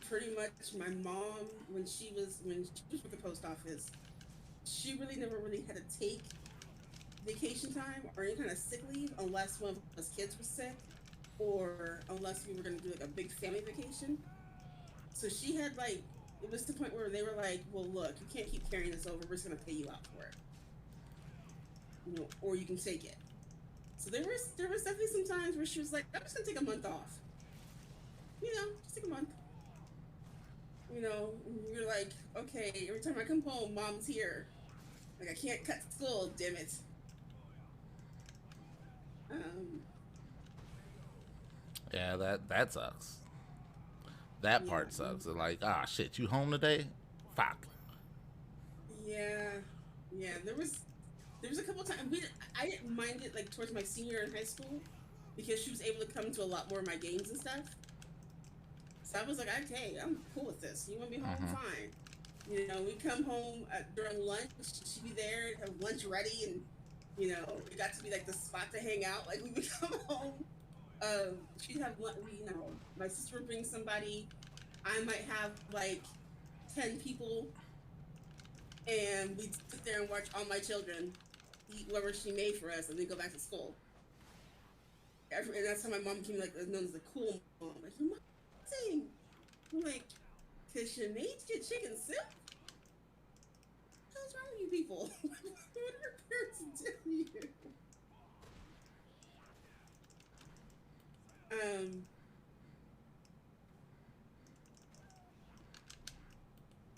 pretty much my mom when she was with the post office, she really never really had to take vacation time or any kind of sick leave unless one of us kids was sick or unless we were going to do like a big family vacation. So she had like it was to the point where they were like, well, look, you can't keep carrying this over. We're just going to pay you out for it. You know, or you can take it. So there was definitely some times where she was like, I'm just gonna take a month off. You know, just take a month. you know, you're like, okay, every time I come home, mom's here. Like, I can't cut school, damn it. Um, Yeah, that sucks. That yeah, part sucks. It's like, ah, shit, you home today? Fuck. yeah, yeah. There was a couple times I didn't mind it like towards my senior year in high school because she was able to come to a lot more of my games and stuff. So I was like, okay, I'm cool with this. You want me home? Mhm. Fine. You know, we come home during lunch. She'd be there, have lunch ready, and you know, it got to be like the spot to hang out. Like we would come home. She'd have lunch. You know, my sister would bring somebody. I might have like 10 people, and we'd sit there and watch all my children eat whatever she made for us, and then go back to school. And that's how my mom became like known as the cool mom. Like, "Mom, sing." I'm like, "Cause she made you chicken soup? What's wrong with you people? What are your parents doing to you?"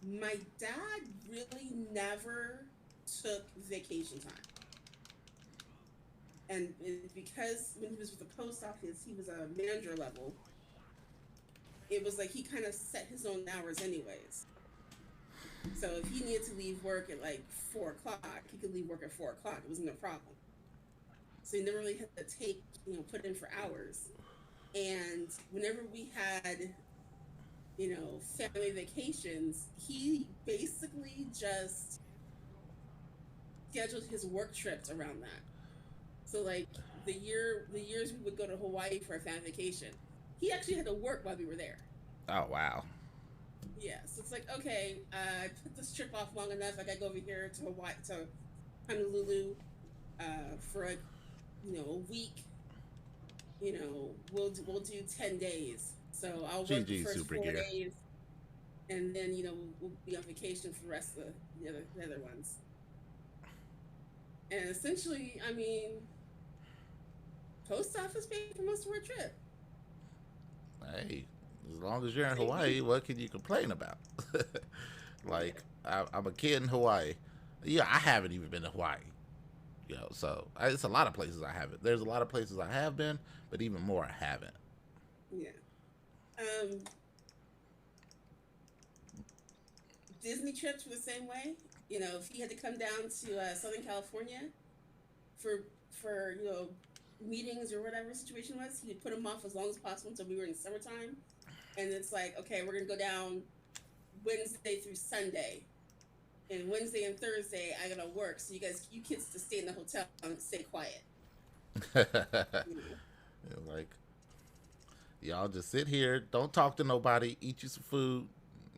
My dad really never took vacation time. And it's because when he was with the post office, he was a manager level. It was like he kind of set his own hours anyways. So if he needed to leave work at like 4 o'clock, he could leave work at 4 o'clock. It wasn't a problem. So he never really had to take, you know, put in for hours. And whenever we had, you know, family vacations, he basically just scheduled his work trips around that. So like the years we would go to Hawaii for a family vacation, he actually had to work while we were there. Oh wow. Yeah, so it's like, okay, I put this trip off long enough. I gotta go over here to Hawaii, to Honolulu, for a, you know, a week. You know, we'll do 10 days. So I'll work the GG first Super 4 Gear. days, and then you know we'll be on vacation for the rest of the other ones. And essentially, I mean, post office paid for most of our trip. Hey, as long as you're in Hawaii, what can you complain about? Like, I'm a kid in Hawaii. Yeah, I haven't even been to Hawaii. You know, so it's a lot of places I haven't. There's a lot of places I have been, but even more I haven't. Yeah. Disney trips were the same way. You know, if he had to come down to Southern California for you know meetings or whatever the situation was, he would put them off as long as possible until we were in summertime. And it's like, okay, we're gonna go down Wednesday through Sunday, and Wednesday and Thursday I gotta work. So you kids, to stay in the hotel and stay quiet. Like, y'all just sit here, don't talk to nobody, eat you some food,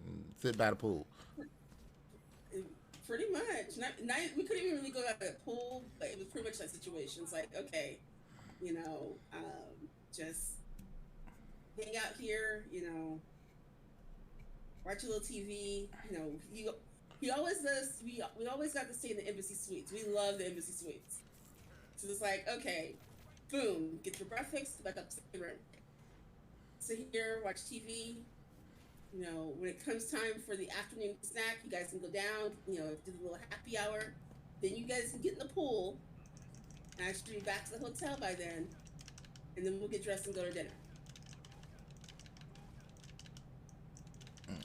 and sit by the pool. Pretty much. Not, we couldn't even really go out to the pool, but it was pretty much that situation. It's like, okay, you know, just hang out here, you know, watch a little TV. You know, he always does. We always got to stay in the embassy suites. We love the embassy suites. So it's like, okay, boom, get your breakfast, go back up to the room, sit here, watch TV. You know, when it comes time for the afternoon snack, you guys can go down, you know, do the little happy hour. Then you guys can get in the pool, and I should be back to the hotel by then. And then we'll get dressed and go to dinner.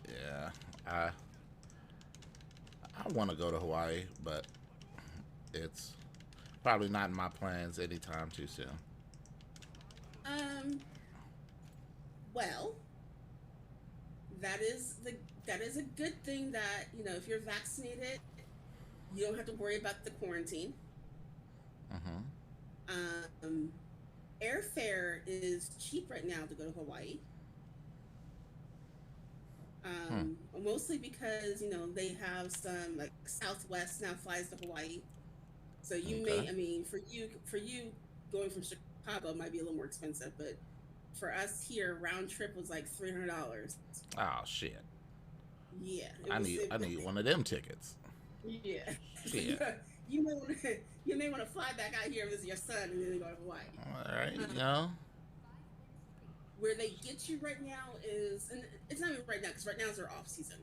Yeah, I want to go to Hawaii, but it's probably not in my plans anytime too soon. Well, that is a good thing that, you know, if you're vaccinated, you don't have to worry about the quarantine. Airfare is cheap right now to go to Hawaii. Mostly because, you know, they have some, like, Southwest now flies to Hawaii. So you Okay. may, I mean, for you going from Chicago might be a little more expensive, but for us here, round trip was like $300. Oh shit! Yeah, I need one of them tickets. Yeah. Shit. you may want to fly back out here and visit your son and then go to Hawaii. All right, you know. Where they get you right now is, and it's not even right now because right now is their off season.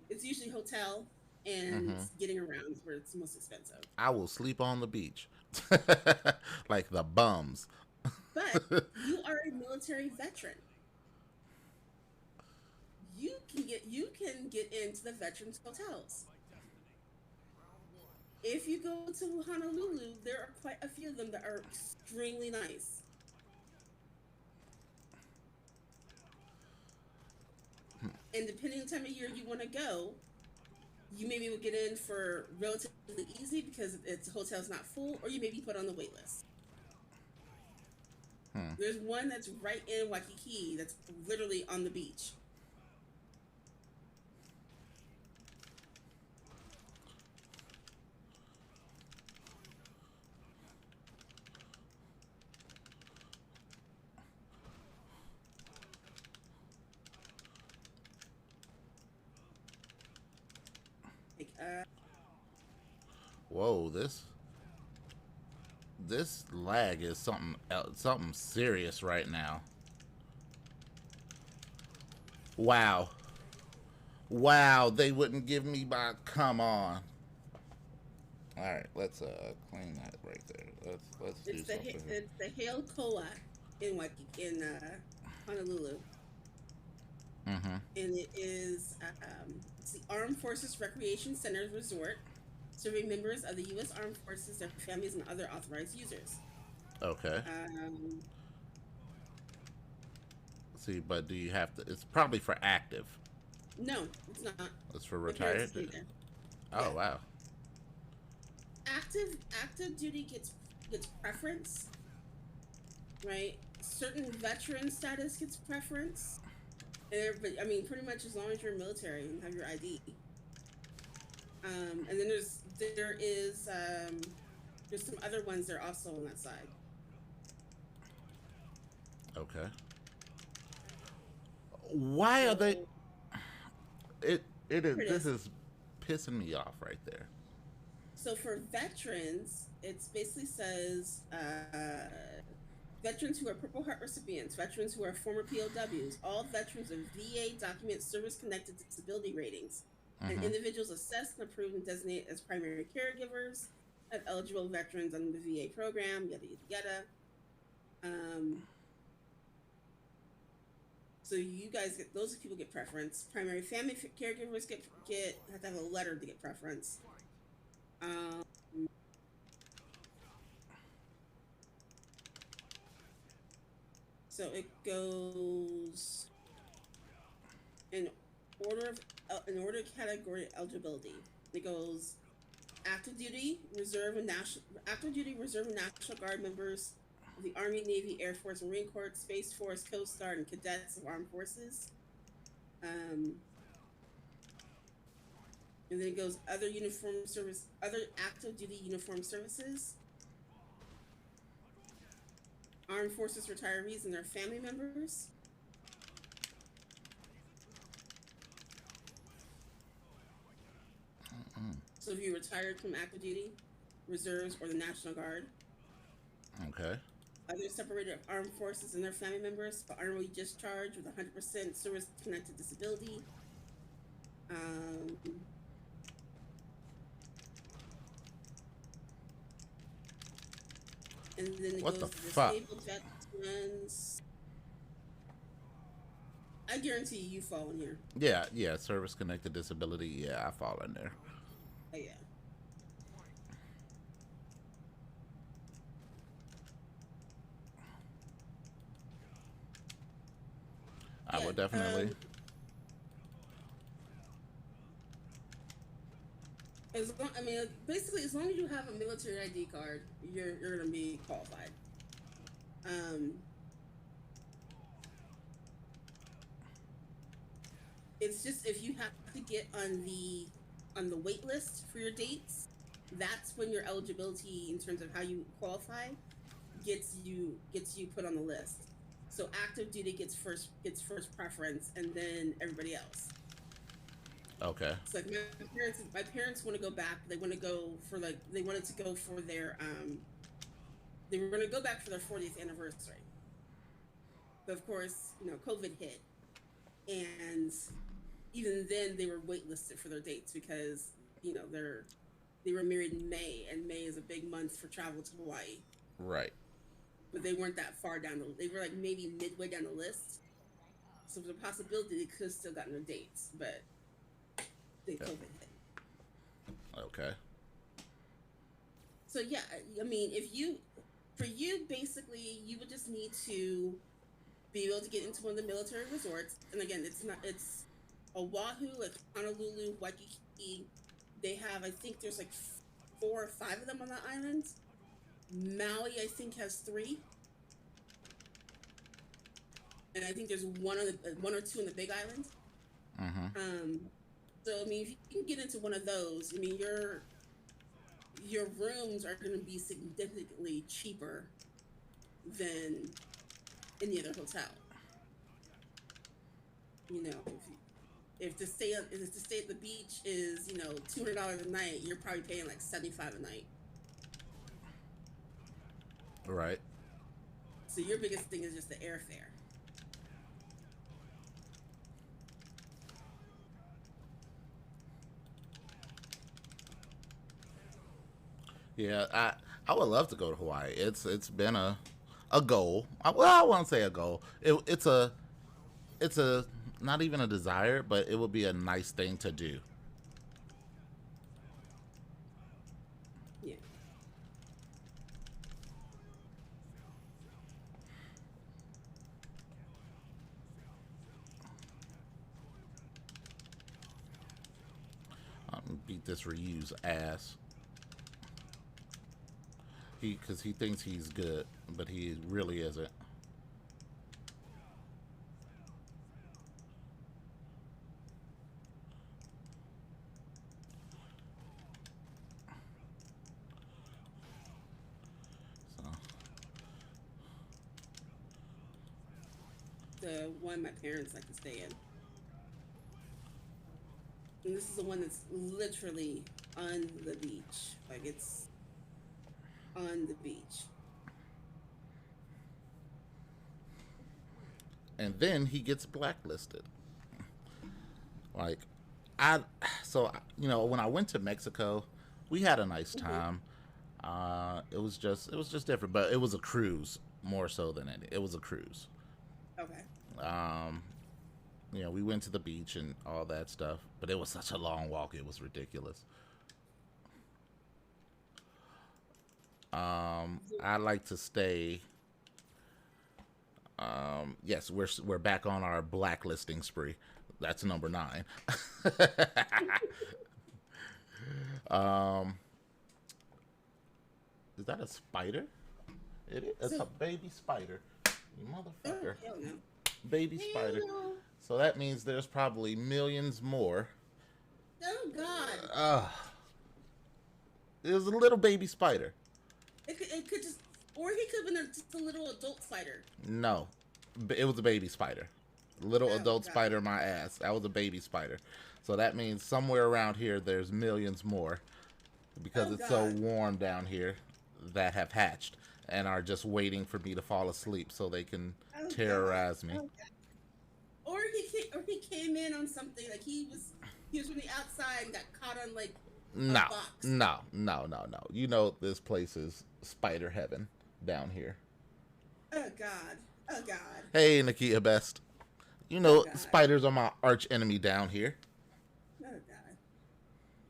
It's usually hotel and Mm-hmm. getting around is where it's most expensive. I will sleep on the beach, like the bums. But you are a military veteran. You can get into the veterans hotels. If you go to Honolulu, there are quite a few of them that are extremely nice. And depending on the time of year you want to go, you maybe will get in for relatively easy because it's the hotel's not full, or you may be put on the wait list. There's one that's right in Waikiki that's literally on the beach. Like, Whoa, this lag is something serious right now. Wow. Wow, they wouldn't give me my, come on. All right, let's clean that right there. Let's do something. It's the Hale Koa in Waikiki in Honolulu. Mm-hmm. And it is it's the Armed Forces Recreation Center Resort, serving members of the U.S. Armed Forces, their families, and other authorized users. Okay. See, but do you have to? It's probably for active. No, it's not. It's for My parents retired. stay there. Oh Yeah. wow. Active duty gets preference, right? Certain veteran status gets preference. But I mean, pretty much as long as you're military and have your ID. And then there's some other ones that are also on that side. Okay. Why are they? It is. This is pissing me off right there. So for veterans, it basically says veterans who are Purple Heart recipients, veterans who are former POWs, all veterans of VA document service-connected disability ratings, and individuals assessed and approved and designated as primary caregivers of eligible veterans under the VA program, yada, yada, yada. So you guys get, those people get preference. Primary family caregivers have to have a letter to get preference. So it goes in order of category eligibility. It goes active duty, reserve, and national guard members of the Army, Navy, Air Force, Marine Corps, Space Force, Coast Guard, and cadets of armed forces. And then it goes other active duty uniform services, armed forces retirees and their family members, so if you retired from active duty, reserves, or the National Guard. Okay. Other separated armed forces and their family members for honorary discharge with 100% service-connected disability. And then it What goes the to fuck? disabled veterans. I guarantee you fall in here. Yeah, service connected disability. Yeah, I fall in there. Oh, yeah. I would definitely. Basically, as long as you have a military ID card, you're gonna be qualified. It's just if you have to get on the wait list for your dates, that's when your eligibility in terms of how you qualify gets you put on the list. So active duty gets first preference, and then everybody else. Okay. It's like my parents want to go back. They want to go for their they were going to go back for their 40th anniversary. But of course, COVID hit, and even then they were waitlisted for their dates because they were married in May, and May is a big month for travel to Hawaii. Right. But they weren't that far down they were like maybe midway down the list. So there's a possibility they could have still gotten their dates, but then COVID hit. Okay. So yeah, I mean, for you, basically, you would just need to be able to get into one of the military resorts. And again, it's Oahu, like Honolulu, Waikiki. They have, I think there's like 4 or 5 of them on the island. Maui, I think, has 3. And I think there's 1 or 2 on the Big Island. Mm-hmm. So I mean, if you can get into one of those, I mean, your rooms are going to be significantly cheaper than any other hotel. If to stay at the beach is $200 a night, you're probably paying like $75 a night. Right. So your biggest thing is just the airfare. Yeah, I would love to go to Hawaii. It's been a goal. Well, I won't say a goal. It's a not even a desire, but it would be a nice thing to do. Yeah. Beat this Ryu's ass. Because he thinks he's good, but he really isn't. So. The one my parents like to stay in. And this is the one that's literally on the beach. Like, it's on the beach. And then he gets blacklisted. Like, when I went to Mexico, we had a nice time. It was just different, but it was a cruise more so than it was a cruise. Okay. We went to the beach and all that stuff, but it was such a long walk. It was ridiculous. I like to stay. Yes, we're back on our blacklisting spree. That's number 9. Is that a spider? It is. It's a baby spider. You motherfucker. Oh, hell no. Baby spider. So that means there's probably millions more. Oh God. It was a little baby spider. It could just, or he could have been just a little adult spider. No, it was a baby spider. Little adult God. spider, my ass. That was a baby spider. So that means somewhere around here there's millions more, because it's so warm down here, that have hatched and are just waiting for me to fall asleep so they can terrorize me. Or he came in on something, like he was from the outside and got caught on like a box. No. You know this place is spider heaven down here. Oh God. Hey, Nakia Best. You know spiders are my arch enemy down here. Oh God.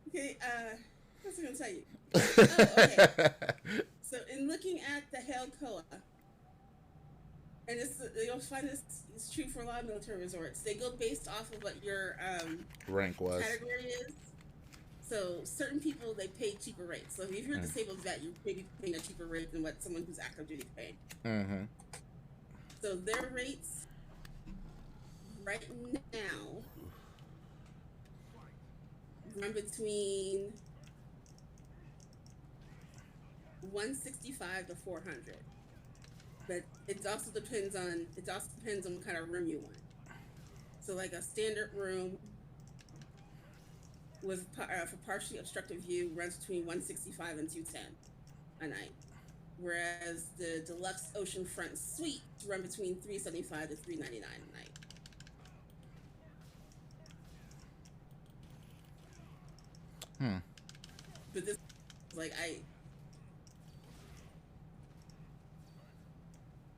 Okay, what's I gonna tell you? Okay. So in looking at the Helcoa, and you'll find this is true for a lot of military resorts. They go based off of what your rank was. Category is. So certain people, they pay cheaper rates. So if you're a disabled vet, you're maybe paying a cheaper rate than what someone who's active duty is paying. Mm-hmm. So their rates right now run between $165 to $400. But it also depends on what kind of room you want. So like a standard room with for partially obstructive view runs between $165 and $210 a night. whereas the deluxe oceanfront suite run between $375 to $399 a night. But this, like,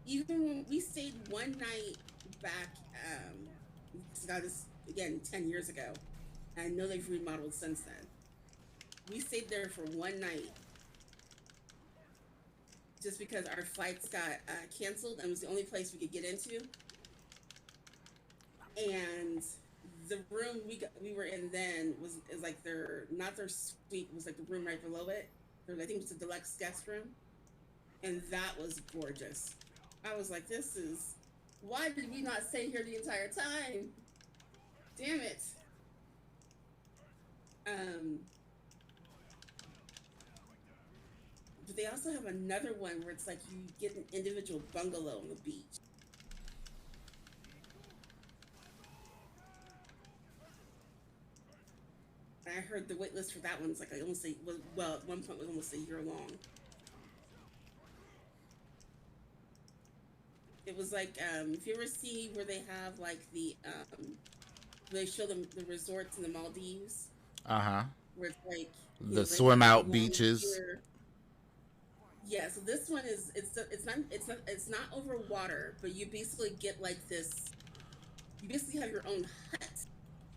even when we stayed one night back, this again 10 years ago. I know they've remodeled since then. We stayed there for one night just because our flights got canceled and it was the only place we could get into. And the room we were in then is like not their suite, was like the room right below it. I think it was a deluxe guest room, and that was gorgeous. I was like, why did we not stay here the entire time? Damn it. But they also have another one where it's like you get an individual bungalow on the beach. And I heard the wait list for that one's like at one point was almost a year long. It was like, if you ever see where they have like they show them the resorts in the Maldives. Where it's like the swim out beaches. Yeah, so this one is it's not over water, but you basically get like this. You basically have your own hut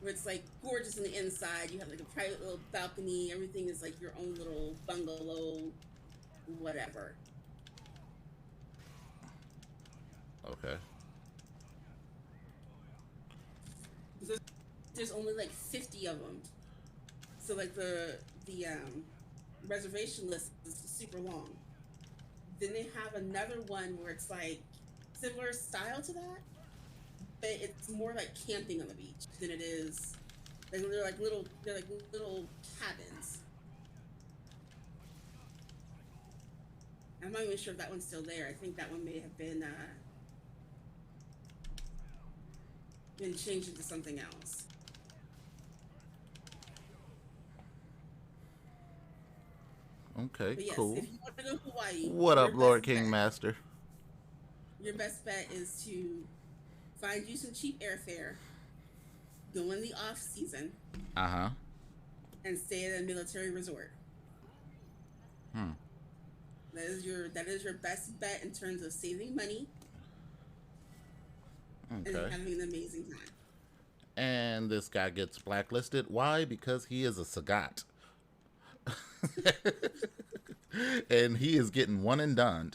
where it's like gorgeous on the inside. You have like a private little balcony. Everything is like your own little bungalow, whatever. Okay. There's only like 50 of them, so like the reservation list is super long. Then they have another one where it's like similar style to that, but it's more like camping on the beach than it is. Like they're like little cabins. I'm not even sure if that one's still there. I think that one may have been changed into something else. Okay, But yes, cool. if you want to go to Hawaii, What up, Lord Kingmaster? Your best bet is to find you some cheap airfare, go in the off season, and stay at a military resort. That is your best bet in terms of saving money and having an amazing time. And this guy gets blacklisted. Why? Because he is a Sagat. And he is getting one and done.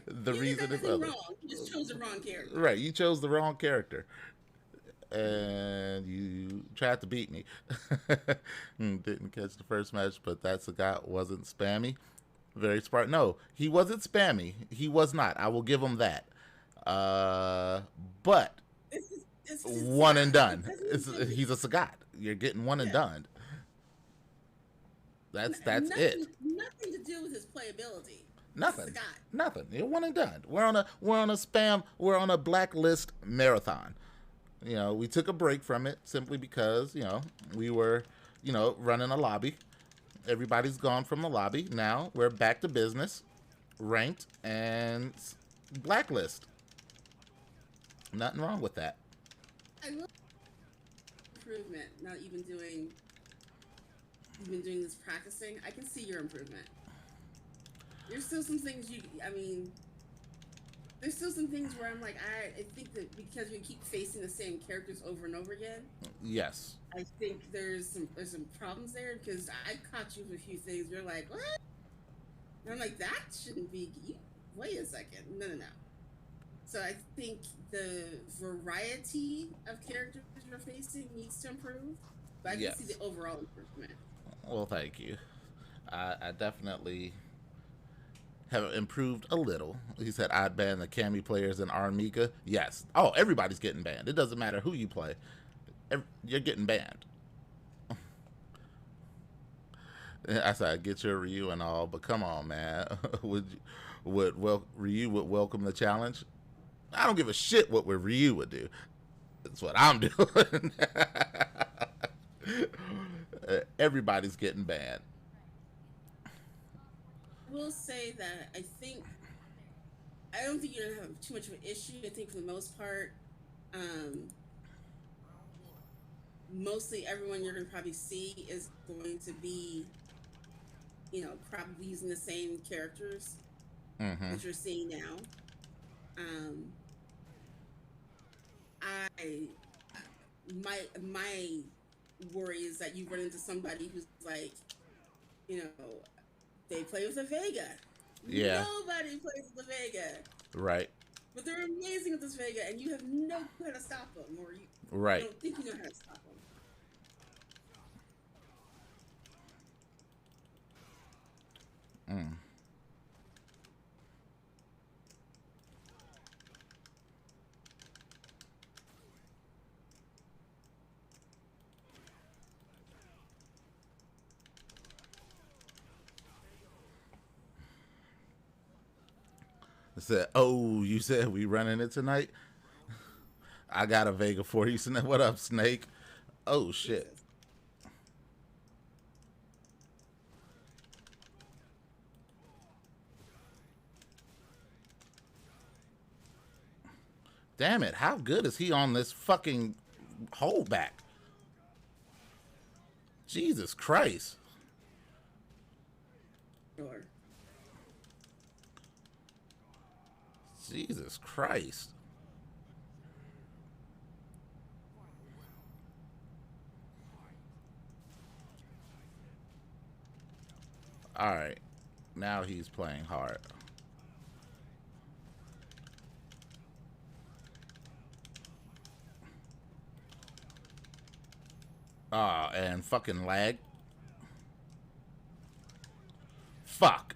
The reason is other. Wrong. You just chose the wrong character. Right, you chose the wrong character. And you tried to beat me. Didn't catch the first match, but that Sagat wasn't spammy. Very smart. No, he wasn't spammy. He was not. I will give him that. But it's one and done. He's a Sagat. You're getting one and done. That's it. Nothing to do with his playability. Nothing. You're one and done. We're on a blacklist marathon. You know, we took a break from it simply because, we were, running a lobby. Everybody's gone from the lobby. Now we're back to business, ranked, and blacklist. Nothing wrong with that. I will improvement. Not even doing. You've been doing this practicing. I can see your improvement. There's still some things there's still some things where I'm like, I think that because we keep facing the same characters over and over again. Yes. I think there's some problems there because I caught you with a few things. You're like, what? And I'm like, that shouldn't be. Wait a second. No. So I think the variety of characters you're facing needs to improve, but I can see the overall improvement. Well, thank you. I definitely have improved a little. He said I'd ban the Cammy players in Armika. Yes. Oh, everybody's getting banned. It doesn't matter who you play. You're getting banned. I said, I get your Ryu and all, but come on, man. Ryu would welcome the challenge? I don't give a shit what Ryu would do. That's what I'm doing. Everybody's getting banned. will say that I don't think you're gonna have too much of an issue. I think for the most part, um, mostly everyone you're gonna probably see is going to be, probably using the same characters Mm-hmm. that you're seeing now. Um, I my worry is that you run into somebody who's like, you know, they play with a Vega. Yeah. Nobody plays with a Vega, Right. but they're amazing with this Vega, and you have no clue how to stop them, or you Right. don't think you know how to stop them. Mm. I said, "Oh, you said we running it tonight? I got a Vega for you. What up, Snake? Oh shit! Jesus. Damn it! How good is he on this fucking holdback? Jesus Christ! Sure. Jesus Christ!" All right, now he's playing hard. Ah, and fucking lag. Fuck.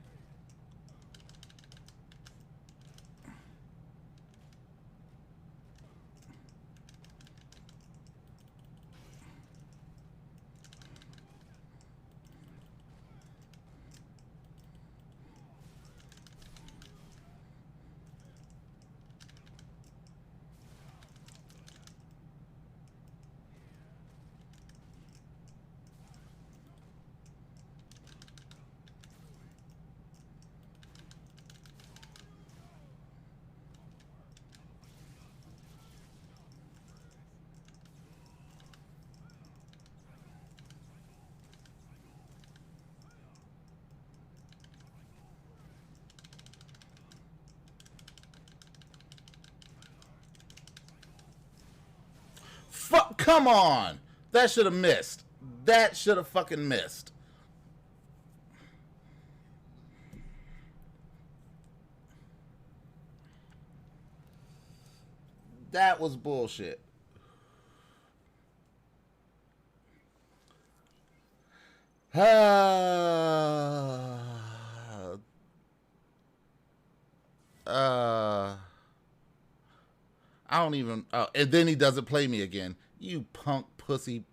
Fuck! Come on! That should have missed. That should have fucking missed. That was bullshit. I don't even. Oh, and then he doesn't play me again. You punk pussy.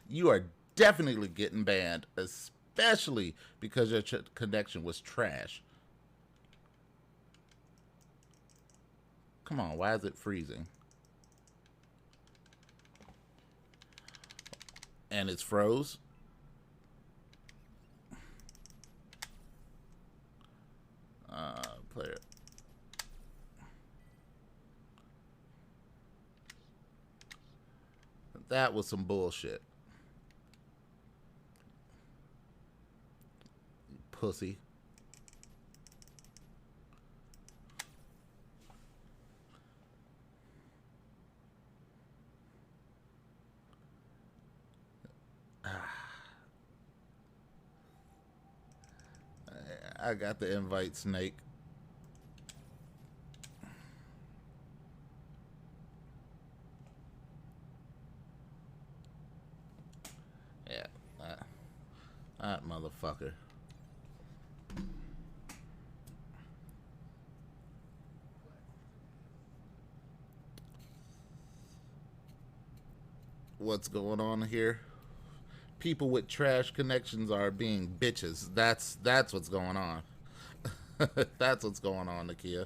You are definitely getting banned, especially because your connection was trash. Come on, why is it freezing? And it's froze. Player. That was some bullshit. Pussy. I got the invite, Snake. Yeah, that motherfucker. What's going on here? People with trash connections are being bitches. That's what's going on. That's what's going on, Nakia.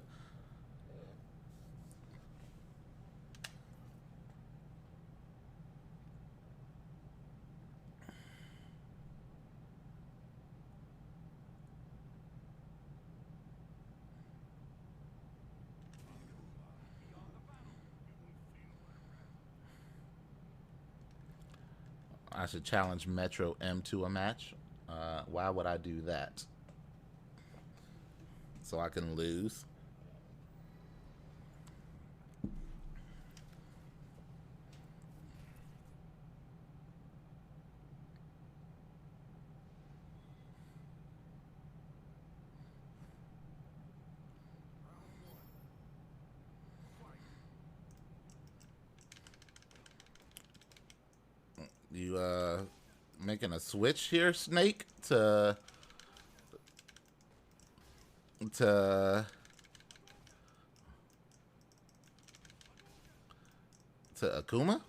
I should challenge Metro M to a match. Why would I do that? So I can lose. You making a switch here, Snake, to Akuma?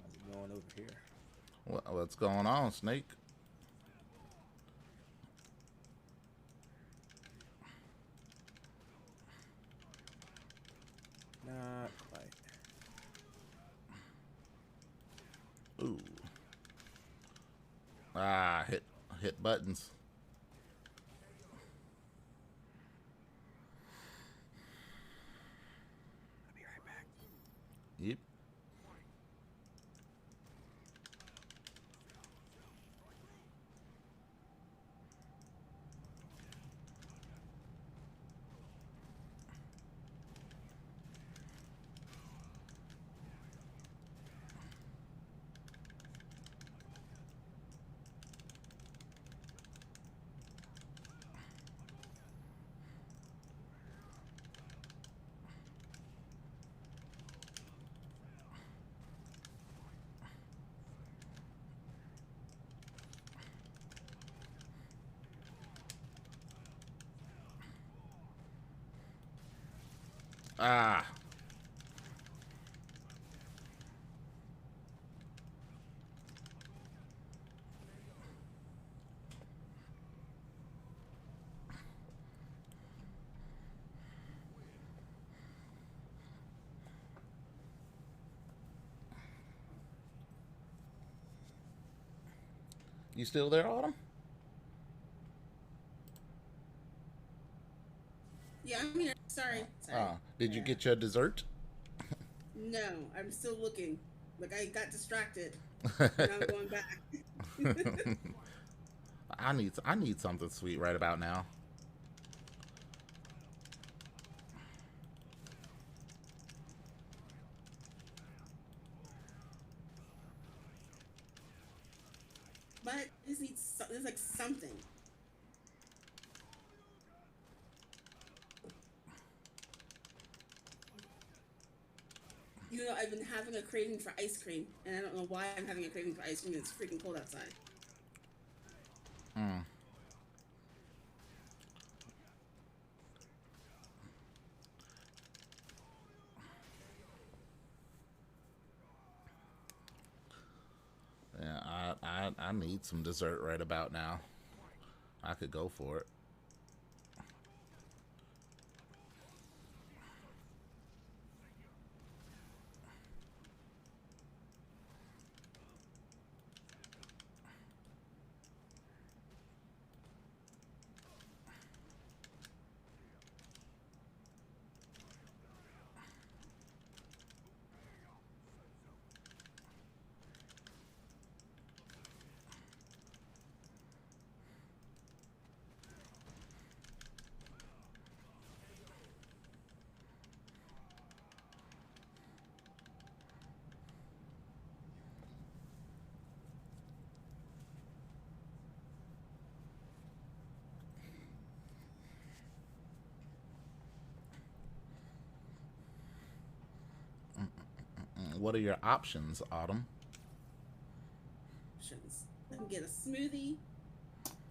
How's it going over here? What's going on, Snake? Not quite. Ooh. Ah, hit buttons. I'll be right back. Yep. Ah. You still there, Autumn? Yeah, I'm here. Sorry. Did you get your dessert? No, I'm still looking. Like I got distracted. And I'm going back. I need something sweet right about now. But I just need there's like something. You know, I've been having a craving for ice cream, and I don't know why I'm having a craving for ice cream. It's freaking cold outside. Hmm. Yeah, I need some dessert right about now. I could go for it. What are your options, Autumn? Options. I can get a smoothie.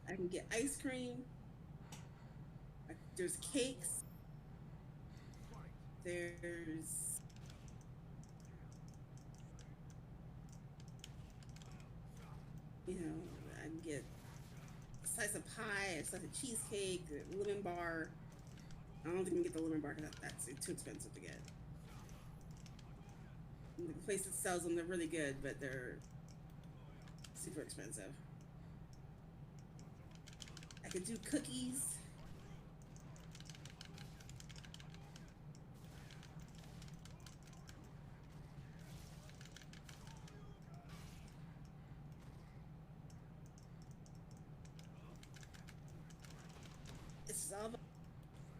I can get ice cream. There's cakes. There's I can get a slice of pie, a slice of cheesecake, a lemon bar. I don't think we can get the lemon bar because that's too expensive to get. The place that sells them, they're really good, but they're super expensive. I could do cookies. It's all about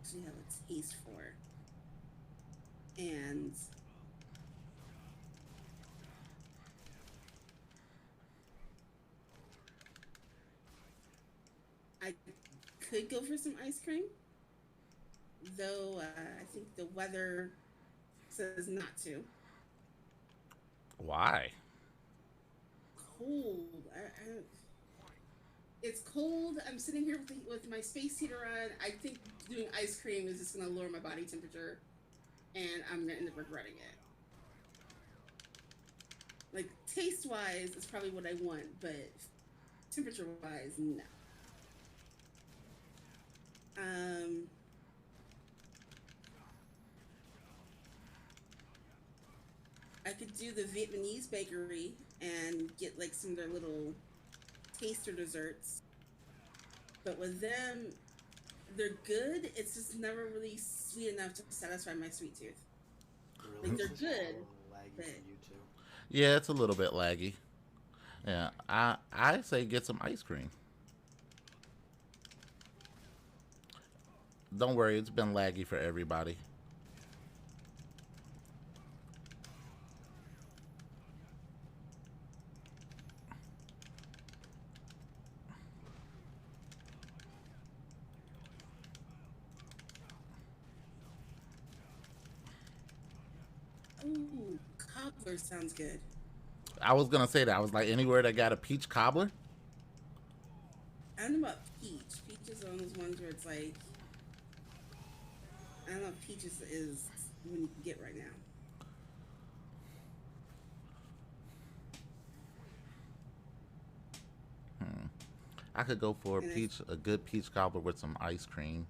what you have a taste for. And I could go for some ice cream, though I think the weather says not to. Why? Cold. It's cold. I'm sitting here with my space heater on. I think doing ice cream is just going to lower my body temperature, and I'm going to end up regretting it. Like, taste-wise, it's probably what I want, but temperature-wise, no. I could do the Vietnamese bakery and get like some of their little taster desserts. But with them, they're good. It's just never really sweet enough to satisfy my sweet tooth. Really? Like, they're good, Laggy but for you too. Yeah, it's a little bit laggy. Yeah, I say get some ice cream. Don't worry, it's been laggy for everybody. ooh, cobbler sounds good. I was gonna say that. I was like, anywhere that got a peach cobbler? I don't know about peach. Peach is one of those ones where it's like, I don't know if peach is when you can get right now. I could go for And a good peach cobbler with some ice cream.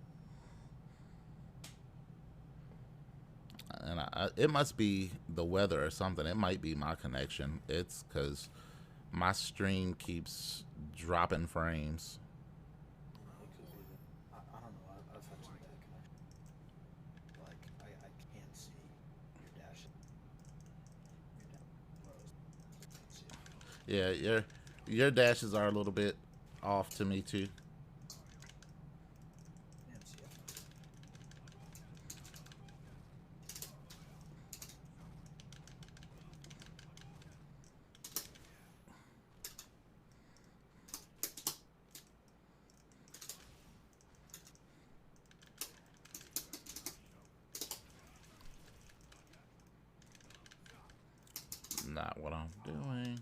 And it must be the weather or something. It might be my connection. It's because my stream keeps dropping frames. It could be that. I don't know. I've had some bad connection. Like, I can't see your dash. Your dash. Yeah, your dashes are a little bit off to me too. Not what I'm doing.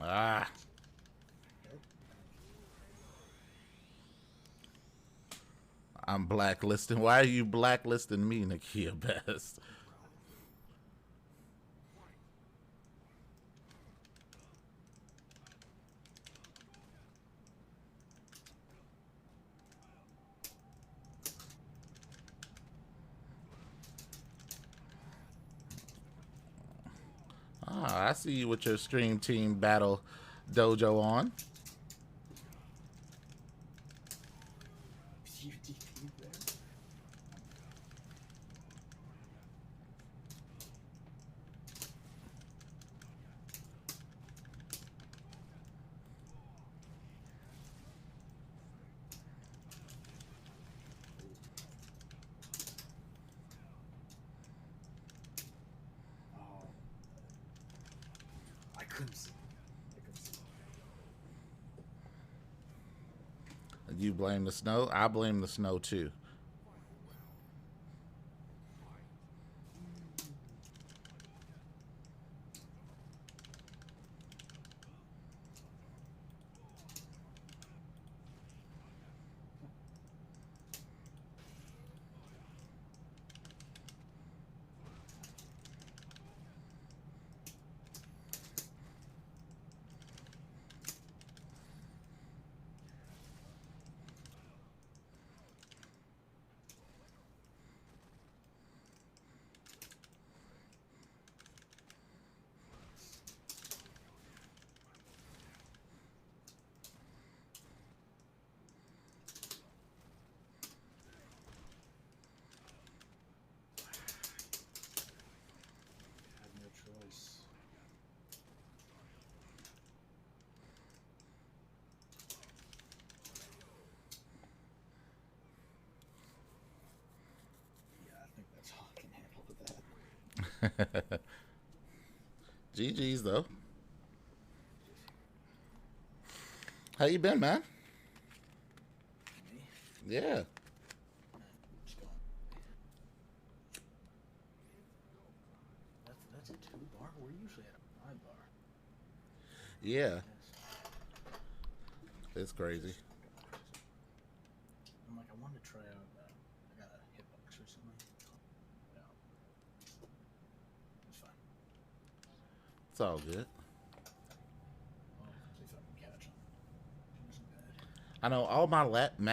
Ah. I'm blacklisting. Why are you blacklisting me, Nakia Best? Ah, I see you with your Stream Team Battle Dojo on. I couldn't see. You blame the snow? I blame the snow too. GG's though. How you been, man? Me? Yeah. Just going. That's a 2-bar? We're usually at a 5-bar. Yeah. Yes. It's crazy. I'm like, I wanted to try out. I got a hitbox recently. Yeah. It's fine. It's all good. Well, see if I can catch him. It wasn't bad. I know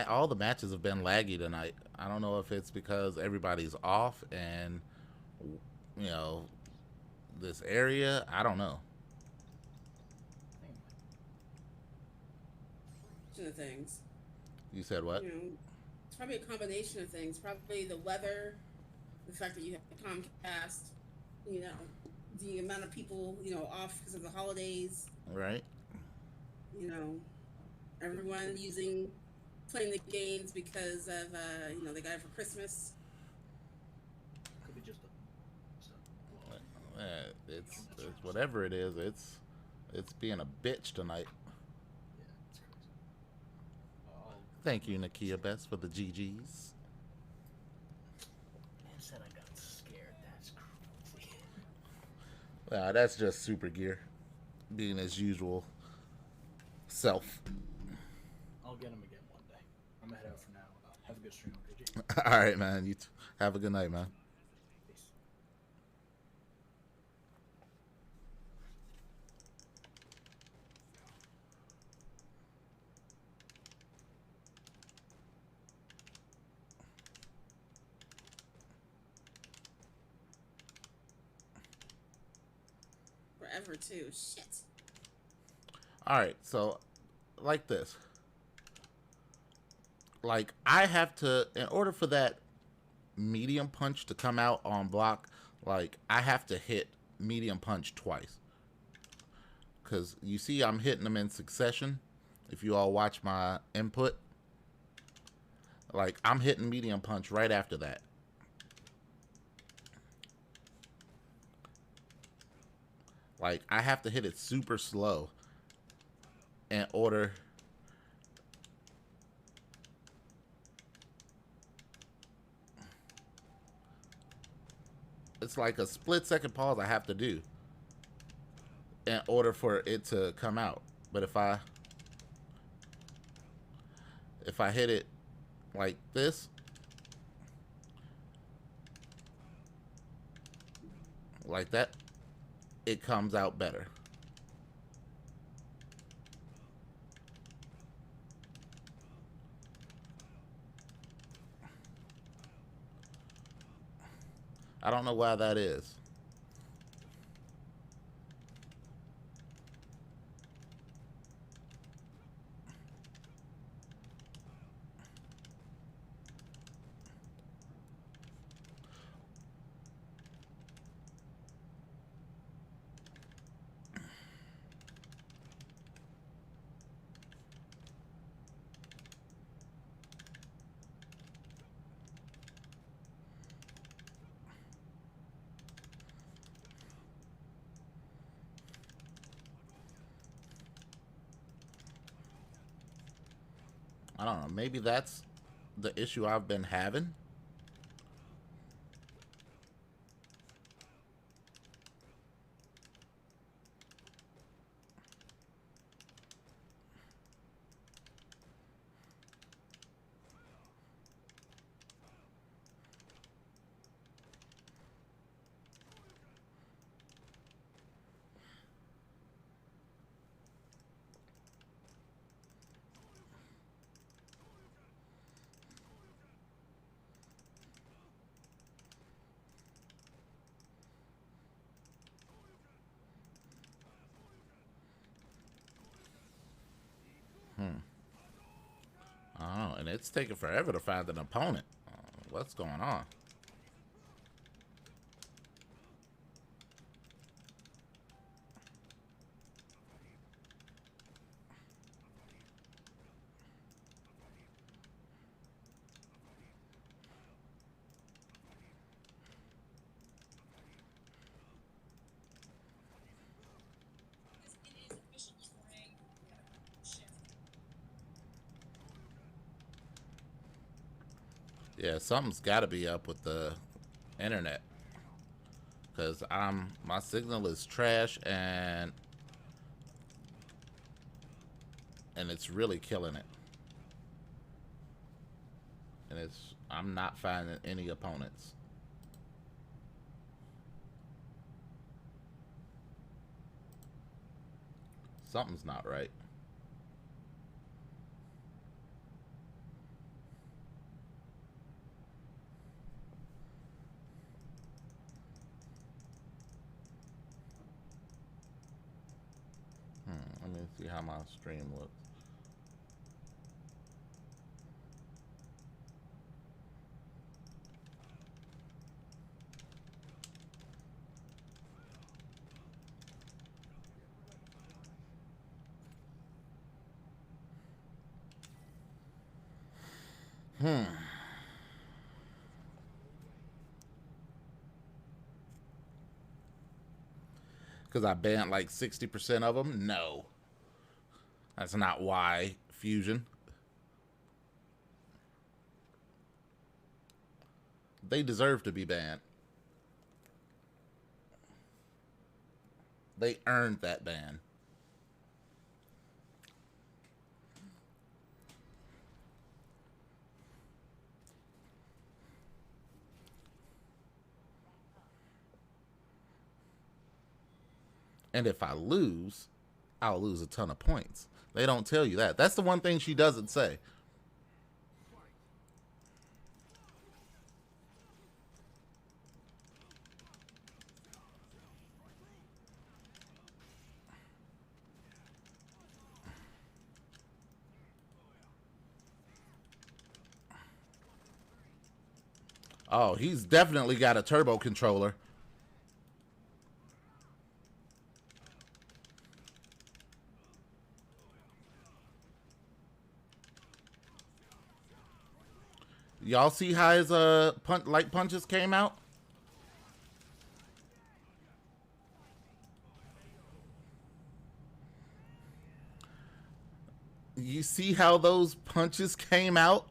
all the matches have been laggy tonight. I don't know if it's because everybody's off and you know this area. I don't know. I think Of things. You said what? You know, it's probably a combination of things. Probably the weather, the fact that you have Comcast, you know, the amount of people, you know, off because of the holidays, Right. you know, everyone playing the games because of, you know, they got it for Christmas. could be just a. It's whatever it is. It's being a bitch tonight. Yeah, it's crazy. Thank you, Nakia Best, for the GGs. Man said I got scared. That's crazy. That's just super gear, being his usual self. I'll get him again one day. I'm gonna head out for now. Have a good stream, KG. All right, man. You have a good night, man. Peace. Forever too. Shit. All right, so like this. Like I have to, in order for that medium punch to come out on block, like I have to hit medium punch twice. Because you see I'm hitting them in succession. If you all watch my input, like I'm hitting medium punch right after that. Like I have to hit it super slow in order it's like a split second pause I have to do in order for it to come out. But if I hit it like this, like that, it comes out better. I don't know why that is. I don't know. Maybe that's the issue I've been having. Oh, and it's taking forever to find an opponent. What's going on? Yeah, something's got to be up with the internet, because my signal is trash, and it's really killing it. And I'm not finding any opponents. Something's not right. Let me see how my stream looks. Because I banned like 60% of them? No. That's not why, Fusion. They deserve to be banned. They earned that ban. And if I lose, I'll lose a ton of points. They don't tell you that. That's the one thing she doesn't say. Oh, he's definitely got a turbo controller. Y'all see how his light punches came out? You see how those punches came out?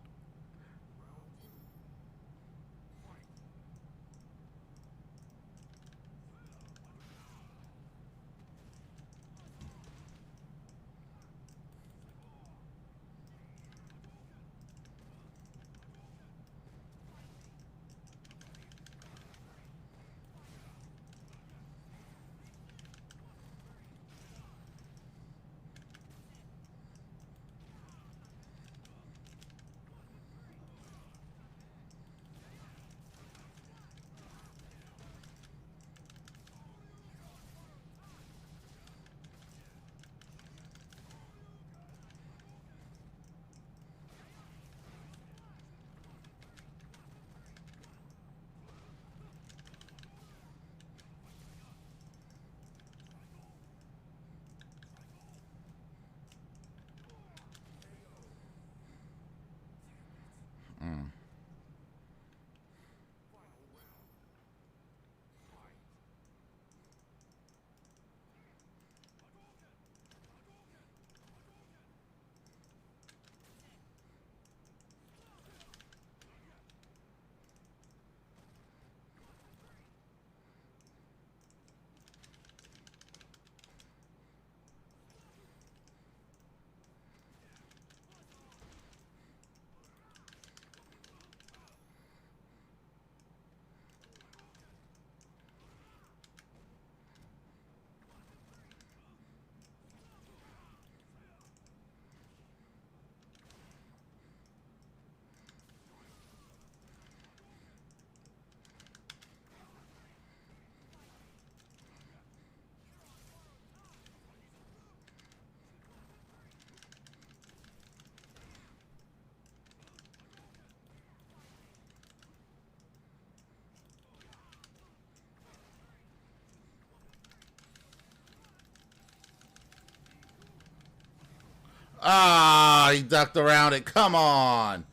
Ah, he ducked around it. Come on.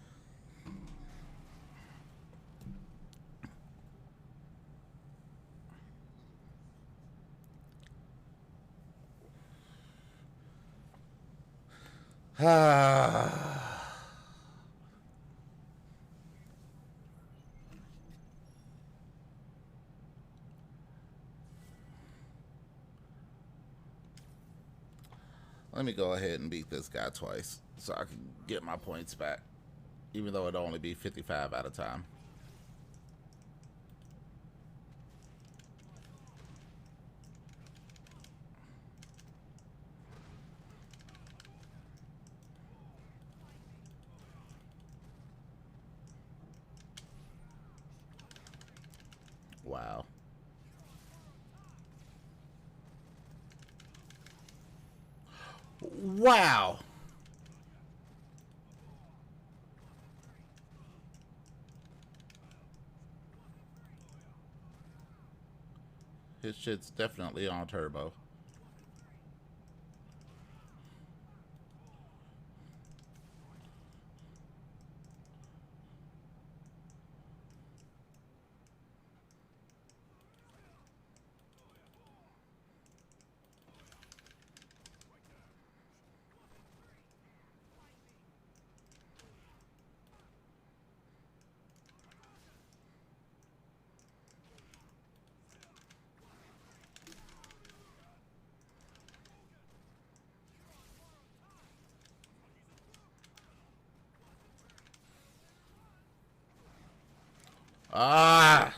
Ah. Let me go ahead and beat this guy twice so I can get my points back, even though it'll only be 55 at a time. Wow. Wow. His shit's definitely on turbo. Ah!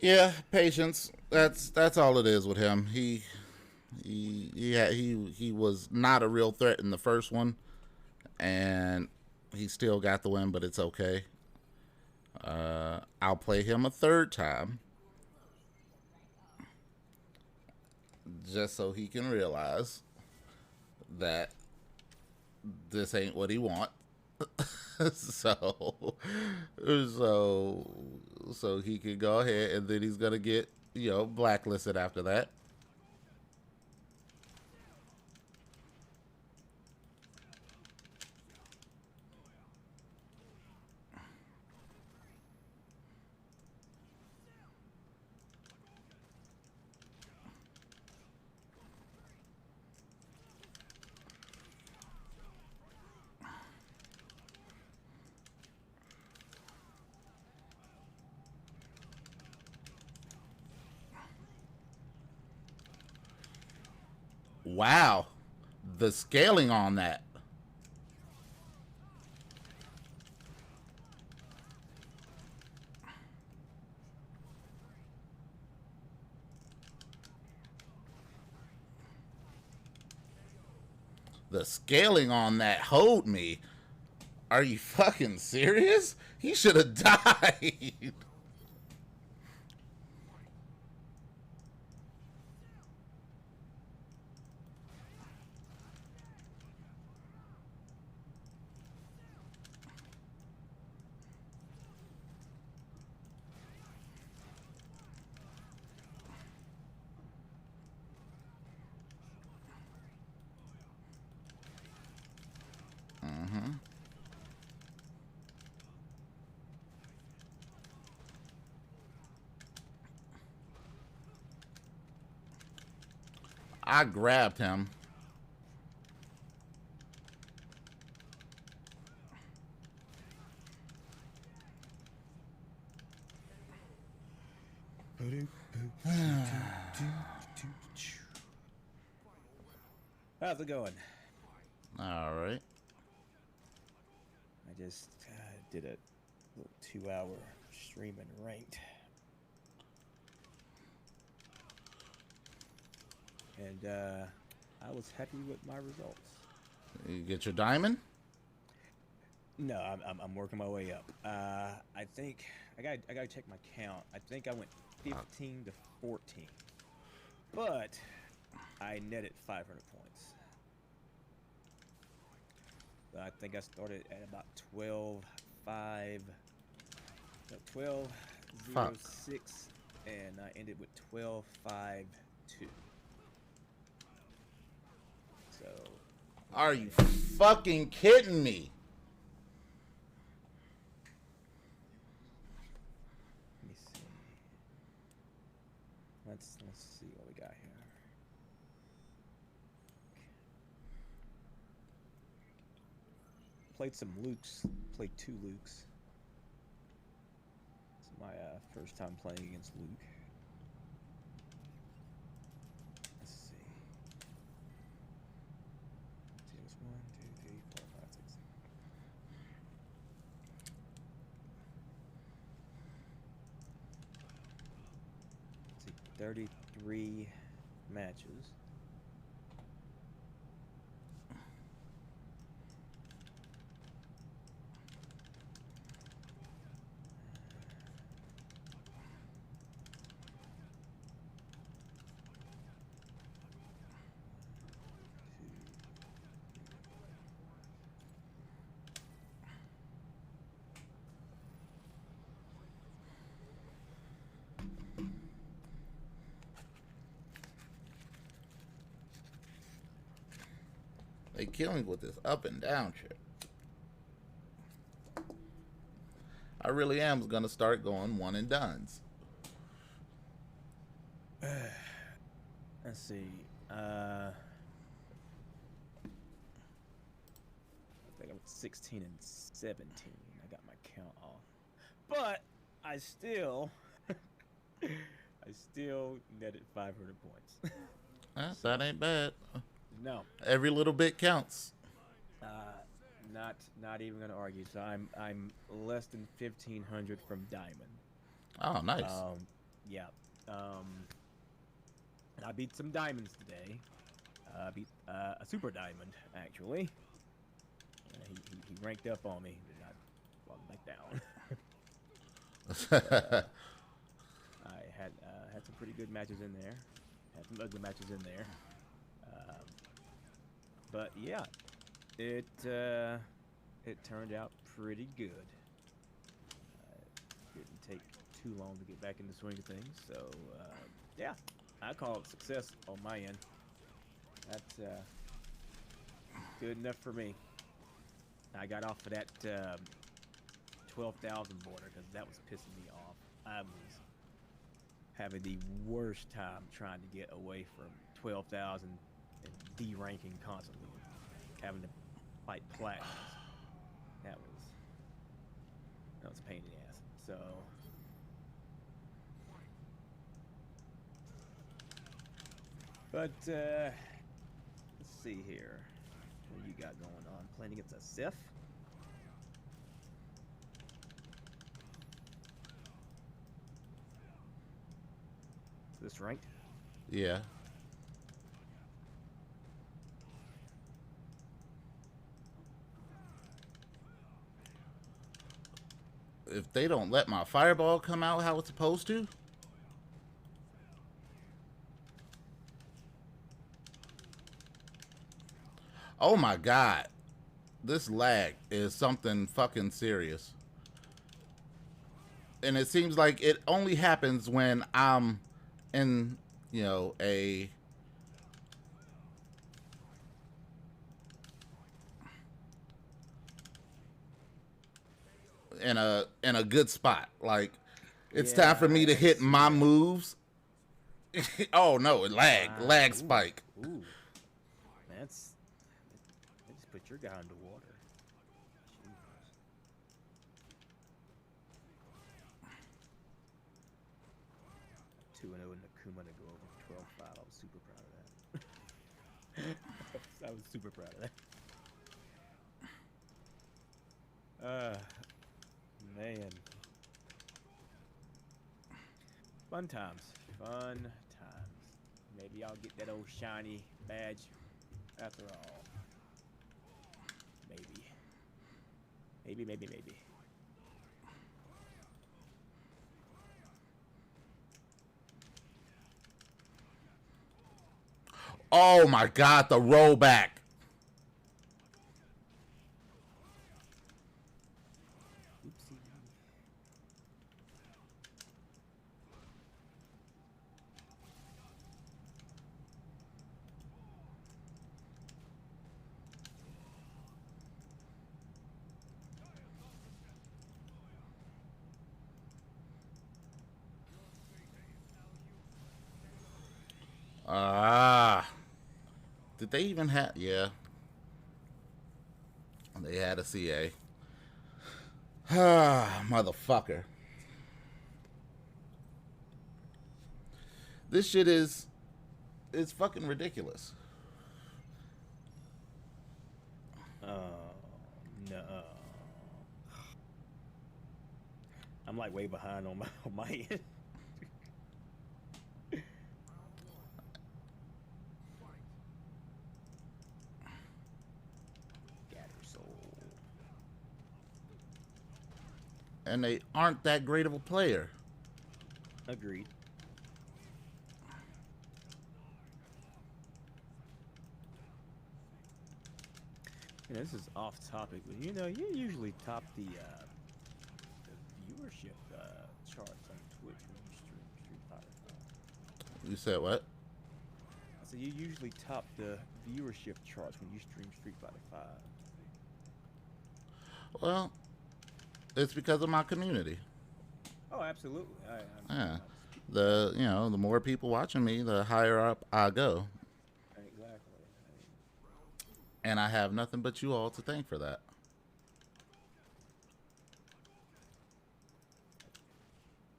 Yeah, patience. That's all it is with him. He was not a real threat in the first one, and he still got the win, but it's okay. I'll play him a third time just so he can realize that this ain't what he want. so so he can go ahead, and then he's gonna get, you know, blacklisted after that. Wow, the scaling on that. The scaling on that hold me. Are you fucking serious? He should have died. I grabbed him. How's it going? All right. I just did a little 2-hour stream in ranked. And I was happy with my results. You get your diamond? No, I'm working my way up. I think I gotta check my count. I think I went 15 to 14, but I netted 500 points. So I think I started at about 12.5, no, 12.06, and I ended with 12.52. So. Are you fucking kidding me? Let me see. Let's see what we got here. Played some Lukes. Played 2 Lukes. It's my first time playing against Luke. Let's see. It's 1, 2, 3, 4, 5, 6. Let's see, 33 matches. They killing with this up and down shit. I really am gonna start going one and dones. Let's see. I think I'm 16 and 17. I got my count off, but I still netted 500 points. That ain't bad. No. Every little bit counts. Not even gonna argue. So I'm less than 1,500 from diamond. Oh, nice. Yeah. I beat some diamonds today. I beat a super diamond actually. He ranked up on me. I brought him back down. I had some pretty good matches in there. Had some ugly matches in there. But yeah, it turned out pretty good. Didn't take too long to get back in the swing of things. So yeah, I call it success on my end. That's good enough for me. I got off of that 12,000 border because that was pissing me off. I was having the worst time trying to get away from 12,000 and D-ranking constantly, having to fight platinums. That was a pain in the ass. So but let's see here. What you got going on? Playing against a Sif? Is this ranked? Yeah. If they don't let my fireball come out how it's supposed to. Oh my god. This lag is something fucking serious. And it seems like it only happens when I'm in, you know, in a good spot. Like it's time for me to hit my moves. Oh no, it lag spike. Ooh, that's. They just put your guy underwater. Jesus. 2-0 in Nakuma to go over 12-5. I was super proud of that. I was super proud of that. Man. Fun times. Fun times. Maybe I'll get that old shiny badge after all. Maybe. Maybe. Oh my God, the rollback. Oopsie. Ah. Did they even have? Yeah. They had a CA. Ah, motherfucker. This shit is fucking ridiculous. Oh, no. I'm like way behind on my end. And they aren't that great of a player. Agreed. You know, this is off topic, but you know, you usually top the viewership charts on Twitch when you stream Street Fighter 5. You said what? I said you usually top the viewership charts when you stream Street Fighter 5. Well, it's because of my community. Oh, absolutely. Yeah. The more people watching me, the higher up I go. Exactly. And I have nothing but you all to thank for that.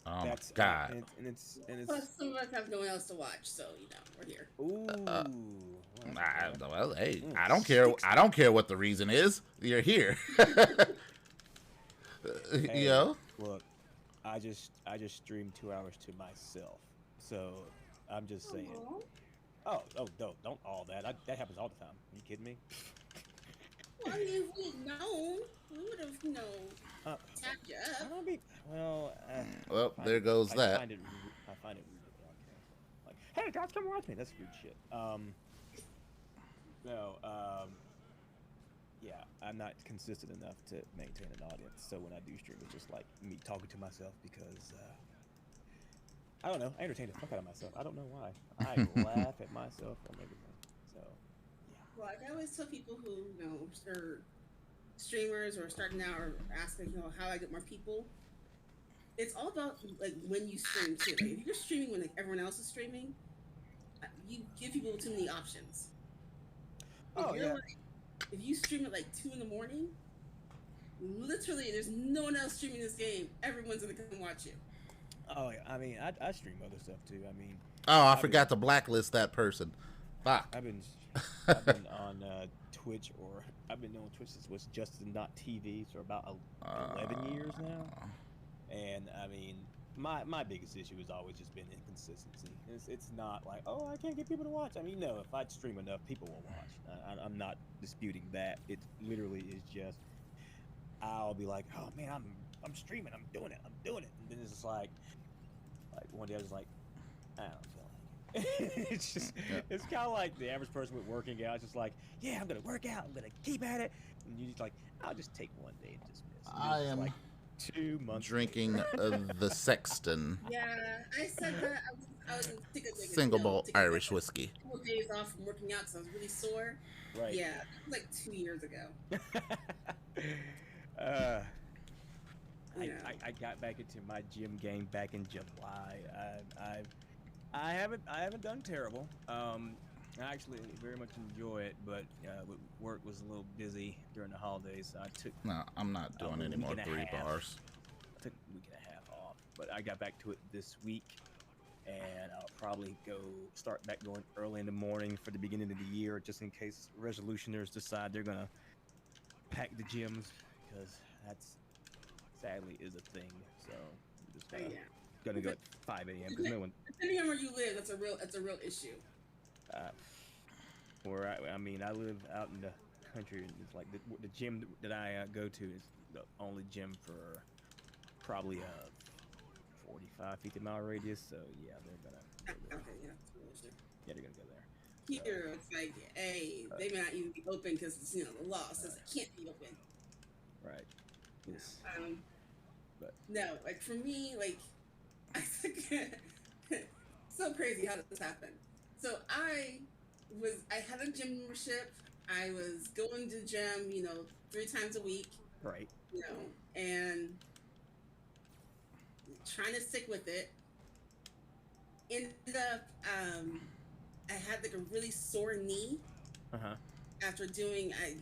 Oh my God. And it's Plus, some of us have no one else to watch, so we're here. Ooh. Well, hey, I don't care. I don't care what the reason is. You're here. Hey, Yo. Look, I just streamed 2 hours to myself, so I'm just saying. Oh, don't all that. That happens all the time. Are you kidding me? Well, I mean, if we'd known, we would have, tapped you up. I don't be well. Well, there goes that. I find it rude to broadcast. Like, hey guys, come watch me. That's rude shit. Yeah, I'm not consistent enough to maintain an audience. So when I do stream, it's just like me talking to myself because I don't know. I entertain the fuck out of myself. I don't know why. I laugh at myself and everything. So yeah. Like I always tell people who are streamers or starting out or asking how I get more people. It's all about like when you stream too. Like if you're streaming when everyone else is streaming, you give people too many options. If you stream at like 2 in the morning, literally there's no one else streaming this game. Everyone's gonna come watch you. Oh yeah, I mean I stream other stuff too. I mean. Oh, I forgot to blacklist that person. Fuck. I've been on Twitch, or I've been on Twitch since was Justin TV, so about 11 years now. And I mean, my biggest issue has always just been inconsistency. It's not like, oh, I can't get people to watch. I mean, no, if I stream enough, people will watch. I'm not disputing that. It literally is just, I'll be like, oh man, I'm streaming, I'm doing it, and then it's just like one day I was like, I don't feel like it. It's just, it's kind of like the average person with working out. It's just like, yeah, I'm gonna work out, I'm gonna keep at it, and you just like, I'll just take one day and dismiss. I am like 2 months drinking the Sexton. Yeah, I said that. I was single malt Irish whiskey. A couple days off from working out because I was really sore. Right. Yeah, like 2 years ago. I got back into my gym game back in July. I haven't done terrible. I actually very much enjoy it, but work was a little busy during the holidays. So I took No, I'm not doing a any week more and a 3 half. bars. I took a week and a half off, but I got back to it this week, and I'll probably start back going early in the morning for the beginning of the year, just in case resolutioners decide they're gonna pack the gyms, because that's sadly is a thing. So I'm just Yeah. gonna go at 5 a.m. because no one. Depending on where you live, that's a real issue. Where I mean, I live out in the country, and it's like the gym that I go to is the only gym for probably a 45, 50-mile radius. So yeah, they're gonna. Okay, yeah, that's a real issue. Yeah, they're gonna go there. Here, it's like, hey, they may not even be open because the law says it can't be open. Right. Yes. But No, like for me, like so crazy how did this happen. So I had a gym membership. I was going to the gym, 3 times a week. Right. And trying to stick with it. Ended up, I had like a really sore knee. After doing, I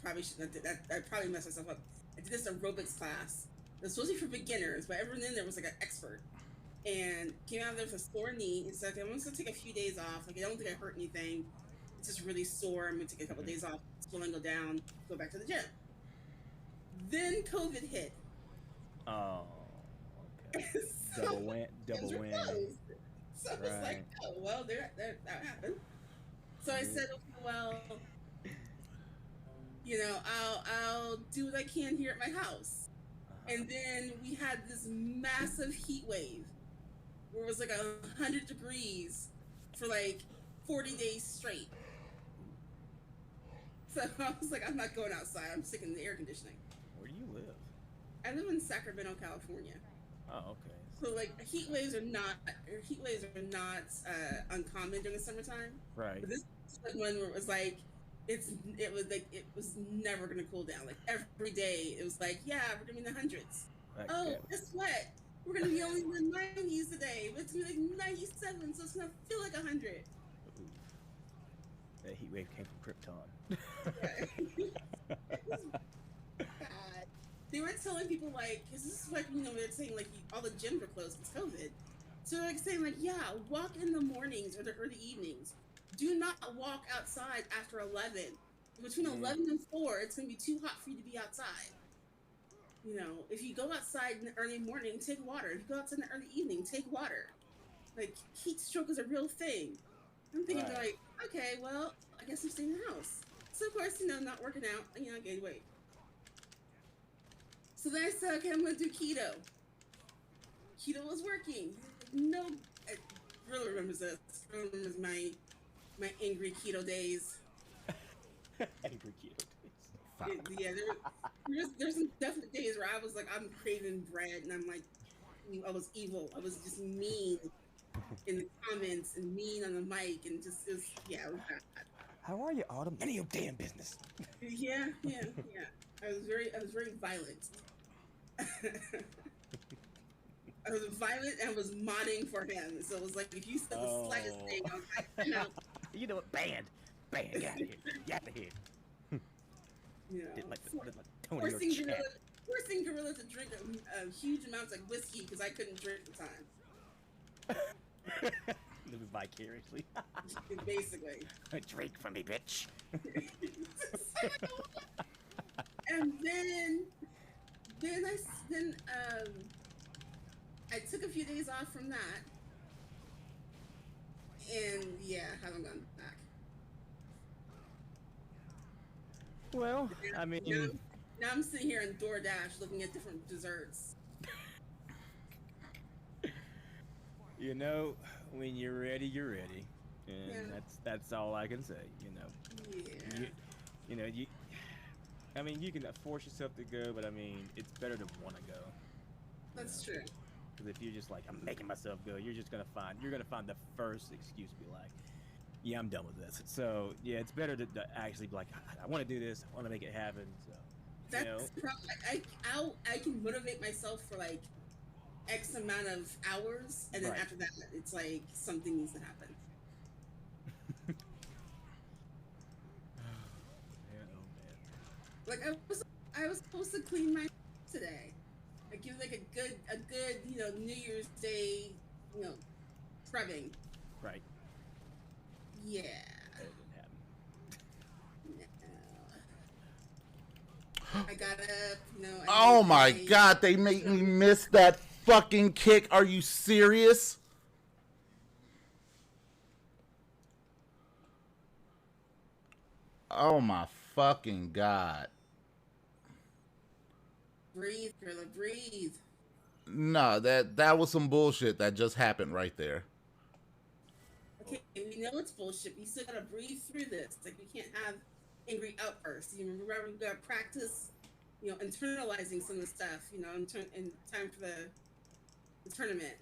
probably shouldn't have did that. I probably messed myself up. I did this aerobics class. It was supposed to be for beginners, but everyone in there was like an expert. And came out of there with a sore knee. And said, okay, I'm just gonna take a few days off. Like I don't think I hurt anything. It's just really sore. I'm gonna take a couple days off, swelling go down, go back to the gym. Then COVID hit. Oh, okay. So double win. So I was like, oh well, that happened. So I said, okay, well, I'll do what I can here at my house. And then we had this massive heat wave where it was like 100 degrees for like 40 days straight. So I was like, I'm not going outside. I'm sticking to the air conditioning. Where do you live? I live in Sacramento, California. Oh, okay. So like heat waves are not uncommon during the summertime. Right. But this was one where it was like it was never gonna cool down. Like every day it was like, yeah, we're gonna be in the hundreds. Guess what? We're gonna be only in the 90s today, but it's gonna be like 97, so it's gonna feel like 100. That heat wave came from Krypton. It was bad. They were telling people like, because this is like, they're saying like all the gyms were closed because COVID. So they're like saying like, yeah, walk in the mornings or the early evenings. Do not walk outside after 11. Between 11 and 4, it's gonna be too hot for you to be outside. If you go outside in the early morning, take water. If you go outside in the early evening, take water. Like heat stroke is a real thing. I'm thinking like, okay, well, I guess I'm staying in the house. So of course, not working out. I gained weight. So then I said, okay, I'm gonna do keto. Keto was working. No, I really remembers this. I remembers my angry keto days. Angry keto days. Yeah, there's some definite days where I was like, I'm craving bread, and I'm like, I was evil. I was just mean in the comments and mean on the mic, and just it was bad. How are you, Autumn? None of your damn business. Yeah. I was very violent. I was violent and was modding for him. So it was like, if you said the slightest thing, I was like, no. You know what? Banned. Get out of here. Get out of here. Forcing Gorilla to drink huge amounts of whiskey because I couldn't drink at the time. Living vicariously. Basically. Drink from me, bitch. And then I took a few days off from that, and haven't gone back. Well, I mean, now I'm sitting here in DoorDash looking at different desserts. When you're ready, you're ready, and that's all I can say. You can force yourself to go, but I mean, it's better to want to go. That's true. Because if you're just like, I'm making myself go, you're gonna find the first excuse to be like, yeah, I'm done with this. So yeah, it's better to actually be like, I want to do this, I want to make it happen. So that's I can motivate myself for like X amount of hours, and then after that, it's like something needs to happen. Like I was supposed to clean my today. Like give like a good New Year's Day scrubbing. Right. Yeah. That didn't happen. No. I got up. Oh my God! They made me miss that fucking kick. Are you serious? Oh my fucking God! Breathe, girl, breathe. No, that was some bullshit that just happened right there. Okay, we know it's bullshit. We still gotta breathe through this. Like we can't have angry outbursts. You remember we gotta practice, internalizing some of the stuff. In time for the tournament.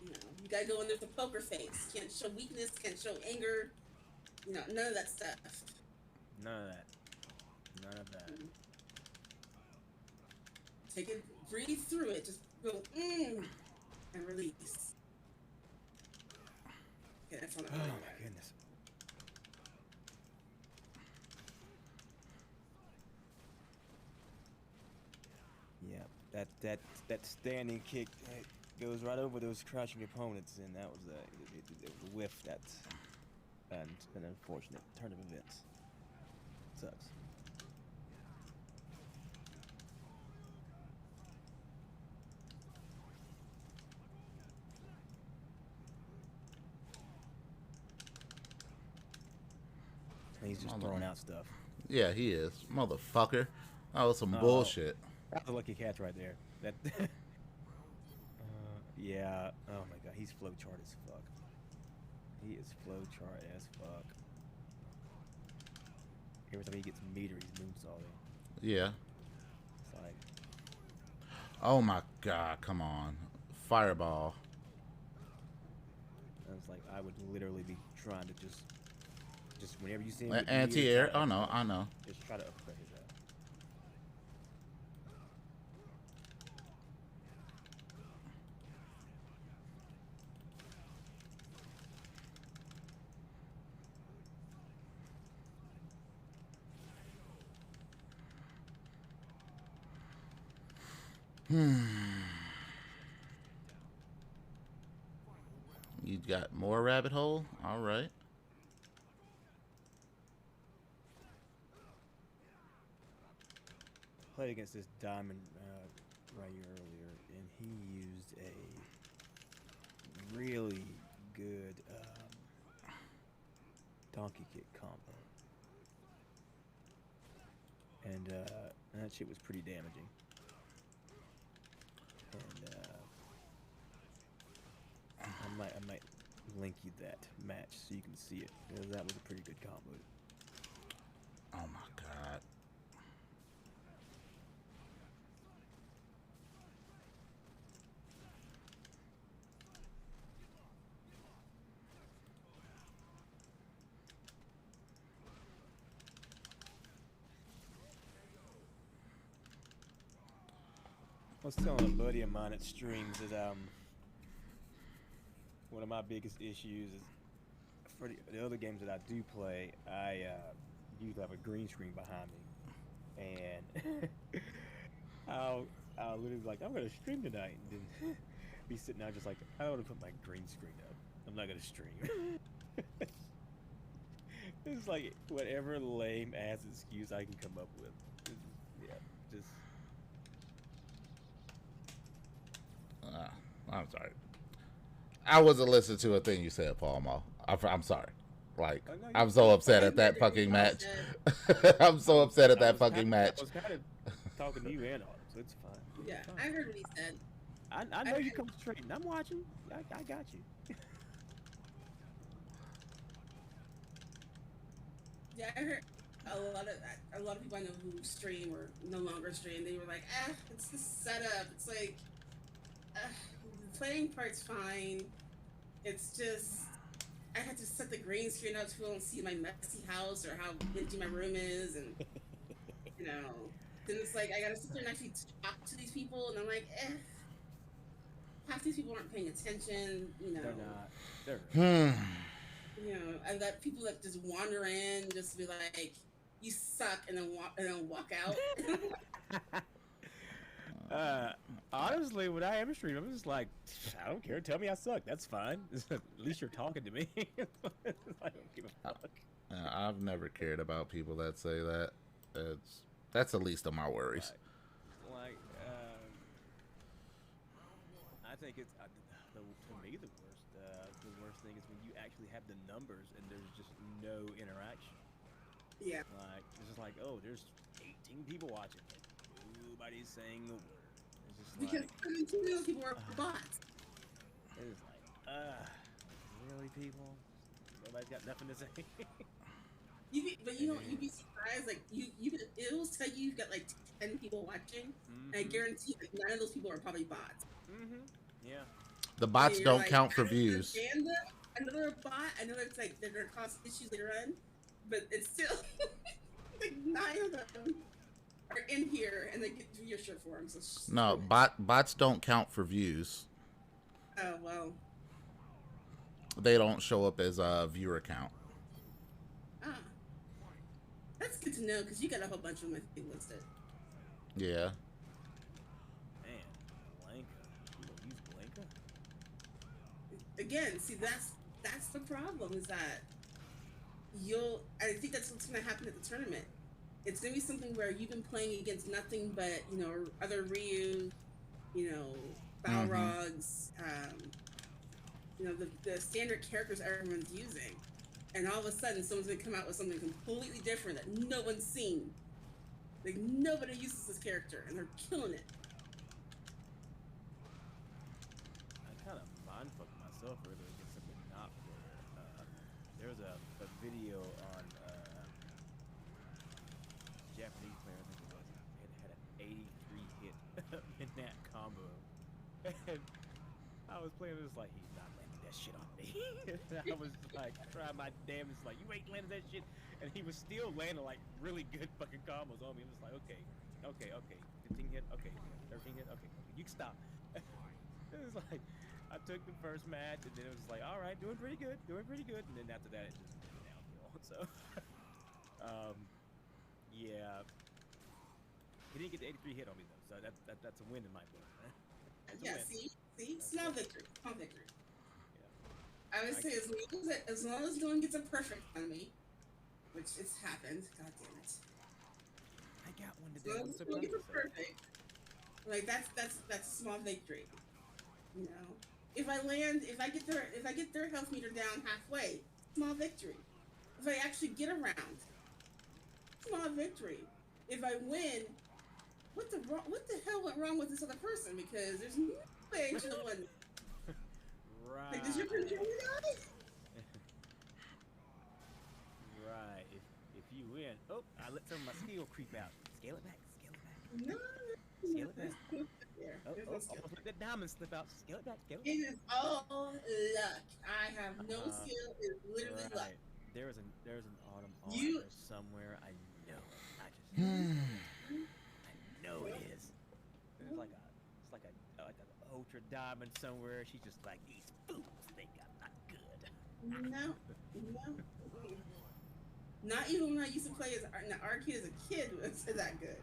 You gotta go in there with a poker face. Can't show weakness. Can't show anger. None of that stuff. None of that. None of that. Take it. Breathe through it. Just go and release. Okay, that's all I'm Oh my goodness. Yeah, that standing kick goes right over those crouching opponents, and that was a whiff. That's an unfortunate turn of events. Sucks. He's just throwing out stuff. Yeah, he is, motherfucker. That was some bullshit. That's a lucky catch right there. That. Yeah. Oh my God, he's flowchart as fuck. He is flowchart as fuck. Every time he gets meter, he's moonsaulting. Yeah. It's like. Oh my God! Come on, fireball. I was like, I would literally be trying to just whenever you see him. Anti-air. Oh no, I know. Just try to upgrade his ass. You got more rabbit hole? All right. Played against this diamond right here earlier, and he used a really good donkey kick combo, and that shit was pretty damaging. And I might link you that match so you can see it, because that was a pretty good combo. Oh my God. I was telling a buddy of mine at streams that one of my biggest issues is for the other games that I do play, I usually have a green screen behind me, and I'll literally be like, I'm gonna stream tonight, and then be sitting there just like, I don't want to put my green screen up. I'm not gonna stream. It's like whatever lame ass excuse I can come up with. Yeah, just. I'm sorry. I wasn't listening to a thing you said, Paul Mo. I'm sorry. Like, I'm so upset at that fucking match. I'm so upset at that fucking match. I was kind of talking to you and all, so it's fine. Yeah, It's fine. I heard what he said. I know you concentrating. I'm watching. I got you. Yeah, I heard a lot of people I know who stream or no longer stream. They were like, it's the setup. It's like, the playing part's fine. It's just I had to set the green screen up so people don't see my messy house or how empty my room is, and then it's like I gotta sit there and actually talk to these people, and I'm like, half these people aren't paying attention. They're not. They're. You know, I've got people that just wander in, just be like, "You suck," and then walk out. Honestly, when I am streaming, I'm just like, I don't care. Tell me I suck. That's fine. At least you're talking to me. I don't give a fuck. I've never cared about people that say that. That's the least of my worries. Like, I think it's to me the worst thing is when you actually have the numbers and there's just no interaction. Yeah. Like it's just like, oh, there's 18 people watching. Nobody's saying the word. It's just Because like some of those people are bots. it's like, really, people? Nobody's got nothing to say. You'd be surprised. Like it'll tell you you've got like 10 people watching, and I guarantee like 9 of those people are probably bots. Yeah. The bots don't Like, count for I views. understand that. Another bot. I know it's like they're gonna cause issues later on, but it's still like 9 of them are in here and they get viewership for them. So No, bots don't count for views. Oh well. They don't show up as a viewer count. Ah, that's good to know because you got a whole bunch of them I think listed. Yeah. Man, Blanca. People use Blanca? Again, see that's the problem is that I think that's what's gonna happen at the tournament. It's gonna be something where you've been playing against nothing but, you know, other Ryu, you know, Balrogs, you know, the standard characters everyone's using. And all of a sudden someone's gonna come out with something completely different that no one's seen. Like nobody uses this character and they're killing it. I kind of mindfucked myself earlier against something not where there was a video on Japanese player, I think it was, and had an 83 hit in that combo. And I was playing this like, he's not landing that shit on me. And I was like, trying my damnedest, like, you ain't landing that shit. And he was still landing like really good fucking combos on me. It was like, okay. 15 hit, okay. 13 hit, okay. You can stop. It was like, I took the first match, and then it was like, all right, doing pretty good. And then after that, it just went downhill. So, yeah. He didn't get the 83 hit on me, though, so that's a win in my book. Yeah, see? Small victory. Yeah. I would say as long as no one gets a perfect on me, which it's happened, god damn it. I got one As long as no one gets a perfect, like that's a small victory. You know, if I get their health meter down halfway, small victory. If I actually get around, small victory. If I win, what the hell went wrong with this other person? Because there's no way I should have won. Right. Like, does your controller die? Right. If you win, oh, I let some of my skill creep out. Scale it back. No. Scale it back. There's no skill. Almost let that diamond slip out. Scale it back. It is all luck. I have no skill. It's literally luck. There's an autumn You- author somewhere. I know it. I know it is. It's like an ultra diamond somewhere. She's just like, these fools think I'm not good. No. Not even when I used to play in the arcade as a kid was that good.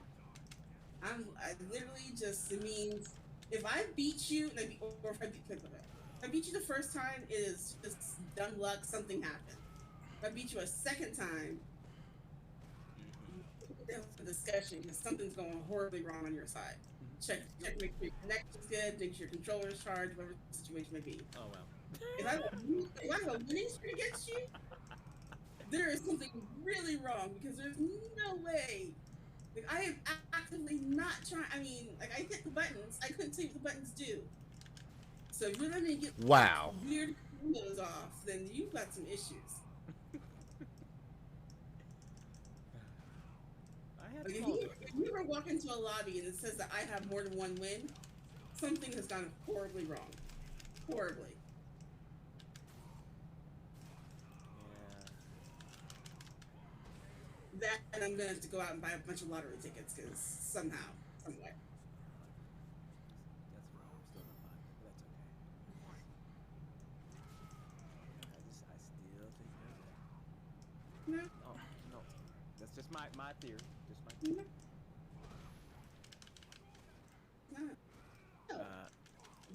I literally just, it means if I beat you, like, or if I beat you the first time, it is just dumb luck, something happened. If I beat you a second time, there's a discussion because something's going horribly wrong on your side. Check, make sure your connection's good, make sure your controller's charged, whatever the situation may be. Oh well. If I have a winning streak against you, there is something really wrong because there's no way. Like, I am actively not trying. I mean, like, I hit the buttons. I couldn't tell you what the buttons do. So if you're letting me get weird windows off, then you've got some issues. Like, if you ever walk into a lobby and it says that I have more than one win, something has gone horribly wrong. Horribly. That, and I'm gonna have to go out and buy a bunch of lottery tickets because somehow, somewhere. That's wrong. I'm still not buying it, but that's okay. I still think my theory. Just my theory.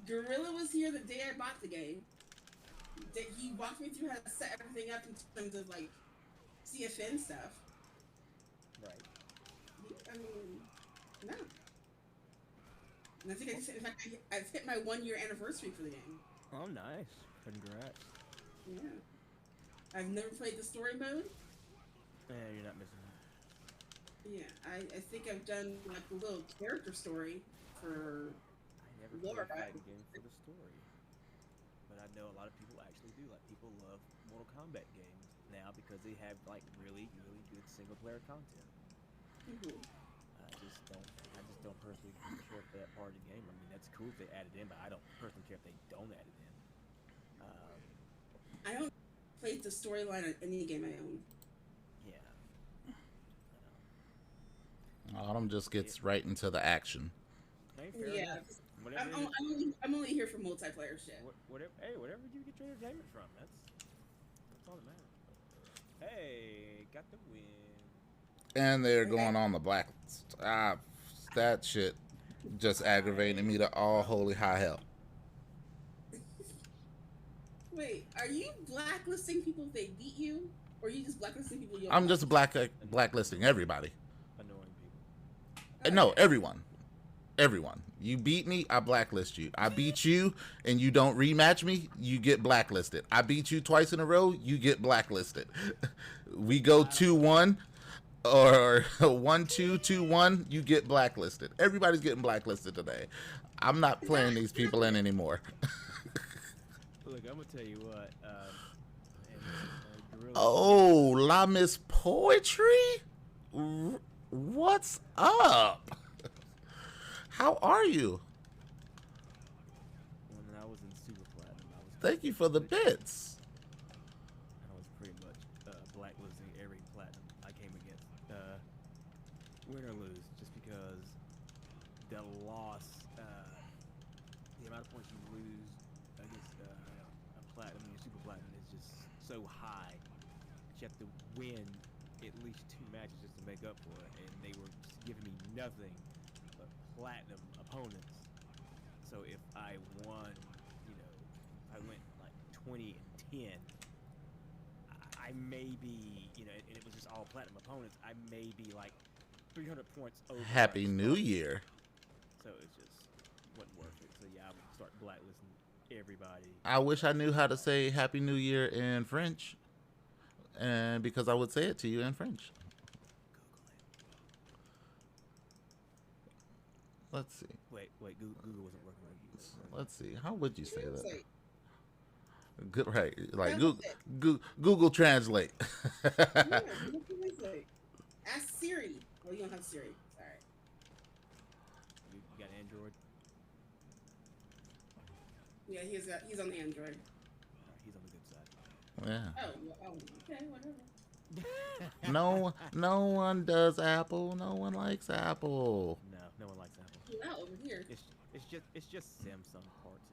Gorilla was here the day I bought the game. He walked me through how to set everything up in terms of like CFN stuff. Right. I mean, no. And I think in fact, I've hit my 1-year anniversary for the game. Oh, nice. Congrats. Yeah. I've never played the story mode. You're not missing that. Yeah, I think I've done like a little character story for. I never played a fighting game for the story. But I know a lot of people actually do. Like, people love Mortal Kombat games now because they have like really, really good single player content. I just don't personally care for that part of the game. I mean, that's cool if they add it in, but I don't personally care if they don't add it in. I don't play the storyline on any game I own. Autumn just gets right into the action. Hey, fair Yeah. enough. I'm only here for multiplayer shit. Whatever you get your entertainment from, that's all that matters. Hey, got the win. And they're going on the blacklist. That shit just aggravated me to all holy high hell. Wait, are you blacklisting people if they beat you, or are you just blacklisting people you don't I'm like? just blacklisting everybody. Annoying people. No, everyone. Everyone. You beat me, I blacklist you. I beat you and you don't rematch me, you get blacklisted. I beat you twice in a row, you get blacklisted. We go 2-1 or 1-2, 2-1, you get blacklisted. Everybody's getting blacklisted today. I'm not playing these people in anymore. Look, I'm gonna tell you what. Oh, La Miss Poetry? What's up? How are you? When I was in Super Platinum, Thank you for the bits. I was pretty much blacklisting every platinum I came against. Win or lose, just because the loss, the amount of points you lose against a platinum and your super platinum is just so high that you have to win at least 2 matches just to make up for it, and they were just giving me nothing but platinum opponents. So if I won, I went like 20-10, I may be, and it was just all platinum opponents, I may be like 300 points over. Happy New Year. So it just wasn't worth it. So yeah, I would start blacklisting everybody. I wish I knew how to say Happy New Year in French. And because I would say it to you in French. Let's see. Wait, Google wasn't working like you. Let's see. How would you say that? Translate. Good, right? Like Google Translate. Yeah, Google Translate. Ask Siri. Well, you don't have Siri. Sorry. You got Android? Yeah, he's on the Android. He's on the good side. Yeah. Oh, okay, whatever. No one does Apple. No one likes Apple. No one likes Apple. Not over here. It's just Samsung parts.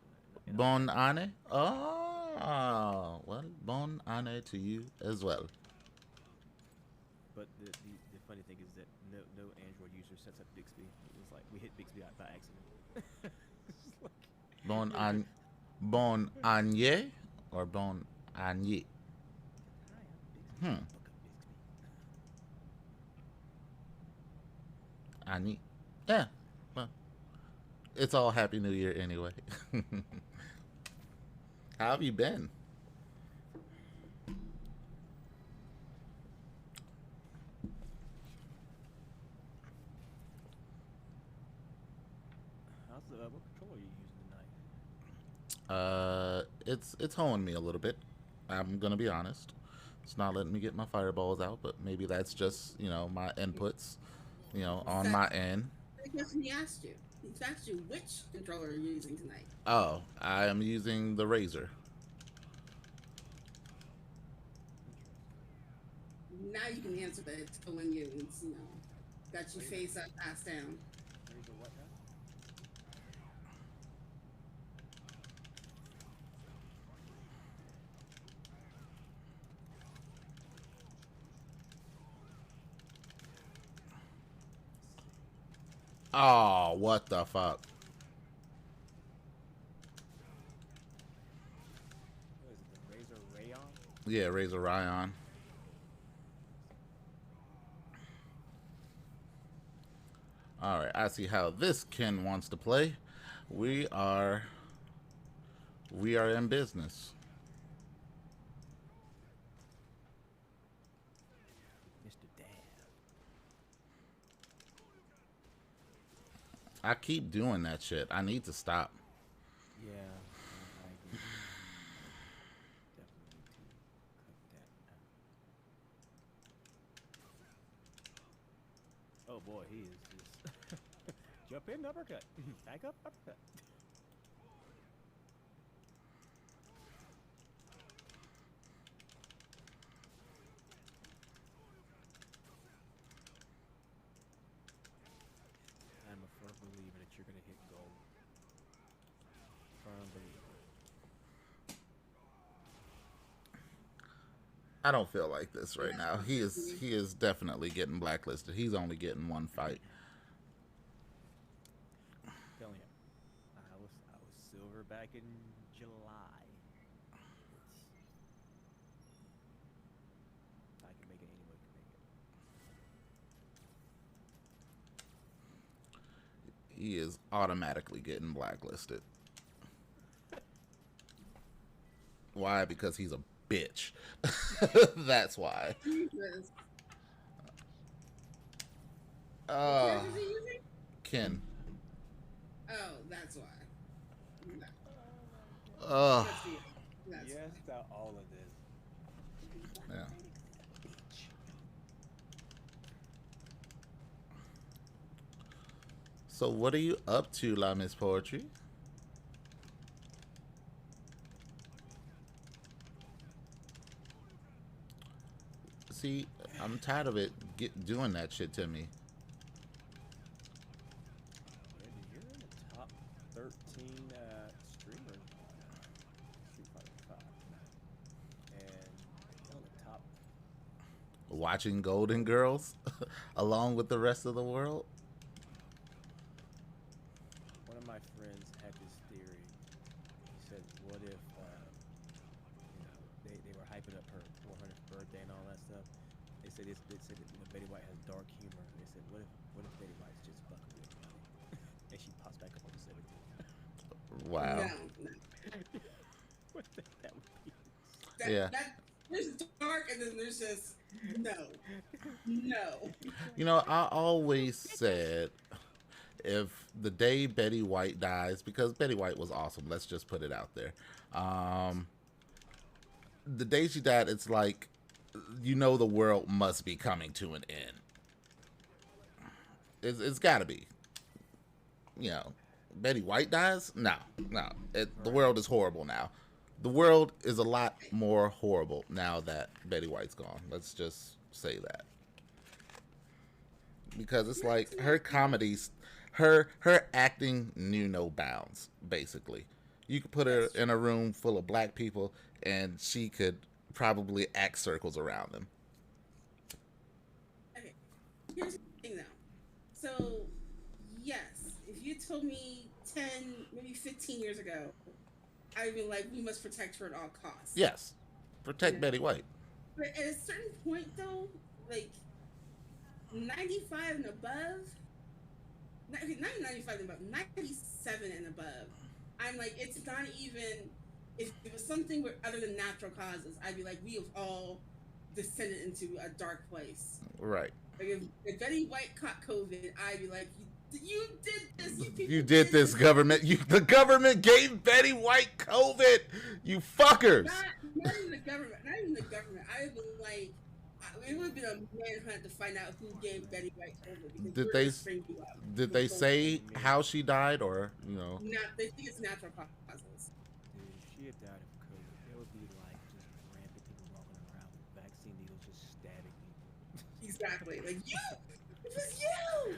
Bon année. Oh, well, bon année to you as well. But the funny thing is that no Android user sets up Bixby. It's like we hit Bixby by accident. Bon année or bon année? Année. Yeah. Well, it's all Happy New Year anyway. How have you been? What controller are you using tonight? It's hoeing me a little bit. I'm gonna be honest. It's not letting me get my fireballs out, but maybe that's just my inputs, on my end. The question he asked you. He asked you which controller are you using tonight. Oh, I am using the Razer. Now you can answer that. It's when you, got you face up, ass down. What now? Oh, what the fuck? What is it, the Razor Rayon? Yeah, Razor Ryan. All right, I see how this Ken wants to play. We are in business. Mr. Dan. I keep doing that shit. I need to stop. Yeah, I agree. Definitely need to cut that out. Oh boy, he is just jump in, uppercut, back up, uppercut. I'm a firm believer that you're gonna hit gold. Firm believer. I don't feel like this right now. He is definitely getting blacklisted. He's only getting one fight. Telling you, I was silver back in July. I can make it anyone can make it. He is automatically getting blacklisted. Why? Because he's a bitch. That's why. Jesus. Uh, What is he using? Ken. Oh, that's why. No, Uh, that's the- that's Yes, why. to all of this. yeah. So what are you up to, La Miss Poetry? See, I'm tired of it doing that shit to me. Randy, you're in the top 13 streamers on Street Fighter 5. And on the top. Watching Golden Girls along with the rest of the world. One of my friends had this theory. He said, what if, you know, they were hyping up her 400th birthday and all that stuff. They said that, you know, Betty White has dark humor. They said, what if Betty White's just fucking with money? And she pops back up on the 17th. Wow. No, no. What that would be. Yeah. There's dark and then there's just no. No. You know, I always said if the day Betty White dies, because Betty White was awesome, let's just put it out there. The day she died, it's like, you know, the world must be coming to an end. It's got to be. You know, Betty White dies? No. The world is horrible now. The world is a lot more horrible now that Betty White's gone. Let's just say that. Because it's like her comedies, her acting knew no bounds, basically. You could put her in a room full of black people and she could probably act circles around them. Okay. Here's the thing though. So, yes, if you told me 10, maybe 15 years ago, I'd be like, we must protect her at all costs. Yes. Protect Yeah. Betty White. But at a certain point though, like 95 and above, not 95 and above, 97 and above, I'm like, it's not even, if it was something other than natural causes, I'd be like, we have all descended into a dark place. Right. Like if Betty White caught COVID, I'd be like, you did this. You did this, government. The government gave Betty White COVID. You fuckers. Not even the government. Not even the government. I would be like, it would have been a manhunt to find out who gave Betty White COVID. Did they say how she died, or you know? They think it's natural causes. Dude, if she had died of COVID, there would be like just rampant people walking around with vaccine needles just stabbing people. Exactly. Like you. It was you.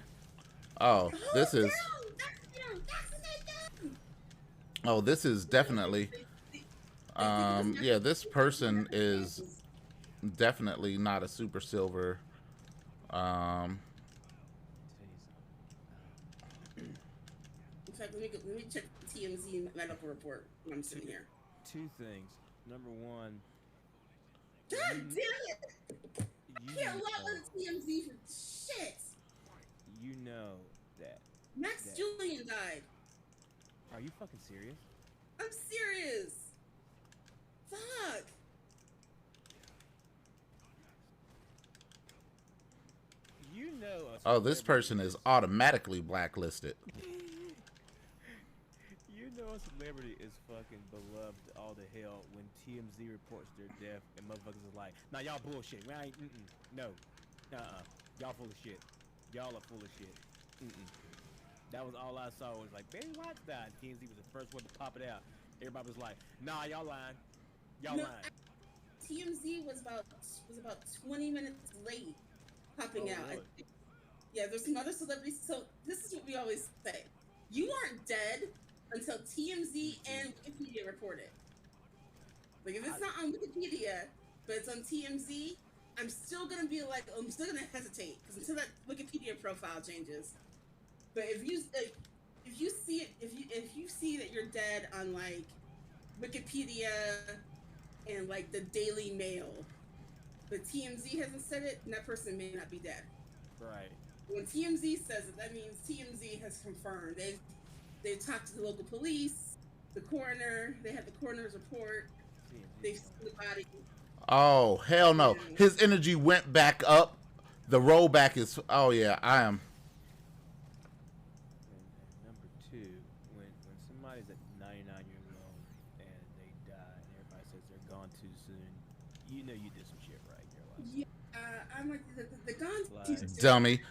Oh, this is. That's Oh, this is definitely. Yeah, this person is definitely not a super silver. let me check the TMZ medical report when I'm sitting here. Two things. Number one, God damn it! you I can't know, log on to TMZ for shit. you know that. Max that- Julian died. Are you fucking serious? I'm serious. Fuck. You know. Oh, this person is automatically blacklisted. You know a celebrity is fucking beloved all the hell when TMZ reports their death and motherfuckers is like, nah, y'all bullshit. We ain't, no, y'all full of shit. Y'all are full of shit. That was all I saw was like, Betty White died. TMZ was the first one to pop it out. Everybody was like, nah, y'all lying. Y'all lying. TMZ was about 20 minutes late popping out. Really? Yeah, there's some other celebrities. So this is what we always say: you aren't dead until TMZ and Wikipedia report it. Like if it's not on Wikipedia, but it's on TMZ, I'm still gonna hesitate because until that Wikipedia profile changes. But if you see it, if you see that you're dead on like Wikipedia and like the Daily Mail, but TMZ hasn't said it, and that person may not be dead. Right. When TMZ says it, that means TMZ has confirmed. They've talked to the local police, the coroner. They have the coroner's report. They've seen the body. Oh, hell no. His energy went back up. The rollback is... Oh, yeah, I am... And number two, when somebody's at 99 years old and they die and everybody says they're gone too soon, you know you did some shit right in your life. Yeah, I'm like the gone Dummy.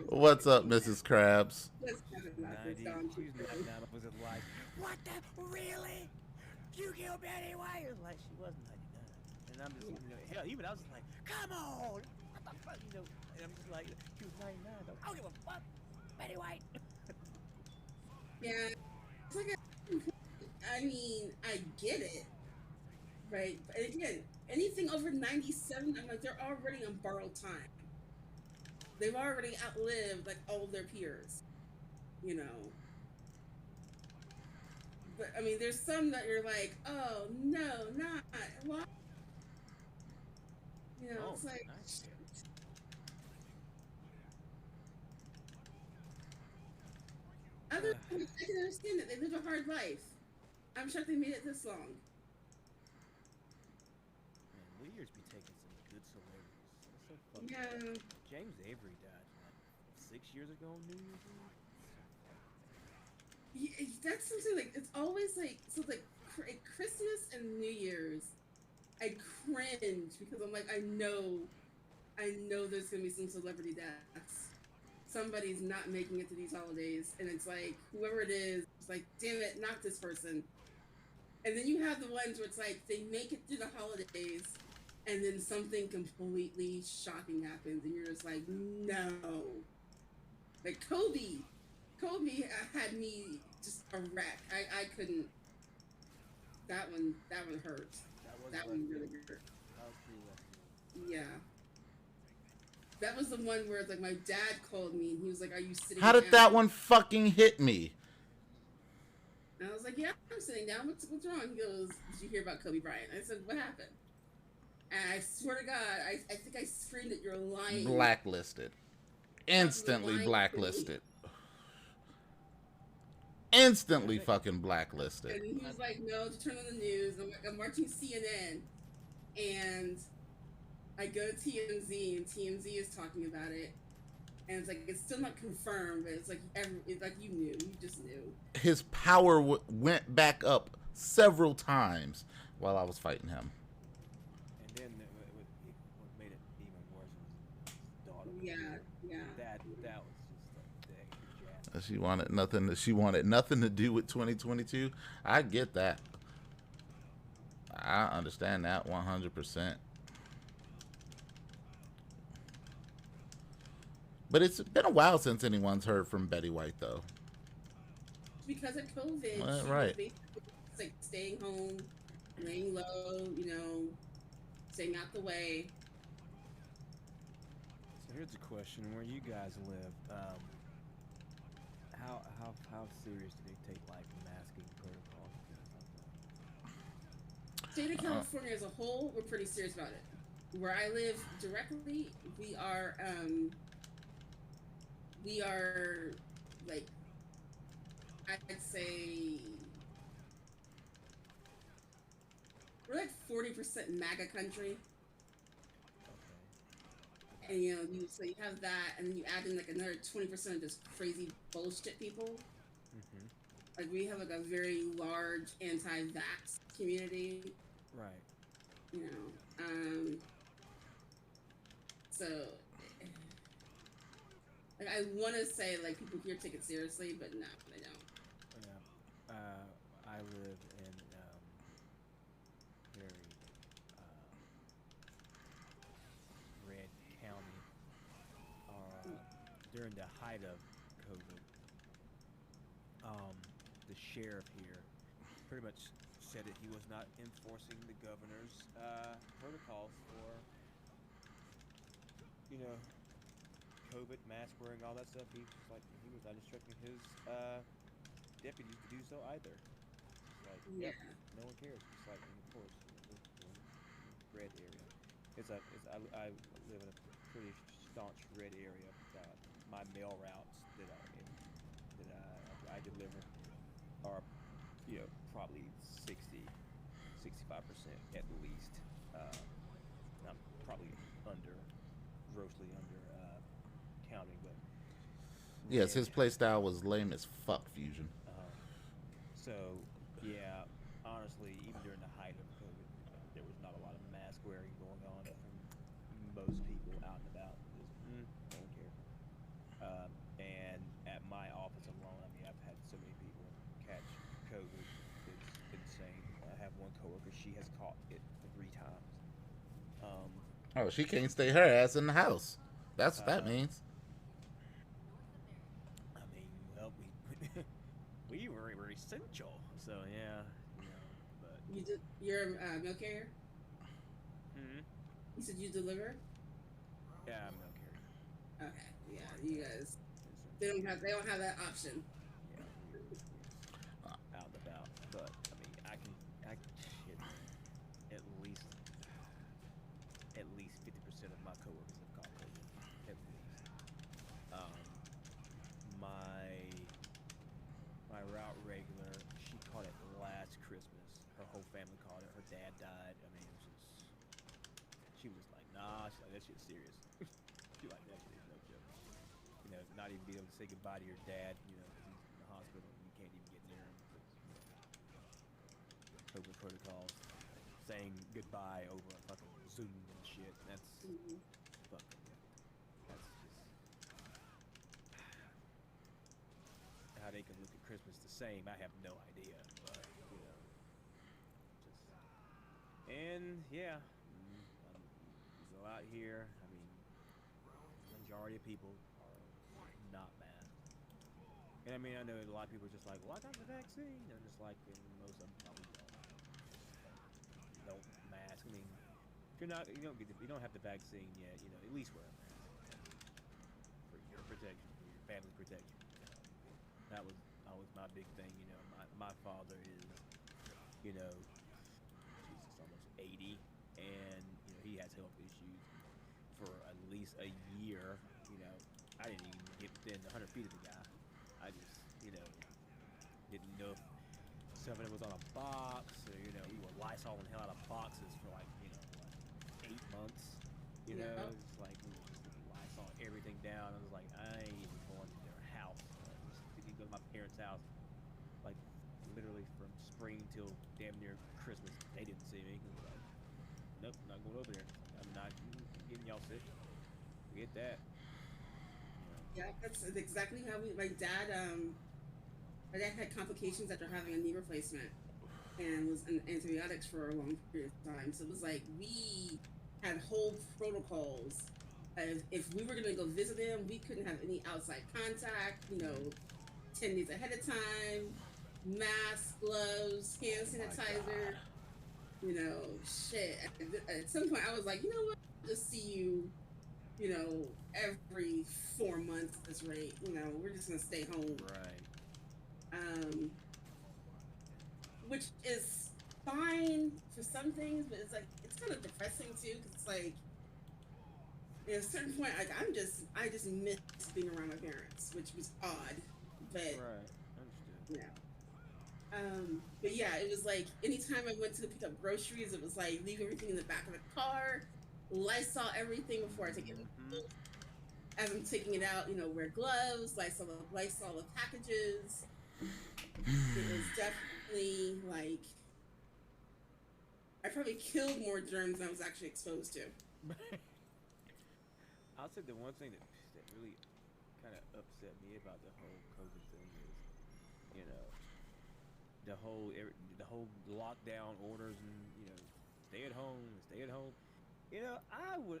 What's up, Mrs. Krabs? 90, she was 99, was it like, what the, really? You killed Betty White? It was like, she was 99. And I'm just, hell, even I was just like, come on! What the fuck, and I'm just like, she was 99, though. I don't give a fuck! Betty White! Yeah, it's like I mean, I get it, right? But again, anything over 97, I'm like, they're already on borrowed time. They've already outlived like all their peers, But I mean, there's some that you're like, oh no, not why? It's like. Nice. I can understand that they live a hard life. I'm shocked they made it this long. Man, New Year's be taking some good celebrities. That's so fucking James Avery died like 6 years ago on New Year's Eve. Yeah, that's something like it's always like so like Christmas and New Year's. I cringe because I'm like I know there's gonna be some celebrity deaths. Somebody's not making it to these holidays, and it's like whoever it is, it's like damn it, not this person. And then you have the ones where it's like they make it through the holidays, and then something completely shocking happens, and you're just like no. Like Kobe had me just a wreck. I couldn't. That one hurt. That one really hurt. That was pretty rough. Yeah. That was the one where it's like my dad called me and he was like, "Are you sitting?" How did down? that one fucking hit me? And I was like, "Yeah, I'm sitting down. What's wrong?" He goes, "Did you hear about Kobe Bryant?" I said, "What happened?" And I swear to God, I think I screamed that you're lying. Blacklisted. Instantly blacklisted. Instantly fucking blacklisted. And he was like, "No, to turn on the news." I'm like, I'm watching CNN, and I go to TMZ, and TMZ is talking about it, and it's like it's still not confirmed, but it's like you knew, you just knew. His power went back up several times while I was fighting him. And then what made it even worse was his daughter. Yeah. That was just like dang. She wanted nothing to do with 2022. I get that. I understand that 100%. But it's been a while since anyone's heard from Betty White, though. Because of COVID, Well, she right. was basically like staying home, laying low, staying out the way. So here's a question: where you guys live, how serious do they take like masking protocols and things like that? State of California as a whole, we're pretty serious about it. Where I live directly, we are like, I'd say we're like 40% MAGA country. And so you have that, and then you add in like another 20% of just crazy bullshit people. Mm-hmm. Like we have like a very large anti-vax community. Right. So like I want to say like people here take it seriously, but no, they don't. Yeah. I live in very red county. During the height of COVID, the sheriff here pretty much said that he was not enforcing the governor's protocols for, COVID, mask wearing, all that stuff. He was not instructing his deputies to do so either. It's like, Yeah. yep, no one cares. It's like, of course, red area. I live in a pretty staunch red area. My mail routes that I deliver are, probably 65% at least. I'm probably grossly under counting, but Yes, his play style was lame as fuck, Fusion. So yeah, honestly, even during the height of COVID, there was not a lot of mask wearing going on from most people out and about. Just, don't care. And at my office alone, I mean, I've had so many people catch COVID. It's insane. I have one coworker; she has caught it 3 times. Oh, she can't stay her ass in the house. That's what that means. I mean, well, we were essential, so yeah, but You're a milk carrier? hmm You said you deliver? yeah, I'm milk carrier. Okay, yeah, you guys. They don't have that option. Yeah, out and about, but I mean, I can shit. At least 50% of my coworkers have caught COVID. At least. My route regular, she caught it last Christmas. Her whole family caught it. Her dad died. I mean, it was just. She was like, nah. She's like, that shit's serious. She like, that shit is no joke. Not even be able to say goodbye to your dad. Because he's in the hospital and you can't even get near him. COVID protocols. Saying goodbye over a fucking Zoom and shit. That's fucking. That's just how they can look at Christmas the same. I have no idea, but just and yeah, you go out here. I mean, the majority of people are not masked, and I mean I know a lot of people are just like, well, I got the vaccine. I'm just like, and most of them probably don't mask. I mean, if you don't have the vaccine yet, at least wear a mask for your protection, for your family protection. That was always my big thing. My father is, Jesus, almost 80, and he has health issues. For at least a year, I didn't even get within 100 feet of the guy. I just, didn't know if something was on a box, or we were Lysoling hell out of boxes for like 8 months. It's like we were just Lysol everything down. I was like, I ain't even going to their house. You go to my parents' house, like literally from spring till damn near Christmas. They didn't see me. I was like, nope, not going over there. I'm not getting y'all sick. Forget that. Yeah, that's exactly how my dad had complications after having a knee replacement and was on antibiotics for a long period of time. So it was like we had whole protocols. If we were going to go visit him, we couldn't have any outside contact, 10 days ahead of time, mask, gloves, hand sanitizer, shit. At some point I was like, you know what, I'll just see you you know, every 4 months at this rate. You know, we're just gonna stay home. Right. Which is fine for some things, but it's like it's kind of depressing too, because it's like at a certain point, like I just miss being around my parents, which was odd, but Right. Understood. you know. But yeah, it was like anytime I went to pick up groceries, it was like leave everything in the back of the car, Lysol everything before I take it. As I'm taking it out, you know, wear gloves, Lysol the packages. It was definitely like I probably killed more germs than I was actually exposed to. I'll say the one thing that really kind of upset me about the whole COVID thing is, you know, the whole lockdown orders and stay at home, stay at home. You know, I was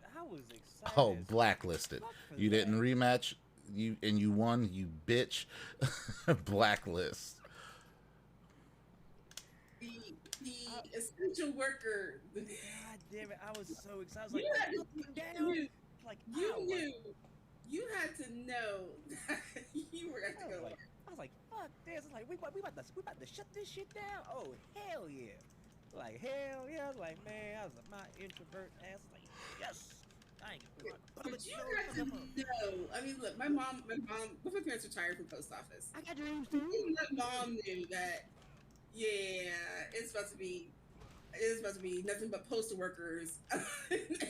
excited. Oh, as blacklisted. fuck for You didn't that. rematch. You won. You bitch. Blacklist. The essential worker. God damn it! I was so excited. I was You like, had, up and down. you, Like you I was, knew, you had to know that you were going to go. I was like, fuck this. It's like we about to shut this shit down. Oh hell yeah! Like hell yeah! I was like, man, I was like, my introvert ass was like, yes. I ain't gonna put my But you had to know. I mean, look, my mom, both my parents retired from post office. I got dreams too. Even my mom knew that. Yeah, it's supposed to be nothing but postal workers,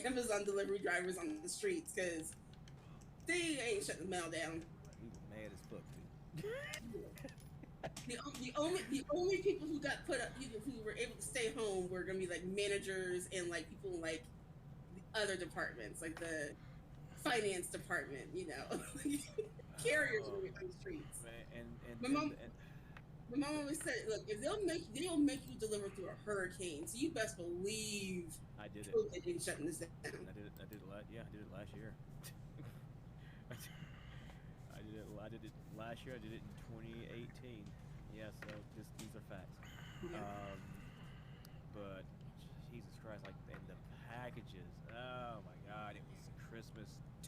Amazon delivery drivers on the streets because they ain't shutting the mail down. We were mad as fuck too. The only people who got put up who were able to stay home were gonna be like managers and like people like the other departments, like the finance department, you know. Carriers were on the streets. Man, My mom always said, "Look, if they'll make you deliver through a hurricane, so you best believe I did it. COVID ain't shutting this down." I did it last year. I did it last year. I did it in 2018. Yeah, so these are facts. Yeah. But Jesus Christ, like and the packages. Oh my God, it was Christmas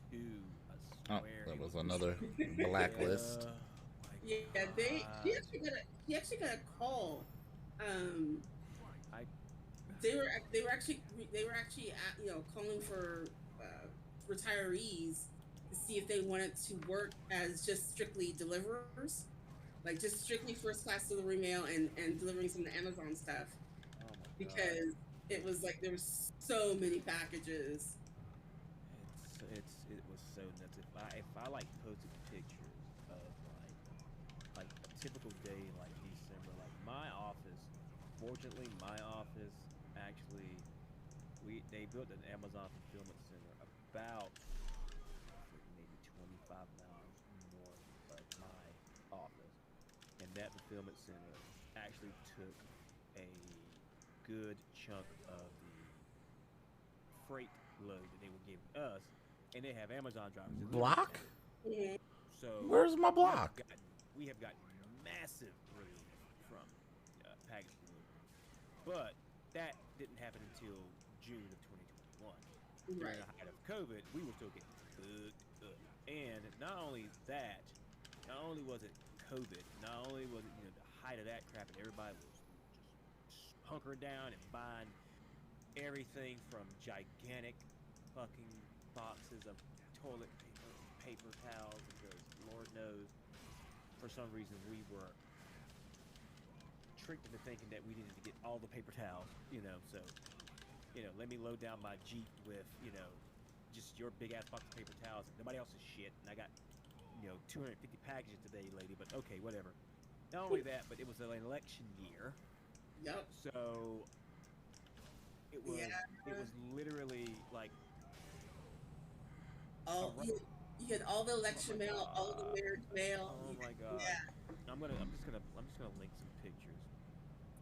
too. I Oh, swear. that was another blacklist. Yeah, he actually got a call. They were actually calling for retirees to see if they wanted to work as just strictly deliverers, like just strictly first class delivery mail and delivering some of the Amazon stuff, because it was like there was so many packages. It was so nuts. If I like posted pictures of like a typical day in like December, like my office, fortunately my office actually they built an Amazon fulfillment center about maybe 25 miles north of my office, and that fulfillment center actually took a good chunk of the freight load that they were giving us, and they have Amazon drivers. Block? So Where's my block? We have gotten massive relief from package delivery, but that didn't happen until June of 2021. During the height of COVID, we were still getting hooked up, and not only that, not only was it COVID, not only was it the height of that crap, and everybody was just hunkering down and buying everything from gigantic fucking boxes of toilet paper towels, because Lord knows, for some reason we were tricked into thinking that we needed to get all the paper towels, so let me load down my Jeep with just your big ass box of paper towels and nobody else's shit, and I got 250 packages today, lady, but okay, whatever. Not only that, but it was an election year. Yep. So it was literally like you had all the election mail, all the marriage mail. Oh my God. Yeah. I'm just gonna link some pictures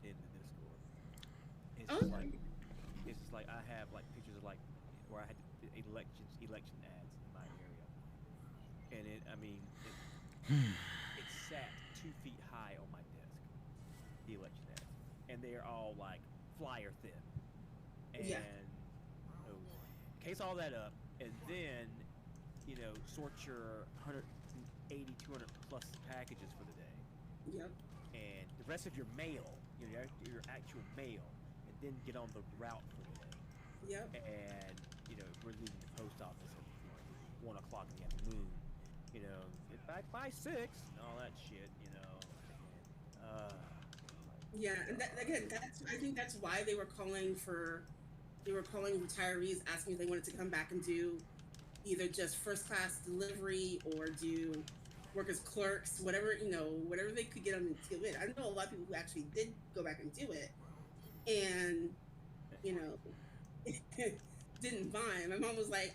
in the Discord. It's just like I have like pictures of like where I had election ads in my area, and it sat 2 feet high on my desk, the election ads, and they are all like flyer thin, and case all that up, and then sort your 180, 200 plus packages for the day. Yep. And the rest of your mail, your actual mail, and then get on the route for the day. Yep. And we're leaving the post office at 1 o'clock in the afternoon. Get back by 6 and all that shit. Yeah, and I think that's why they were calling retirees, asking if they wanted to come back and do either just first class delivery or do work as clerks, whatever they could get them to do it. I know a lot of people who actually did go back and do it, and didn't mind. My mom was like,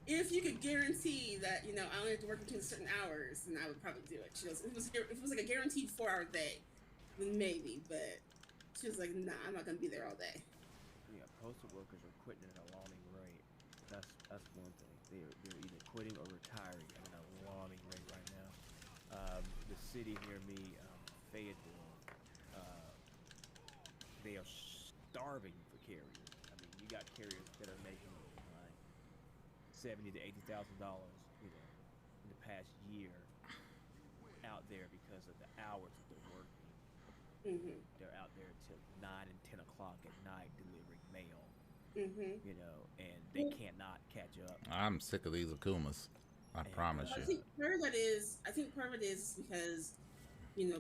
if you could guarantee that I only have to work between certain hours, then I would probably do it. She goes, if it was like a guaranteed 4-hour day, then maybe. But she was like, nah, I'm not gonna be there all day. Yeah, postal workers are quitting at an alarming rate. That's one thing. They're either quitting or retiring at an alarming rate right now. The city near me, Fayetteville, they are starving for carriers. I mean, you got carriers that are making like $70,000 to $80,000, in the past year out there because of the hours that they're working. Mm-hmm. They're out there till 9 and 10 o'clock at night delivering mail. Mm-hmm. And they cannot catch up. I'm sick of these Akumas. I promise I you. think part of it is because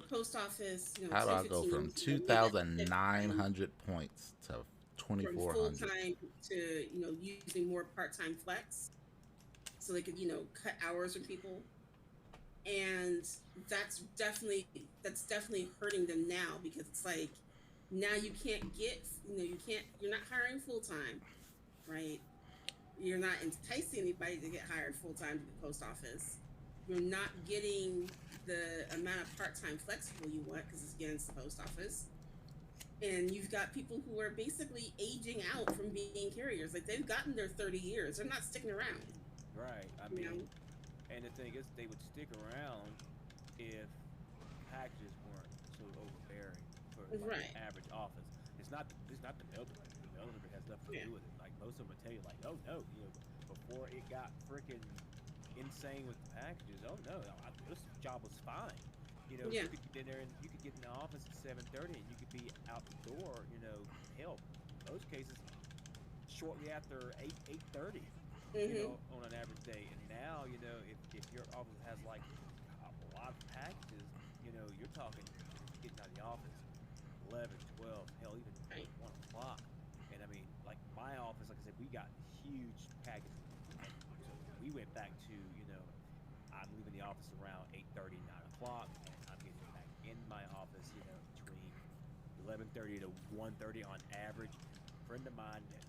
post office. How do I go from 2,900 points to 2,400? From full time to using more part-time flex, so they could cut hours for people, and that's definitely hurting them now, because it's like now you can't get you're not hiring full-time, right? You're not enticing anybody to get hired full-time to the post office. You're not getting the amount of part-time flexible you want because it's against the post office. And you've got people who are basically aging out from being carriers. Like, they've gotten their 30 years. They're not sticking around. Right. I mean, and the thing is, they would stick around if packages weren't so overbearing for like an average office. It's not the mail delivery. The mail delivery has nothing to do with it. Like, most of them would tell you, like, oh no, before it got freaking insane with the packages, oh no, this job was fine. You could get in there and you could get in the office at 7:30 and you could be out the door, hell, in most cases, shortly after 8:30, on an average day. And now, if your office has like a lot of packages, you're talking getting out of the office 11, 12, hell, even 1 o'clock. And I mean, like my office, like I said, we got huge packages. So we went back to, I'm leaving the office around 8:30, 9 o'clock, and I'm getting back in my office, between 11:30 to 1:30 on average. A friend of mine that,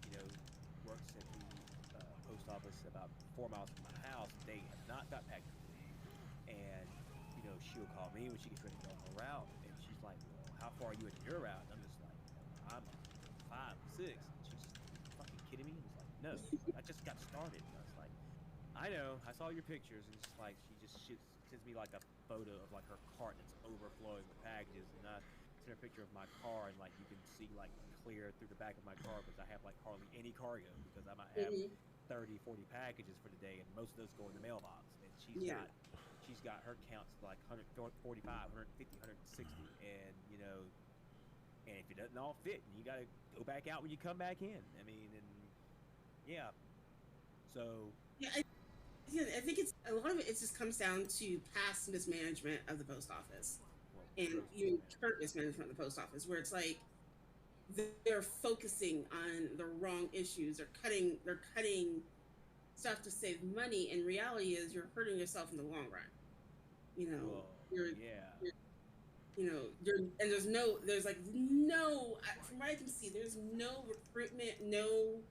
works at the post office about 4 miles from my house, they have not got packages. And, she'll call me when she gets ready to go on her route, and she's like, well, how far are you in your route? And I'm just like, I'm 5, 6. And she's just, fucking kidding me? And it's like, no, I just got started. And I was like, I know, I saw your pictures, and it's like she sends me like a photo of like her cart that's overflowing with packages, and I sent her a picture of my car, and like you can see like clear through the back of my car because I have like hardly any cargo, because I might have 30, 40 packages for the day, and most of those go in the mailbox. And she's got her counts like 145, 150, 160, and and if it doesn't all fit, you got to go back out when you come back in. I mean, and yeah, so I think it's a lot of it. It just comes down to past mismanagement of the post office, and even current mismanagement of the post office, where it's like they're focusing on the wrong issues. They're cutting stuff to save money, and reality is you're hurting yourself in the long run. From what I can see, there's no recruitment, no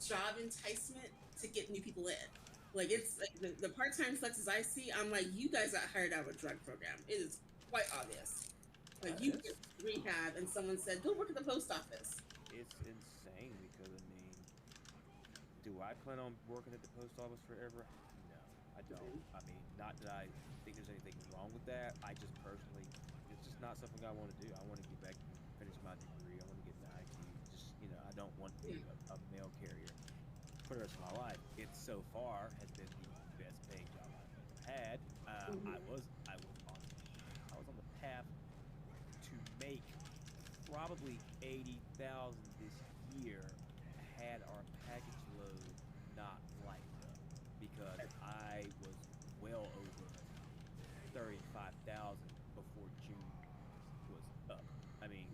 job enticement to get new people in. Like, it's like the part-time flexes I see, I'm like, you guys got hired out of a drug program. It is quite obvious. Like, you get rehab and someone said, go work at the post office. It's insane, because I mean, do I plan on working at the post office forever? No, I don't. I mean, not that I think there's anything wrong with that. I just personally, it's just not something I want to do. I want to get back and finish my degree. I want to get into IT. Just, I don't want to be a mail carrier. for the rest of my life. It so far has been the best paying job I've ever had. I was on the path to make probably 80,000 this year had our package load not lightened up, because I was well over 35,000 before June was up. I mean,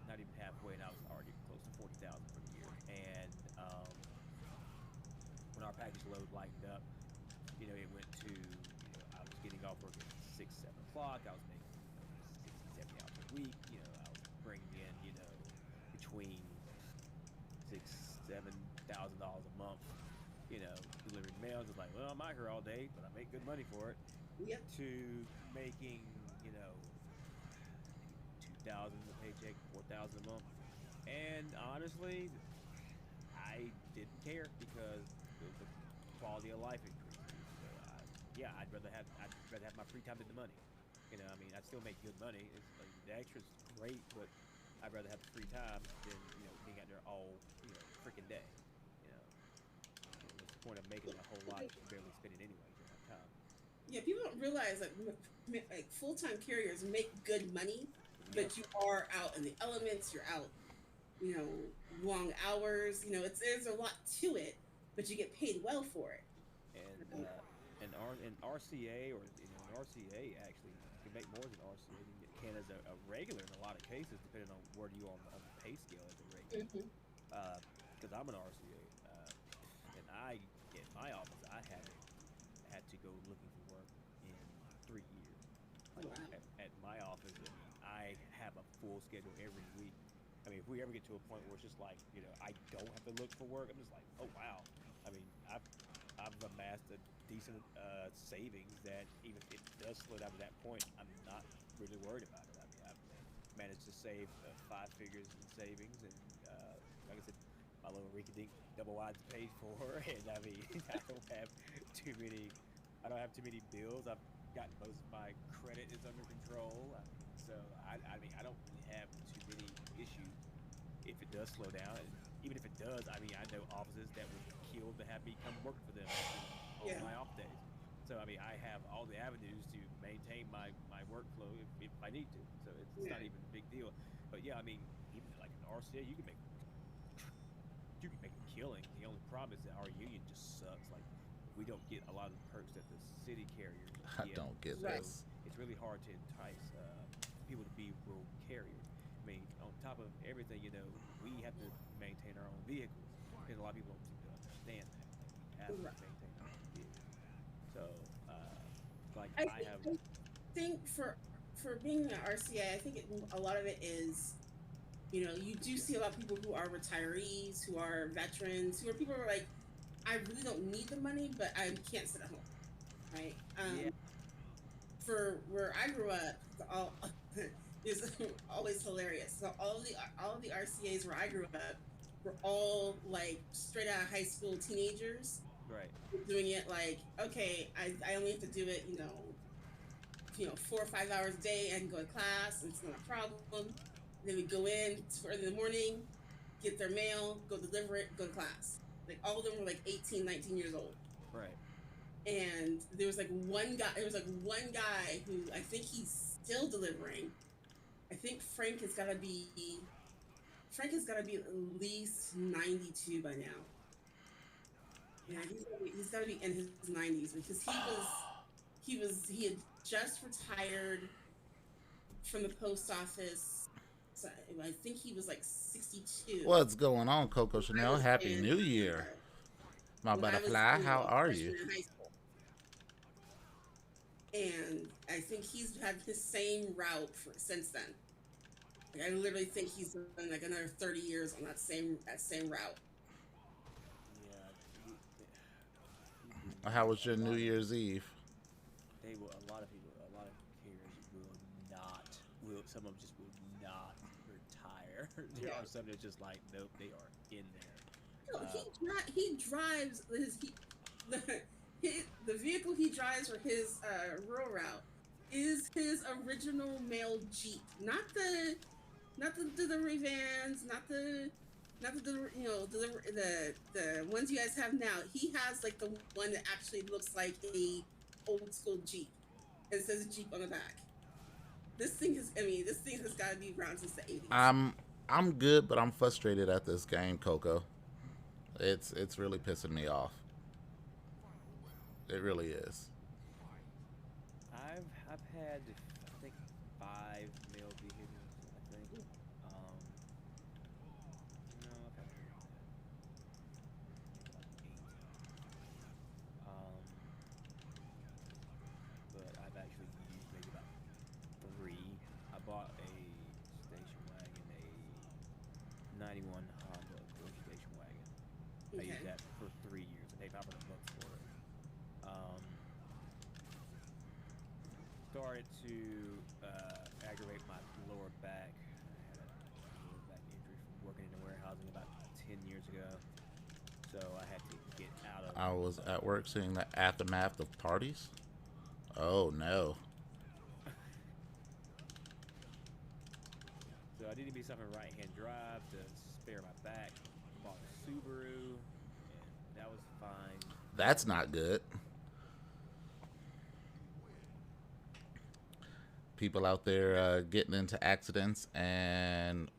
not even halfway, and I was already close to 40,000 for the year. And when our package load lightened up, it went to, I was getting off work at 6, 7 o'clock. I was making 60, 70 hours a week. I was bringing in, between $6,000, $7,000 a month. Delivering mail. It's like, well, I'm out here all day, but I make good money for it. Yep. To making, 2,000 a paycheck, 4,000 a month, and honestly, I didn't care because the quality of life increases. So I'd rather have my free time than the money. I mean, I still make good money. It's like, the extra's great, but I'd rather have the free time than being out there all freaking day. What's the point of making a whole lot if you barely spend it anyway? You don't have time. Yeah, people don't realize that like full-time carriers make good money, but you are out in the elements. You're out, long hours. There's a lot to it, but you get paid well for it. And RCA, or an RCA actually, you can make more than RCA. You can get Canada's a regular in a lot of cases, depending on where you are on the pay scale as a regular. Because I'm an RCA, and in my office, I had to go looking for work in 3 years. Like, at my office, I have a full schedule every week. I mean, if we ever get to a point where it's just like, I don't have to look for work, I'm just like, oh wow. I mean, I've amassed a decent savings that even if it does slow down to that point, I'm not really worried about it. I mean, I've managed to save 5 figures in savings, and like I said, my little rinky-dink double wide's paid for, and I mean, I don't have too many bills. I've gotten most of my credit is under control. So I mean, I don't really have too many issues if it does slow down. And even if it does, I mean, I know offices that would kill to have me come work for them on my off days. So I mean, I have all the avenues to maintain my workflow if I need to. So it's not even a big deal. But yeah, I mean, even like an RCA, you can make a killing. The only problem is that our union just sucks. Like, we don't get a lot of the perks that the city carriers get. I don't get this. It's really hard to entice people to be rural carriers. I mean, on top of everything, we have to maintain our own vehicles, and a lot of people don't seem to understand that. Like, we have to maintain our own vehicles. So, I think for being an RCA, I think a lot of it is, you do see a lot of people who are retirees, who are veterans, who are people who are like, I really don't need the money, but I can't sit at home, right? For where I grew up, is always hilarious. So all of the RCAs where I grew up were all like straight out of high school teenagers. Right. Doing it like, okay, I only have to do it, 4 or 5 hours a day. I can go to class, it's not a problem. Then we go in for in the morning, get their mail, go deliver it, go to class. Like, all of them were like 18, 19 years old. Right. And there was like one guy who I think he's still delivering. I think Frank has got to be at least 92 by now. Yeah, he's got to be in his 90s, because he had just retired from the post office. So I think he was like 62. What's going on, Coco Chanel? Happy New Year, my butterfly. How are you? And I think he's had his same route since then. Like, I literally think he's done like another 30 years on that same route. Yeah. How was your New Year's Eve? A lot of carriers some of them just will not retire. There are some that just like, nope, they are in there. No, he drives the vehicle he drives for his rural route is his original mail Jeep, not the delivery vans, not the not the the ones you guys have now. He has like the one that actually looks like a old school Jeep. It says Jeep on the back. This thing has got to be around since the 80s. I'm good, but I'm frustrated at this game, Coco. It's really pissing me off. It really is. I've had I think 5 male vehicles. I think. No, I've had more than that. About 8. But I've actually used maybe about 3. I bought a station wagon, a '91 Honda Accord station wagon. I used that for 3 years. I paid $500 for it. Started to aggravate my lower back. I had a lower back injury from working in the warehousing about 10 years ago. So I had to get out of. I was at work seeing the aftermath of parties. Oh no. So I needed to be something right-hand drive to spare my back. Bought a Subaru, and that was fine. That's not good. People out there getting into accidents and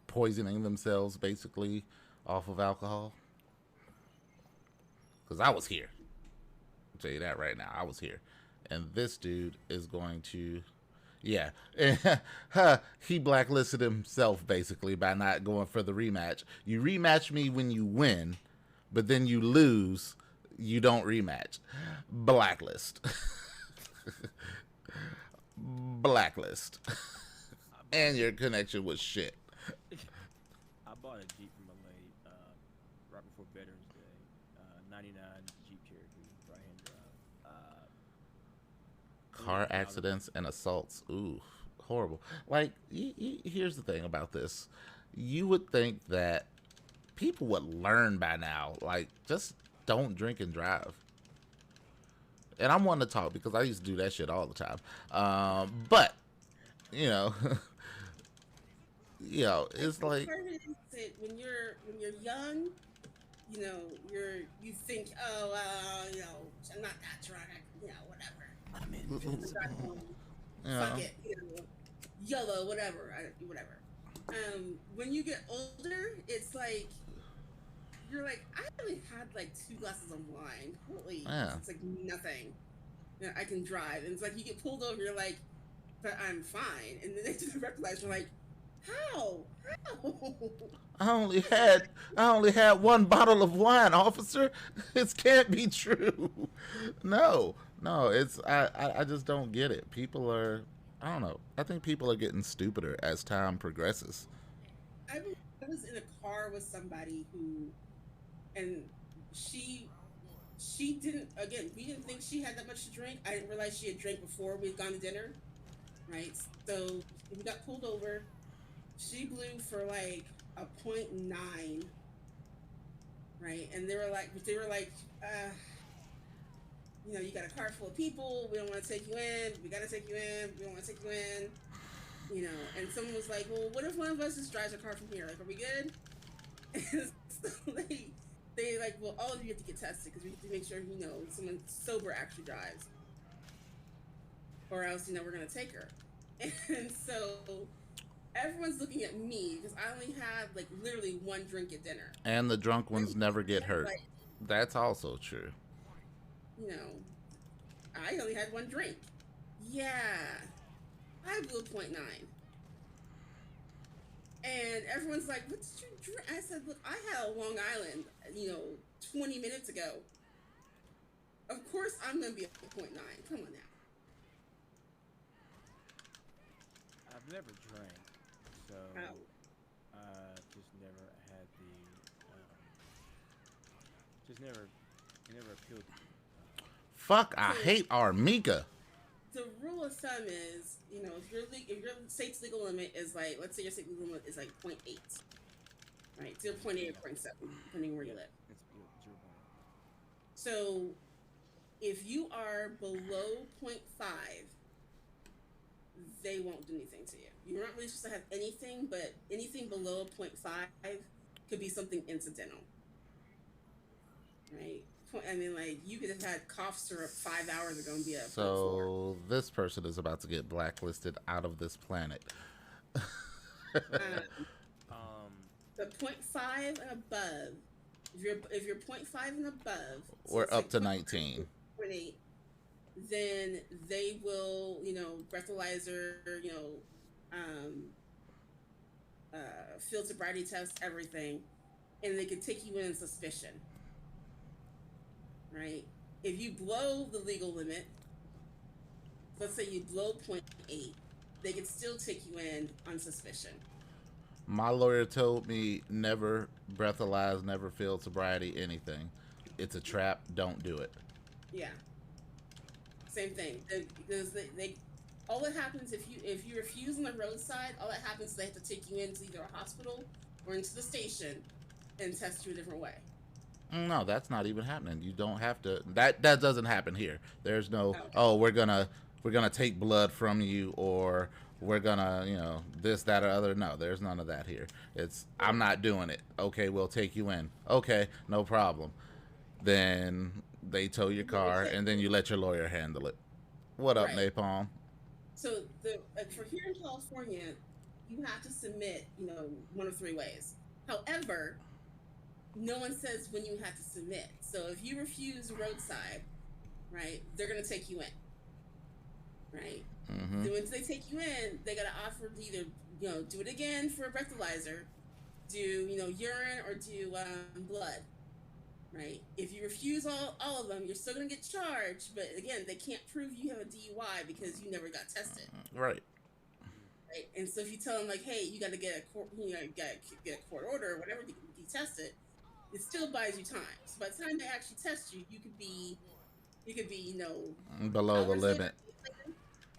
poisoning themselves basically off of alcohol. Because I was here. I'll tell you that right now. I was here. And this dude is going to... Yeah. He blacklisted himself basically by not going for the rematch. You rematch me when you win, but then you lose, you don't rematch. Blacklist. Blacklist. And your connection was shit. I bought a Jeep from a lady right before Veterans Day. 99 Jeep Cherokee, right-hand drive. Car accidents and assaults. Ooh, horrible. Like, here's the thing about this. You would think that people would learn by now. Like, just don't drink and drive. And I'm one to talk because I used to do that shit all the time. But, you know, it's like when you're young, you think, oh, I'm not that drunk, whatever. I'm invincible. Fuck it, YOLO, whatever. When you get older, it's like you're like, I only had like 2 glasses of wine. Holy, it's like nothing. I can drive, and it's like you get pulled over, you're like, but I'm fine, and then they do the recognize, you're like, how? I only had 1 bottle of wine, officer. This can't be true. No, it's I just don't get it. People are, I don't know. I think people are getting stupider as time progresses. I was in a car with somebody who, and she didn't. Again, we didn't think she had that much to drink. I didn't realize she had drank before we'd gone to dinner, right? So we got pulled over. She blew for like a 0.9, right? And they were like, you got a car full of people. We don't want to take you in. We got to take you in. We don't want to take you in. And someone was like, well, what if one of us just drives a car from here? Like, are we good? And so they like, well, all of you have to get tested because we have to make sure, someone sober actually drives. Or else, we're going to take her. And so everyone's looking at me because I only have like literally 1 drink at dinner. And the drunk ones never get hurt. Like, that's also true. I only had 1 drink. Yeah. I blew 0.9. And everyone's like, what did you drink? I said, look, I had a Long Island, 20 minutes ago. Of course I'm going to be at 0.9. Come on now. I've never drank, so just never had it never appealed to me. Fuck, I hate Armika. The rule of thumb is, if your state's legal limit is like, let's say your state legal limit is like 0.8, right? 0.8 or 0.7, depending where you live. So, if you are below 0.5, they won't do anything to you. You're not really supposed to have anything, but anything below 0.5 could be something incidental, right? I mean, like, you could have had cough syrup 5 hours ago and be a 0.4. So this person is about to get blacklisted out of this planet. The 0.5 and above, if you're 0.5 and above, We're up to 19. 0.8, then they will, breathalyzer, field sobriety test, everything, and they can take you in suspicion, right? If you blow the legal limit, let's say you blow 0.8, they could still take you in on suspicion. My lawyer told me never breathalyze, never field sobriety, anything. It's a trap. Don't do it. Yeah. Same thing. Because they all that happens if you refuse on the roadside, all that happens is they have to take you into either a hospital or into the station and test you a different way. No, that's not even happening. You don't have to. That doesn't happen here. There's no. Oh, we're gonna take blood from you, or we're gonna, this, that, or other. No, there's none of that here. It's, I'm not doing it. Okay, we'll take you in. Okay, no problem. Then they tow your car, and then you let your lawyer handle it. What up, Right. Napalm? So for here in California, you have to submit, one of three ways. However, no one says when you have to submit. So if you refuse roadside, right, they're gonna take you in, right? Mm-hmm. So once they take you in, they gotta offer to either, do it again for a breathalyzer, do, urine, or do blood, right? If you refuse all of them, you're still gonna get charged, but again, they can't prove you have a DUI because you never got tested. Right. Right. And so if you tell them, like, hey, you got to get a court, get a court order or whatever to be tested, it still buys you time. So by the time they actually test you, you could be, below the hours lit. later,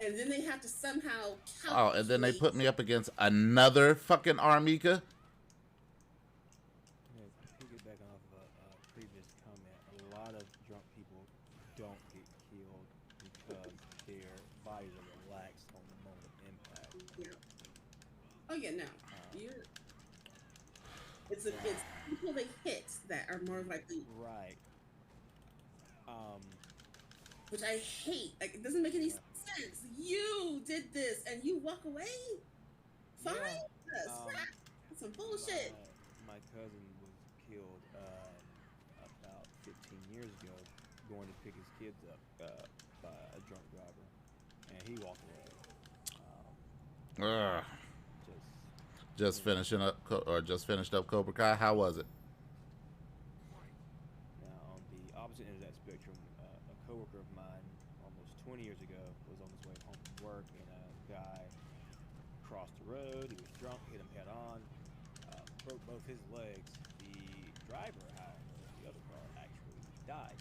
and then they have to somehow calculate. Oh, and then they put me up against another fucking Armika. Piggyback off of a previous comment, a lot of drunk people don't get killed because their bodies are relaxed on the moment of impact. Yeah. Oh yeah, no. It's people they hit that are more likely. Right. Which I hate. Like, it doesn't make any sense. You did this and you walk away. Fine. That's some bullshit. My cousin was killed about 15 years ago, going to pick his kids up by a drunk driver, and he walked away. Just finishing up, just finished up Cobra Kai. How was it? Now, on the opposite end of that spectrum, a coworker of mine, almost 20 years ago, was on his way home from work, and a guy crossed the road. He was drunk, hit him head on, broke both his legs. The driver, however, the other car, actually died.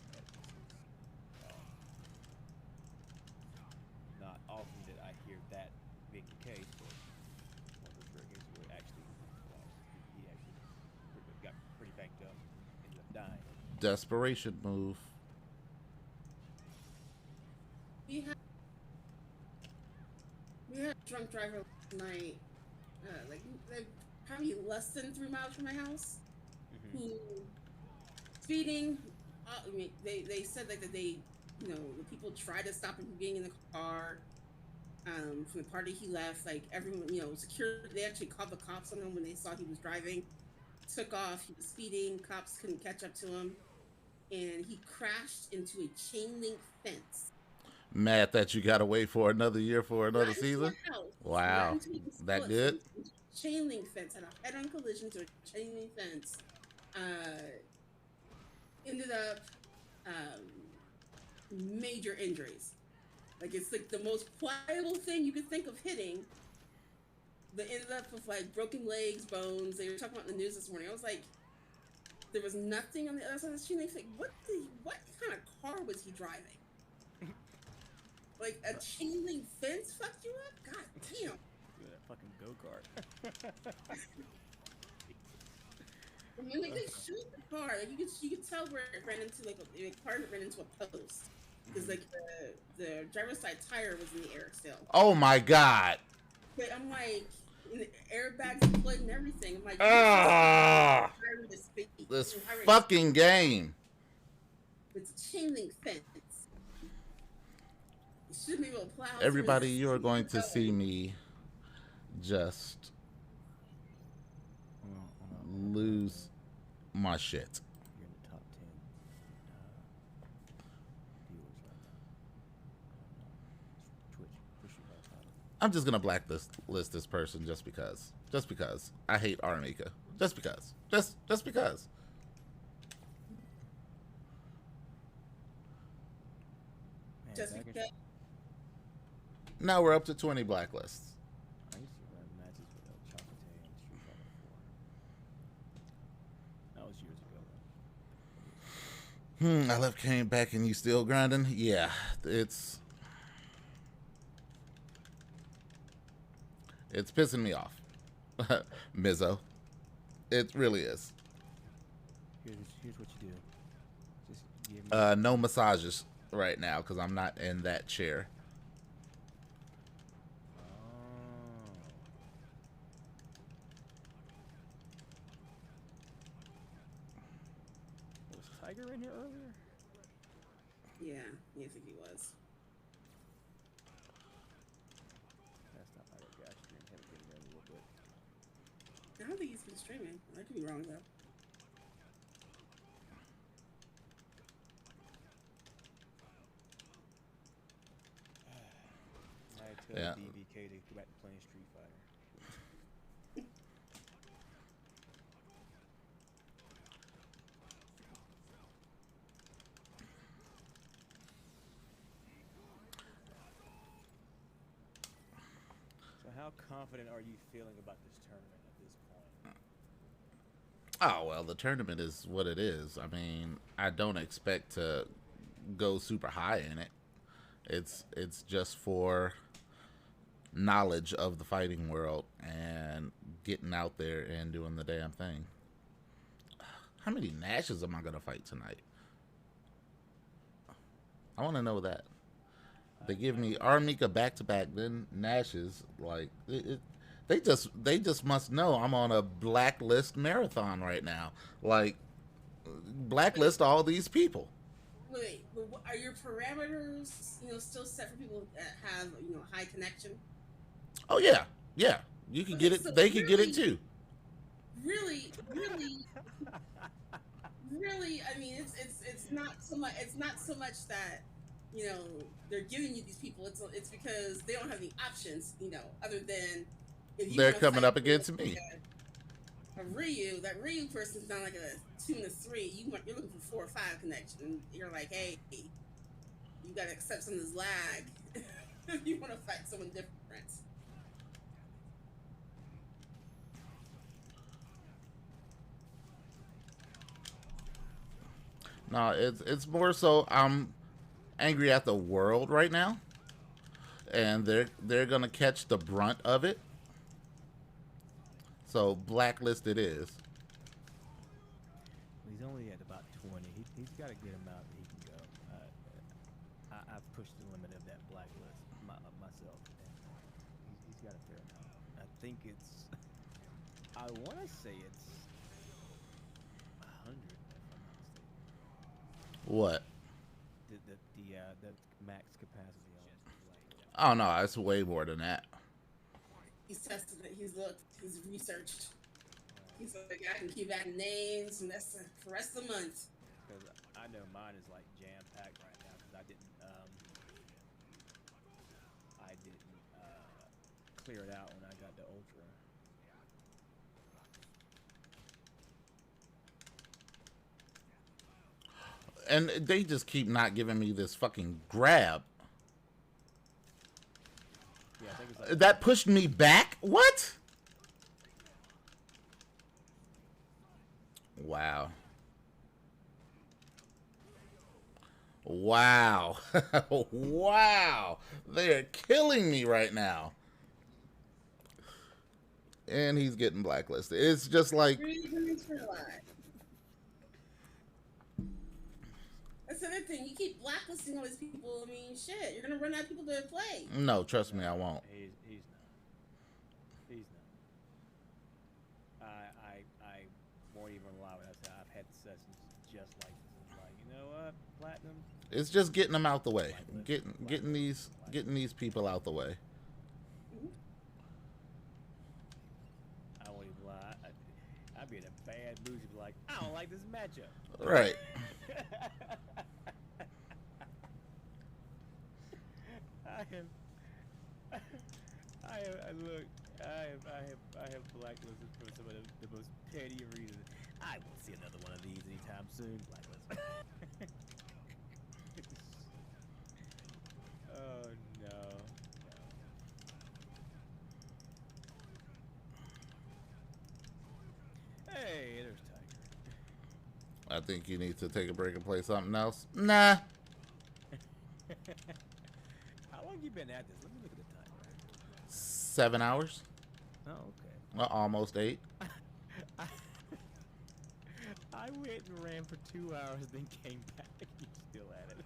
Not often did I hear that being the case, but one of those rare cases where he actually got pretty banked up, ended up dying. Desperation move. We had a drunk driver last night, like probably less than 3 miles from my house, who speeding. I mean, they said like that they, the people tried to stop him from getting in the car. From the party he left, like everyone, security. They actually called the cops on him when they saw he was driving. Took off. He was speeding. Cops couldn't catch up to him, and he crashed into a chain link fence. Mad that you gotta wait for another year for another season. Wow, that good. Chain link fence, had a head-on collision to a chain link fence. Ended up major injuries. Like, it's like the most pliable thing you could think of hitting. They ended up with like broken legs, bones. They were talking about in the news this morning. I was like, there was nothing on the other side of the chain link fence. What kind of car was he driving? Like, a chain link fence fucked you up? God damn. That fucking go-kart. I mean, like, they shoot the car. Like, you could tell where it ran into, like, a car ran into a post. because like the driver's side tire was in the air still. Oh my god. But I'm like, and the airbags deployed and everything. I'm like, Ah, this fucking game. It's a chain link fence. You shouldn't be able to plow. Everybody, you are going to see me just lose my shit. You're in the top 10 viewers right now. Twitch, push you right out. I'm just gonna blacklist this person just because. Just because. I hate Armika. Just because. Just because. Man, Just back in- because. Now we're up to 20 blacklists. I used to run matches with Chocolate and Street Fighter 4. That was years ago, though. I left, came back, and you still grinding? Yeah, it's pissing me off. Mizzo. It really is. Here's what you do. Just give me No massages right now because I'm not in that chair. Was Tiger in here earlier? Yeah, I think he was. That's not my guy stream. Haven't been there in a little bit. I don't think he's been streaming. I could be wrong though. I tell Yeah. BBK to go back to playing Street Fighter. So how confident are you feeling about this tournament at this point? Oh, well, the tournament is what it is. I mean, I don't expect to go super high in it. It's just for knowledge of the fighting world and getting out there and doing the damn thing. How many Nashes am I going to fight tonight? I want to know that. They give me Armika back-to-back, then Nashes. Like, they just must know I'm on a blacklist marathon right now. Like, blacklist all these people. Wait, but are your parameters, still set for people that have, high connection? Oh yeah, yeah. You can get it. So They can get it too. Really. I mean, it's not so much. It's not so much that they're giving you these people. It's because they don't have any options. Other than if you They're wanna coming fight up against me. A Ryu, that Ryu person's not like a 2 and a 3. You're looking for 4 or 5 connection. And you're like, hey, you gotta accept some of this lag if you want to fight someone different. No, it's more so I'm angry at the world right now, and they're gonna catch the brunt of it. So blacklist it is. He's only at about 20. He's got to get him out that he can go. I've pushed the limit of that blacklist myself. He's got a fair amount. I think it's. I want to say it's 100. If I'm not mistaken. What? The max capacity on it. Oh no, it's way more than that. He's tested it. He's looked. He's researched. He's like, I can keep adding names, and that's for the rest of the month. Because I know mine is like jam packed right now. Because I didn't clear it out when I got the ultra. And they just keep not giving me this fucking grab. Yeah, I think it's like That pushed me back? What? Wow. Wow. Wow. They're killing me right now. And he's getting blacklisted. It's just like... That's that's the other thing. You keep blacklisting all these people. I mean, shit, you're gonna run out of people to play. No, trust me, I won't. He's not. He's not. I won't even allow it. I've had sessions just like this. It's like, you know what, Platinum? It's just getting them out the way. Getting these people out the way. I won't even lie. I'd be in a bad mood to be like, I don't like this matchup. Right. I have blacklisted for some of the most petty reasons. I won't see another one of these anytime soon. Blacklist. Oh no. Hey, there's Tiger. I think you need to take a break and play something else. Nah. How long you been at this? Let me look at the timer. 7 hours. Oh, okay. Well, almost 8. I went and ran for 2 hours, then came back. You still at it.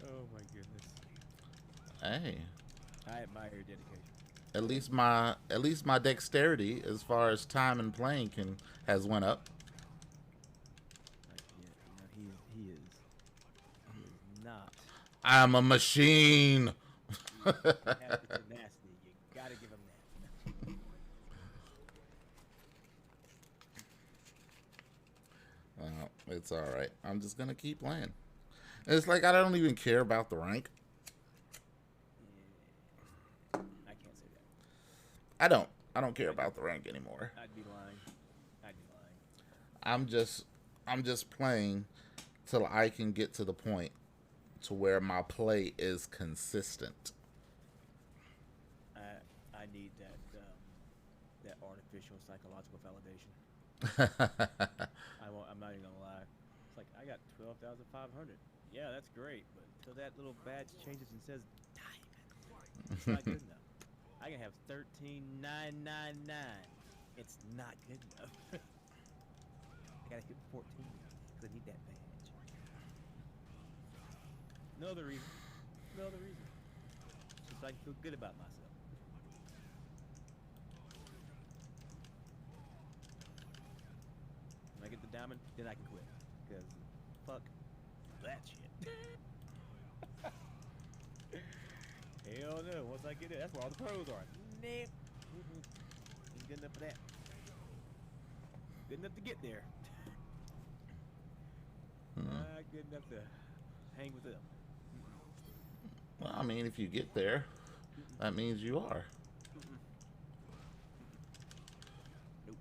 Oh my goodness. Hey. I admire your dedication. At least my dexterity as far as time and playing has went up. He is not. I'm a machine. You have the tenacity. You gotta give him that. Well, it's all right. I'm just gonna keep playing. It's like I don't even care about the rank. I can't say that. I don't care about the rank anymore. I'd be lying. I'm just playing till I can get to the point to where my play is consistent. I need that artificial psychological validation. I'm not even gonna lie. It's like I got 12,500. Yeah, that's great, but until that little badge changes and says diamond, it's not good enough. I can have 13,999. It's not good enough. I gotta hit 14 because I need that badge. No other reason. Just so I can feel good about myself. When I get the diamond, then I can quit. Because fuck that shit. Hell no, once I get there, that's where all the pros are. Nope. Ain't good enough for that. Good enough to get there. Not good enough to hang with them. Well, I mean, if you get there, that means you are. Nope.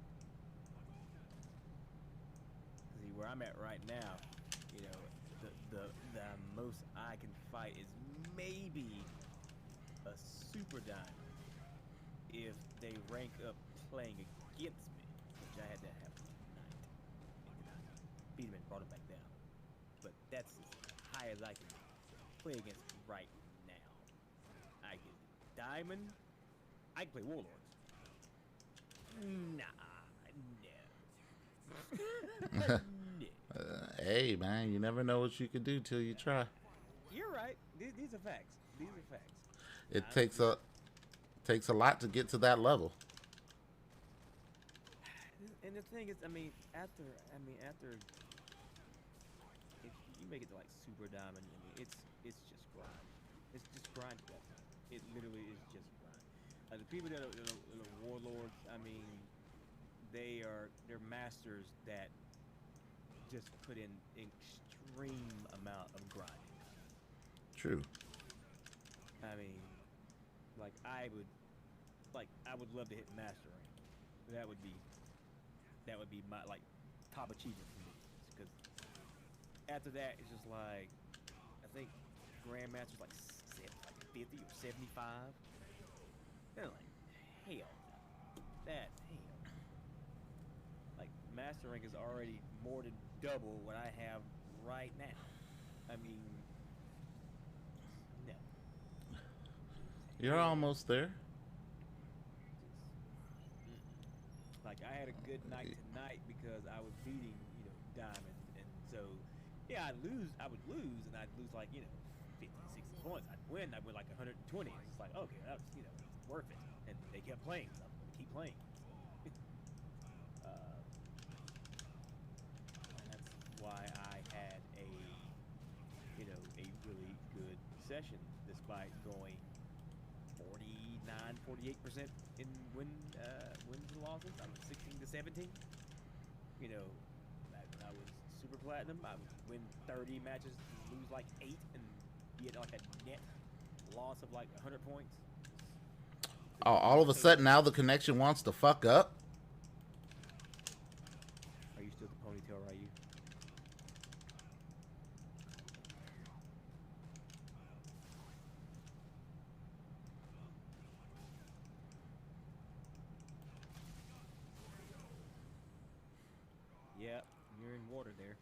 See, where I'm at right now, you know, the most I can fight is maybe a super diamond if they rank up playing against me, which I had to have tonight. Beat him and brought him back down. But that's as high as I can play against right now. I get diamond. I can play warlords. Nah, no. No. Hey, man, you never know what you can do till you try. You're right. These are facts. It takes a lot to get to that level. And the thing is, after if you make it to like super diamond, it's just grind. It's just grind to that point. It literally is just grind. The people that are warlords, they're masters that just put in extreme amount of grinding. True. I would love to hit master rank. That would be my top achievement for me. Because after that, it's just like I think grandmaster's like 50 or 75. They're like hell. Like master rank is already more than double what I have right now. No. You're almost there. Like I had a good night tonight because I was beating, Diamond, and so yeah, I would lose, and I'd lose like 50, 60 points. I'd win like 120. It's like okay, that's it's worth it. And they kept playing, so I'm gonna keep playing. And that's why I had a really good session despite going 48% in wins and losses. I was 16 to 17. I was super platinum. I would win 30 matches, lose like 8, and be at like a net loss of like 100 points. Oh, all of a sudden now the connection wants to fuck up. Are you still the ponytail, Ryu? Yeah, you're in water there.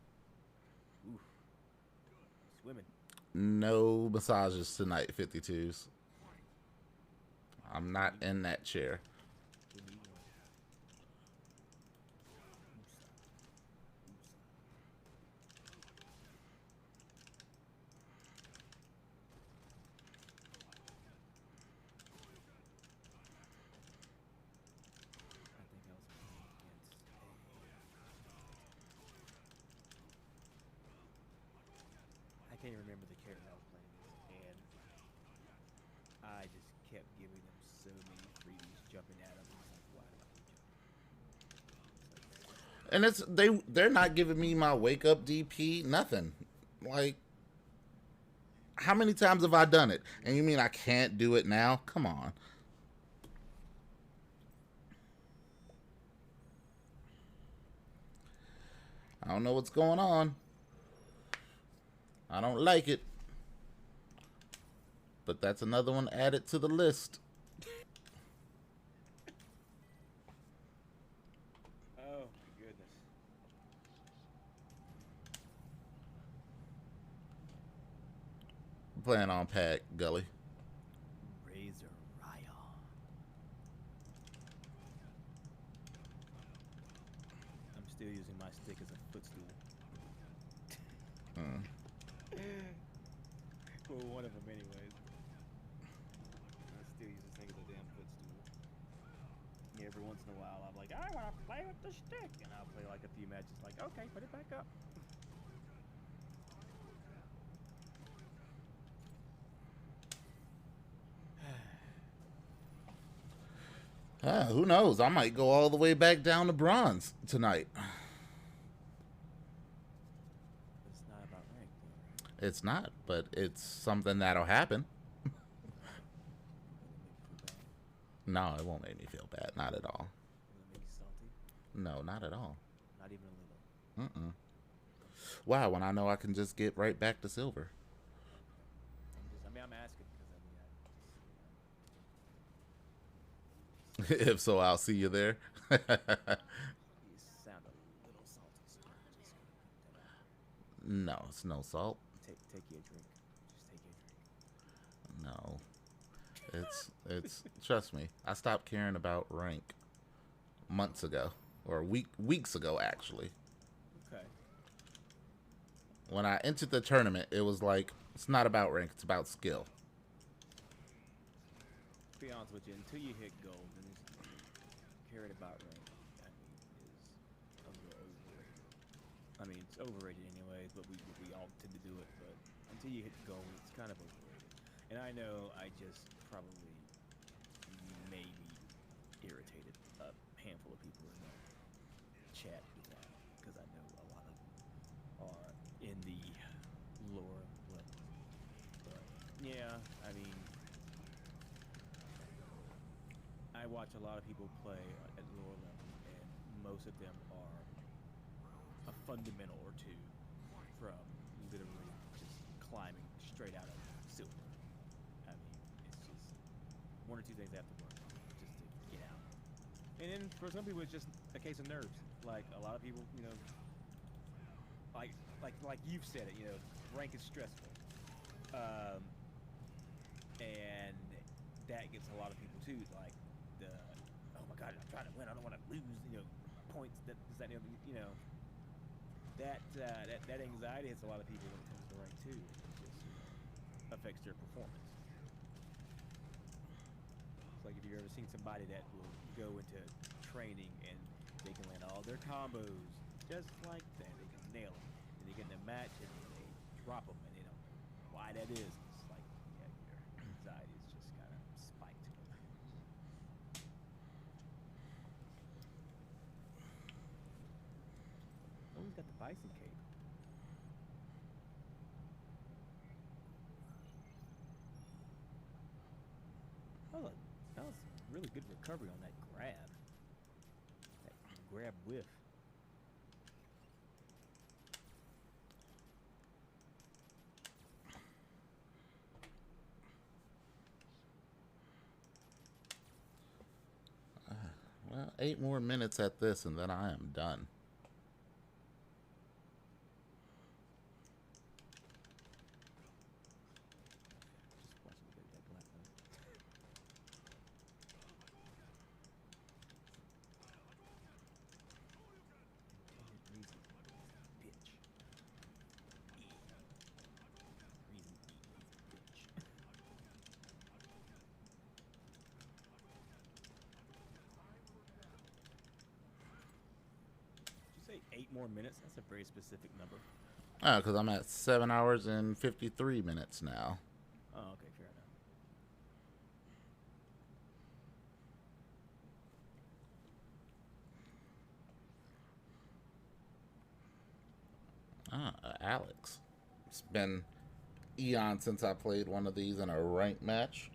Oof. Swimming. No massages tonight, 52s. I'm not in that chair. I can't even remember the character I was playing as, and I just kept giving them so many freebies, jumping at them. And they're not giving me my wake up DP, nothing. Like, how many times have I done it? And you mean I can't do it now? Come on. I don't know what's going on. I don't like it. But that's another one added to the list. Oh my goodness. I'm playing on Pack Gully. Razor Raya. I'm still using my stick as a footstool. Well, one of them anyways. I still use this thing as a damn footstool. Every once in a while I'm like, I want to play with the stick, and I'll play like a few matches like, okay, put it back up. Who knows? I might go all the way back down to bronze tonight. It's not about rank, though, right? It's not, but it's something that'll happen. No, it won't make me feel bad. Not at all. Will it make you salty? No, not at all. Not even a little. Why? When I know I can just get right back to silver. I'm asking because If so, I'll see you there. you sound a little salty, so I'm just gonna put that out. No, it's no salt. Take your drink. Just take your drink. No. It's trust me, I stopped caring about rank months ago, or weeks ago actually. Okay. When I entered the tournament, it was like, it's not about rank, it's about skill. To be honest with you, until you hit gold, then caring about rank, I mean, is a little overrated. I mean, it's overrated anyways, but we all tend to do it. But until you hit gold, it's kind of overrated. And I know I just probably maybe irritated a handful of people in the chat with that, because I know a lot of them are in the lower level. But yeah, I mean, I watch a lot of people play at lower level, and most of them are a fundamental or two from literally just climbing straight out of silver. I mean, it's just one or two things they have to work on just to get out. And then for some people, it's just a case of nerves. Like a lot of people, like you've said it, rank is stressful, and that gets a lot of people too. Like oh my god, I'm trying to win, I don't want to lose, points, that, that anxiety hits a lot of people when it comes to the ring too. It just affects their performance. It's like if you've ever seen somebody that will go into training and they can land all their combos just like that. They can nail them. And they get in a match and they drop them and they don't know why that is. It's like, yeah, your anxiety is just kind of spiked. Oh, he's got the bison cape. That was really good recovery on that grab. That grab whiff. Well, 8 more minutes at this, and then I am done. Just watching the that black one. Bitch. Did you say 8 more minutes? That's a very specific number. Because I'm at 7 hours and 53 minutes now. Oh, okay, fair enough. Alex. It's been eons since I played one of these in a ranked match.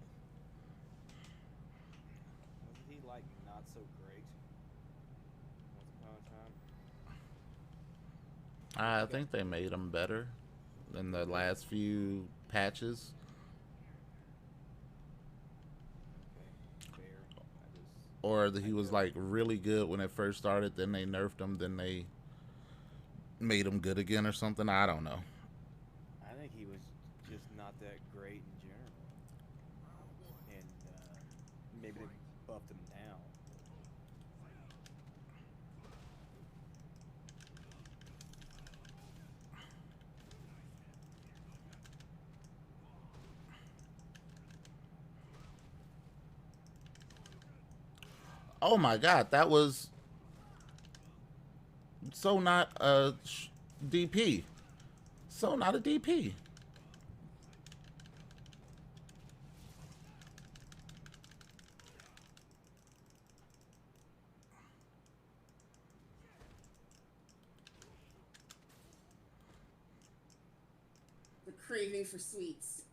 Wasn't he like not so great once upon a time? I think they made him better in the last few patches. Okay, fair. Or that he was like really good when it first started, then they nerfed him, then they made him good again or something. I don't know. I think he was just not that great in general, and maybe they buffed him now. Oh my god, that was so not a DP. So not a DP. The craving for sweets.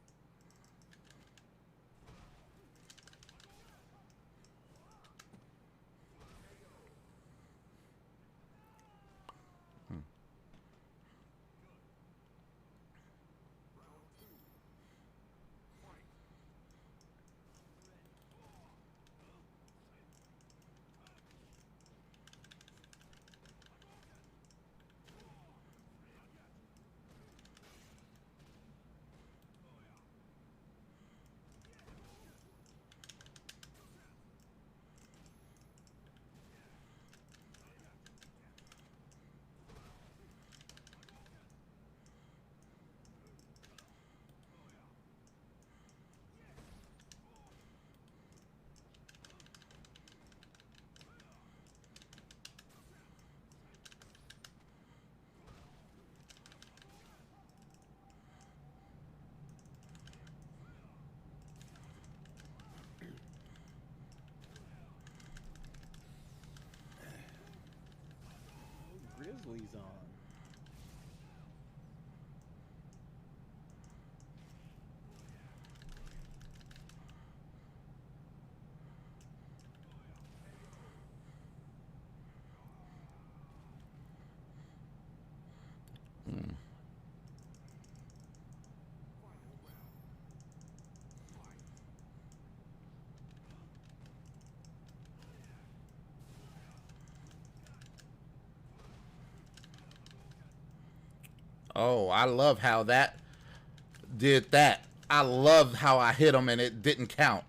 Grizzly's on. Oh, I love how that did that. I love how I hit him and it didn't count.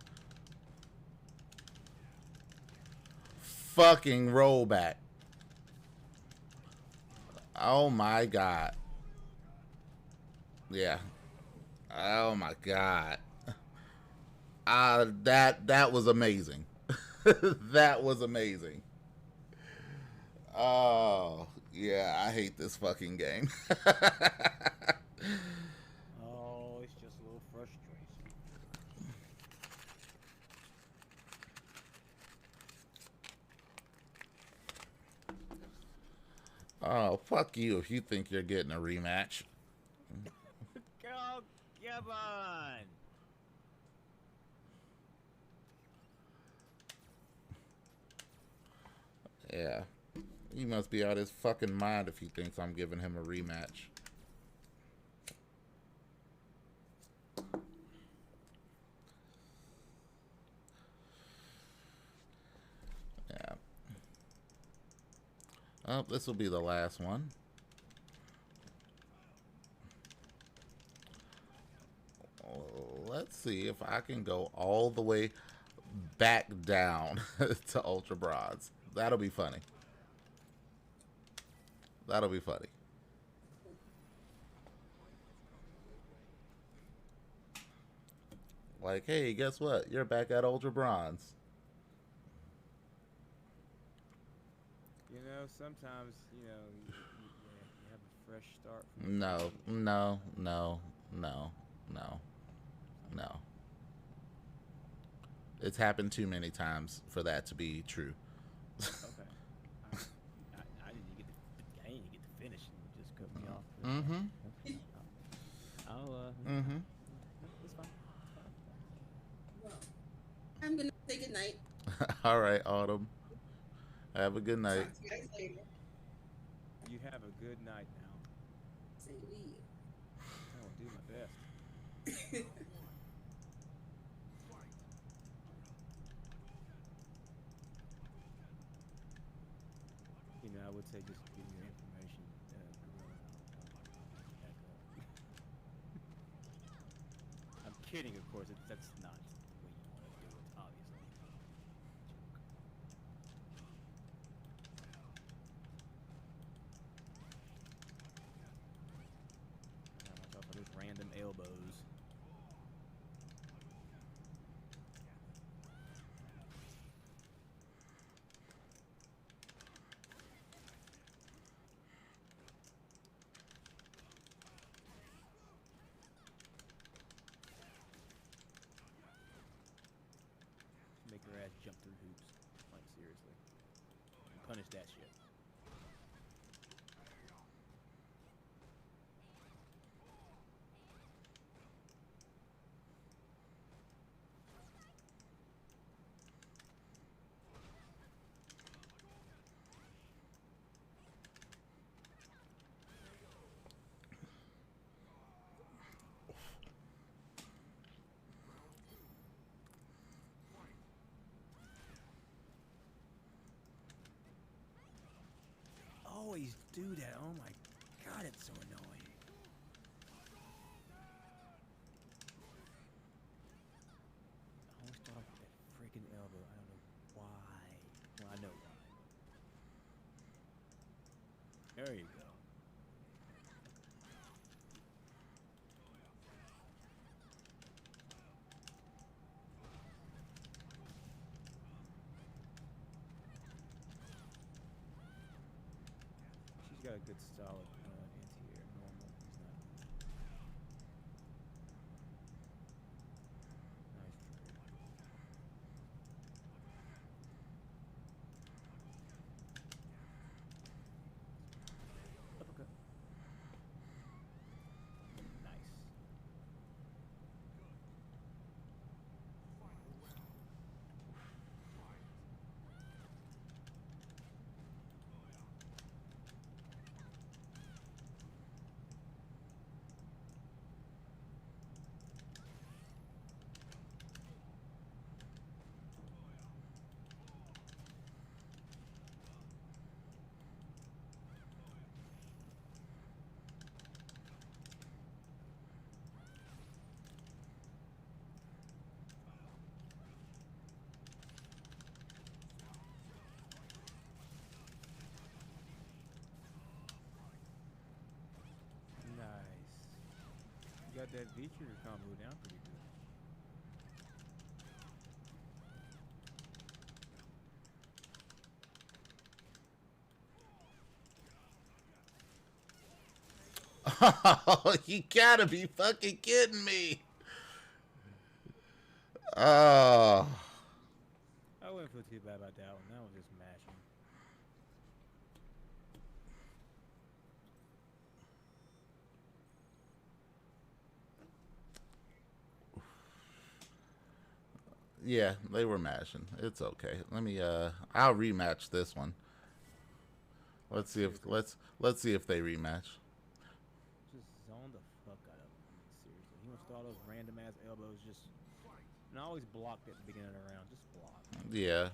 Fucking rollback. Oh my god. Yeah. Oh my god. That was amazing. That was amazing. Oh, yeah, I hate this fucking game. Oh, it's just a little frustration. Oh, fuck you if you think you're getting a rematch. Go, come on. Yeah. He must be out his fucking mind if he thinks I'm giving him a rematch. Yeah. Oh, this will be the last one. Let's see if I can go all the way back down to Ultra Bronze. That'll be funny. That'll be funny. Like, hey, guess what? You're back at Ultra Bronze. You know, sometimes, you have a fresh start. No, no, no, no, no, no. It's happened too many times for that to be true. Okay. I didn't get the finish and just cut me off. Mm-hmm. I'll Mm-hmm. It's fine. Well, I'm gonna say good night. All right, Autumn. Have a good night. Talk to you guys later. You have a good night now. Same to you. I will do my best. You know, I would say just give me your information, Gorilla, and I'll back up. I'm kidding, of course. That's not the way you want to do it, obviously. I got myself those random elbows. Make her ass jump through hoops. Like, seriously. Punish that shit. Always do that. Oh my god, it's so annoying. I always start off with that freaking elbow. I don't know why. Well, I know why. There you go. She's got a good solid anti-air normal. He's not. Nice trade. Uppercut. Nice. got that feature combo down pretty good. Oh, you gotta be fucking kidding me. Oh. I wouldn't feel too bad about that one. That was just mashing. Yeah, they were mashing. It's okay. Let me I'll rematch this one. Let's see if they rematch. Just zone the fuck out of him. I mean, seriously. He wants to all those random ass elbows just. And I always blocked at the beginning of the round. Just block. Yeah.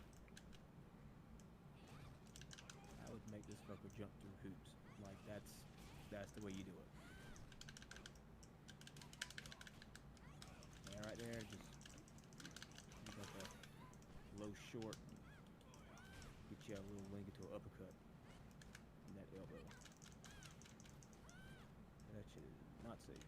I would make this fucker jump through hoops. Like that's the way you do it. Yeah, right there, just use like a low short. Get you a little link into an uppercut. And that elbow. That shit is not safe.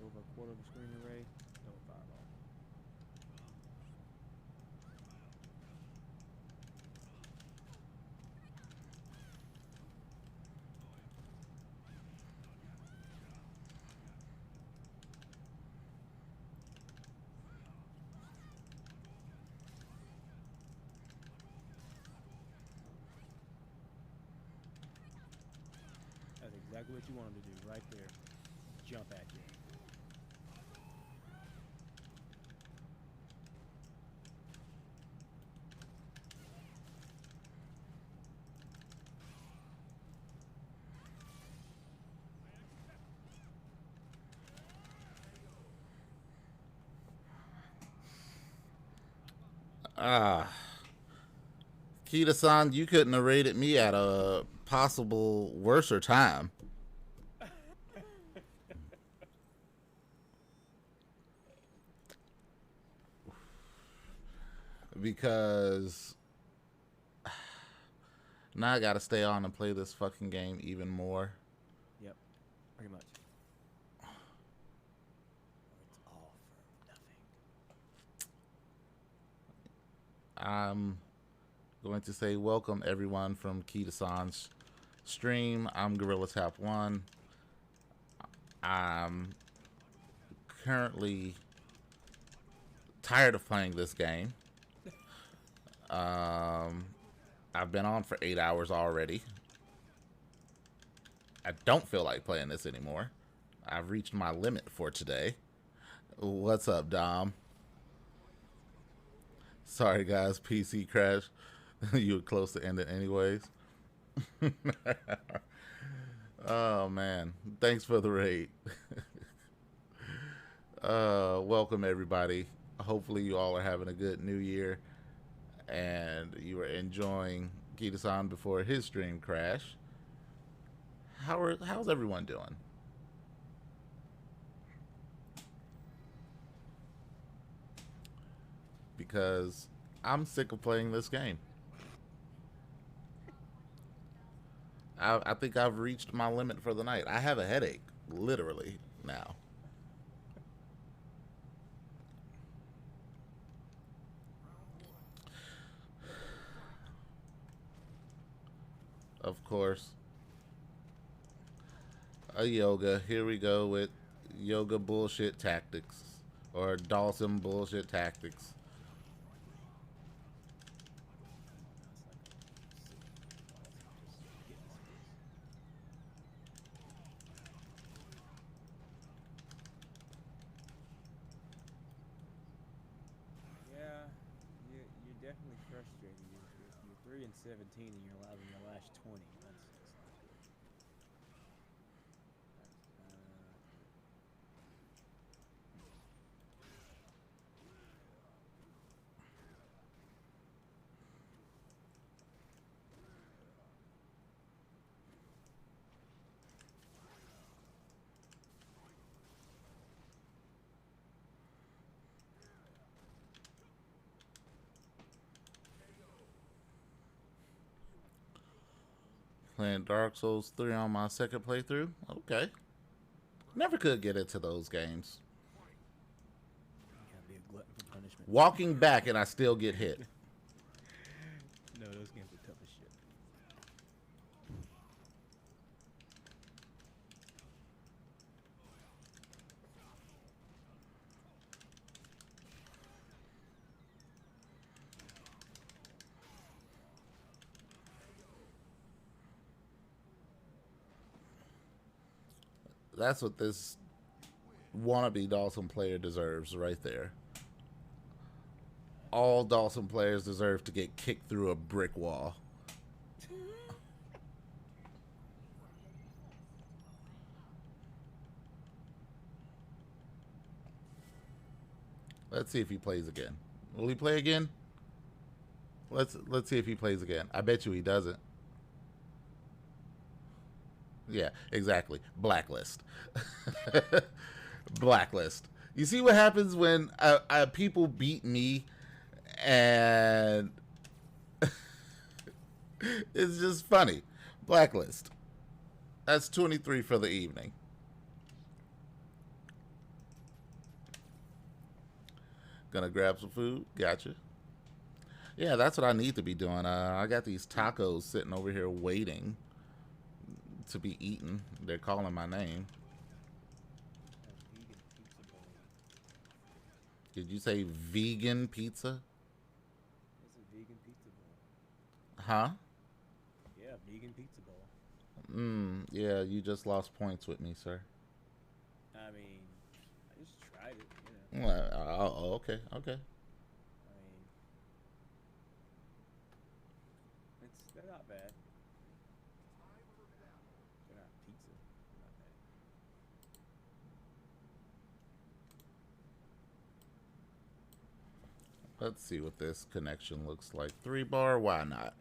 Over a quarter of a screen array, double fireball. That's exactly what you want him to do, right there. Jump at you. Kita-san, you couldn't have rated me at a possible worser time. Because now I gotta stay on and play this fucking game even more. Yep, pretty much. It's all for nothing. I'm going to say welcome everyone from Kita-san's stream. I'm Gorilla Tap 1. I'm currently tired of playing this game. I've been on for 8 hours already. I don't feel like playing this anymore. I've reached my limit for today. What's up, Dom? Sorry, guys. PC crash. You were close to ending anyways. Oh, man. Thanks for the raid. Welcome, everybody. Hopefully, you all are having a good new year. And you are enjoying Kita-san before his stream crash. How's everyone doing? Because I'm sick of playing this game. I think I've reached my limit for the night. I have a headache, literally, now. Of course. A yoga. Here we go with yoga bullshit tactics. Or Dawson bullshit tactics. Yeah, you're definitely frustrated. You're 3 and 17, and you're allowed in your last 20. That's not good. That's not good. Playing Dark Souls 3 on my second playthrough. Okay. Never could get into those games. Gotta be a glutton for punishment. Walking back and I still get hit. No, those games are tough as shit. That's what this wannabe Dawson player deserves right there. All Dawson players deserve to get kicked through a brick wall. Let's see if he plays again. Will he play again? Let's see if he plays again. I bet you he doesn't. Yeah, exactly. Blacklist. Blacklist. You see what happens when people beat me and it's just funny. Blacklist. That's 23 for the evening. Gonna grab some food. Gotcha. Yeah, that's what I need to be doing. I got these tacos sitting over here waiting to be eaten. They're calling my name. Did you say vegan pizza? It's a vegan pizza bowl. Huh? Yeah, vegan pizza bowl. Yeah, you just lost points with me, sir. I mean, I just tried it, you know. Well, oh, okay, okay. I mean, they're not bad. They're not pizza. They're not bad. Let's see what this connection looks like. 3-bar, why not?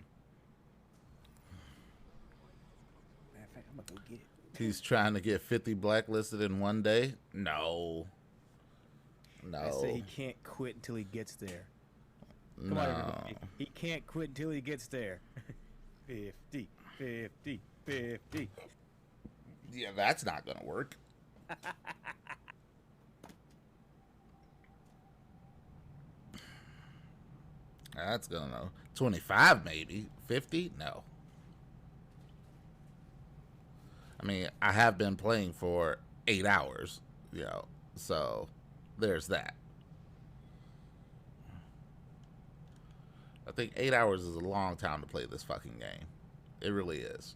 Matter of fact, I'm gonna go get it. He's trying to get 50 blacklisted in one day? No. No. I say he can't quit until he gets there. Come No. on, everybody. He can't quit until he gets there. 50, 50, 50. Yeah, that's not gonna work. That's gonna know. 25 maybe. 50? No. I mean, I have been playing for 8 hours, you know, so there's that. I think 8 hours is a long time to play this fucking game. It really is.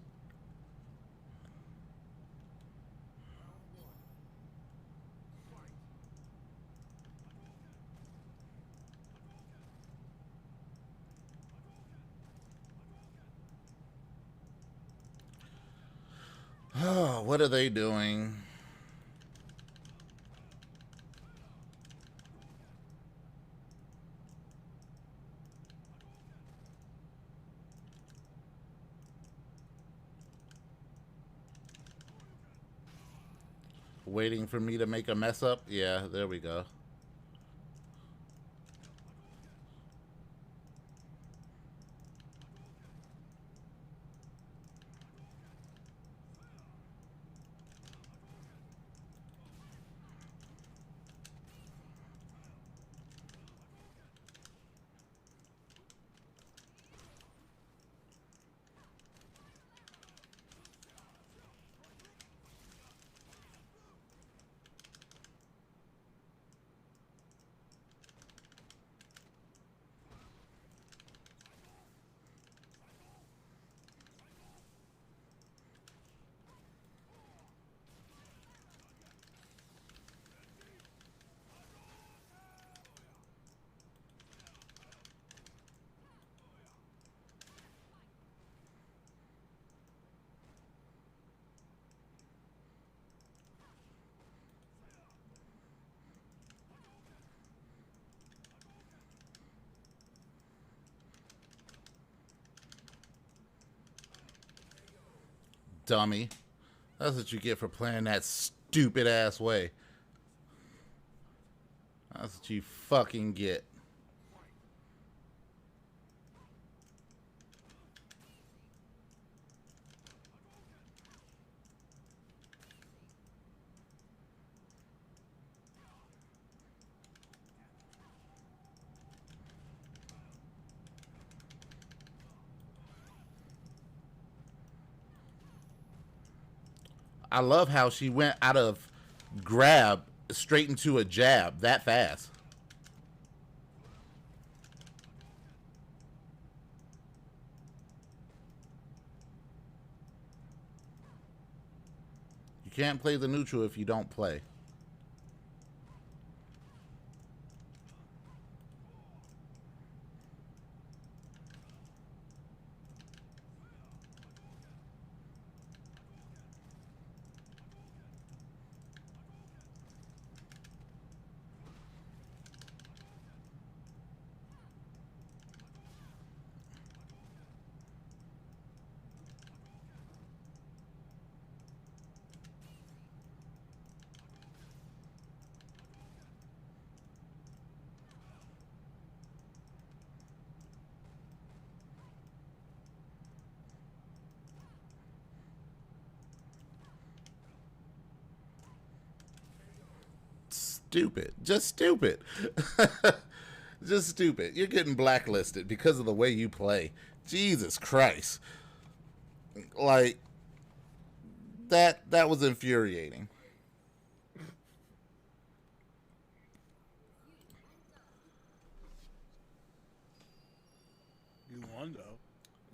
Oh, what are they doing? Waiting for me to make a mess up? Yeah, there we go. Dummy. That's what you get for playing that stupid ass way. That's what you fucking get. I love how she went out of grab straight into a jab that fast. You can't play the neutral if you don't play. Stupid. Just stupid. Just stupid. You're getting blacklisted because of the way you play. Jesus Christ. Like, that was infuriating. You won, though.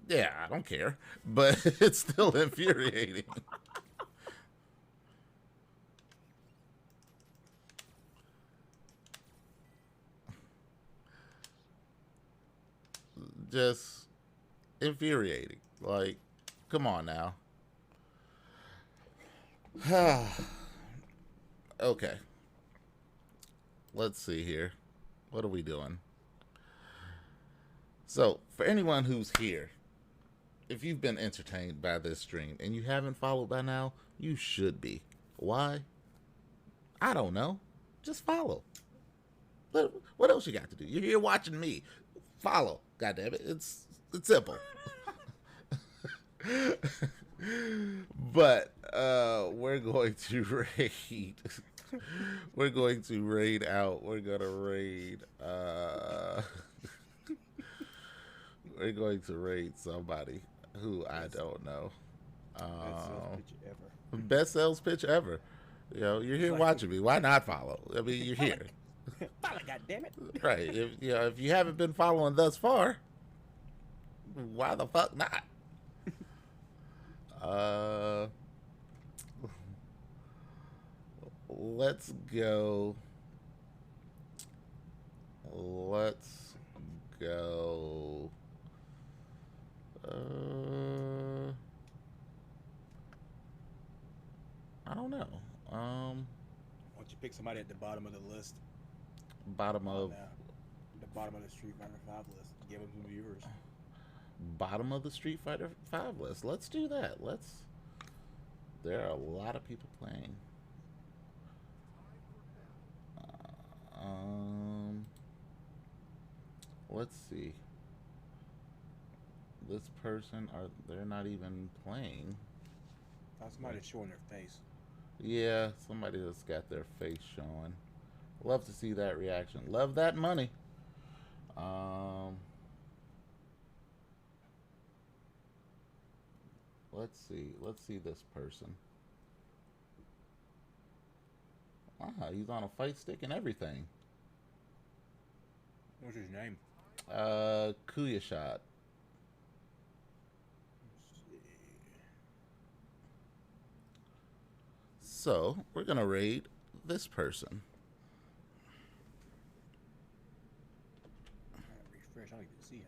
Yeah, I don't care. But it's still infuriating. Just infuriating. Like, come on now. Okay. Let's see here. What are we doing? So, for anyone who's here, if you've been entertained by this stream and you haven't followed by now, you should be. Why? I don't know. Just follow. What else you got to do? You're here watching me. Follow. God damn it. It's simple. But we're going to raid. We're going to raid out. We're gonna raid we're going to raid somebody who I don't know. Best sales pitch ever. You know, you're here watching me. Why not follow? I mean, you're here. Follow, goddammit. Right. If you haven't been following thus far, why the fuck not? Let's go. Let's go. I don't know. Why don't you pick somebody at the bottom of the list? Bottom of the bottom of the Street Fighter 5 list. Give them some viewers. Bottom of the Street Fighter 5 list. Let's do that. There are a lot of people playing. Let's see. This person, they're not even playing. Somebody's showing their face. Yeah, somebody that's got their face showing. Love to see that reaction. Love that money. Let's see this person. He's on a fight stick and everything. What's his name? Kuyashot. So we're gonna raid this person. Refresh. I don't even see him.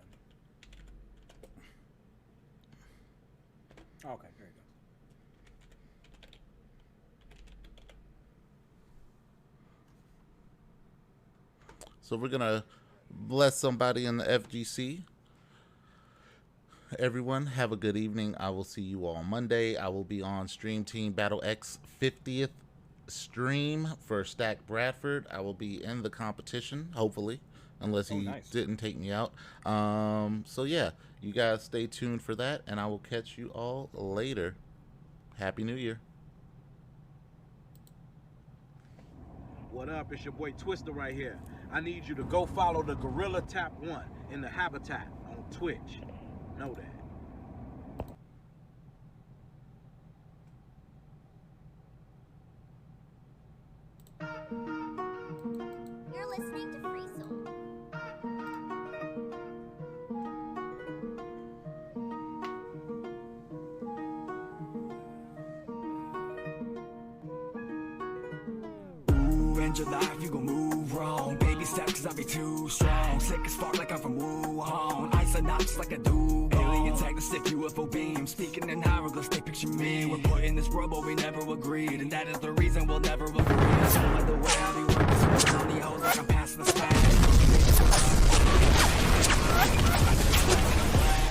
Okay, there you go. So we're gonna bless somebody in the FGC. Everyone, have a good evening. I will see you all Monday. I will be on Stream Team Battle X 50th stream for Stack Bradford. I will be in the competition, hopefully, unless he didn't take me out. So yeah, you guys stay tuned for that, and I will catch you all later. Happy New Year. What up? It's your boy Twister right here. I need you to go follow the Gorilla Tap 1 in the Habitat on Twitch. Know that. You're listening to Free Soul. Ooh, end your life, you gon' move wrong. Baby steps, cause I be too strong. Sick as fuck like I'm from Wuhan. Ice and knots like a dude. Alien tag the stick UFO beam. Speaking in hieroglyphs, they picture me. We're put in this world, but we never agreed. And that is the reason we'll never agree. So by the way, I be working so on the hoes like I'm passing the spaz.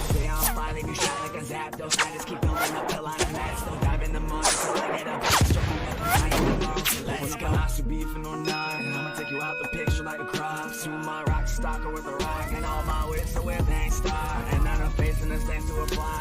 Stay on fire, leave you shot like a Zapdos. I just keep building up the line of mats. Don't dive in the mud until I get up. Let's go. I should beefing or not. I'ma take you out the picture like a crop. Soon my rock stalker with a rock. And all my wits are where they start.